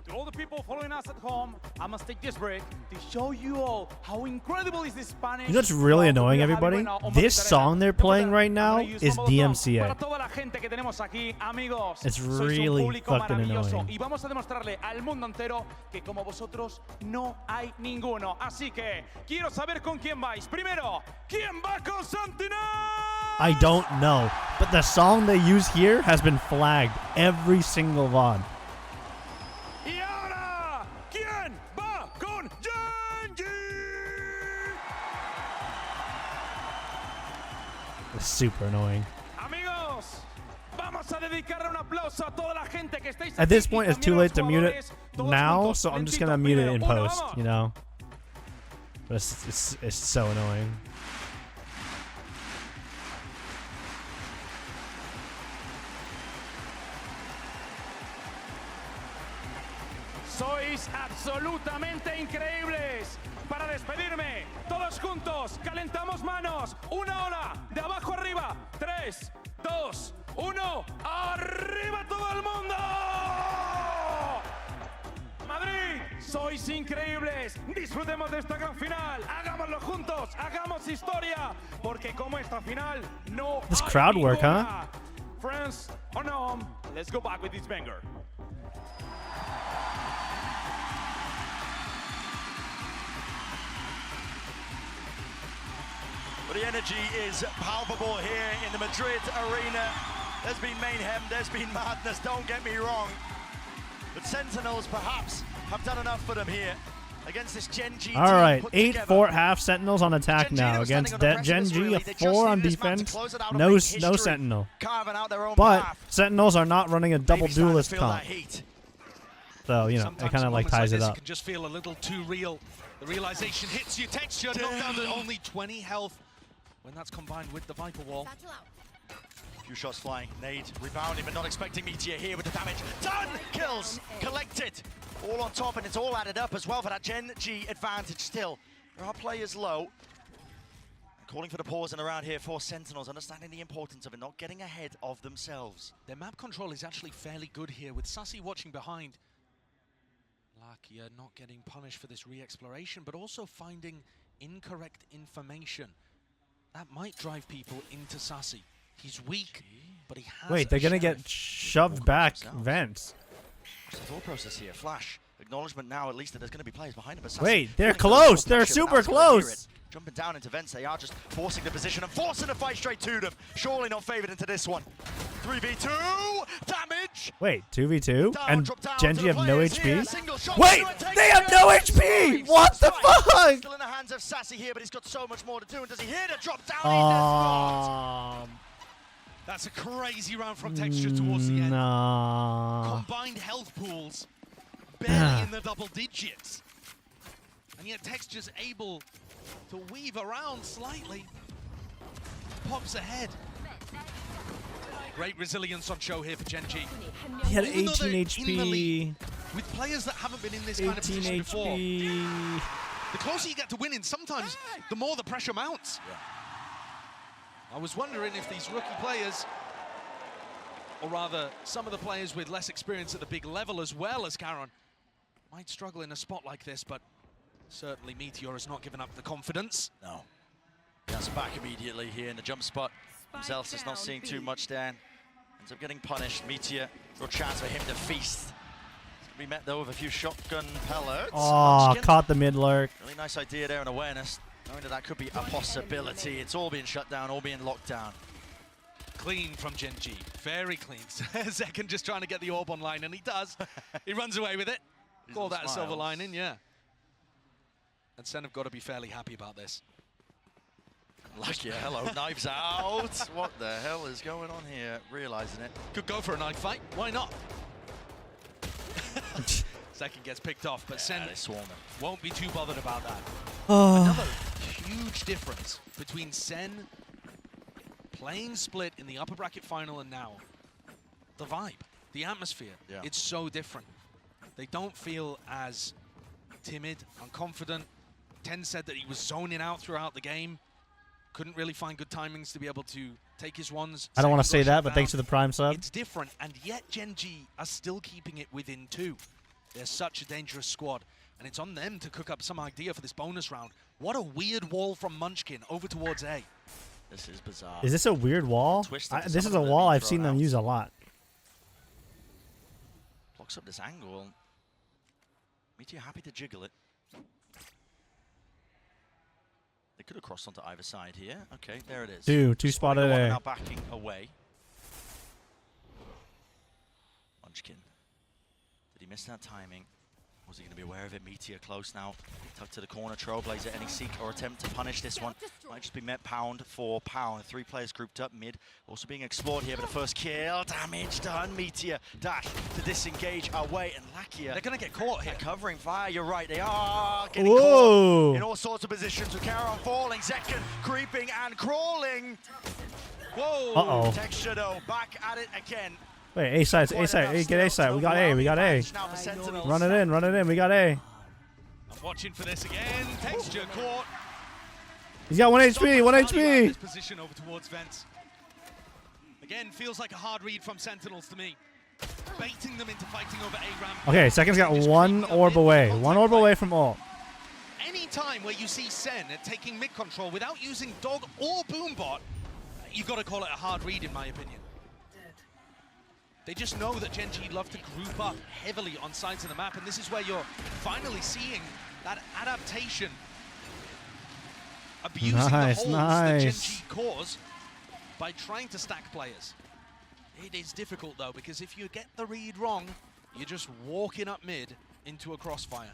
To all the people following us at home, I must take this break to show you all how incredible is this Spanish. You know what's really annoying, everybody? This song they're playing right now is DMCA. It's really fucking annoying. Y vamos a demostrarle al mundo entero que como vosotros no hay ninguno. Así que quiero saber con quién vais. Primero, ¿quién va con Sentinel? I don't know, but the song they use here has been flagged every single VOD. Y ahora, ¿quién va con Gen.G? It's super annoying. Amigos, vamos a dedicarle un aplauso a toda la gente que estáis At this aquí, point, y it's too también a late los to mute it jugadores, now, todos so I'm just juntos. gonna mute it Lentito, in primero, post, vamos. you know? But it's so annoying. Sois absolutamente increíbles. Para despedirme, todos juntos, calentamos manos. Una ola, de abajo arriba. 3, 2, 1, ¡arriba todo el mundo! Madrid, sois increíbles. Disfrutemos de esta gran final. Hagámoslo juntos, hagamos historia. Porque como esta final, no This hay crowd work, huh? ninguna. Friends, on home, let's go back with this banger. But the energy is palpable here in the Madrid arena. There's been mayhem, there's been madness, don't get me wrong. But Sentinels perhaps have done enough for them here against this Gen.G team. All right, put 8-4 half Sentinels on attack now against Gen.G. A 4 on defense, no Sentinel. But Sentinels are not running a double duelist comp. So, you know, it kind of like ties it It up. can just feel a little too real. The realization hits you. Texture knocked down to only 20 health when that's combined with the Viper Wall. Few shots flying, nade rebounding, but not expecting Meteor here with the damage. Done! Kills collected. All on top, and it's all added up as well for that Gen.G advantage still. There are players low. Calling for the pause and around here for Sentinels, understanding the importance of it, not getting ahead of themselves. Their map control is actually fairly good here, with Sassy watching behind. Lakia not getting punished for this re-exploration, but also finding incorrect information. That might drive people into Sassy. He's weak, but he has Wait, they're gonna get shoved back vents. The thought process here, Flash, acknowledgement now at least that there's going to be players behind him. But Wait, they're pulling down close, the they're pressure, but super now he's gonna hear close. it. Jumping down into vents, they are just forcing the position and forcing the fight straight to them. Surely not favored into this one. 3v2, damage! Wait, 2v2? And Drop down Gen.G to the have no players here, HP? single shot, Wait, they have no HP! What the fuck? Still in the hands of Sassy here, but he's got so much more to do. And does he hear the drop down? He does not. That's a crazy round from Texture towards the end. No. Combined health pools, barely in the double digits. And yet Texture's able to weave around slightly. Pops ahead. Great resilience on show here for Gen.G. He had Even though 18 they're in the lead, HP. with players that haven't been in this kind of 18 position before. HP. The closer you get to winning, sometimes the more the pressure mounts. I was wondering if these rookie players or rather, some of the players with less experience at the big level as well as Caron might struggle in a spot like this, but certainly Meteor has not given up the confidence. No. That's back immediately here in the jump spot. Zelsis is not seeing too much there. Ends up getting punished. Meteor, real chance for him to feast. It's gonna be met though with a few shotgun pellets. Oh, Munchkin. caught the mid lurk. Really nice idea there and awareness. Knowing that that could be a possibility. It's all being shut down, all being locked down. Clean from Gen.G, very clean. Zekken just trying to get the orb online, and he does. He runs away with it. Call that a silver lining, yeah. And SEN have got to be fairly happy about this. Lucky, hello, knives out. What the hell is going on here? Realizing it. Could go for a knife fight, why not? Zekken gets picked off, but SEN won't be too bothered about that. Another huge difference between SEN playing Split in the upper bracket final and now. The vibe, the atmosphere, it's so different. They don't feel as timid, unconfident. Ten said that he was zoning out throughout the game. Couldn't really find good timings to be able to take his ones. I don't want to say that, but thanks for the prime sub. It's different, and yet Gen.G are still keeping it within 2. They're such a dangerous squad, and it's on them to cook up some idea for this bonus round. What a weird wall from Munchkin over towards A. This is bizarre. Is this a weird wall? This is a wall I've seen them use a lot. Blocks up this angle. Meteor happy to jiggle it. They could have crossed onto either side here. Okay, there it is. Two spotted A. Now backing away. Munchkin. Did he miss that timing? Was he going to be aware of it? Meteor close now. Tucked to the corner. Trailblazer, any seek or attempt to punish this one. Might just be met pound for pound. 3 players grouped up mid. Also being explored here, but the first kill. Damage done. Meteor dash to disengage away. And Lakia. They're going to get caught here. Covering fire. You're right. They are getting caught in all sorts of positions. With Caron falling. Zekken creeping and crawling. Whoa. Uh-oh. Texture though. Back at it again. Wait, A side, A side. Hey, get A side. We got A. We got A. Run it in. Run it in. We got A. I'm watching for this again. Texture caught. He's got 1 HP. 1 HP. This position over towards Vents. Again, feels like a hard read from Sentinels to me. Baiting them into fighting over A ramp. Okay, Second's got 1 orb away. 1 orb away from ult. Any time where you see SEN taking mid control without using Dog or Boombot, you've got to call it a hard read in my opinion. They just know that Gen.G love to group up heavily on sides of the map, and this is where you're finally seeing that adaptation, abusing the holes that Gen.G cause by trying to stack players. It is difficult though, because if you get the read wrong, you're just walking up mid into a crossfire.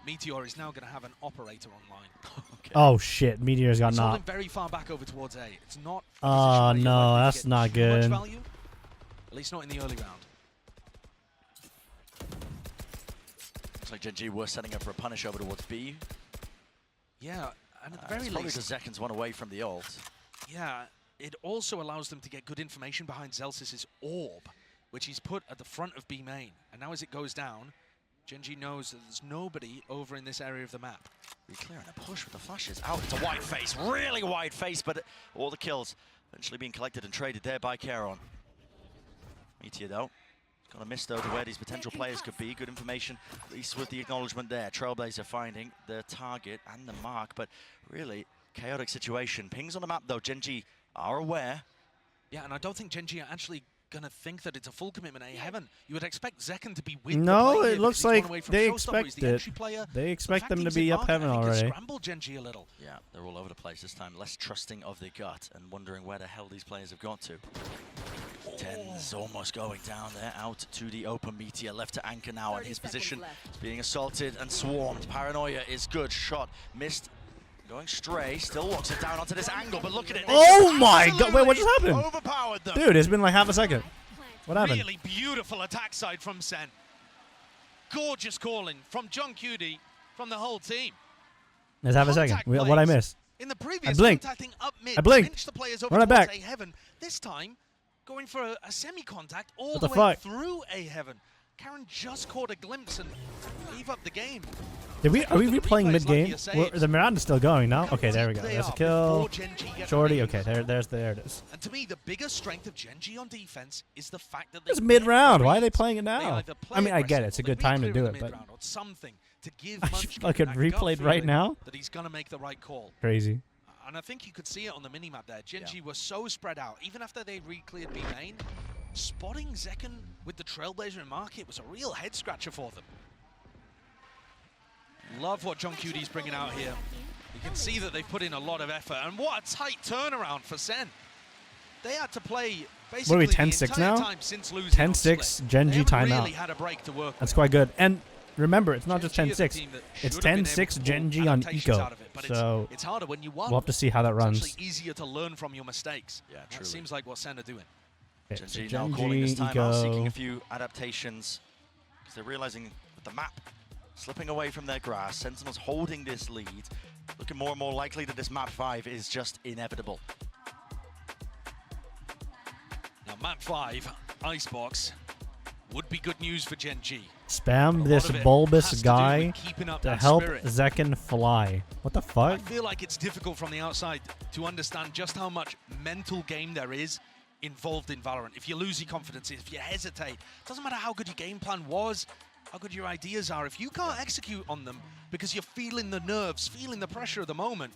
Meteor is now going to have an operator online. Okay. Oh shit, Meteor's got knocked. Very far back over towards A. It's not. Oh no, that's not good. Value. At least not in the early round. Looks like Gen.G were setting up for a punish over towards B. Yeah, and at the very probably least, because Zekken's one away from the ult. Yeah, it also allows them to get good information behind Zelsis' orb, which he's put at the front of B main. And now as it goes down, Gen.G knows that there's nobody over in this area of the map. Be clearing a push with the flashes out. It's a wide face, really wide face, but all the kills eventually being collected and traded there by Caron. Meteor though, got a miss though to where these potential players could be. Good information, at least with the acknowledgement there. Trailblazer finding the target and the mark, but really chaotic situation. Pings on the map though, Gen.G are aware. Yeah, and I don't think Gen.G are actually gonna think that it's a full commitment A heaven. You would expect Zekken to be with No, the play it looks like they expect it. Player. They expect them to be up heaven already. Scrambled Gen.G a little. Yeah, they're all over the place this time. Less trusting of their gut and wondering where the hell these players have got to. Ten's almost going down there, out to the open. Meteor left to anchor now, and his position is being assaulted and swarmed. Paranoia is good. Shot missed. Going stray, still locks it down onto this angle, but look at it. Oh my god, wait, what just happened? Overpowered them. Dude, it's been like half a second. What happened? Really beautiful attack side from SEN. Gorgeous calling from GEN.G, from the whole team. Let's have a second. What'd I miss? In the previous, I blinked. contacting up mid, I blinked. pinch the players over Run it towards back. A heaven. This time, going for a semi-contact all What the the way fuck? through A heaven. Karen just caught a glimpse and gave up the game. Are we replaying mid game? The round is still going now. Okay, there we go. There's a kill. Shorty. Okay, there it is. And to me, the biggest strength of Gen.G on defense is the fact that It's mid round. Why are they playing it now? I mean, I get it. It's a good time to do it, but something to give I could replay it right now. That he's gonna make the right call. Crazy. And I think you could see it on the minimap there. Gen.G were so spread out, even after they re-cleared B main. Spotting Zekken with the Trailblazer in market was a real head scratcher for them. Love what JonQ's bringing out here. You can see that they've put in a lot of effort, and what a tight turnaround for SEN. They had to play basically What are we, 10-6 now? 10-6 Gen.G timeout. Really had a break to work That's quite good. And remember, it's not just 10-6. It's 10-6 Gen.G on Eco. So it's harder when you won. We'll have to see how that runs. It's actually easier to learn from your mistakes. Yeah, truly. That seems like what SEN are doing. Okay, Gen.G so now calling this timeout, seeking Eco. a few adaptations because they're realizing with the map slipping away from their grasp, Sentinels holding this lead, looking more and more likely that this map 5 is just inevitable. Now map 5, Icebox, would be good news for Gen.G. Spam this bulbous guy to help Zekken fly. What the fuck? I feel like it's difficult from the outside to understand just how much mental game there is involved in Valorant. If you lose your confidence, if you hesitate, doesn't matter how good your game plan was, how good your ideas are. If you can't execute on them because you're feeling the nerves, feeling the pressure of the moment,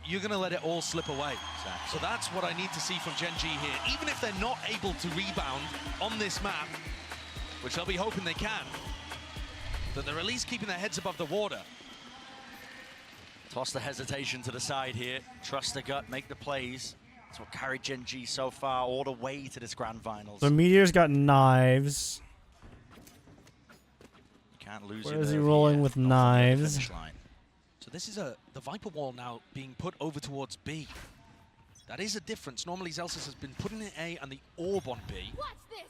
you're going to let it all slip away. Exactly. So that's what I need to see from Gen.G here. Even if they're not able to rebound on this map, which I'll be hoping they can, that they're at least keeping their heads above the water. Toss the hesitation to the side here. Trust the gut, make the plays. That's what carried Gen.G so far all the way to this grand finals. So Meteor's got knives. You can't lose. Where is he rolling with knives? So this is the Viper wall now being put over towards B. That is a difference. Normally Zelsis has been putting in A and the orb on B. What's this?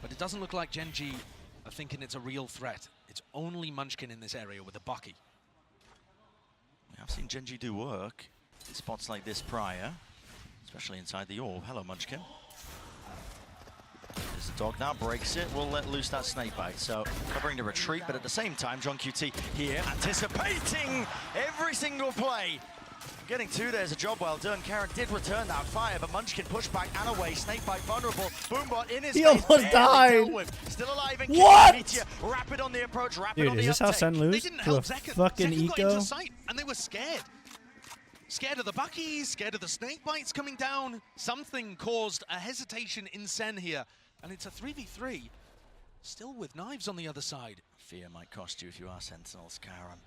But it doesn't look like Gen.G are thinking it's a real threat. It's only Munchkin in this area with a Bucky. We have seen Gen.G do work in spots like this prior, especially inside the orb. Hello, Munchkin. There's the dog now, breaks it, will let loose that snake bite. So covering the retreat, but at the same time, JonQT here anticipating every single play. Getting two there's a job well done. Karen did return that fire, but Munchkin pushed back and away. Snakebite vulnerable. Boombot in his He face. almost died. Still alive and What? Meteor, rapid on the approach, rapid Dude, on the is this how uptake. SEN lose? They didn't To a help Zekken. fucking Zekken got Eco? into sight, and they were scared. Scared of the Buckies, scared of the snake bites coming down. Something caused a hesitation in SEN here, and it's a 3v3. Still with knives on the other side. Fear might cost you if you are Sentinels, Karen.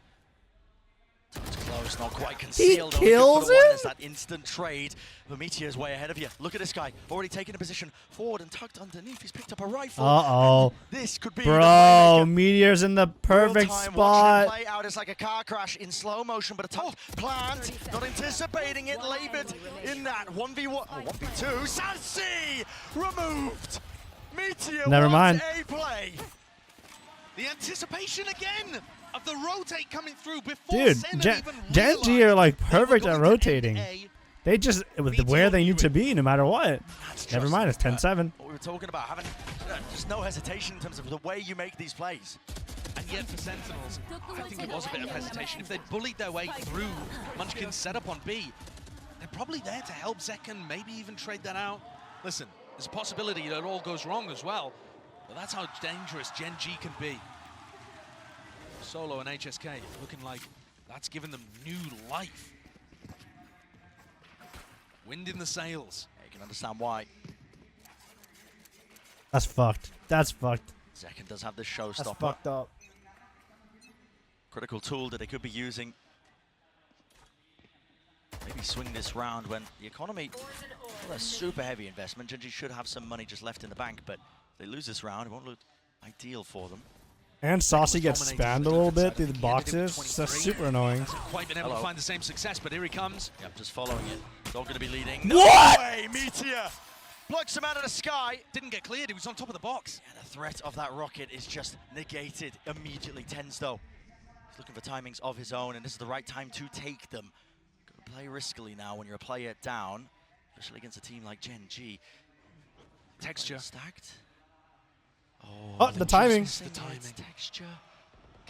It's close, not quite concealed. He kills him? There's that instant trade. The Meteor's way ahead of you. Look at this guy, already taking a position forward and tucked underneath. He's picked up a rifle. Uh-oh. This could be Bro, Meteor's in the perfect Real-time spot. watching it play out. It's like a car crash in slow motion, but a tough plant. Not anticipating it, labored in that 1v1, or 1v2. Sassy removed. Meteor Never mind. A play. The anticipation again of the rotate coming through before Dude, SEN Gen.G are like perfect at rotating. They just where they need to be no matter what. Never mind, it's 10-7. What we were talking about, having just no hesitation in terms of the way you make these plays. And yet for Sentinels, I think it was a bit of hesitation. If they'd bullied their way through Munchkin's setup on B, they're probably there to help Zekken, maybe even trade that out. Listen, there's a possibility that it all goes wrong as well, but that's how dangerous Gen.G can be. Solo and HSK looking like that's given them new life. Wind in the sails. Yeah, you can understand why. That's fucked. That's fucked. Zekken does have this showstopper. That's fucked up. Critical tool that they could be using. Maybe swing this round when the economy, well, a super heavy investment. Gen.G should have some money just left in the bank, but if they lose this round, it won't look ideal for them. And Saucy gets spammed a little bit through the boxes. That's super annoying. Quite been able to find the same success, but here he comes. Yep, just following it. Dog going to be leading. What? No way, Meteor! Plucks him out of the sky. Didn't get cleared, he was on top of the box. Yeah, the threat of that rocket is just negated immediately. Tens though. He's looking for timings of his own, and this is the right time to take them. Got to play riskily now when you're a player down, especially against a team like Gen.G. Texture. Stacked. Oh, the timing. The timing. Texture.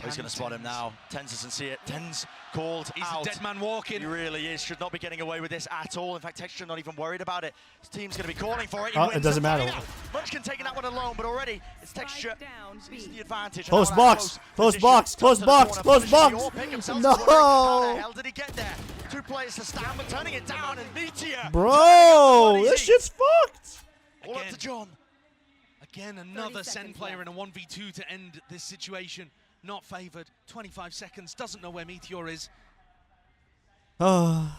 Oh, he's going to spot him now. Tens doesn't see it. Tens called He's out. a dead man walking. He really is. Should not be getting away with this at all. In fact, Texture not even worried about it. His team's going to be calling for it. Oh, it doesn't matter. Munchkin taking that one alone, but already it's Texture. Sees the advantage. Close box. Close box. Close box. Close box. No. How the hell did he get there? 2 players to stand, but turning it down, and Meteor. Bro, this shit's fucked. All up to John. Again, another SEN player in a 1v2 to end this situation. Not favored. 25 seconds. Doesn't know where Meteor is. Oh.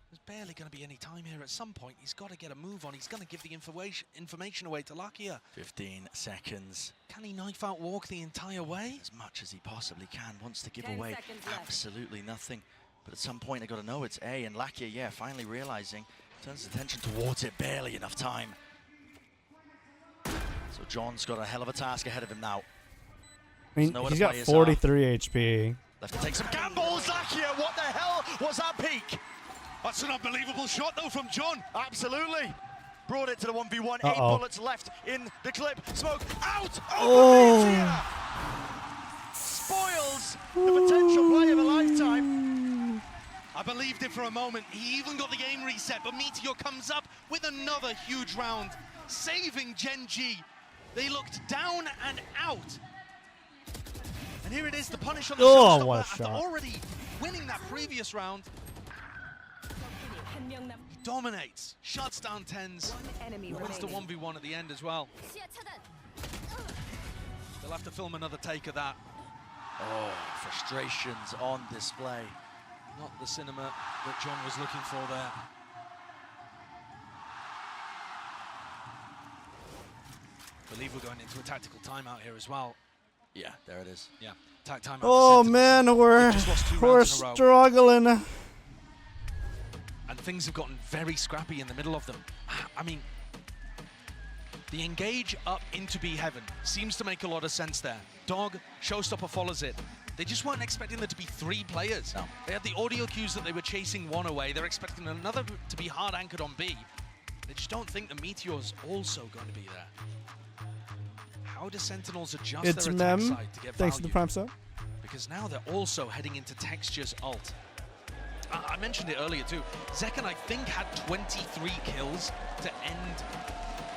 There's barely going to be any time here. At some point, he's got to get a move on. He's going to give the information away to Lakia. 15 seconds. Can he knife out walk the entire way? As much as he possibly can. Wants to give away absolutely nothing. But at some point, they've got to know it's A. And Lakia, yeah, finally realizing. Turns his attention towards it. Barely enough time. So John's got a hell of a task ahead of him now. I mean, he's got 43 HP. Left to take some gambles, Lakia. What the hell was that peak? That's an unbelievable shot, though, from John. Absolutely. Brought it to the 1v1. Uh-oh. 8 bullets left in the clip. Smoke out. Oh. Spoils the potential play of a lifetime. I believed it for a moment. He even got the game reset, but Meteor comes up with another huge round, saving Gen.G. They looked down and out. And here it is, the punish on the Oh, showstopper what a after shot. already winning that previous round. He dominates, shuts down Tens, wins the 1v1 at the end as well. They'll have to film another take of that. Oh, frustrations on display. Not the cinema that John was looking for there. I believe we're going into a tactical timeout here as well. Yeah, there it is. Yeah, timeout. Oh man, we're struggling. And things have gotten very scrappy in the middle of them. I mean, the engage up into B heaven seems to make a lot of sense there. Dog, Showstopper follows it. They just weren't expecting there to be 3 players. No. They had the audio cues that they were chasing one away. They're expecting another to be hard anchored on B. They just don't think the Meteor's also going to be there. How do Sentinels adjust It's their attack Mem. side to get Thanks for value? the prime sub. Because now they're also heading into Texture's ult. I mentioned it earlier too. Zekken, I think, had 23 kills to end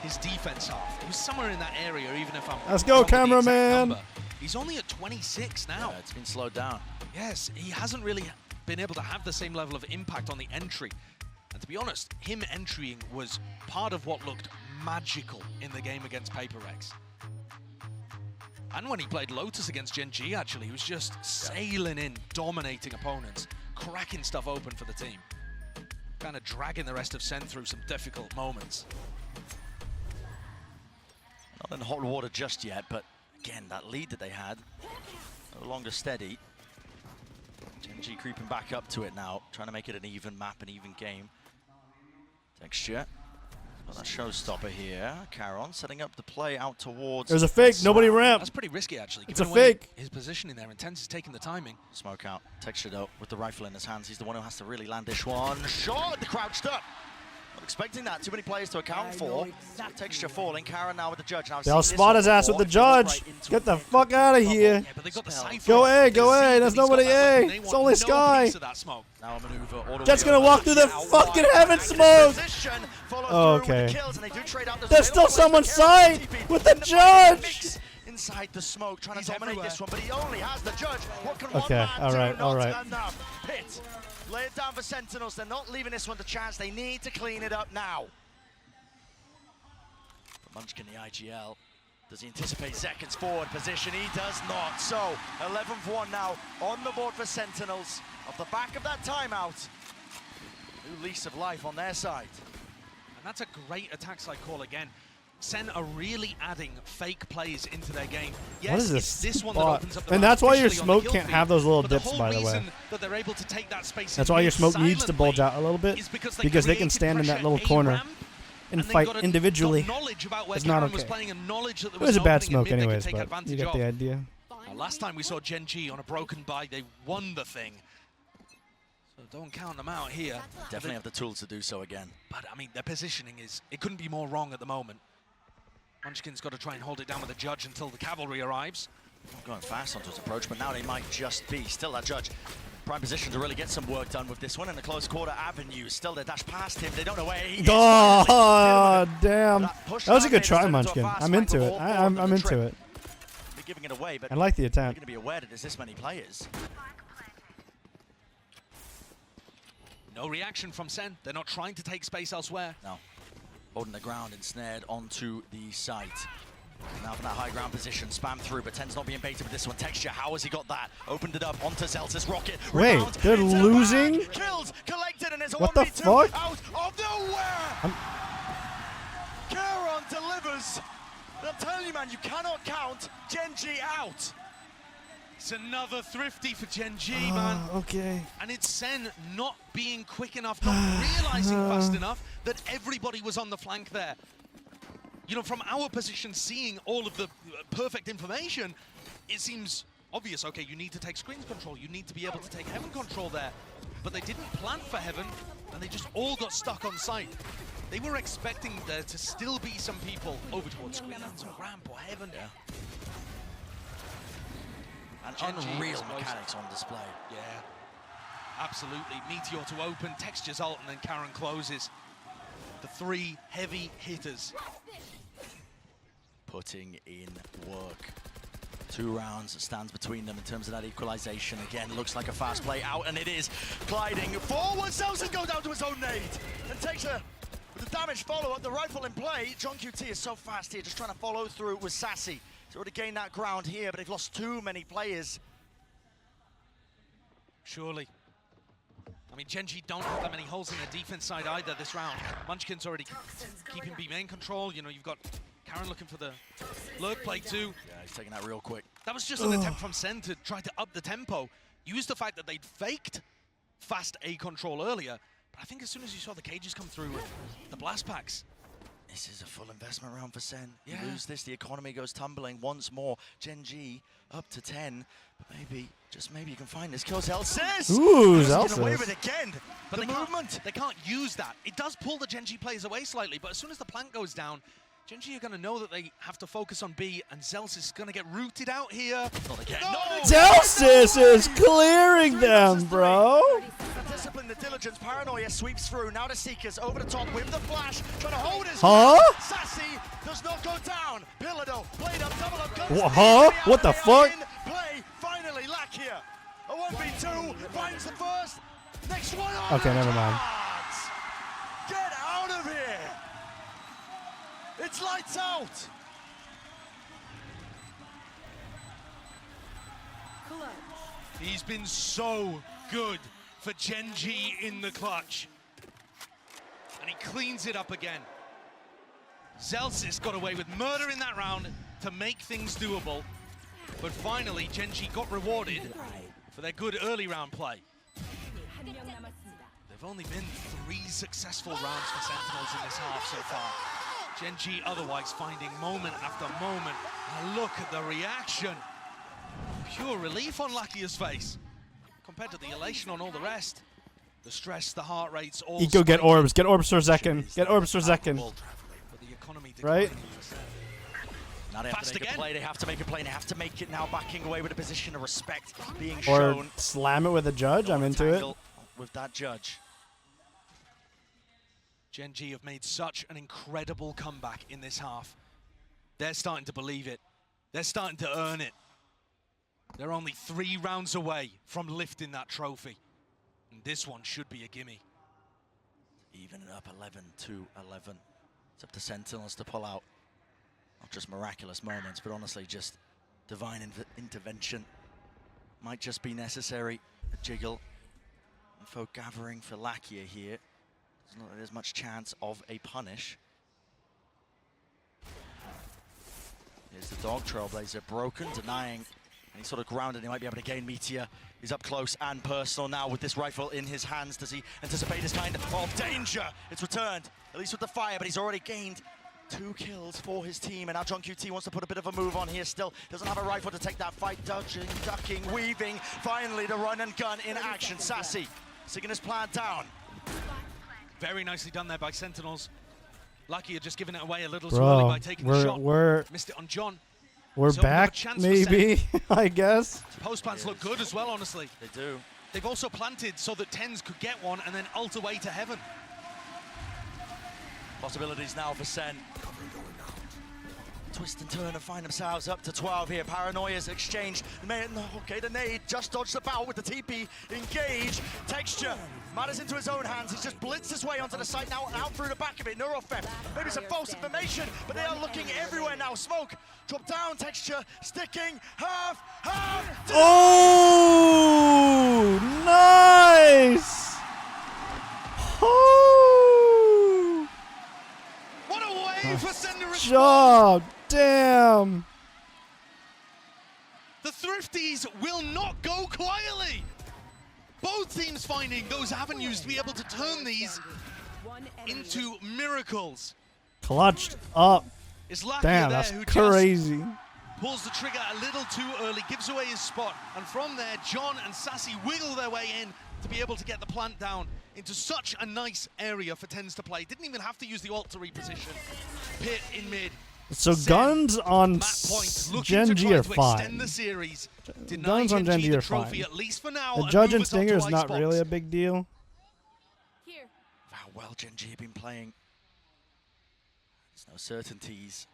his defense half. He was somewhere in that area, even if I'm Let's go, wrong with the exact cameraman. number. He's only at 26 now. Yeah, it's been slowed down. Yes, he hasn't really been able to have the same level of impact on the entry. And to be honest, him entering was part of what looked magical in the game against Paper Rex. And when he played Lotus against Gen.G, actually, he was just sailing in, dominating opponents, cracking stuff open for the team. Kind of dragging the rest of SEN through some difficult moments. Not in hot water just yet, but again, that lead that they had, no longer steady. Gen.G creeping back up to it now, trying to make it an even map, an even game. Texture. Got that showstopper here. Caron setting up the play out towards... There's a fake. Nobody ramped. That's pretty risky, actually. It's a Giving away fake. his positioning there. Intense is taking the timing. Smoke out. Texture, though, with the rifle in his hands. He's the one who has to really land this one. Shot! Crouched up. Not expecting that. Too many players to account for. Texture falling. Caron now with the judge. Now, They'll spot his ass with the judge. Get the fuck out of here. Yeah, but they got the Cypher. Go A, go A. There's nobody A. It's only Sky. Now a maneuver all the Jet's way gonna over. walk through the fucking heaven smoke. Oh, okay. There's still someone's side with the judge. Inside the smoke, trying to dominate this one, but he only has the judge. What can Okay, one man do? all right. Not enough. Pit. Lay it down for Sentinels. They're not leaving this one to chance. They need to clean it up now. But Munchkin, the IGL, does he anticipate Zekken's forward position? He does not. So 11-1 now on the board for Sentinels. Off the back of that timeout, new lease of life on their side. And that's a great attack side call again. SEN are really adding fake plays into their game. Yes, What is it's this this one that spot? opens up the And map that's why your officially on the smoke kill can't feed. have those little But dips, the by whole the way. reason that they're able to take that space That's and why your move smoke needs to bulge silently out a little bit, is because because they can created stand in that pressure little corner A-ramp, and they fight got individually. knowledge about where It's not Caron was okay. playing and knowledge that there It was a an bad opening in smoke mid they could anyways, take but you advantage get the of. idea. Last time we saw Gen.G on a broken buy, they won the thing. So don't count them out here. Definitely have the tools to do so again. But I mean, their positioning is, it couldn't be more wrong at the moment. Munchkin's got to try and hold it down with the Judge until the cavalry arrives. Not going fast onto his approach, but now they might just be. Still that Judge. Prime position to really get some work done with this one in the close quarter avenue. Still they dash past him. They don't know where he is. Oh, damn. That was a good try, Munchkin. I'm into it. I'm into it. They're giving it away, but I like the they're attempt. going to be aware that there's this many players. No reaction from SEN. They're not trying to take space elsewhere. No. Holding the ground and snared onto the site. Now from that high ground position, spam through, but Ten's not being baited with this one. Texture, how has he got that? Opened it up onto Zelsis Rocket. Wait, Rebound they're into the losing? bag. Kills collected, and there's a What the 1v2 fuck? out of nowhere. Caron delivers. I'm telling you, man, you cannot count Gen.G out. It's another thrifty for Gen.G, man. Okay. And it's SEN not being quick enough, not realizing fast enough that everybody was on the flank there. You know, from our position, seeing all of the perfect information, it seems obvious. Okay, you need to take screens control. You need to be able to take heaven control there. But they didn't plan for heaven, and they just all got stuck on site. They were expecting there to still be some people over towards screens or ramp or heaven. Yeah. And unreal mechanics on display. Yeah, absolutely. Meteor to open, Texture's ult, and then Caron closes. The three heavy hitters. Putting in work. 2 rounds stands between them in terms of that equalization. Again, looks like a fast play out, and it is. Gliding forward, Zelsis goes down to his own nade. And takes a with the damage follow-up, the rifle in play. JEN.G is so fast here, just trying to follow through with Sassy. He's already gained that ground here, but they've lost too many players. Surely. I mean, Gen.G don't have that many holes in their defense side either this round. Munchkin's already keeping B main control. You know, you've got Caron looking for the lurk play too. Yeah, he's taking that real quick. That was just an attempt from SEN to try to up the tempo. Use the fact that they'd faked fast A control earlier, but I think as soon as you saw the cages come through with the blast packs, this is a full investment round for SEN. Yeah. You lose this, the economy goes tumbling once more. Gen.G up to 10, but maybe, just maybe you can find this kill. Zelsis! Ooh, Zelsis. Away Zelsis. with it again. But The movement. They can't use that. It does pull the Gen.G players away slightly, but as soon as the plant goes down, Gen.G are going to know that they have to focus on B, and Zelsis is going to get rooted out here. Not again. No! Zelsis is clearing them, bro. The discipline, the diligence, paranoia sweeps through. Now the Seekers over the top with the flash, trying to hold his Huh? ground. Sassy does not go down. Pillardo, blade up, double up, guns. Huh? What the fuck? Play, finally, Lack here. A 1v2, finds the first. Next one. Okay, never mind. Get out of here. It's lights out. He's been so good for Gen.G in the clutch. And he cleans it up again. Zelsis got away with murder in that round to make things doable. But finally, Gen.G got rewarded for their good early round play. They've only been 3 successful rounds for Sentinels in this half so far. Gen.G otherwise finding moment after moment. And look at the reaction. Pure relief on Lakia's face compared to the elation on all the rest. The stress, the heart rates, all Eco, get orbs. Get orbs for second. Get orbs for second. But the economy Right? Now they have to make a play, they have to make a play, and they have to make it now, backing away with a position of respect being Or shown. slam it with a judge. I'm into it. With that judge. Gen.G have made such an incredible comeback in this half. They're starting to believe it. They're starting to earn it. They're only 3 rounds away from lifting that trophy. And this one should be a gimme. Even up 11-11. It's up to Sentinels to pull out not just miraculous moments, but honestly just divine intervention. Might just be necessary. A jiggle. And folk gathering for Lakia here. Doesn't look like there's much chance of a punish. Here's the dog, Trailblazer broken, denying any sort of grounded. He might be able to gain. Meteor is up close and personal now with this rifle in his hands. Does he anticipate this kind of danger? It's returned, at least with the fire, but he's already gained 2 kills for his team. And now JEN.G wants to put a bit of a move on here still. Doesn't have a rifle to take that fight. Dodging, ducking, weaving. Finally, the run and gun in action. Sassy, sticking his plan down. Very nicely done there by Sentinels. Lucky you're just giving it away a little too early by taking the shot. Missed it on John. We're So another back, chance for maybe, I guess. Post plants look good as well, honestly. They do. They've also planted so that Tens could get one and then ult away to heaven. Possibilities now for SEN. Twist and turn and find themselves up to 12 here. Paranoia's exchange. Okay, the nade just dodged the bow with the TP. Engage. Texture. Matters into his own hands. He's just blitzed his way onto the site now and out through the back of it. Neurofem. Maybe some false information, but they are looking everywhere now. Smoke. Drop down. Texture. Sticking. Half. Oh, nice. Oh. What a way for SEN to respond. Job. Damn. The Thrifties will not go quietly. Both teams finding those avenues to be able to turn these into miracles. Clutched up. It's Lakia Damn, there that's who crazy. just pulls the trigger a little too early, gives away his spot, and from there, John and Sassy wiggle their way in to be able to get the plant down into such a nice area for Tens to play. Didn't even have to use the ult to reposition. Pit in mid. So guns on Gen.G are fine. Guns on Gen.G are fine. The Judge and Stinger is not really a big deal. How well Gen.G have been playing. There's no certainties.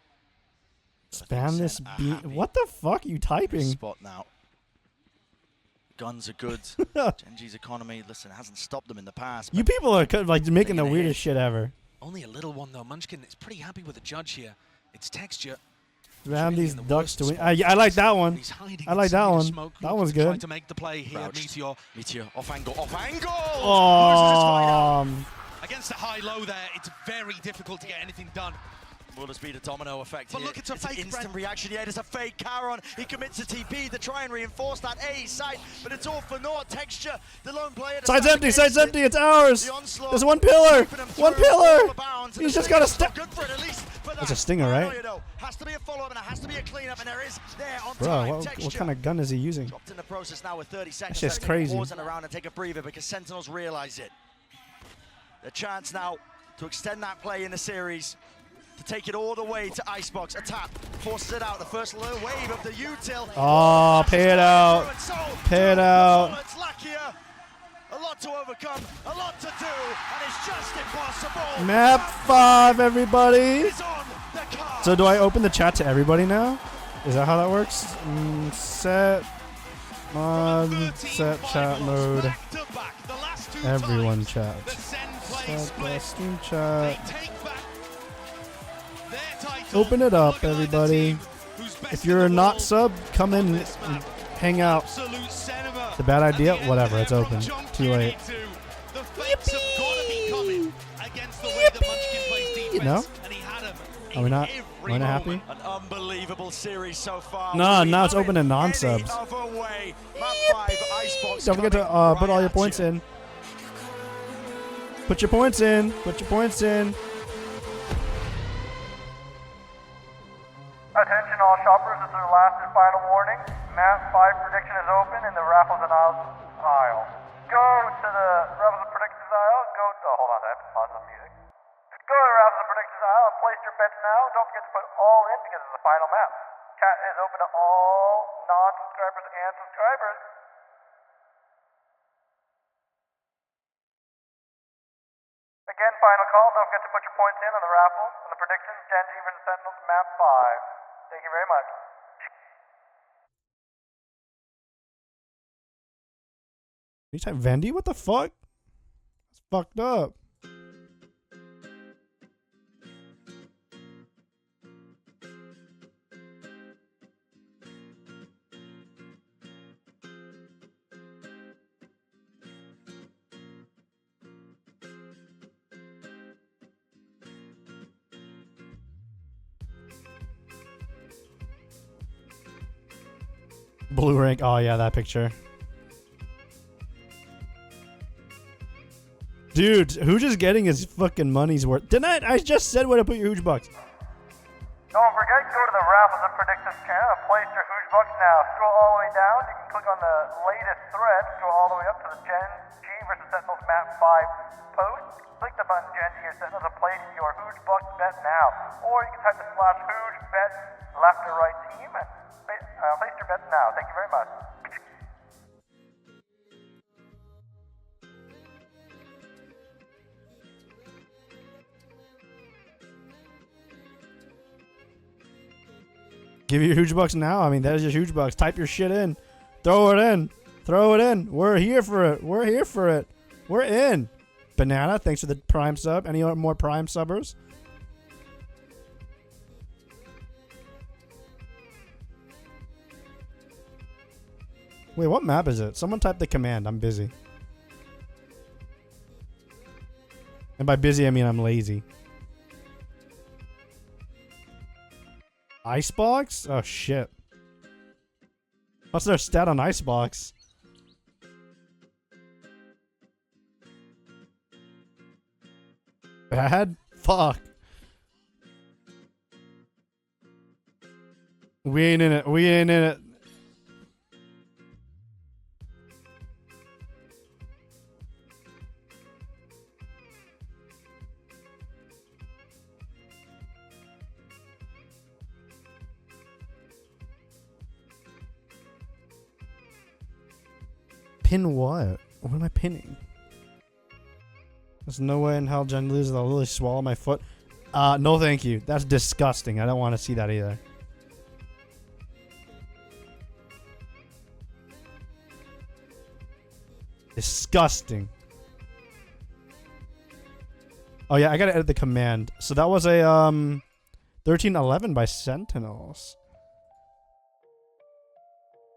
Spam this beat. What the fuck are you typing? Spot now. Guns are good. Gen.G's economy, listen, hasn't stopped them in the past. You people are like making the weirdest shit ever. Only a little one though. Munchkin is pretty happy with the Judge here. It's Texture. Spam these ducks to win. I like that one. I like that one. That one's good. Trying to make the play here. Meteor off angle. Off angle. Against the high-low there, it's very difficult to get anything done. Will this be the domino effect But here? look, it's a fake instant reaction. Yeah, there's a fake Charon. He commits a TP to try and reinforce that A side, but it's all for naught. Texture, the lone player. Side's empty. Side's empty. It's ours. There's one pillar. One pillar. He's just got to step. That's a stinger, right? Has to be a follow-up and it has to be a cleanup, and there is there on Bro, what kind of gun is he using? Dropped in the process now with 30 seconds. That's just crazy. Pausing around and take a breather because Sentinels realize it. The chance now to extend that play in the series, to take it all the way to Icebox. A tap forces it out. The first little wave of the util. Oh, pay it out. Pay it out. It's Lakia. A lot to overcome, a lot to do, and it's just impossible. Map 5, everybody. So do I open the chat to everybody now? Is that how that works? Set chat mode. Everyone chat. Set Steam chat. Open it up, everybody. If you're not sub, come in and hang out. It's a bad idea? Whatever, it's open. Too late. No? Are we not happy? An unbelievable series so far. No, now it's open to non-subs. Don't forget to put all your points in. Put your points in. Put your points in. Attention all shoppers, this is our last and final warning. Map 5 prediction is open in the Raffles and Isles aisle. Go to the Raffles and Predictions aisle. Hold on, I have to pause the music. Go to the Raffles and Predictions aisle and place your bets now. Don't forget to put all in because it's the final map. Chat is open to all non-subscribers and subscribers. Again, final call. Don't forget to put your points in on the raffle and the predictions. Gen.G versus Sentinels, map 5. Thank you very much. You type Vendy? What the fuck? That's fucked up. Blue rank. Oh yeah, that picture. Dude, Hooge is getting his fucking money's worth. Didn't I just said where to put your Hooge bucks. Don't forget, go to the Raffles and Predictions channel and place your Hooge Icebox now. Scroll all the way down. You can click on the latest thread. Scroll all the way up to the Gen.G versus Sentinels map 5 post. Click the button Gen.G or Sentinels and place your Hooge-Box bet now. Or you can type the /Hooge bet left or right team and place your bets now. Thank you very much. Give you your huge bucks now. I mean, that is your huge bucks. Type your shit in. Throw it in. Throw it in. We're here for it. We're here for it. We're in. Banana, thanks for the Prime sub. Any more Prime subbers? Wait, what map is it? Someone type the command. I'm busy. And by busy, I mean I'm lazy. Icebox? Oh, shit. What's their stat on Icebox? Bad? Fuck. We ain't in it. We ain't in it. Pin what? What am I pinning? There's no way in hell Jen loses. I'll really swallow my foot. No thank you. That's disgusting. I don't want to see that either. Disgusting. Oh yeah, I gotta edit the command. So that was a 1311 by Sentinels.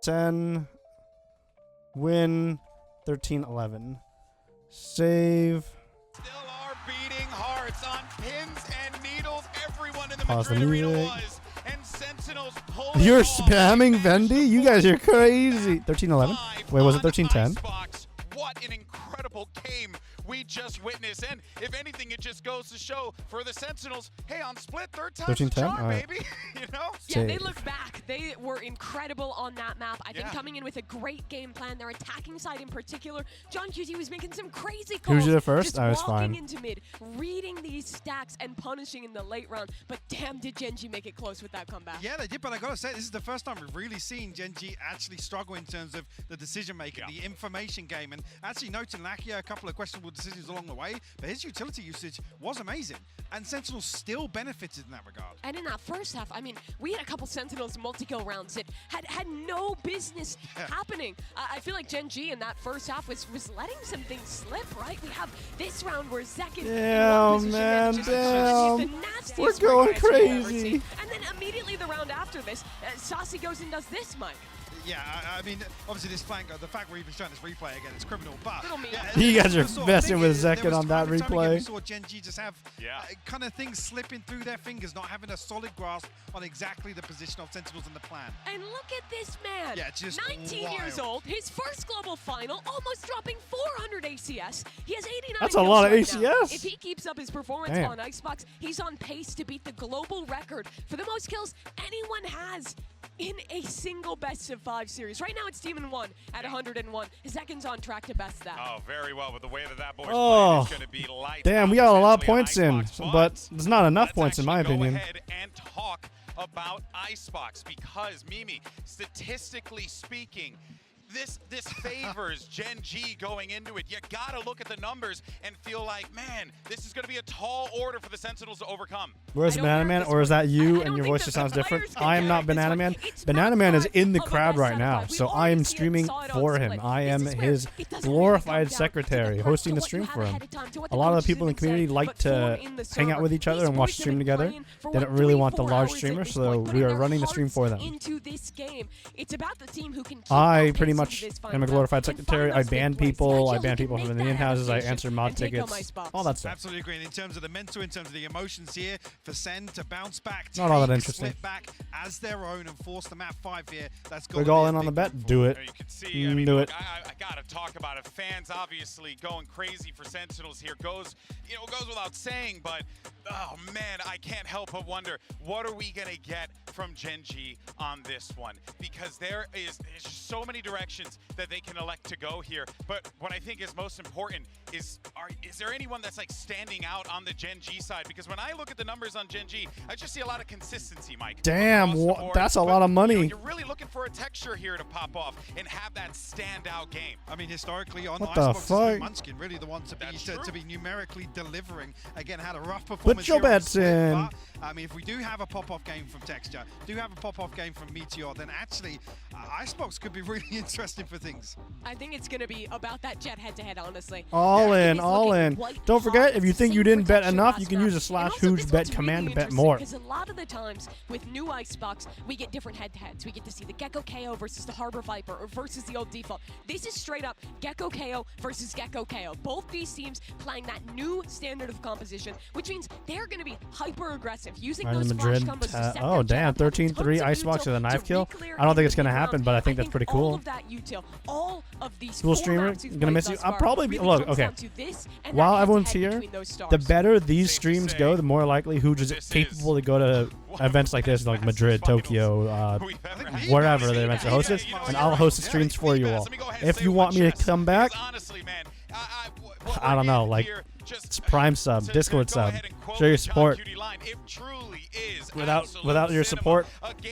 SEN win 1311. Save. Still are beating hearts on pins and needles. Everyone in the Pause the Madrid arena music. was, and Sentinels pulled You're it off. spamming Vendy? You guys are crazy. 1311? Wait, was it 1310? Icebox. What an incredible game we just witnessed. And if anything, it just goes to show for the Sentinels, hey, on split, third time's the 1310? charm, All right. baby. You know? Yeah, they look back. They were incredible on that map. I think Yeah. coming in with a great game plan. Their attacking side in particular, G.E.N.G was making some crazy calls. Who's you the first? Just I was walking fine. into mid, reading these stacks and punishing in the late round. But damn, did G.E.N.G make it close with that comeback. Yeah, they did, but I gotta say, this is the first time we've really seen Gen.G actually struggle in terms of the decision making, the information game, and actually noting Lakia a couple of questionable decisions along the way, but his utility usage was amazing, and Sentinels still benefited in that regard. And in that first half, I mean, we had a couple Sentinels multi-kill rounds that had no business happening. I feel like Gen.G in that first half was letting some things slip, right? We have this round where Zek Damn, man, damn. We're going crazy. And then immediately the round after this, Saucy goes and does this, Mike. Yeah, I mean, obviously this flank, the fact we're even showing this replay again, it's criminal, but... You guys are messing with Zek on that replay. We saw Gen.G just have kind of things slipping through their fingers, not having a solid grasp on exactly the position of Sentinels in the plan. And look at this man. Yeah, just 19 wild. years old, his first global final, almost dropping 400 ACS. He has 89 That's a lot of kills right now. ACS. If he keeps up his performance Damn. on Icebox, he's on pace to beat the global record for the most kills anyone has in a single best of 5 series. Right now it's Demon 1 at 101. Zekken's on track to best that. Oh, very well. With the way that boy's Oh, playing, it's going to be light. damn, we got a lot of points in, but there's not enough points in my opinion. Go ahead and talk about Icebox because, Mimi, statistically speaking, this favors Gen.G going into it. You gotta look at the numbers and feel like, man, this is gonna be a tall order for the Sentinels to overcome. Where's Banana Man, or is that you and your voice just sounds different? I am not Banana Man. Banana Man is in the crowd right now, so I am streaming for him. I am his glorified secretary, hosting the stream for him. A lot of the people in the community like to hang out with each other and watch the stream together. They don't really want the large streamer, so we are running the stream for them. Into this game, it's about the team who can keep I up pretty pace much am a glorified secretary. I ban people. I ban people from the in-houses. I answer mod tickets. All that stuff. Absolutely agree. And in terms of the mental, in terms of the emotions here, for SEN to bounce back, Not all that interesting. split back as their own and force the map 5 here, that's got We're to all be in a on the big bet. win for Do them. it. You can see, I mean, Do look, it. I gotta talk about it. Fans obviously going crazy for Sentinels here. Goes without saying, but oh man, I can't help but wonder, what are we gonna get from Gen.G on this one? Because there's just so many directions that they can elect to go here. But what I think is most important is there anyone that's like standing out on the Gen.G side? Because when I look at the numbers on Gen.G, I just see a lot of consistency, Mike. Damn, that's a lot of money. You're really looking for a texture here to pop off and have that standout game. I mean, historically on What the Icebox, it's been fuck? Munchkin really the one to be numerically delivering. Again, had a rough Put performance your here on bets Split, in. but, I mean, if we do have a pop-off game from Texture, do have a pop-off game from Meteor, then actually Icebox could be really interesting for things. I think it's going to be about that Jet head-to-head, honestly. All It in, is all looking in. white Don't forget, hot, if you think same you didn't bet protection enough, last you can map. use a And / also, huge this bet one's command really to bet interesting more. Because a lot of the times with new Icebox, we get different head-to-heads. We get to see the Gecko KO versus the Harbor Viper or versus the old default. This is straight up Gecko KO versus Gecko KO. Both these teams playing that new standard of composition, which means they're going to be hyper-aggressive, using Real those Madrid. flash combos to set Oh, their damn. Jet up. 13-3 Tons of Icebox with a util knife to kill. re-clear I don't think in it's going to the happen, round. but I think that's pretty all cool. of that util, all of these Cool four streamer. rounds you've Gonna played miss you. thus I'll far probably be. really Look, comes okay. down to this and While that everyone's head-to-head here, between those stars. the better these streams go, the more likely Hooge is capable to go to events like this, like Madrid, Tokyo, wherever the events are hosted, and I'll host the streams for you all. If you want me to come back, I don't know, like it's Prime sub, Discord sub, show your support. Without your support,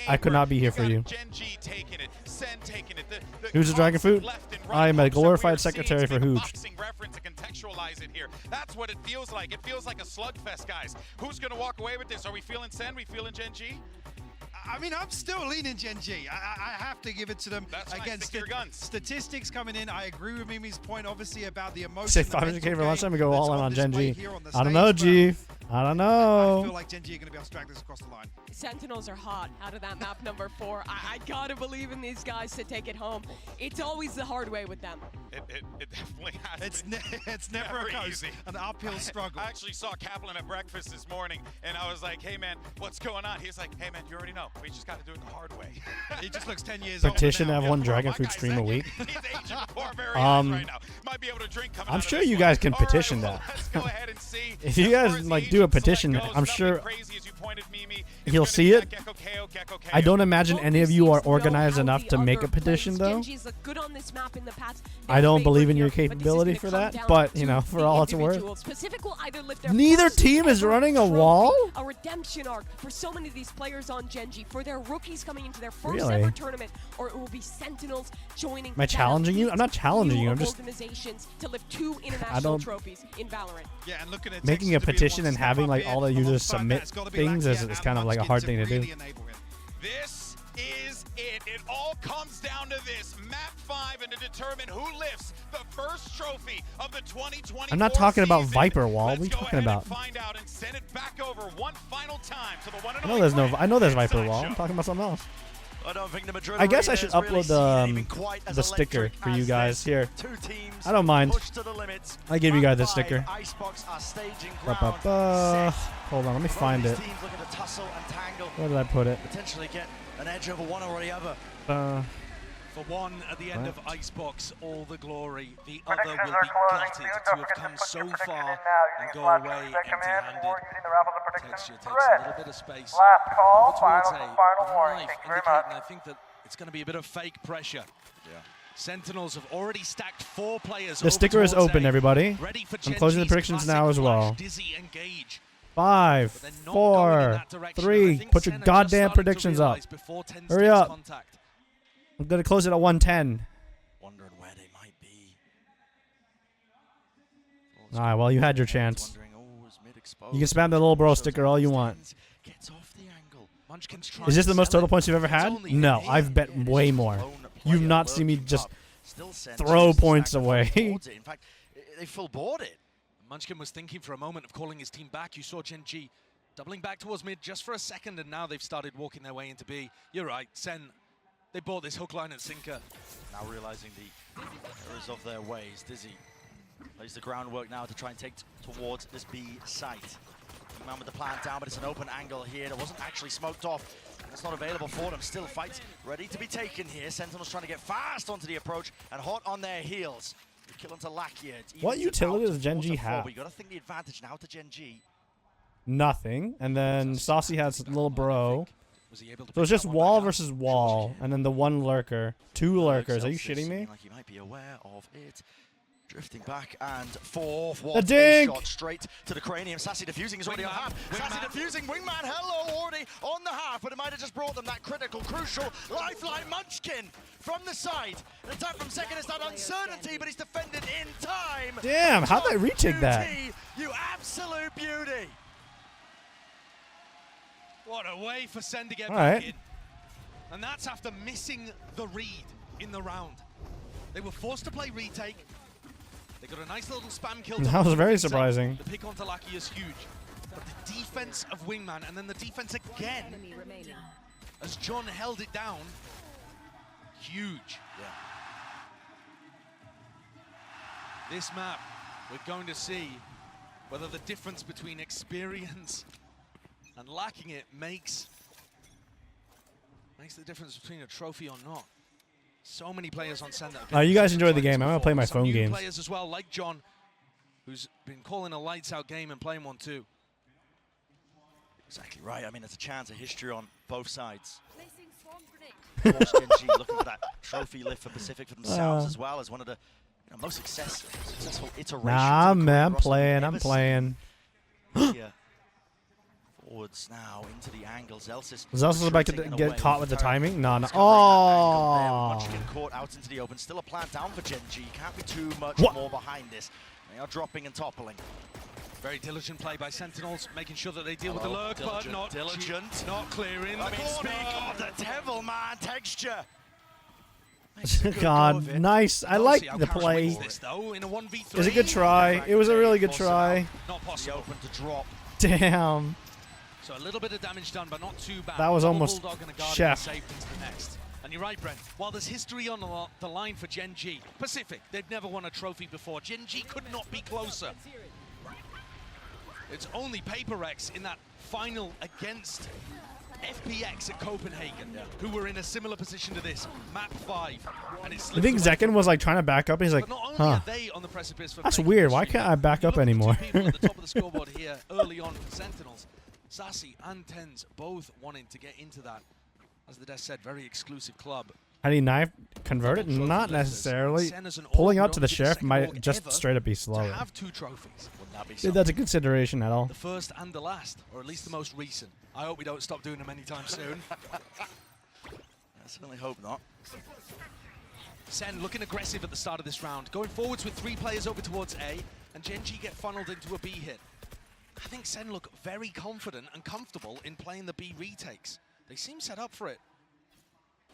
I could not be here for you. Who's the Dragon Fruit? I am a glorified secretary for Hooge. That's what it feels like. It feels like a slugfest, guys. Who's going to walk away with this? Are we feeling SEN? We feeling Gen.G? I mean, I'm still leaning Gen.G. I have to give it to them. That's Again, nice. Stick to your guns. Statistics coming in. I agree with Mimi's point, obviously, about the emotion. Say the 500k for mental lunchtime and game go all that's in on display Gen.G. here on the I don't stage, know, but G. I don't I know. feel like Gen.G are going to be able to drag this across the line. Sentinels are hot out of that map number 4. I gotta believe in these guys to take it home. It's always the hard way with them. It definitely has. It's never a coast, an uphill struggle. I actually saw Kaplan at breakfast this morning, and I was like, hey, man, what's going on? He's like, hey, man, you already know. We just got to do it the hard way. He just looks 10 years old. Petition to have one Dragon Fruit stream a week. He's aging before our very eyes right now. Might be able to drink coming I'm out of sure this you one. guys can All right, petition well, that. let's go ahead and see. If you guys like do a petition, I'm sure he'll see it. I don't imagine any of you are organized enough to make a petition, though. I don't believe in your capability for that, but you know, for all it's worth. Neither team is running a wall. A redemption arc for so many of these players on Gen.G for their rookies coming into their first Really? ever tournament, or it will be Sentinels joining. Am I challenging you? I'm not challenging you. I'm just organizations to lift 2 international trophies in Valorant. Yeah, and looking at making a petition and having like all the users submit things is kind of like a hard thing to do. This is it. It all comes down to this. Map 5 and to determine who lifts the first trophy of the 2024 I'm not talking about season. Viper Wall. What are you talking about? I know there's Viper Wall. I'm talking about something else. I don't think the Madrid I guess I should Arena's upload really the sticker for you guys here. Two teams I don't mind. pushed to the limits. I give you guys the sticker. Icebox are staging Ba-ba-ba. Hold on, let me find it. Teams looking to tussle and tangle. Where did I put it? Potentially get an edge over one or the other. For one, at the end Right. of Icebox, all the glory. The other will be gutted to have come so far and go away empty-handed. Texture takes a little bit of space. Over towards A. Knife indicating, I think, that it's going to be a bit of fake pressure. Yeah. Sentinels have already stacked 4 players. The sticker is open, everybody. I'm closing the predictions now as well. 5, 4, 3. Put your goddamn predictions up. Hurry up. I'm going to close it at 110. Wondering where they might be. All right, well, you had your chance. You can spam the little bro sticker all you want. Is this the most total points you've ever had? No, I've bet way more. You've not seen me just throw points away. In fact, they full board it. Munchkin was thinking for a moment of calling his team back. You saw Gen.G doubling back towards mid just for a second, and now they've started walking their way into B. You're right, SEN. They bought this hook, line, and sinker. Now realizing the errors of their ways, Dizzy lays the groundwork now to try and take towards this B site. Man with the plant down, but it's an open angle here that wasn't actually smoked off. And it's not available for them. Still fights ready to be taken here. Sentinels trying to get fast onto the approach and hot on their heels. The kill onto Lakia. What utility does Gen.G have? We got to think the advantage now to Gen.G. Nothing. And then Saucy has little bro. So it's just wall versus wall, and then the one lurker. 2 lurkers. Are you shitting me? Like you might be aware of it. Drifting back and forth. The What a dig! shot straight to the cranium. Sassy defusing is already on half. Sassy defusing. Wingman, hello, already on the half, but it might have just brought them that critical, crucial lifeline. Munchkin from the side. An attack from second is that uncertainty, but he's defended in time. Damn, how'd they retake that? You absolute beauty. What a way for Sen to get All back right. in. And that's after missing the read in the round. They were forced to play retake. They got a nice little spam kill. That was very surprising. The pick on Talaki is huge. But the defense of Wingman and then the defense again as John held it down, huge. Yeah. This map, we're going to see whether the difference between experience and lacking it makes the difference between a trophy or not. So many players on Sen. You guys enjoy the game. I'm gonna play my phone games. Players as well, like John, who's been calling a lights-out game and playing one too. Exactly right. I mean, there's a chance of history on both sides. Of course, Gen.G looking for that trophy lift for Pacific for themselves as well as one of the most successful iterations. Nah, of the man, I'm roster playing. we've I'm ever playing. seen. Here. Forwards now into the angle. Zelsis Zelsis about to retreating get away caught with the with turret. timing. No, no. He's covering that angle there. Oh. Munchkin caught out into the open. Still a plant down for Gen.G. Can't be too much What? more behind this. They are dropping and toppling. Very diligent play by Sentinels, making sure that they deal with the Hello, lurk, diligent, but not diligent. not clearing. I the mean, corner. speak of the devil man texture. God, nice. I like the play. It was a good try. It was a really good try. Not possible. Open to drop. Damn. So a little bit of damage done, but not too bad. That was Double almost Bulldog and a guard chef. saved into the next. And you're right, Brent. While there's history on the line for Gen.G, Pacific, they've never won a trophy before. Gen.G could not be closer. It's only Paper-X in that final against FPX at Copenhagen, who were in a similar position to this, map 5. And it's I think Zekken was like trying to back up. And he's like, but not only huh. are they on the precipice for That's making weird. Why history, can't I back up anymore? people at the top of the scoreboard here early on for Sentinels. Sassy and Tens both wanting to get into that, as the desk said, very exclusive club. How do you knife convert it? Not necessarily. Pulling out to the sheriff might just straight up be slower. Have 2 trophies. Wouldn't that be If that's a consideration at all. The first and the last, or at least the most recent. I hope we don't stop doing them anytime soon. I certainly hope not. Sen looking aggressive at the start of this round, going forwards with 3 players over towards A, and Gen.G get funneled into a B hit. I think Sen look very confident and comfortable in playing the B retakes. They seem set up for it.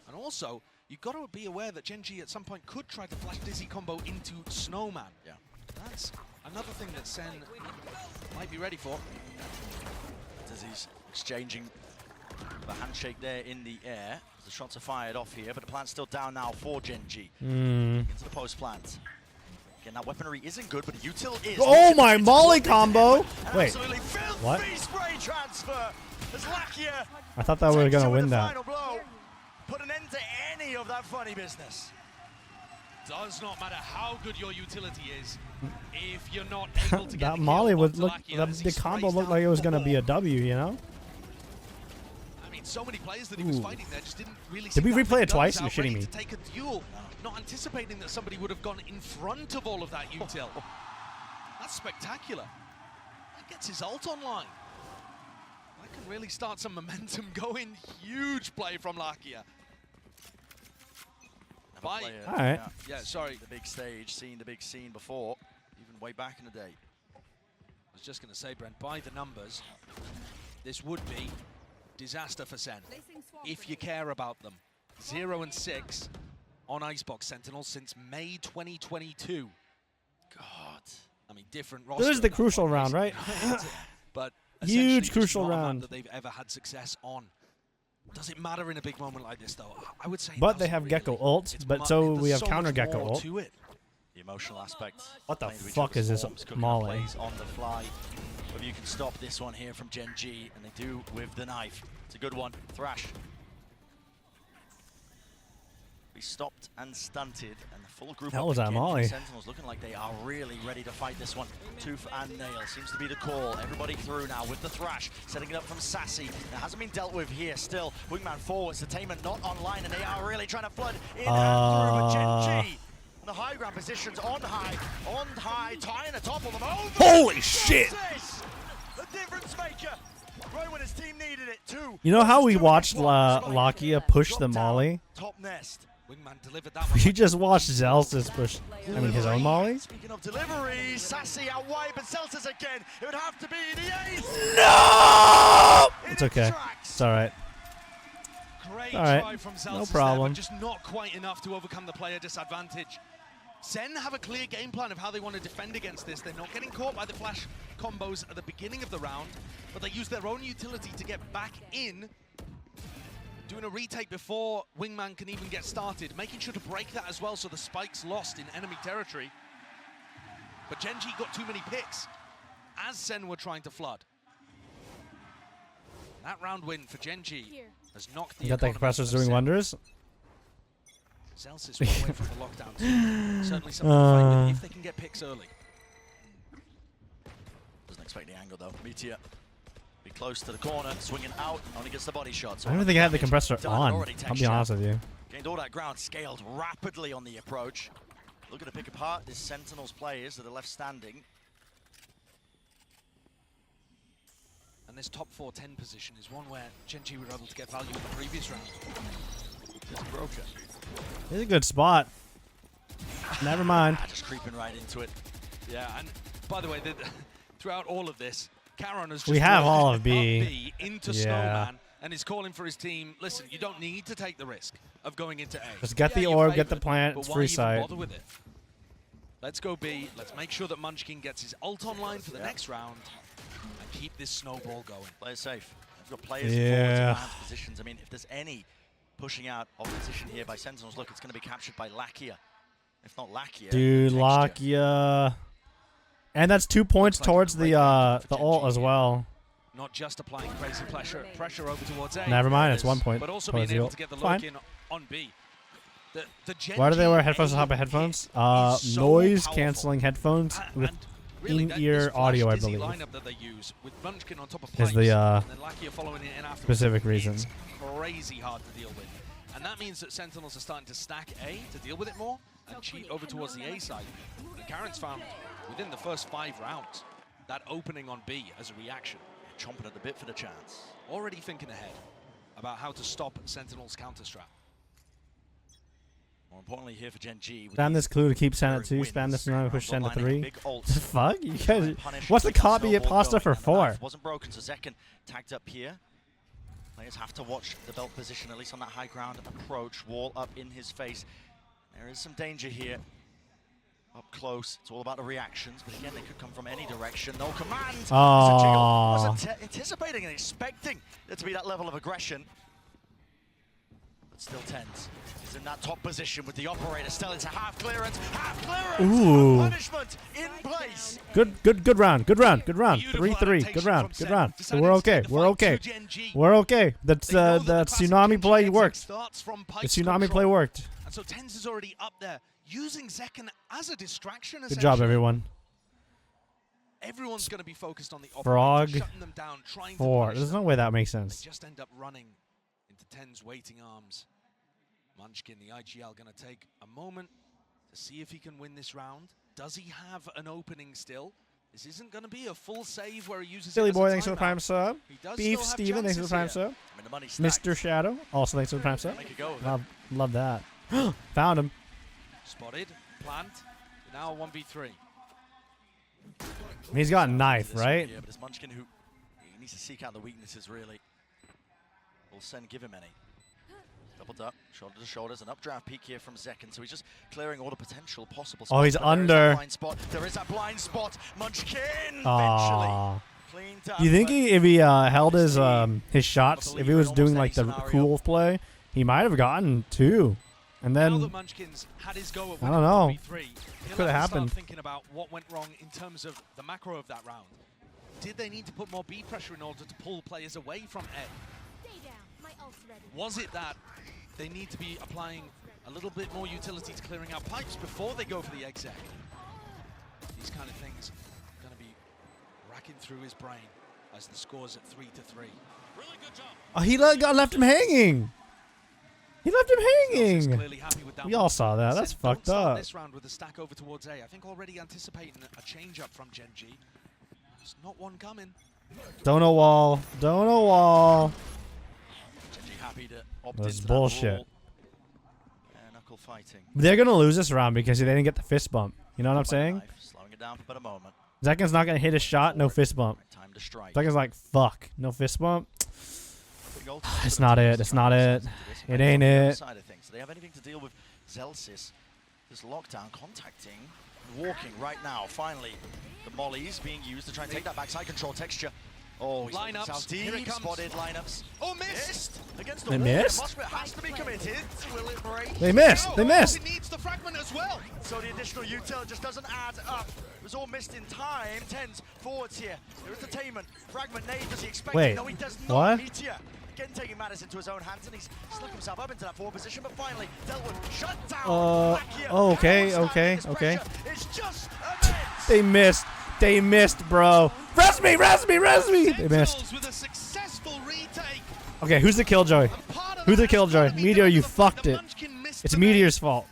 And also, you've got to be aware that Gen.G at some point could try to flash Dizzy combo into Snowman. Yeah. That's another thing that Sen might be ready for. Dizzy's exchanging the handshake there in the air. The shots are fired off here, but the plant's still down now for Gen.G. Into the post plant. Again, that weaponry isn't good, but the util is. Oh my molly combo! Wait, Absolutely what? filthy spray transfer. As Lakia I thought that we were gonna win that. final blow. Put an end to any of that funny business. Does not matter how good your utility is, if you're not able to get That the molly kill would onto look. Lakia as he The combo sprays looked down like it was gonna the be a wall. W. You know? I mean, so many players that he was Ooh. fighting there just didn't really. Did we see that replay it guns twice? You're out shitting ready me. To take a duel, not anticipating that somebody would have gone in front of all of that util. That's spectacular. That gets his ult online. That can really start some momentum going. Huge play from Lakia. All right. Yeah, sorry. The big stage, seen the big scene before, even way back in the day. I was just going to say, Brent, by the numbers, this would be disaster for Sen, if you care about them. 0 and 6 on Icebox Sentinels since May 2022. God. I mean, different roster. This is the at that crucial point, round, right? but Huge essentially crucial just not a map round. that they've ever had success on. Does it matter in a big moment like this, though? I would say. But they have Gecko ult, but so we have counter Gecko ult. To it. The emotional aspect. What the fuck is this Molly? On the fly. Whether you can stop this one here from Gen.G, and they do with the knife. It's a good one. Thrash. Be stopped and stunted, and the full group That of was the that Gen.G Molly. Sentinels looking like they are really ready to fight this one. Tooth and nail seems to be the call. Everybody through now with the Thrash, setting it up from Sassy. That hasn't been dealt with here still. Wingman forwards, Entertainment not online, and they are really trying to flood in and through, but Gen.G. The high ground positions on high, tying the top of them over. Holy shit! The difference maker. Right when his team needed it too. You know how we watched Lakia push the Molly? Top nest. Wingman delivered that. We just watched Zelsis push, I mean, his own Molly? Speaking of delivery, Sassy out wide, but Celsius again. It would have to be the ace. No! It's okay. It's alright. Great try from Celsius no problem. There, but just not quite enough to overcome the player disadvantage. SEN have a clear game plan of how they want to defend against this. They're not getting caught by the flash combos at the beginning of the round, but they use their own utility to get back in, doing a retake before Wingman can even get started, making sure to break that as well so the spike's lost in enemy territory. But Gen.G got too many picks as SEN were trying to flood. That round win for Gen.G has knocked the You got the compressors doing wonders? Celsius one away from the lockdown too. Certainly something to fight with if they can get picks early. Doesn't expect the angle though. Meteor be close to the corner, swinging out, only gets the body shot. So I don't think I had the compressor on. Already I'll be honest with you. Gained all that ground, scaled rapidly on the approach. Looking to pick apart this Sentinels players that are left standing. And this top 4-10 position is one where Gen.G were able to get value in the previous round. It's broken. It's a good spot. Never mind. Just creeping right into it. Yeah, and by the way, throughout all of this, Caron has just We have all brought of B. into Yeah. Snowman and is calling for his team. Listen, you don't need to take the risk of going into A. Just get the you're orb, get the favored, plant, but it's why free even sight. bother with it? Let's go B. Let's make sure that Munchkin gets his ult online for the next round and keep this snowball going. Play it safe. They've got players in forwards and positions. I mean, if there's any pushing out of position here by Sentinels, look, it's going to be captured by Lakia. If not Lakia, Dude, Lakia. And that's 2 points towards the ult as well. Not just applying crazy pressure over towards A. Never mind, it's 1 point. But also towards being the able ult. to get the Fine. look in on B. The Why do they wear Gen.G headphones on top of A headphones? is so Noise powerful. canceling headphones with Really, in-ear this audio, I flash dizzy believe. lineup that they use with Munchkin on top of Is pipes, the and then Lakia following it in afterwards. specific reason. It's crazy hard to deal with. And that means that Sentinels are starting to stack A to deal with it more and cheat over towards the A side. And Karen's found within the first 5 rounds that opening on B as a reaction. Chomping at the bit for the chance. Already thinking ahead about how to stop Sentinels' counter-strat. More importantly here for Gen.G. Spam this clue to keep Sen at 2, spam this now push Sen to 3. Fuck? You guys, what's the copy at pasta for 4? Wasn't broken, so Zekken tagged up here. Players have to watch the belt position, at least on that high ground approach. Wall up in his face. There is some danger here. Up close, it's all about the reactions, but again, they could come from any direction. No command! Wasn't anticipating and expecting there to be that level of aggression. But still tens. He's in that top position with the operator still into half clearance. Ooh. Punishment in place. Good round. 3-3. Good round. So we're okay. We're okay. The tsunami play worked. The tsunami play worked. And so Tens is already up there, using Zekken as a distraction. Good job, everyone. Everyone's going to be focused on the operator, Frog shutting them down, trying 4. to punish There's them. no way that makes sense. They just end up running into Ten's waiting arms. Munchkin, the IGL, going to take a moment to see if he can win this round. Does he have an opening still? This isn't going to be a full save where he uses Billy it as Boy, a thanks for the prime sub. He does Beef still have Steven, thanks for the prime chances here. sub. I mean, the money's stacked. Mr. Shadow, also thanks for the prime sub. Make a go of it. Love that. Found him. Spotted, plant, now 1v3. He's got a knife, This right? Yeah, but it's Munchkin who he needs to seek out the weaknesses, really. Will Sen give him any? Doubled up, shoulder to shoulders, an updraft peak here from Zekken, so he's just clearing all the potential possible spots. Oh, he's but under. There is that blind spot. Munchkin Aww. eventually Do you think if he held his shots, if he was doing like the cool play, he might have gotten 2, and then I don't know, could have happened. Thinking about what went wrong in terms of the macro of that round. Did they need to put more B pressure in order to pull players away from A? Was it that they need to be applying a little bit more utility to clearing out pipes before they go for the exec? These kind of things are going to be racking through his brain as the score's at 3-3. Really good job. Oh, he left him hanging. He left him hanging. We all saw that. That's fucked up. This round with a stack over towards A. I think already anticipating a change up from Gen.G. There's not one coming. Dono wall. Dono wall. Gen.G happy to opt That's into bullshit. That knuckle fighting. They're gonna lose this round because they didn't get the fist bump. You know what I'm saying? Slowing it down for but a moment. Zekken's not gonna hit a shot. No fist bump. Time to strike. Zekken's like, fuck. No fist bump. It's not it. It's not it. It ain't it. Side of things. Do they have anything to deal with Zelsis? This lockdown contacting, walking right now. Finally, the mollies being used to try and take that backside control texture. Oh, he's lineups. Here it comes. Spotted lineups. Oh, missed. Against the They wall. missed? Moshpit has to be committed. Will it break? They missed. They missed. He needs the fragment as well. So the additional util just doesn't add up. It was all missed in time. Tens forwards here. There is entertainment. Fragment nade. Does he expect Wait, it? No, he does not. what? Meteor. Again, taking matters into his own hands, and he's slipped himself up into that forward position, but finally dealt with. Shut down. Back here. Oh, okay, Cannot okay, stand this okay. pressure. It's just immense. They missed. They missed, bro. Res me, res me, res me. They missed. With a successful retake. Okay, who's the killjoy? Who's the killjoy? Meteor, you fucked it. It's Meteor's fault.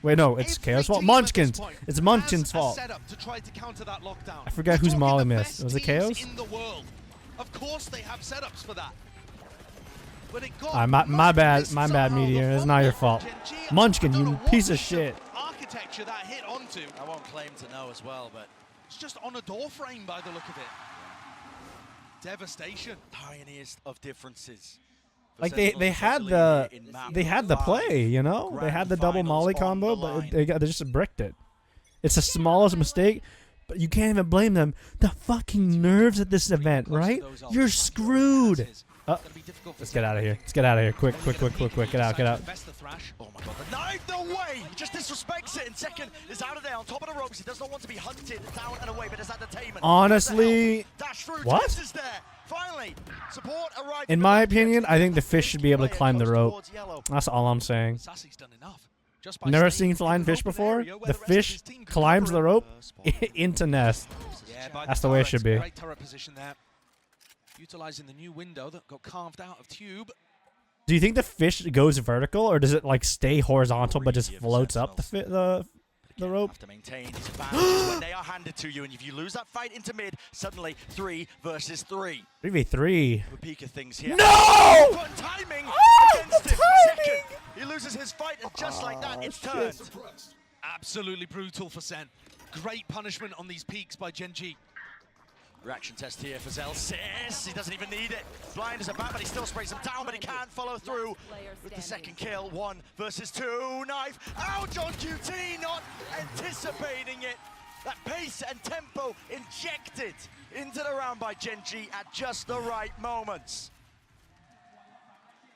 Wait, no, it's Chaos' fault. Munchkin's. It's Munchkin's fault. To try to counter that lockdown. I forgot whose Molly missed. Was it Chaos? In the world. Of course they have setups for that. But it got My bad, Meteor. It's not your fault. Munchkin, you piece of shit. Architecture that hit onto. I won't claim to know as well, but it's just on a door frame by the look of it. Devastation. Pioneers of differences. Like they had the play, you know? They had the double Molly combo, but they just bricked it. It's the smallest mistake, but you can't even blame them. The fucking nerves at this event, right? You're screwed. Let's get out of here. Let's get out of here. Quick. Get out. Oh my god, the knife, no way! He just disrespects it, and second is out of there on top of the ropes. He does not want to be hunted down and away, but it's entertainment. Honestly, what? Is there. Finally, support arrived. In my opinion, I think the fish should be able to climb the rope. That's all I'm saying. Never seen flying fish before? The fish climbs the rope into nest. That's the way it should be. Great turret position there. Utilizing the new window that got carved out of tube. Do you think the fish goes vertical, or does it like stay horizontal but just floats up the rope? Have to maintain these advantages when they are handed to you, and if you lose that fight into mid, suddenly 3 versus 3. 3v3. The peak of things here. No! But timing Oh, against him. timing! Second, he loses his fight, and just like that, it's turned. Absolutely brutal for Sen. Great punishment on these peaks by Gen.G. Reaction test here for Zelsis. He doesn't even need it. Blind as a bat, but he still sprays him down, but he can't follow through with the second kill. 1 versus 2. Knife. Ouch on QT, not anticipating it. That pace and tempo injected into the round by Gen.G at just the right moments.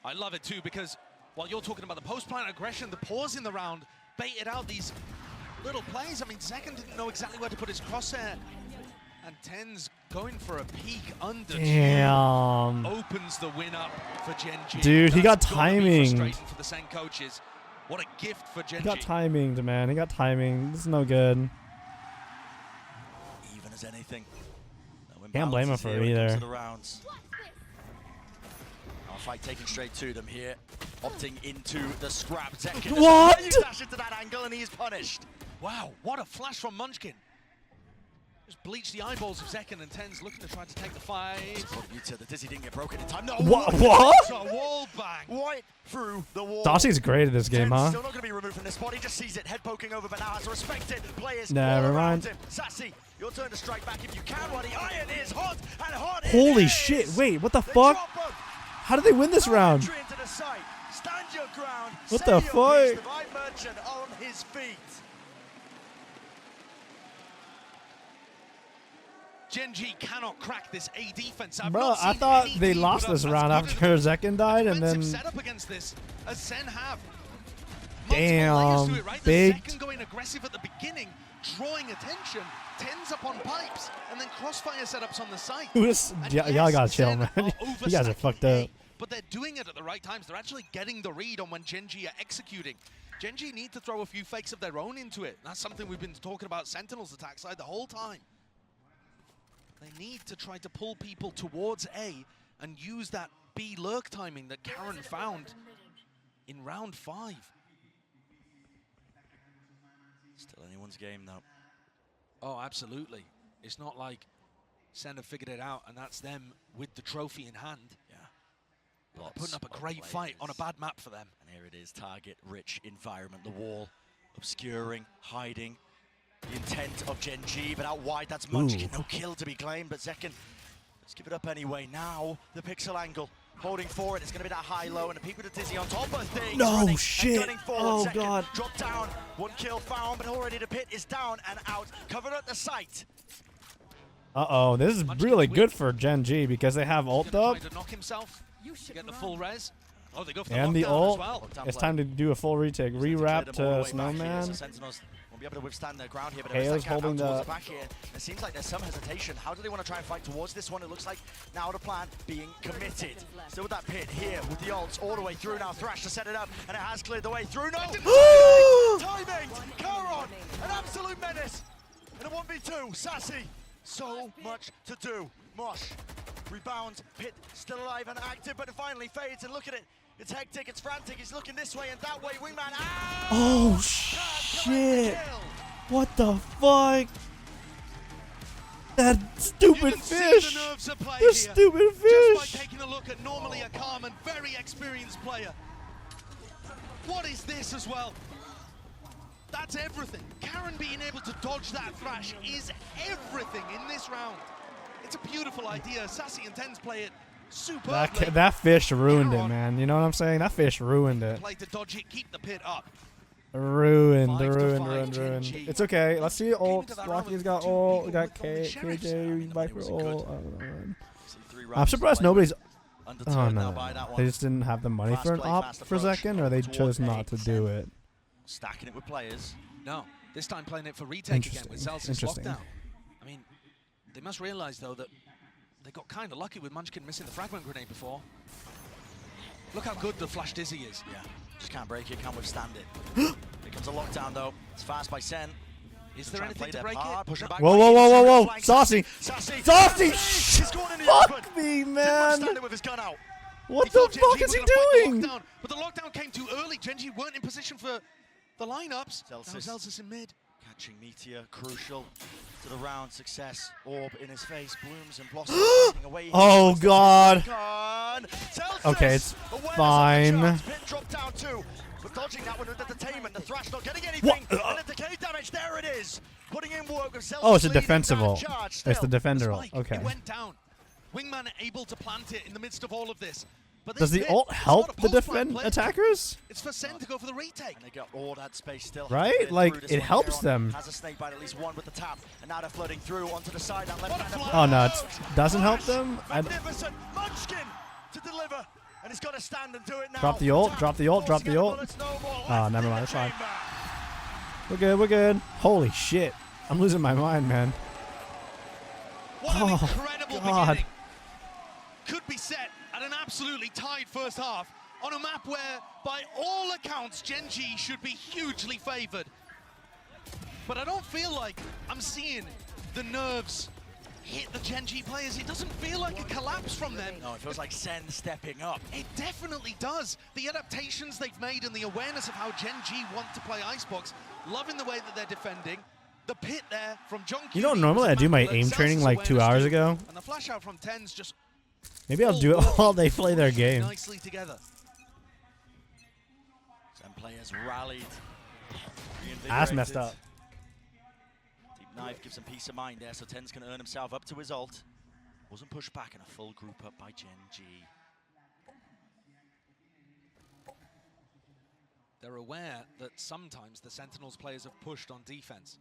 I love it too, because while you're talking about the post-plant aggression, the pause in the round baited out these little plays. I mean, Zekken didn't know exactly where to put his crosshair. And Ten's going for a peek under. Damn. Opens the win up for Gen.G. Dude, he got That's gonna be timing. frustrating for the SEN coaches. What a gift for Gen.G. He got timing, man. He got timing. This is no good. Even as anything. No Can't blame him for it either. Fight taken straight to them here. Opting into the scrap. Zekken What? You dash into that angle and he is punished. Wow, what a flash from Munchkin. Just bleach the eyeballs of Zekken, and Ten's looking to try to take the fight. The dizzy didn't get broken in time. No, What? It's a wall bang. Right through the wall. Darcy's great at this game, huh? Still not going to be removed from this spot. He just sees it, head poking over, but now has to respect it. Players Never all around mind. him. Sassy, your turn to strike back if you can. While the iron is hot and hot. Holy shit. Wait, what the fuck? How did they win this round? Stand your ground. What Say the your fuck? piece. Divine Merchant on his feet. Gen.G cannot crack this A defense. Bro, I thought they lost this round after Zekin died, and then set up against this as SEN have. damn, It, right? big. The Zekin going aggressive at the beginning, drawing attention, tens up on pipes, and then crossfire setups on the side. Y'all gotta chill, man. You guys are fucked up. But they're doing it at the right times. They're actually getting the read on when Gen.G are executing. Gen.G need to throw a few fakes of their own into it. That's something we've been talking about Sentinel's attack side the whole time. They need to try to pull people towards A and use that B lurk timing that Karen found in round 5. Still anyone's game, though. Oh, absolutely. It's not like SEN have figured it out and that's them with the trophy in hand. Yeah. They're putting up a great fight on a bad map for them. And here it is, target-rich environment. The wall obscuring, hiding the intent of Gen.G, but out wide, that's Munchkin. No kill to be claimed, but Zekin, let's give it up anyway. Now, the pixel angle, holding forward. It's going to be that high-low, and a peek with the Dizzy on top of things. No shit. Oh, Zekin, God. Drop down. One kill found, but already the pit is down and out. Covered at the site. Uh-oh, this is really good for Gen.G because they have ult up. To knock himself, get the full res. Oh, they go for And the lockdown ult. as well. It's time to do a full retake. Rewrap to Snowman. Sentinels won't be able to withstand their ground here, but Hale's holding the back here. It seems like there's some hesitation. How do they want to try and fight towards this one? It looks like now the plan being committed. Still with that pit here with the ults all the way through now. Thrash to set it up, and it has cleared the way through. No! Timing! Charon! An absolute menace! In a 1v2, Sassy. So much to do. Mosh rebounds, pit still alive and active, but it finally fades, and look at it. It's hectic, it's frantic, he's looking this way and that way. Wingman, oh shit! What the fuck? That stupid fish! The stupid fish! Just by taking a look at normally a calm and very experienced player. What is this as well? That's everything. Karen being able to dodge that thrash is everything in this round. It's a beautiful idea. Sassy and Tens play it superbly. That fish ruined it, man. You know what I'm saying? That fish ruined it. Play to dodge it, keep the pit up. Ruined. It's okay. Let's see ult. Rocky's got ult. We got KJ, Viper ult. I'm surprised nobody's. Oh no. They just didn't have the money for an op for Zekin, or they chose not to do it. Stacking it with players. No, this time playing it for retake again with Zel's lockdown. I mean, they must realize though that they got kind of lucky with Munchkin missing the fragment grenade before. Look how good the flash Dizzy is. Yeah, just can't break it, can't withstand it. Here comes a lockdown though. It's fast by SEN. Is there anything to break it? Whoa! Saucy! Saucy! Fuck me, man! With his gun out. What the fuck is he doing? But the lockdown came too early. Gen.G weren't in position for the lineups. Zelsis in mid. Catching Meteor, crucial to the round. Success. Orb in his face, blooms and blossoms. Away oh God. Okay, it's fine. Drop down too. But dodging that one with the detainment. The thrash not getting anything. And the decay damage, there it is. Putting in work with Zelsis. Oh, it's a defensive ult. It's the defender ult. Okay. It went down. Wingman able to plant it in the midst of all of this. But does the ult help the defend attackers? It's for SEN to go for the retake. And they got all that space still. Right? Like, it helps them. Has a snake bite, at least one with the tap. And now they're floating through onto the side. Oh no, it doesn't help them? Magnificent Munchkin to deliver. And he's got to stand and do it now. Drop the ult, drop the ult, drop the ult. Oh, never mind, it's fine. We're good, we're good. Holy shit. I'm losing my mind, man. What an incredible beginning. Could be set at an absolutely tied first half on a map where, by all accounts, Gen.G should be hugely favored. But I don't feel like I'm seeing the nerves hit the Gen.G players. It doesn't feel like a collapse from them. No, it feels like SEN stepping up. It definitely does. The adaptations they've made and the awareness of how Gen.G want to play Icebox, loving the way that they're defending. The pit there from GEN.G. You know, normally I do my aim training like 2 hours ago. And the flash out from Tens just maybe I'll do it while they play their game. Nicely together. Some players rallied. Ass messed up. Deep knife gives him peace of mind there, so Tens can earn himself up to his ult. Wasn't pushed back in a full group up by Gen.G. They're aware that sometimes the Sentinels players have pushed on defense.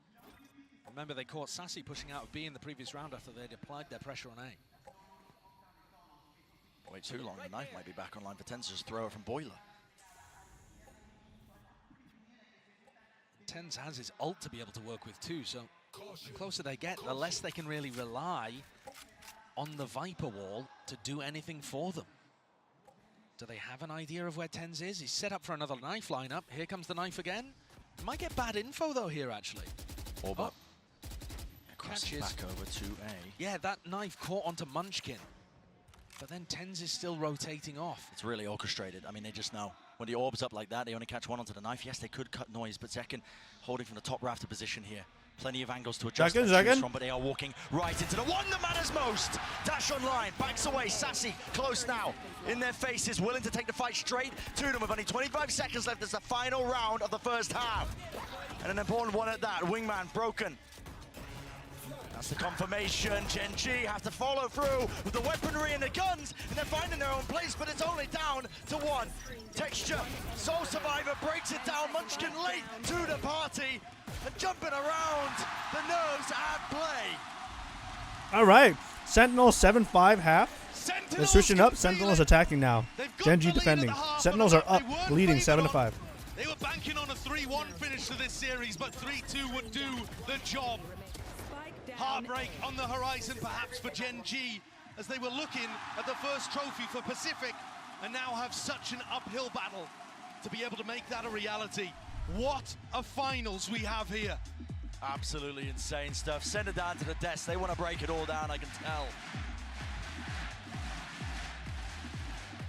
Remember, they caught Sassy pushing out of B in the previous round after they'd applied their pressure on A. Wait too long, the knife might be back online for TenZ to just throw it from Boiler. TenZ has his ult to be able to work with too, so the closer they get, the less they can really rely on the Viper wall to do anything for them. Do they have an idea of where TenZ is? He's set up for another knife lineup. Here comes the knife again. Might get bad info though here, actually. Orba crosses back over to A. Yeah, that knife caught onto Munchkin. But then TenZ is still rotating off. It's really orchestrated. I mean, they just know. When the orb's up like that, they only catch one onto the knife. Yes, they could cut noise, but Zekken holding from the top rafter position here. Plenty of angles to adjust. Zekken. But they are walking right into the one that matters most. Dash online, backs away. Sassy close now. In their faces, willing to take the fight straight to them with only 25 seconds left as the final round of the first half. And an important one at that. Wingman broken. That's the confirmation. Gen.G have to follow through with the weaponry and the guns, and they're finding their own place, but it's only down to one. Texture, Soul Survivor breaks it down. Munchkin late to the party, and jumping around, the nerves at play. All right, Sentinel 7-5 half. They're switching up. Sentinel's attacking now. Gen.G defending. Sentinels are up, leading 7-5. They were banking on a 3-1 finish to this series, but 3-2 would do the job. Heartbreak on the horizon perhaps for Gen.G as they were looking at the first trophy for Pacific and now have such an uphill battle to be able to make that a reality. What a finals we have here. Absolutely insane stuff. Send it down to the desk. They want to break it all down, I can tell.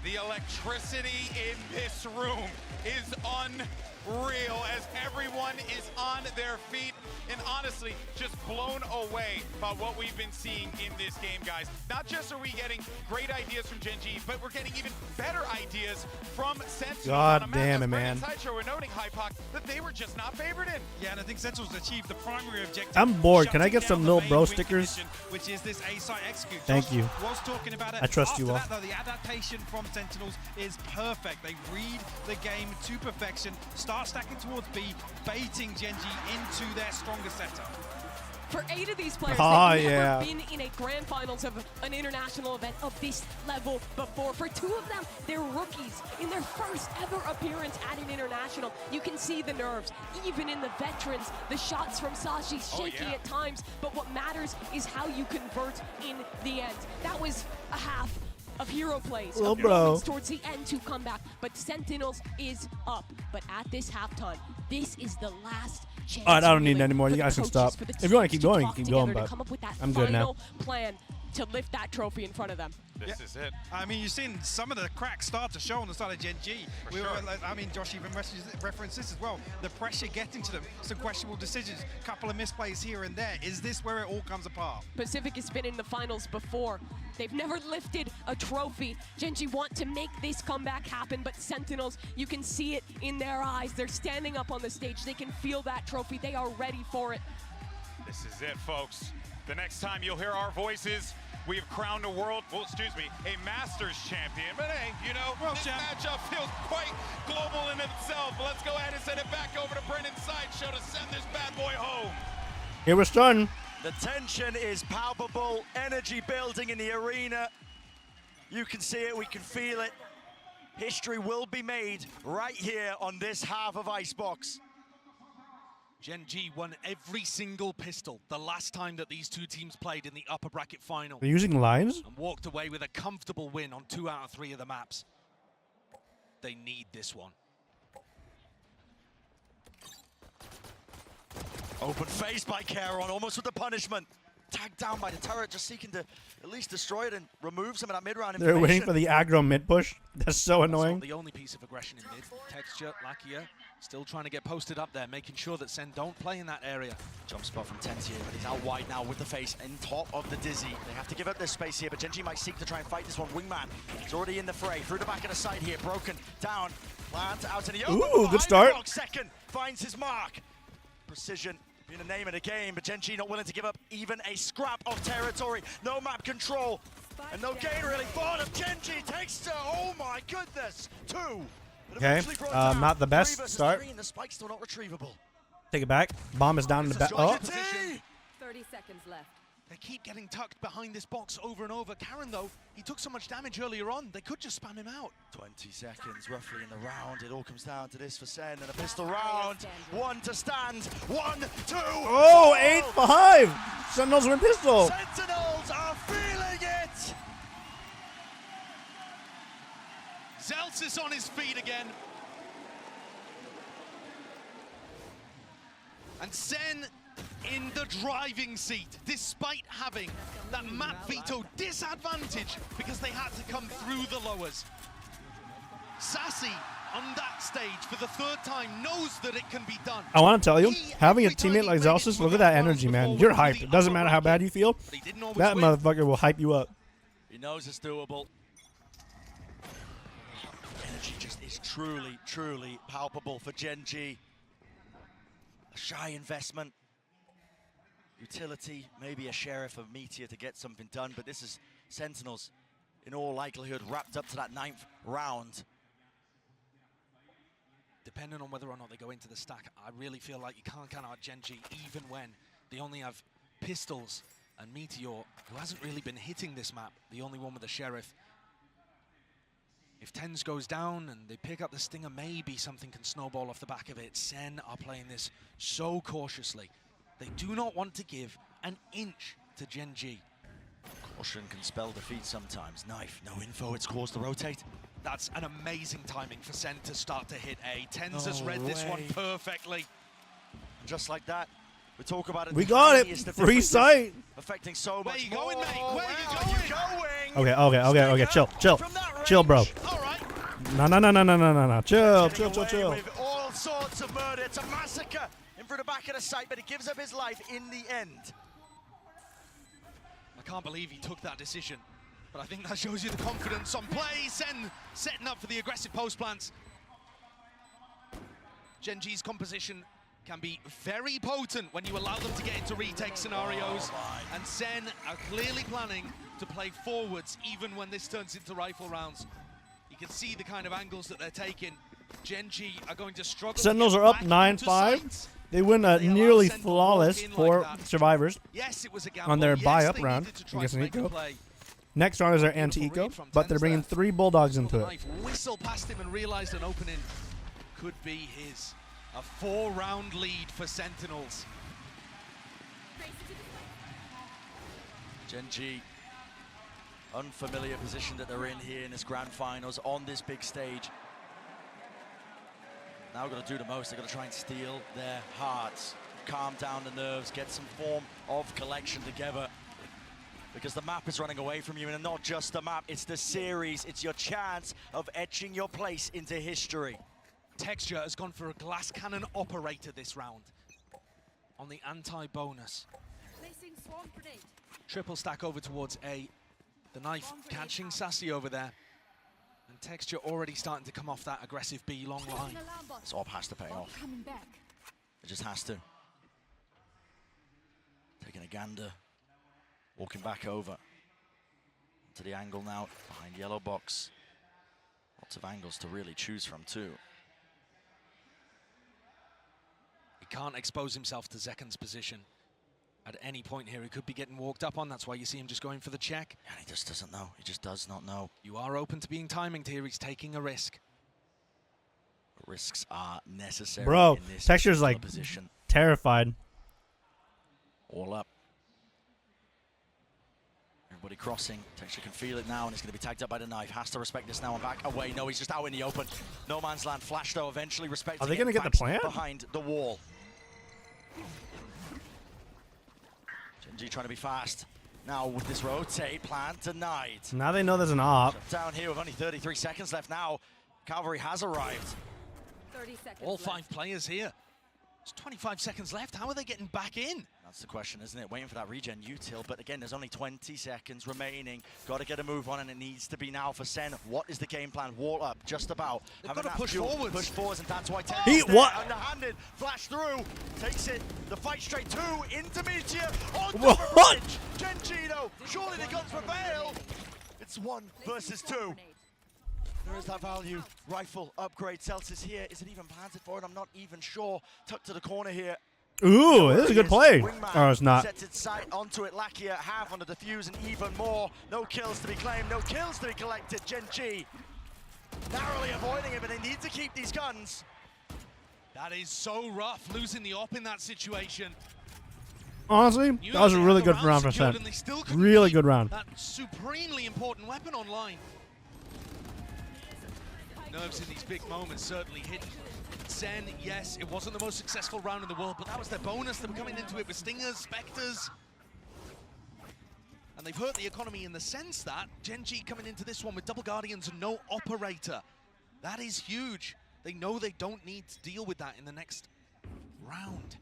The electricity in this room is unreal as everyone is on their feet and honestly just blown away by what we've been seeing in this game, guys. Not just are we getting great ideas from Gen.G, but we're getting even better ideas from Sentinels. God damn it, man. Sideshow were noting, Hypoc, that they were just not favored in. Yeah, and I think Sentinels achieved the primary objective. I'm bored. Can I get some little bro stickers? Which is this A-site execute. Thank you. Was talking about it. I trust you all. After that, though, the adaptation from Sentinels is perfect. They read the game to perfection, start stacking towards B, baiting Gen.G into their stronger setup. For 8 of these players, they've never been in a grand finals of an international event of this level before. For 2 of them, they're rookies in their first ever appearance at an international. You can see the nerves, even in the veterans. The shots from Sashi shaky at times, but what matters is how you convert in the end. That was a half of hero plays, of moments towards the end to come back, but Sentinels is up. But at this halftime, this is the last chance. All right, I don't need any more. You guys can stop. If you want to keep going, you can keep going, but I'm good now. Plan to lift that trophy in front of them. This is it. I mean, you've seen some of the cracks start to show on the side of Gen.G. I mean, Josh even referenced this as well. The pressure getting to them, some questionable decisions, couple of misplays here and there. Is this where it all comes apart? Pacific has been in the finals before. They've never lifted a trophy. Gen.G want to make this comeback happen, but Sentinels, you can see it in their eyes. They're standing up on the stage. They can feel that trophy. They are ready for it. This is it, folks. The next time you'll hear our voices, we have crowned a a Masters champion. But hey, you know, this matchup feels quite global in itself. Let's go ahead and send it back over to Brendan Sideshow to send this bad boy home. It was done. The tension is palpable, energy building in the arena. You can see it, we can feel it. History will be made right here on this half of Icebox. Gen.G won every single pistol the last time that these 2 teams played in the upper bracket final. They're using lines? And walked away with a comfortable win on 2 out of 3 of the maps. They need this one. Open face by Caron, almost with the punishment. Tagged down by the turret, just seeking to at least destroy it and remove some of that mid-round information. They're waiting for the aggro mid push. That's so annoying. That's not the only piece of aggression in mid. Texture, Lakia, still trying to get posted up there, making sure that Sen don't play in that area. Jump spot from TenZ here, but he's out wide now with the face in top of the Dizzy. They have to give up this space here, but Gen.G might seek to try and fight this one. Wingman is already in the fray. Through the back of the side here, broken, down, plant, out in the open. Ooh, good start. Second, finds his mark. Precision being the name of the game, but Gen.G not willing to give up even a scrap of territory. No map control, and no gain really for them. Gen.G takes to, oh my goodness, 2. Okay, not the best start. The spike's still not retrievable. Take it back. Bomb is down in the back. Oh. 30 seconds left. They keep getting tucked behind this box over and over. Karen, though, he took so much damage earlier on, they could just spam him out. 20 seconds roughly in the round. It all comes down to this for Sen and a pistol round. One to stand. 1, 2. Oh, 8-5. Sentinels win pistol. Sentinels are feeling it. Zelsis on his feet again. And Sen in the driving seat, despite having that map veto disadvantage because they had to come through the lowers. Sassy on that stage for the 3rd time knows that it can be done. I want to tell you, having a teammate like Zelsis, look at that energy, man. You're hyped. It doesn't matter how bad you feel. That motherfucker will hype you up. He knows it's doable. Energy just is truly, truly palpable for Gen.G. A shy investment. Utility, maybe a Sheriff of Meteor to get something done, but this is Sentinels, in all likelihood, wrapped up to that 9th round. Depending on whether or not they go into the stack, I really feel like you can't count out Gen.G even when they only have pistols and Meteor, who hasn't really been hitting this map, the only one with the Sheriff. If TenZ goes down and they pick up the Stinger, maybe something can snowball off the back of it. Sen are playing this so cautiously. They do not want to give an inch to Gen.G. Caution can spell defeat sometimes. Knife, no info, it's caused to rotate. That's an amazing timing for Sen to start to hit A. TenZ has read this one perfectly. Just like that, we talk about it. We got it. Free sight. Affecting so much. Where you going, mate? Where you going? Okay. Chill, bro. All right. No. Chill. With all sorts of murder. It's a massacre in front of the back of the site, but he gives up his life in the end. I can't believe he took that decision, but I think that shows you the confidence on play. Sen setting up for the aggressive post plants. Gen.G's composition can be very potent when you allow them to get into retake scenarios, and Sen are clearly planning to play forwards even when this turns into rifle rounds. You can see the kind of angles that they're taking. Gen.G are going to struggle. Sentinels are up 9-5. They win a nearly flawless for survivors yes, it was a gamble. on their yes, buy-up round against an eco. Next round is their anti-eco, but they're bringing 3 Bulldogs into it. Whistle past him and realized an opening could be his. A 4-round lead for Sentinels. Gen.G, unfamiliar position that they're in here in this grand finals on this big stage. Now got to do the most. They've got to try and steal their hearts, calm down the nerves, get some form of collection together. Because the map is running away from you, and not just the map, it's the series. It's your chance of etching your place into history. Texture has gone for a glass cannon operator this round on the anti-bonus. Triple stack over towards A. The knife catching Sassy over there. And Texture already starting to come off that aggressive B long line. This op has to pay off. It just has to. Taking a gander. Walking back over to the angle now behind yellow box. Lots of angles to really choose from too. He can't expose himself to Zekan's position. At any point here, he could be getting walked up on. That's why you see him just going for the check. And he just doesn't know. He just does not know. You are open to being timinged here. He's taking a risk. Risks are necessary. Bro, in this Texture's like position. terrified. All up. Everybody crossing. Texture can feel it now, and it's going to be tagged up by the knife. Has to respect this now and back away. No, he's just out in the open. No man's land. Flash, though, eventually respecting. Are they going to get the plant? Behind the wall. Gen.G trying to be fast. Now with this rotate, plant denied. Now they know there's an op. Shut down here with only 33 seconds left now. Cavalry has arrived. 30 seconds All left. 5 players here. There's 25 seconds left. How are they getting back in? That's the question, isn't it? Waiting for that regen util, but again, there's only 20 seconds remaining. Got to get a move on, and it needs to be now for Sen. What is the game plan? Wall up, just about. They've got to push forwards. Push forwards, and that's why He what? Underhanded, flash through, takes it. The fight straight to into Meteor. On What? Gen.G though, surely the guns prevail. It's 1 versus 2. There is that value. Rifle upgrade. Celsius here. Is it even planted for it? I'm not even sure. Tucked to the corner here. Ooh, this is a good play. Oh, it's not. Sets its sight onto it. Lakia half on the defuse and even more. No kills to be claimed. No kills to be collected. Gen.G narrowly avoiding it, but they need to keep these guns. That is so rough, losing the op in that situation. Honestly, that was a really good round for Ascent. Really good round. That supremely important weapon online. Nerves in these big moments certainly hit. SEN, yes, it wasn't the most successful round in the world, but that was their bonus. They were coming into it with Stingers, Spectres. And they've hurt the economy in the sense that Gen.G coming into this one with double Guardians and no Operator. That is huge. They know they don't need to deal with that in the next round.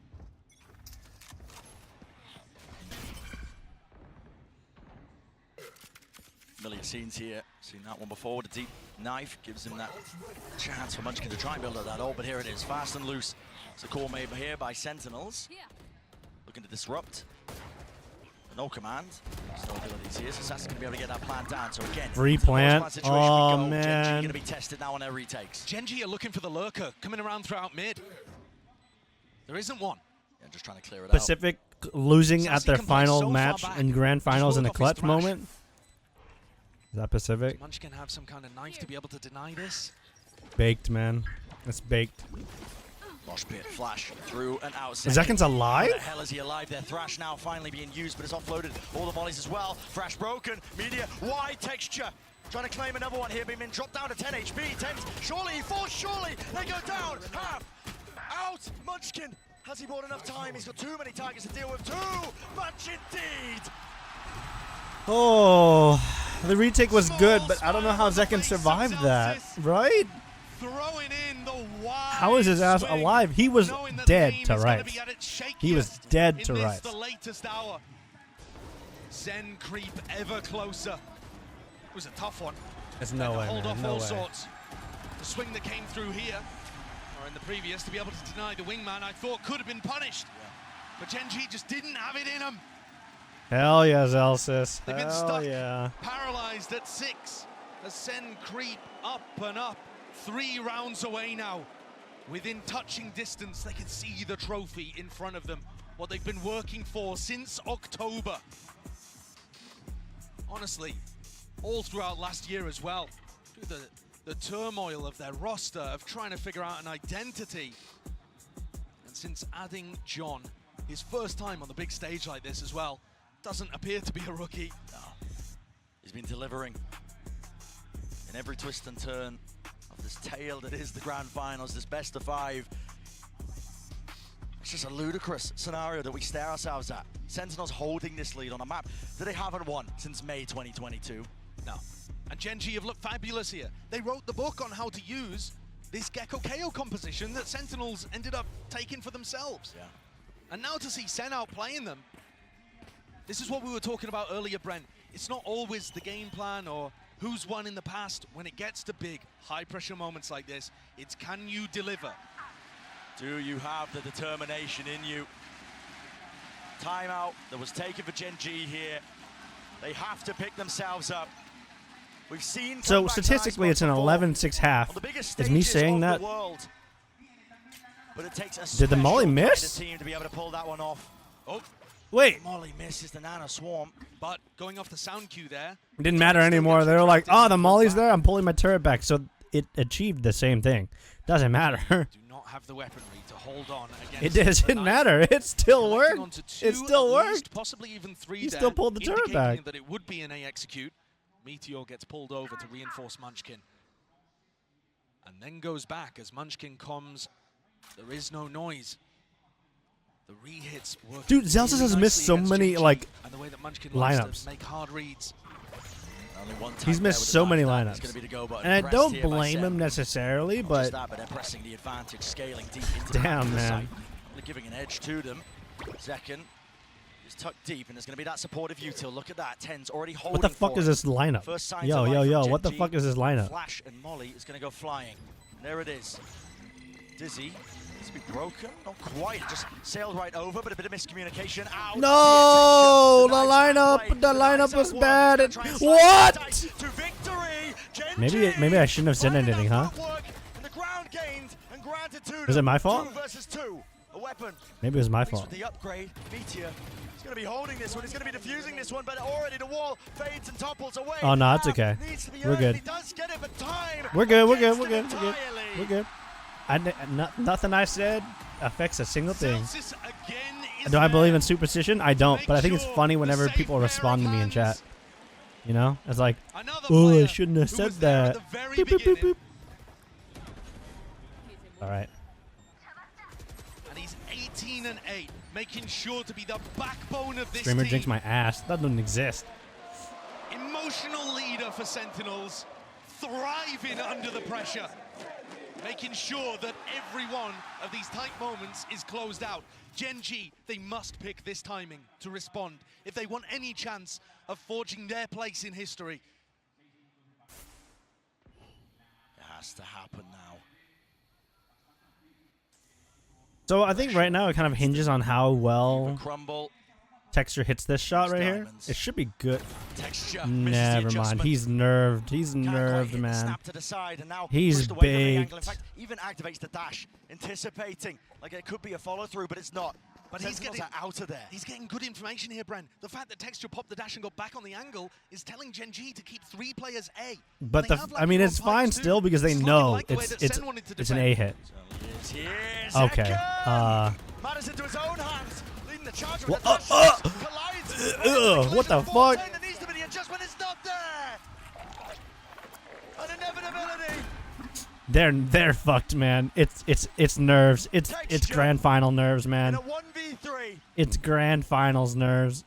Familiar scenes here. Seen that one before. The deep knife gives him that chance for Munchkin to try and build up that ult, but here it is, fast and loose. It's a call made here by Sentinels. Looking to disrupt. No command. There's no abilities here, so Assassin's going to be able to get that plant down. So again, replant. Oh, man. Gen.G going to be tested now on their retakes. Gen.G are looking for the lurker, coming around throughout mid. There isn't one. Yeah, just trying to clear it Pacific losing at their final match in grand finals in a clutch moment. Is that Pacific? Does Munchkin have some kind of knife to be able to deny this? Baked, man. It's baked. Mosh pit, flash, through and out. Is Zekins alive? How the hell is he alive? Their Thrash now finally being used, but it's offloaded. All the volleys as well. Thrash broken. Media, wide texture. Trying to claim another one here. Been dropped down to 10 HP. 10, surely, surely. They go down. Half. Out. Munchkin. Has he bought enough time? He's got too many targets to deal with. Too much indeed. Oh, the retake was good, but I don't know how Zekin survived that, right? Throwing in the wide How is his ass alive? He was dead to rights. He was dead to rights. The latest hour. Zen creep ever closer. It was a tough one. There's no way, hold man. off No all way. sorts. The swing that came through here, or in the previous, to be able to deny the wingman, I thought could have been punished. But Gen.G just didn't have it in him. Hell yeah, Zelsis. They've been Hell stuck, yeah. paralyzed at 6. As Sen creep up and up. 3 rounds away now. Within touching distance, they can see the trophy in front of them. What they've been working for since October. Honestly, all throughout last year as well. Through the turmoil of their roster, of trying to figure out an identity. And since adding John, his first time on the big stage like this as well, doesn't appear to be a rookie. No. He's been delivering in every twist and turn of this tale that is the grand finals, this best of 5. It's just a ludicrous scenario that we stare ourselves at. Sentinels holding this lead on a map that they haven't won since May 2022. No. And Gen.G have looked fabulous here. They wrote the book on how to use this Gecko KO composition that Sentinels ended up taking for themselves. Yeah. And now to see Sen outplaying them, this is what we were talking about earlier, Brent. It's not always the game plan or who's won in the past. When it gets to big, high-pressure moments like this, it's can you deliver? Do you have the determination in you? Timeout that was taken for Gen.G here. They have to pick themselves up. We've seen. So statistically, it's an 11-6 half. Is me saying that? But it takes a Did the Molly miss? team to be able to pull that one off. Oh, wait. Molly misses the Nano Swarm. But going off the sound cue there. It didn't matter anymore. They were like, oh, the Molly's there. I'm pulling my turret back. So it achieved the same thing. Doesn't matter. Do not have the weaponry to hold on against. It doesn't matter. It still worked. It still worked. Possibly even 3 He there, still pulled the turret indicating back. that it would be an A execute. Meteor gets pulled over to reinforce Munchkin. And then goes back as Munchkin comes. There is no noise. The re-hits work. Dude, Zelsis has missed so many like and the way that Munchkin loves lineups. to make hard reads. Only one He's missed so many lineups. And I don't here by blame Sen. him necessarily, Not but just that, but they're pressing the advantage, scaling deep into the back damn, of the man. site. They're giving an edge to them. Zekin is tucked deep, and there's going to be that supportive util. Look at that. 10's already holding. What the fuck for is it. this lineup? First signs Yo, of yo, life yo, from what the Gen.G. fuck is this lineup? Flash and Molly is going to go flying. There it is. Dizzy. It's been broken. Not quite. Just sailed right over, but a bit of miscommunication. Out. No, the lineup was bad. What? To victory. Maybe I shouldn't have said anything, huh? Was it my fault? Maybe it was my fault. The upgrade, Meteor. He's going to be holding this one. He's going to be defusing this one, but already the wall fades and topples away. Oh no, it's okay. We're good. We're good. We're good. We're good. We're good. We're good. Nothing I said affects a single thing. Do I believe in superstition? I don't, but I think it's funny whenever people respond to me in chat. You know, it's like, oh, I shouldn't have said that. Boop, boop, boop, boop. All right. And he's 18-8, making sure to be the backbone of this Streamer team. drinks my ass. That doesn't exist. Emotional leader for Sentinels, thriving under the pressure, making sure that every one of these tight moments is closed out. Gen.G, they must pick this timing to respond if they want any chance of forging their place in history. It has to happen now. So I think right now it kind of hinges on how well Texture hits this shot right here. It should be good. Never mind. He's nerved. He's nerved, man. He's baked. In fact, even activates the dash, anticipating like it could be a follow through, but it's not. But he's getting out of there. He's getting good information here, Bren. The fact that Texture popped the dash and got back on the angle is telling Gen.G to keep 3 players A. But I mean, it's fine still because they know it's an A hit. Okay. Matters into his own hands, leading the charge. What the fuck? Needs to be the adjustment. It's not there. An inevitability. They're fucked, man. It's nerves. It's grand final nerves, man. It's grand finals nerves.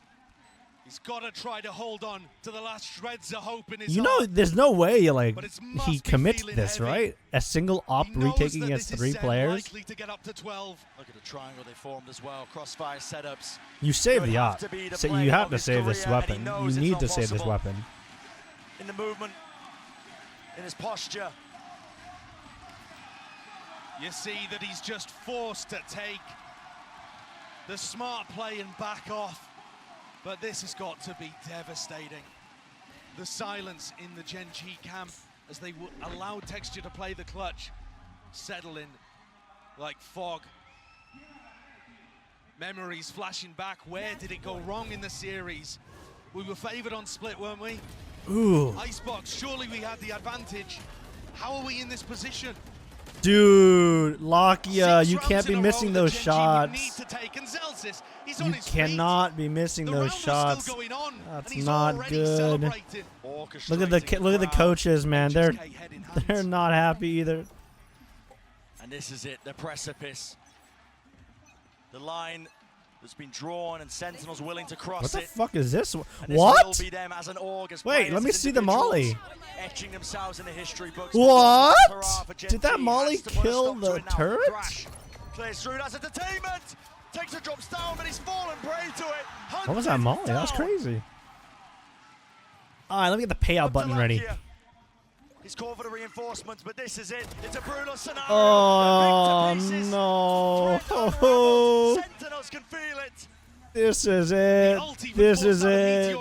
He's got to try to hold on to the last shreds of hope in his You know, heart. there's no way like he commits feeling this, heavy. right? A single op retaking against 3 players. Likely to get up to 12. Look at the triangle they formed as well. Crossfire setups. You save the op. be the So play you have of to his save this career, and he weapon. knows You it's need not to save this possible. weapon. In the movement, in his posture. You see that he's just forced to take the smart play and back off. But this has got to be devastating. The silence in the Gen.G camp as they allowed Texture to play the clutch, settle in like fog. Memories flashing back. Where did it go wrong in the series? We were favored on split, weren't we? Ooh. Icebox, surely we had the advantage. How are we in this position? Dude, Lakia, you can't be missing those shots. You cannot be missing those shots. That's not good. Look at the coaches, man. They're not happy either. And this is it, the precipice. The line that's been drawn and Sentinels willing to cross What the it. fuck is this? And this What? will be them as an org, as Wait, players, let me as see the molly. individuals, etching themselves in the history books. What? Hurrah for Did that Gen.G. molly Has to put a kill stop to the it now. turret? Thrash clears through, that's entertainment. Takes a drops down, but he's fallen prey to it. What was that molly? That was crazy. All right, let me get the payout button ready. He's called for the reinforcements, but this is it. It's a brutal scenario. Oh no! Oh, Sentinels can feel it. this is it. This is it.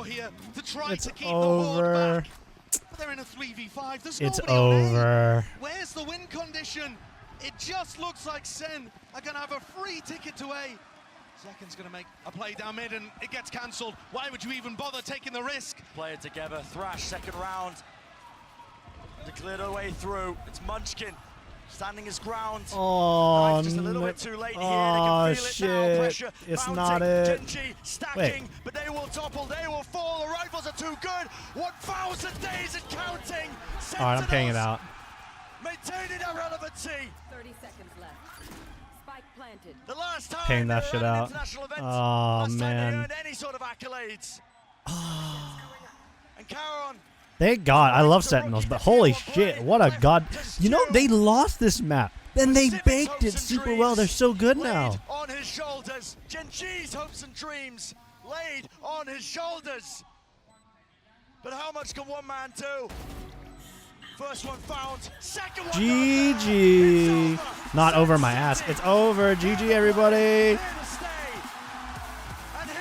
It's over. But they're in a 3v5. There's It's nobody on A. over. Where's the win condition? It just looks like Sen are going to have a free ticket to A. Second's going to make a play down mid and it gets cancelled. Why would you even bother taking the risk? Play it together. Thrash, second round. To clear the way through. It's Munchkin standing his ground. Oh, just a little bit too late here. Oh, they can feel it now. shit. Pressure It's mounting. not it. Gen.G stacking, Wait. but they will topple. They will fall. The rifles are too good. 1,000 days and counting. All right, I'm paying it out. Maintaining their relevancy. 30 seconds left. Spike planted. The last time Paying that they shit were at an out. international event, Oh, last time man. they earned any sort of accolades. And Caron. Thank God. I love Sentinels, but holy shit, what a god. You know, they lost this map. Then they baked it super well. They're so good now. On his shoulders. Gen.G's hopes and dreams laid on his shoulders. But how much can one man do? First one found, second one GG. Not over my ass. It's over. GG, everybody.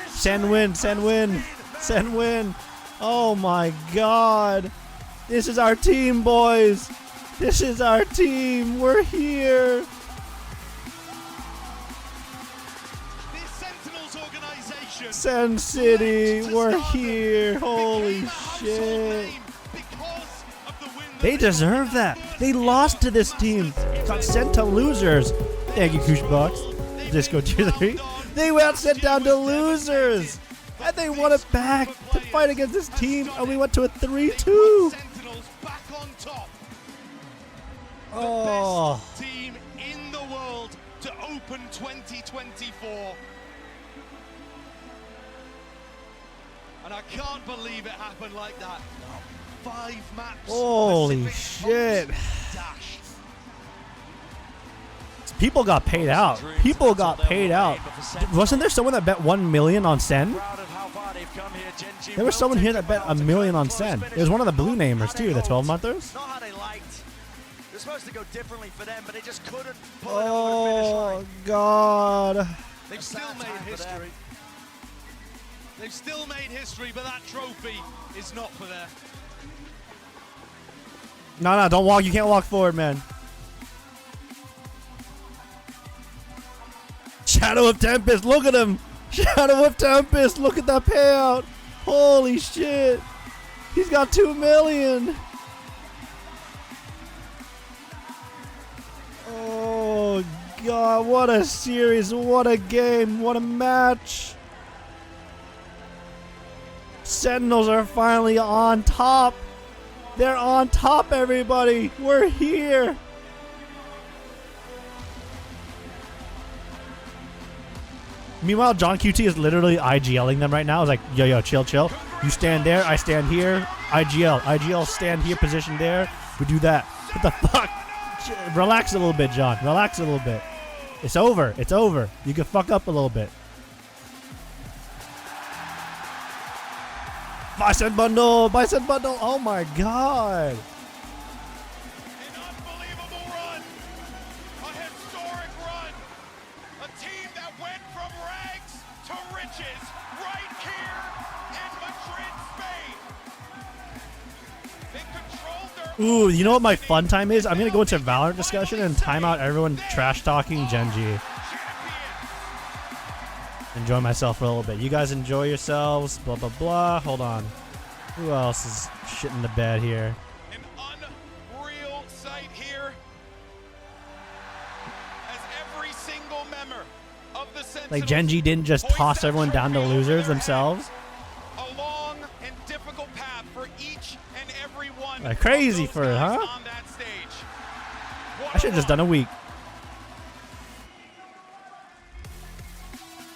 Sen win. Sen win. Sen win. Oh my God. This is our team, boys. This is our team. We're here. The Sentinels organization. Sen City, we're here. Holy shit. They deserve that. They lost to this team. Got sent to losers. Thank you, Kushbox. Disco Tier 3. They got sent down to losers. And they won it back to fight against this team. And we went to a 3-2. Oh. Best team in the world to open 2024. And I can't believe it happened like that. 5 maps. Holy shit. People got paid out. People got paid out. Wasn't there someone that bet 1 million on Sen? There was someone here that bet $1 million on Sen. It was one of the blue namers too, the 12-monthers. Not how they liked. It was supposed to go differently for them, but they just couldn't pull it over the finish line. Oh God. They've still made history. They've still made history, but that trophy is not for them. No, don't walk. You can't walk forward, man. Shadow of Tempest, look at him. Shadow of Tempest, look at that payout. Holy shit. He's got 2 million. Oh God, what a series, what a game, what a match. Sentinels are finally on top. They're on top, everybody. We're here. Meanwhile, John QT is literally IGLing them right now. He's like, yo, chill. You stand there, I stand here. IGL, stand here, position there. We do that. What the fuck? Relax a little bit, John. Relax a little bit. It's over. You can fuck up a little bit. Bicep bundle. Oh my God. An unbelievable run. A historic run. A team that went from rags to riches right here in Madrid, Spain. They controlled their Ooh, you know what my fun time is? I'm going to go into Valorant discussion and time out everyone trash talking Gen.G. Enjoy myself for a little bit. You guys enjoy yourselves. Blah, blah, blah. Hold on. Who else is shitting the bed here? An unreal sight here. As every single member of the Sentinels, Like Gen.G didn't just toss everyone down to losers themselves. a long and difficult path for each and every one. Like crazy for it, huh? On that stage. I should have just done a week.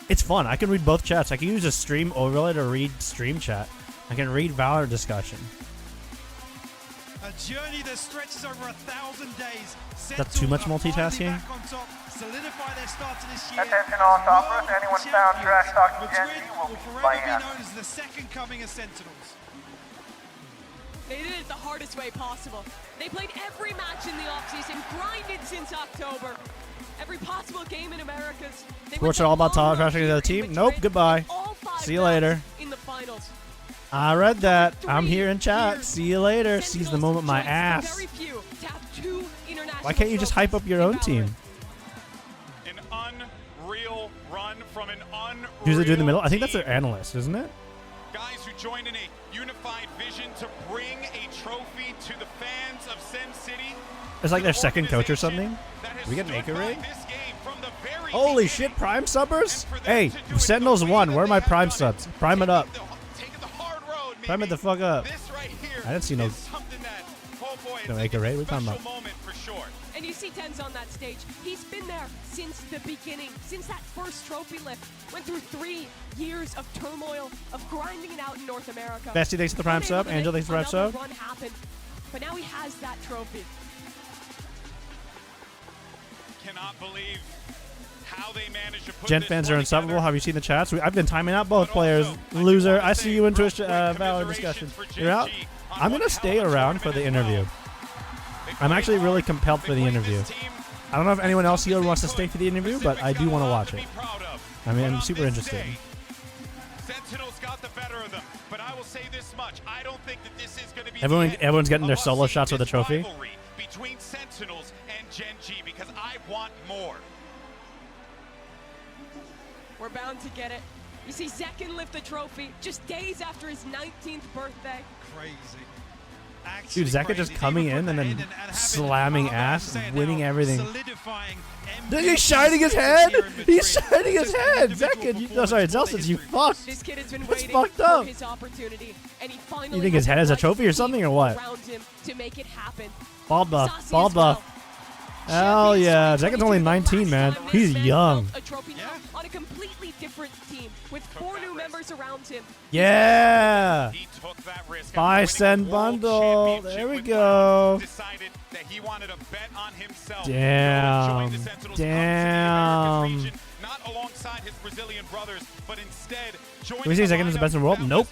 It's fun. I can read both chats. I can use a stream overlay to read stream chat. I can read Valorant discussion. A journey that stretches over 1,000 days. That's too much multitasking? Solidify their start to this year. Attention all toppers, anyone found trash talking Gen.G will be by Forever be hand. known as the second coming of Sentinels. They did it the hardest way possible. They played every match in the offseason, grinded since October. Every possible game in Americas. Sports are all about trashing the other team? Nope, goodbye. See you later. In the finals. I read that. I'm here in chat. See you later. Seize the moment, my ass. Why can't you just hype up your own team? An unreal run from an unreal Usually do in the middle. I think that's their analyst, isn't it? guys who joined in a unified vision to bring a trophy to the fans of Sen City. It's like their second coach or something. We get an acre raid? Holy shit, Prime subbers? Hey, Sentinels won. Where are my Prime subs? Prime it up. Prime it the fuck up. I didn't see no acre raid. What are you talking about? And you see Ten's on that stage. He's been there since the beginning, since that first trophy lift. Went through 3 years of turmoil, of grinding it out in North America. Bestie, thanks for the Prime sub. Angel, thanks for the Prime sub. Run happened, but now he has that trophy. Cannot believe how they managed to put Gen this fans one are unstoppable. Have you seen the chats? I've been timing out both players. Loser, I see you in Twitch Valor discussion. You're out? I'm going to stay around for the interview. I'm actually really compelled for the interview. I don't know if anyone else here wants to stay for the interview, but I do want to watch it. I mean, I'm super interested. Sentinels got the better of them, but I will say this much. I don't think that this this is going to be Everyone's getting their solo shots with a trophy. Between Sentinels and Gen.G, because I want more. We're bound to get it. You see Zekin lift the trophy just days after his 19th birthday. Crazy. Dude, Zekin just coming in and then slamming ass, winning everything. He's shining his head! He's shining his head! Zekin! No, sorry, Zelsins, you fucked! This kid has been That's waiting fucked for up. his opportunity, and he finally You think his head has a trophy or something or what? around him to make it happen. Ball buff, Saucy ball as well. buff. Hell yeah, Zekin's only 19, man. He's young. A trophy now on a completely different team with 4 new members around him. Yeah! He took that risk. Buy, send, bundle. There we go. Decided that he wanted to bet on himself. Damn. Damn. Not alongside his Brazilian brothers, but instead joining Can we say Zekin is the best in the world? Nope.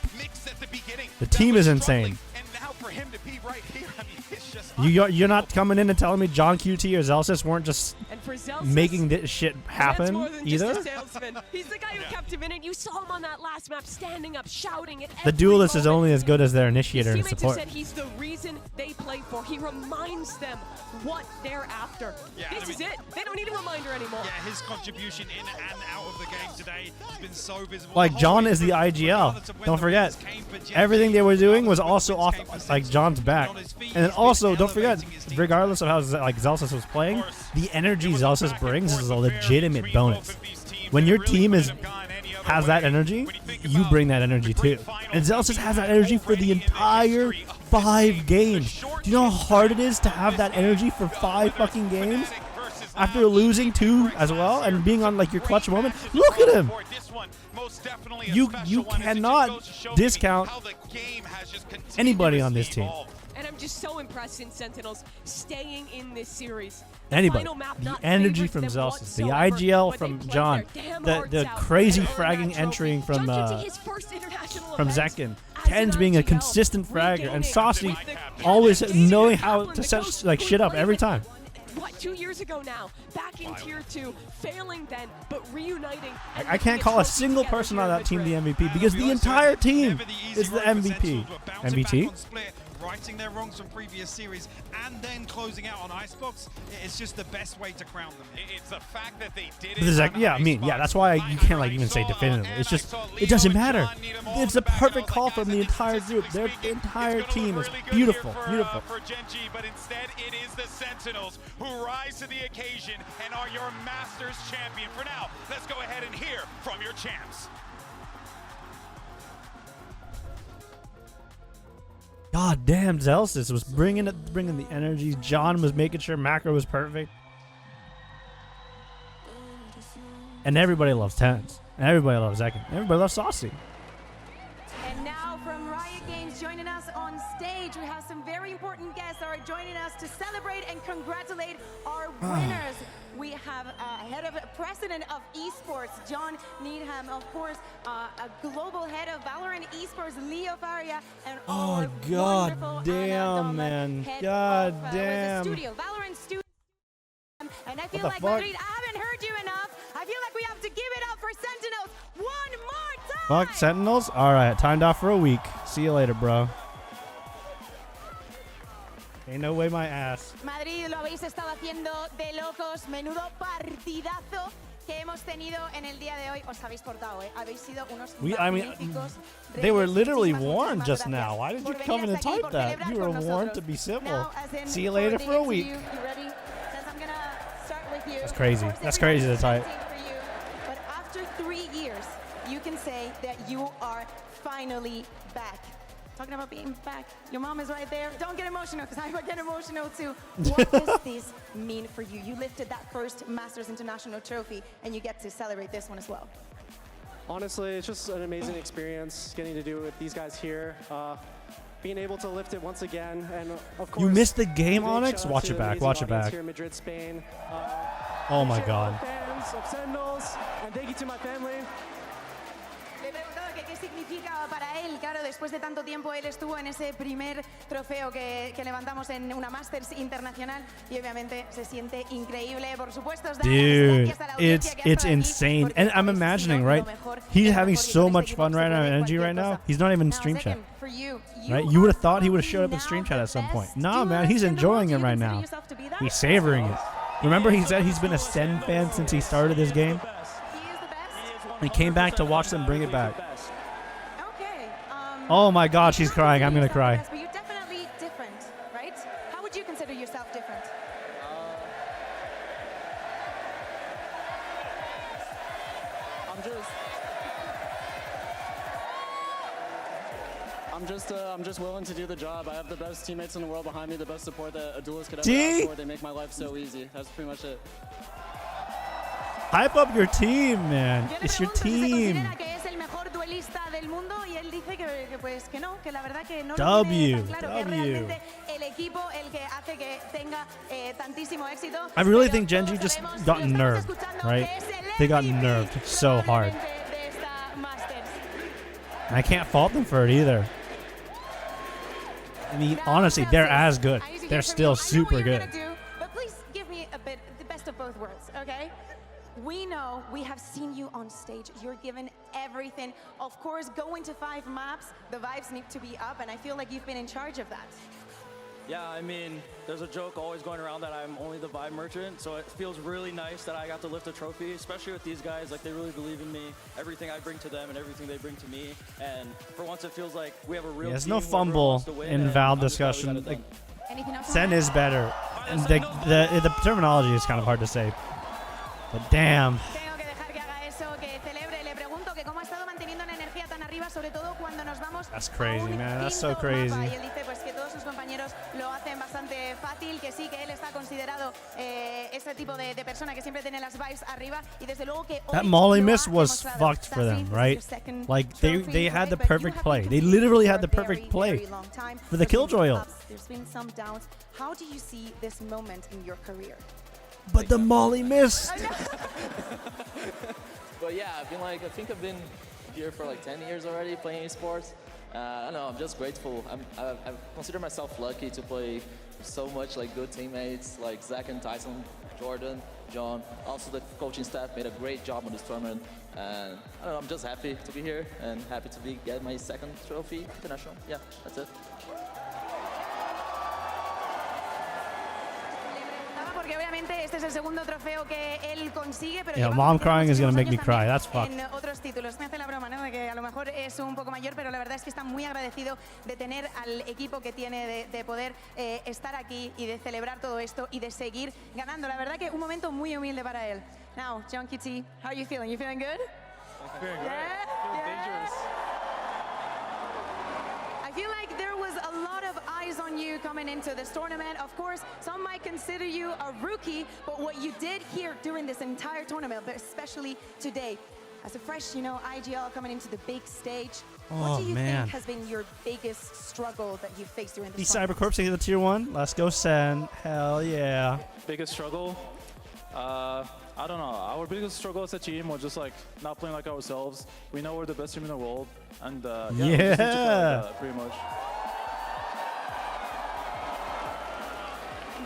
The team is insane. And now for him to be right here, I mean, it's just You're not coming in and telling me John QT or Zelsis weren't just And for Zelsis, making this shit happen more than either? just a salesman. He's the guy who kept him in it. You saw him on that last map standing up, shouting at The every duelist is moment. only as good as their His initiator and teammates have support. said he's the reason they play for. He reminds them what they're after. Yeah, This is it. They don't need a reminder anymore. Yeah, his contribution in and out of the game today has been so visible. Like, John is the IGL. Don't forget. Everything they were doing was also off, like, John's back. And then also, don't forget, regardless of how, like, Zelsis was playing, the energy Zelsis brings is a legitimate bonus. When your team has that energy, you bring that energy too. And Zelsis has that energy for the entire 5 games. Do you know how hard it is to have that energy for 5 fucking games? After losing 2 as well and being on like your clutch moment, look at him. You cannot discount anybody on this team. And I'm just so impressed in Sentinels staying in this series. Anybody. Final map The not energy favored from them Zelsis, the whatsoever, IGL but from they played John, their damn the hearts out crazy to earn that fragging trophy. entering from John his first international from event Zekin, as Tens an being a IGL, consistent fragger, and regaining Saucy with the always knowing how Kaplan, to the set coach like who shit up played every with time. What, 2 years ago now, back in Tier 2, failing then, but reuniting. and I can't lifting a call a trophy single together person here on in that team the Madrid. MVP because the entire team is the MVP. MVP? Righting their wrongs from previous series and then closing out on Icebox, it's just the best way to crown them. It's the fact that they did But there's like, yeah, I mean, yeah, that's why you can't like even say definitively. It's just, it doesn't matter. It's a perfect call from the entire group. Their entire team is beautiful, beautiful. For Gen.G, but instead it is the Sentinels who rise to the occasion and are your Masters champion. For now, let's go ahead and hear from your champs. God damn, Zelsis was bringing the energy. John was making sure Macro was perfect. And everybody loves Tens. And everybody loves Zekin. Everybody loves Saucy. And now from Riot Games joining us on stage, we have some very important guests that are joining us to celebrate and congratulate our winners. We have head of president of esports, John Needham, of course, a global head of Valorant esports, Leo Faria, and Oh, god damn, man. God damn. studio, Valorant studio. And I feel the like, fuck? Madrid, I haven't heard you enough. I feel like we have to give it up for Sentinels one more time. Fuck Sentinels? Alright, timed off for a week. See you later, bro. Ain't no way my ass. Madrid, lo habéis estado haciendo de locos. Menudo partidazo que hemos tenido en el día de hoy. Os habéis portado, ¿eh? Habéis sido unos magníficos. They were reyes. literally Muchísimas, warned muchísimas just gracias now. Why did you por come in venir and hasta aquí, type por that? celebrar You were con warned nosotros. to be civil. Now, Ascent, See you later before for a we week. dig into you ready? Since I'm gonna start with you. That's crazy. Of course, That's crazy to type. everybody's chanting for you, but after 3 years, you can say that you are finally back. Talking about being back, your mom is right there. Don't get emotional, because I get emotional too. What does this mean for you? You lifted that first Masters International trophy, and you get to celebrate this one as well. Honestly, it's just an amazing experience getting to do it with these guys here. Being able to lift it once again, and of course, You missed the game, big Onyx? shout out Watch to it the back, amazing watch it audience back. Here in Madrid, Spain. Oh my Appreciate all god. the fans of Sentinels, and thank you to my family. Le he preguntado que qué significa para él. Claro, después de tanto tiempo él estuvo en ese primer trofeo que levantamos en una Masters internacional y obviamente se siente increíble. Por supuesto, Dude, it's insane. And I'm imagining, right? He's having so much fun right now in GE right now. He's not even in stream chat. Right? You would have thought he would have showed up in stream chat at some point. No, man, he's enjoying it right now. He's savoring it. Remember he said he's been a SEN fan since he started this game? He came back to watch them bring it back. Oh my God, she's crying. I'm gonna cry. But you're definitely different, right? How would you consider yourself different? I'm just willing to do the job. I have the best teammates in the world behind me, the best support that a duelist could ever See? ask for. They make my life so easy. That's pretty much it. Hype up your team, man. It's your team. Que es el mejor duelista del mundo y él dice que pues que no, que la verdad que no W, lo tiene tan claro, que es W. realmente el equipo el que hace que tenga tantísimo éxito. I really think Gen.G just got nerfed, right? They got nerfed so hard. And I can't fault them for it either. I mean, honestly, they're as good. They're still super good. But please give me a bit the best of both worlds, okay? We know, we have seen you on stage. You're given everything. Of course, going to 5 maps, the vibes need to be up, and I feel like you've been in charge of that. Yeah, I mean, there's a joke always going around that I'm only the vibe merchant, so it feels really nice that I got to lift a trophy, especially with these guys. Like, they really believe in me, everything I bring to them and everything they bring to me. And for once, it feels like we have a real There's team no who everyone fumble wants to win, in and Val I'm just glad we got discussion. it Like, done. SEN is better. And the terminology is kind of hard to say. But damn. Tengo que dejar que haga eso, que celebre. Le pregunto que cómo ha estado manteniendo la energía tan arriba, sobre todo cuando nos vamos That's crazy, a un man. That's so quinto crazy. mapa. Y él dice pues que todos sus compañeros lo hacen bastante fácil, que sí, que él está considerado ese tipo de persona que siempre tiene las vibes arriba y desde luego que That hoy Molly lo miss ha was demostrado. fucked for Sassy, them, this is right? your second Like trophy, they had the right? But you perfect have play. been They competing literally for had the a very, perfect play very long time. for the There's been killjoy ult. ups, there's been some downs. How do you see this moment in your career? But the Molly missed. But yeah, I think I've been here for like 10 years already playing esports. I don't know, I'm just grateful. I consider myself lucky to play with so much like good teammates like Zach and Tyson, Jordan, John. Also the coaching staff made a great job on this tournament. And I don't know, I'm just happy to be here and happy to get my second trophy international. Yeah, that's it. Porque obviamente este es el segundo trofeo que él consigue, pero Yeah, lleva mom compitiendo crying is gonna muchísimos make me años cry. también That's fucked. en otros títulos. Me hace la broma, ¿no? De que a lo mejor es un poco mayor, pero la verdad es que está muy agradecido de tener al equipo que tiene, de poder estar aquí y de celebrar todo esto y de seguir ganando. La verdad que un momento muy humilde para él. Now, GEN.G, how are you feeling? You feeling good? Feeling great. Yeah? Feeling dangerous. I feel like there was a lot of eyes on you coming into this tournament. Of course, some might consider you a rookie, but what you did here during this entire tournament, but especially today, as a fresh, IGL coming into the big stage, what do you think has been your biggest struggle that you faced during this These tournament? Cybercorps taking the tier 1. Let's go SEN. Hell yeah. Biggest struggle? I don't know. Our biggest struggle as a team was just like not playing like ourselves. We know we're the best team in the world, and we just need to play like that, pretty much.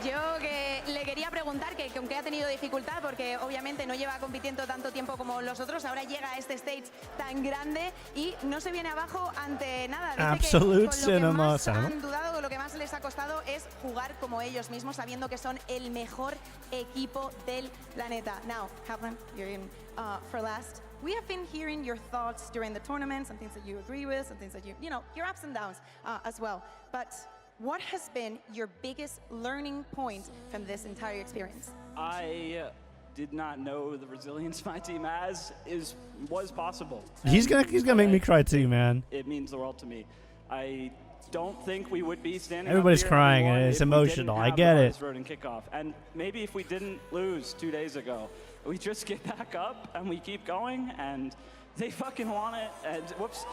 Yo que le quería preguntar que aunque ha tenido dificultad porque obviamente no lleva compitiendo tanto tiempo como los otros, ahora llega a este stage tan grande y no se viene abajo ante nada. Dice Absolute que con lo que más cinema. han dudado, con lo que más les ha costado es jugar como ellos mismos, sabiendo que son el mejor equipo del planeta. Now, Kaplan, you're in for last. We have been hearing your thoughts during the tournament, some things that you agree with, some things that your ups and downs as well. But what has been your biggest learning point from this entire experience? I did not know the resilience my team has was possible. He's gonna make me cry too, man. It means the world to me. I don't think we would be standing. Everybody's up here crying, if and it's we didn't emotional. I have get the it. hardest road and kickoff, and maybe if we didn't lose 2 days ago, we just get back up and we keep going, and they fucking want it. And whoops.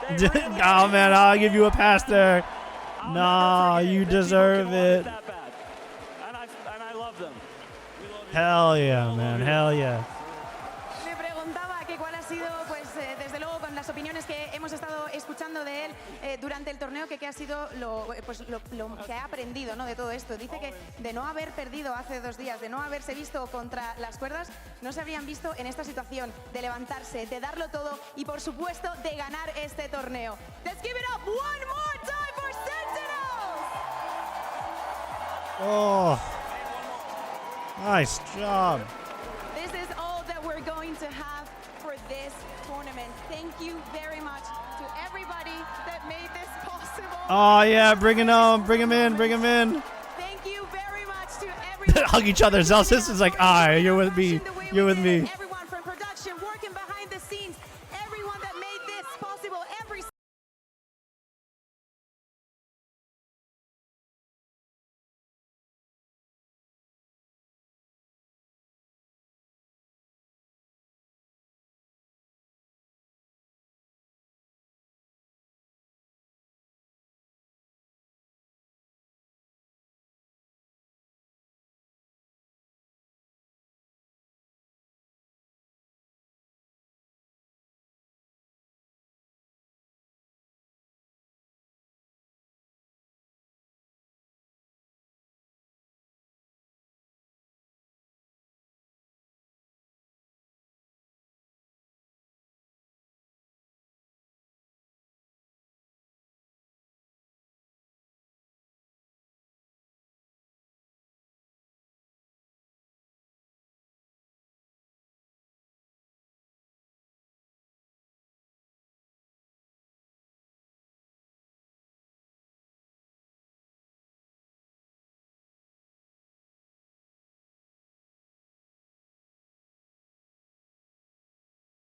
Oh man, I'll give you a pass there. No, you deserve it. That bad. And I love them. Hell yeah, man. Hell yeah. Le preguntaba que cuál ha sido, pues, desde luego, con las opiniones que hemos estado escuchando de él durante el torneo, que ha sido lo que ha aprendido, ¿no?, de todo esto. Dice que de no haber perdido hace 2 días, de no haberse visto contra las cuerdas, no se habrían visto en esta situación de levantarse, de darlo todo y, por supuesto, de ganar este torneo. Let's give it up one more time for Sentinels! Oh, nice job. This is all that we're going to have for this tournament. Thank you very much to everybody that made this possible. Oh yeah, bring it on, bring him in, bring him in. Thank you very much to everyone. Hug each other. Zelsis is like, you're with me, you're with me. Everyone from production, working behind the scenes, everyone that made this possible, every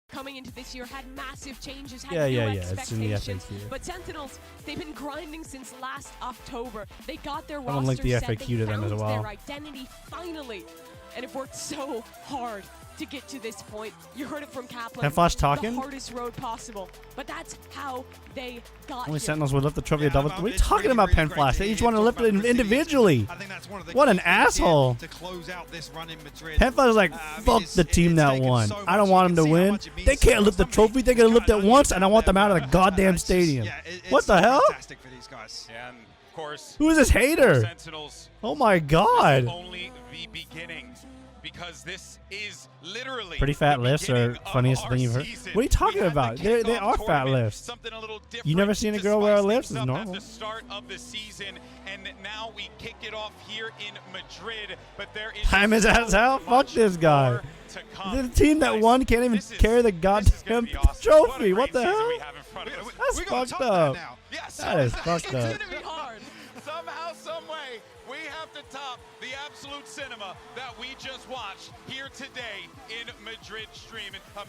coming into this year had massive changes, had Yeah. new It's in the expectations. FAQ. But Sentinels, they've been grinding since last October. They got their Someone roster linked the set, FAQ they to them as found well. their identity finally, and it worked so hard to get to this point. You heard it from Kaplan. And Flash talking? The hardest road possible, but that's how they got Only here. Sentinels would lift the trophy double. What are you talking about, Pen Flash? They each want to lift it individually. What an asshole. To close out this run in Madrid. Pen Flash is like, fuck the team that won. I don't want them to win. They can't lift the trophy. They're going to lift it once, and I want them out of the goddamn stadium. What the hell? Fantastic for these guys. And of course, Who is this hater? Sentinels, Oh my this is god. only the beginning, because this is literally Pretty fat lifts are beginning of funniest our thing you've heard. season. What are you talking about? They kickoff are fat tournament, lifts. something a little You never seen a girl wear a lift? It's up normal. at the start of the season, and now we kick it off here in Madrid. But there is Time is as hell. Fuck this guy. The team that won can't even carry the goddamn trophy. What the hell? That's fucked up. That is fucked up. It's gonna be hard. Somehow, some way, we have to top the absolute cinema that we just watched here today in Madrid,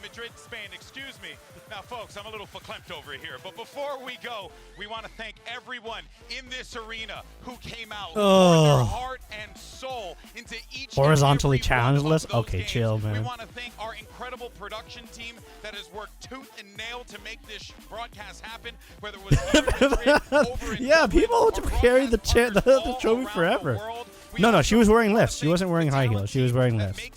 Madrid, Spain. Excuse me. Now, folks, I'm a little verklempt over here, but before we go, we want to thank everyone in this arena who came out, poured their heart and soul into each Horizontally and every challenged one of list? those Okay, games. chill, We man. want to thank our incredible production team that has worked tooth and nail to make this broadcast happen, whether it was here in Madrid, over in Yeah, Dublin, people or carry the broadcast partners the all trophy around forever. the world. No, she was wearing lifts. She wasn't wearing high heels. She was wearing lifts.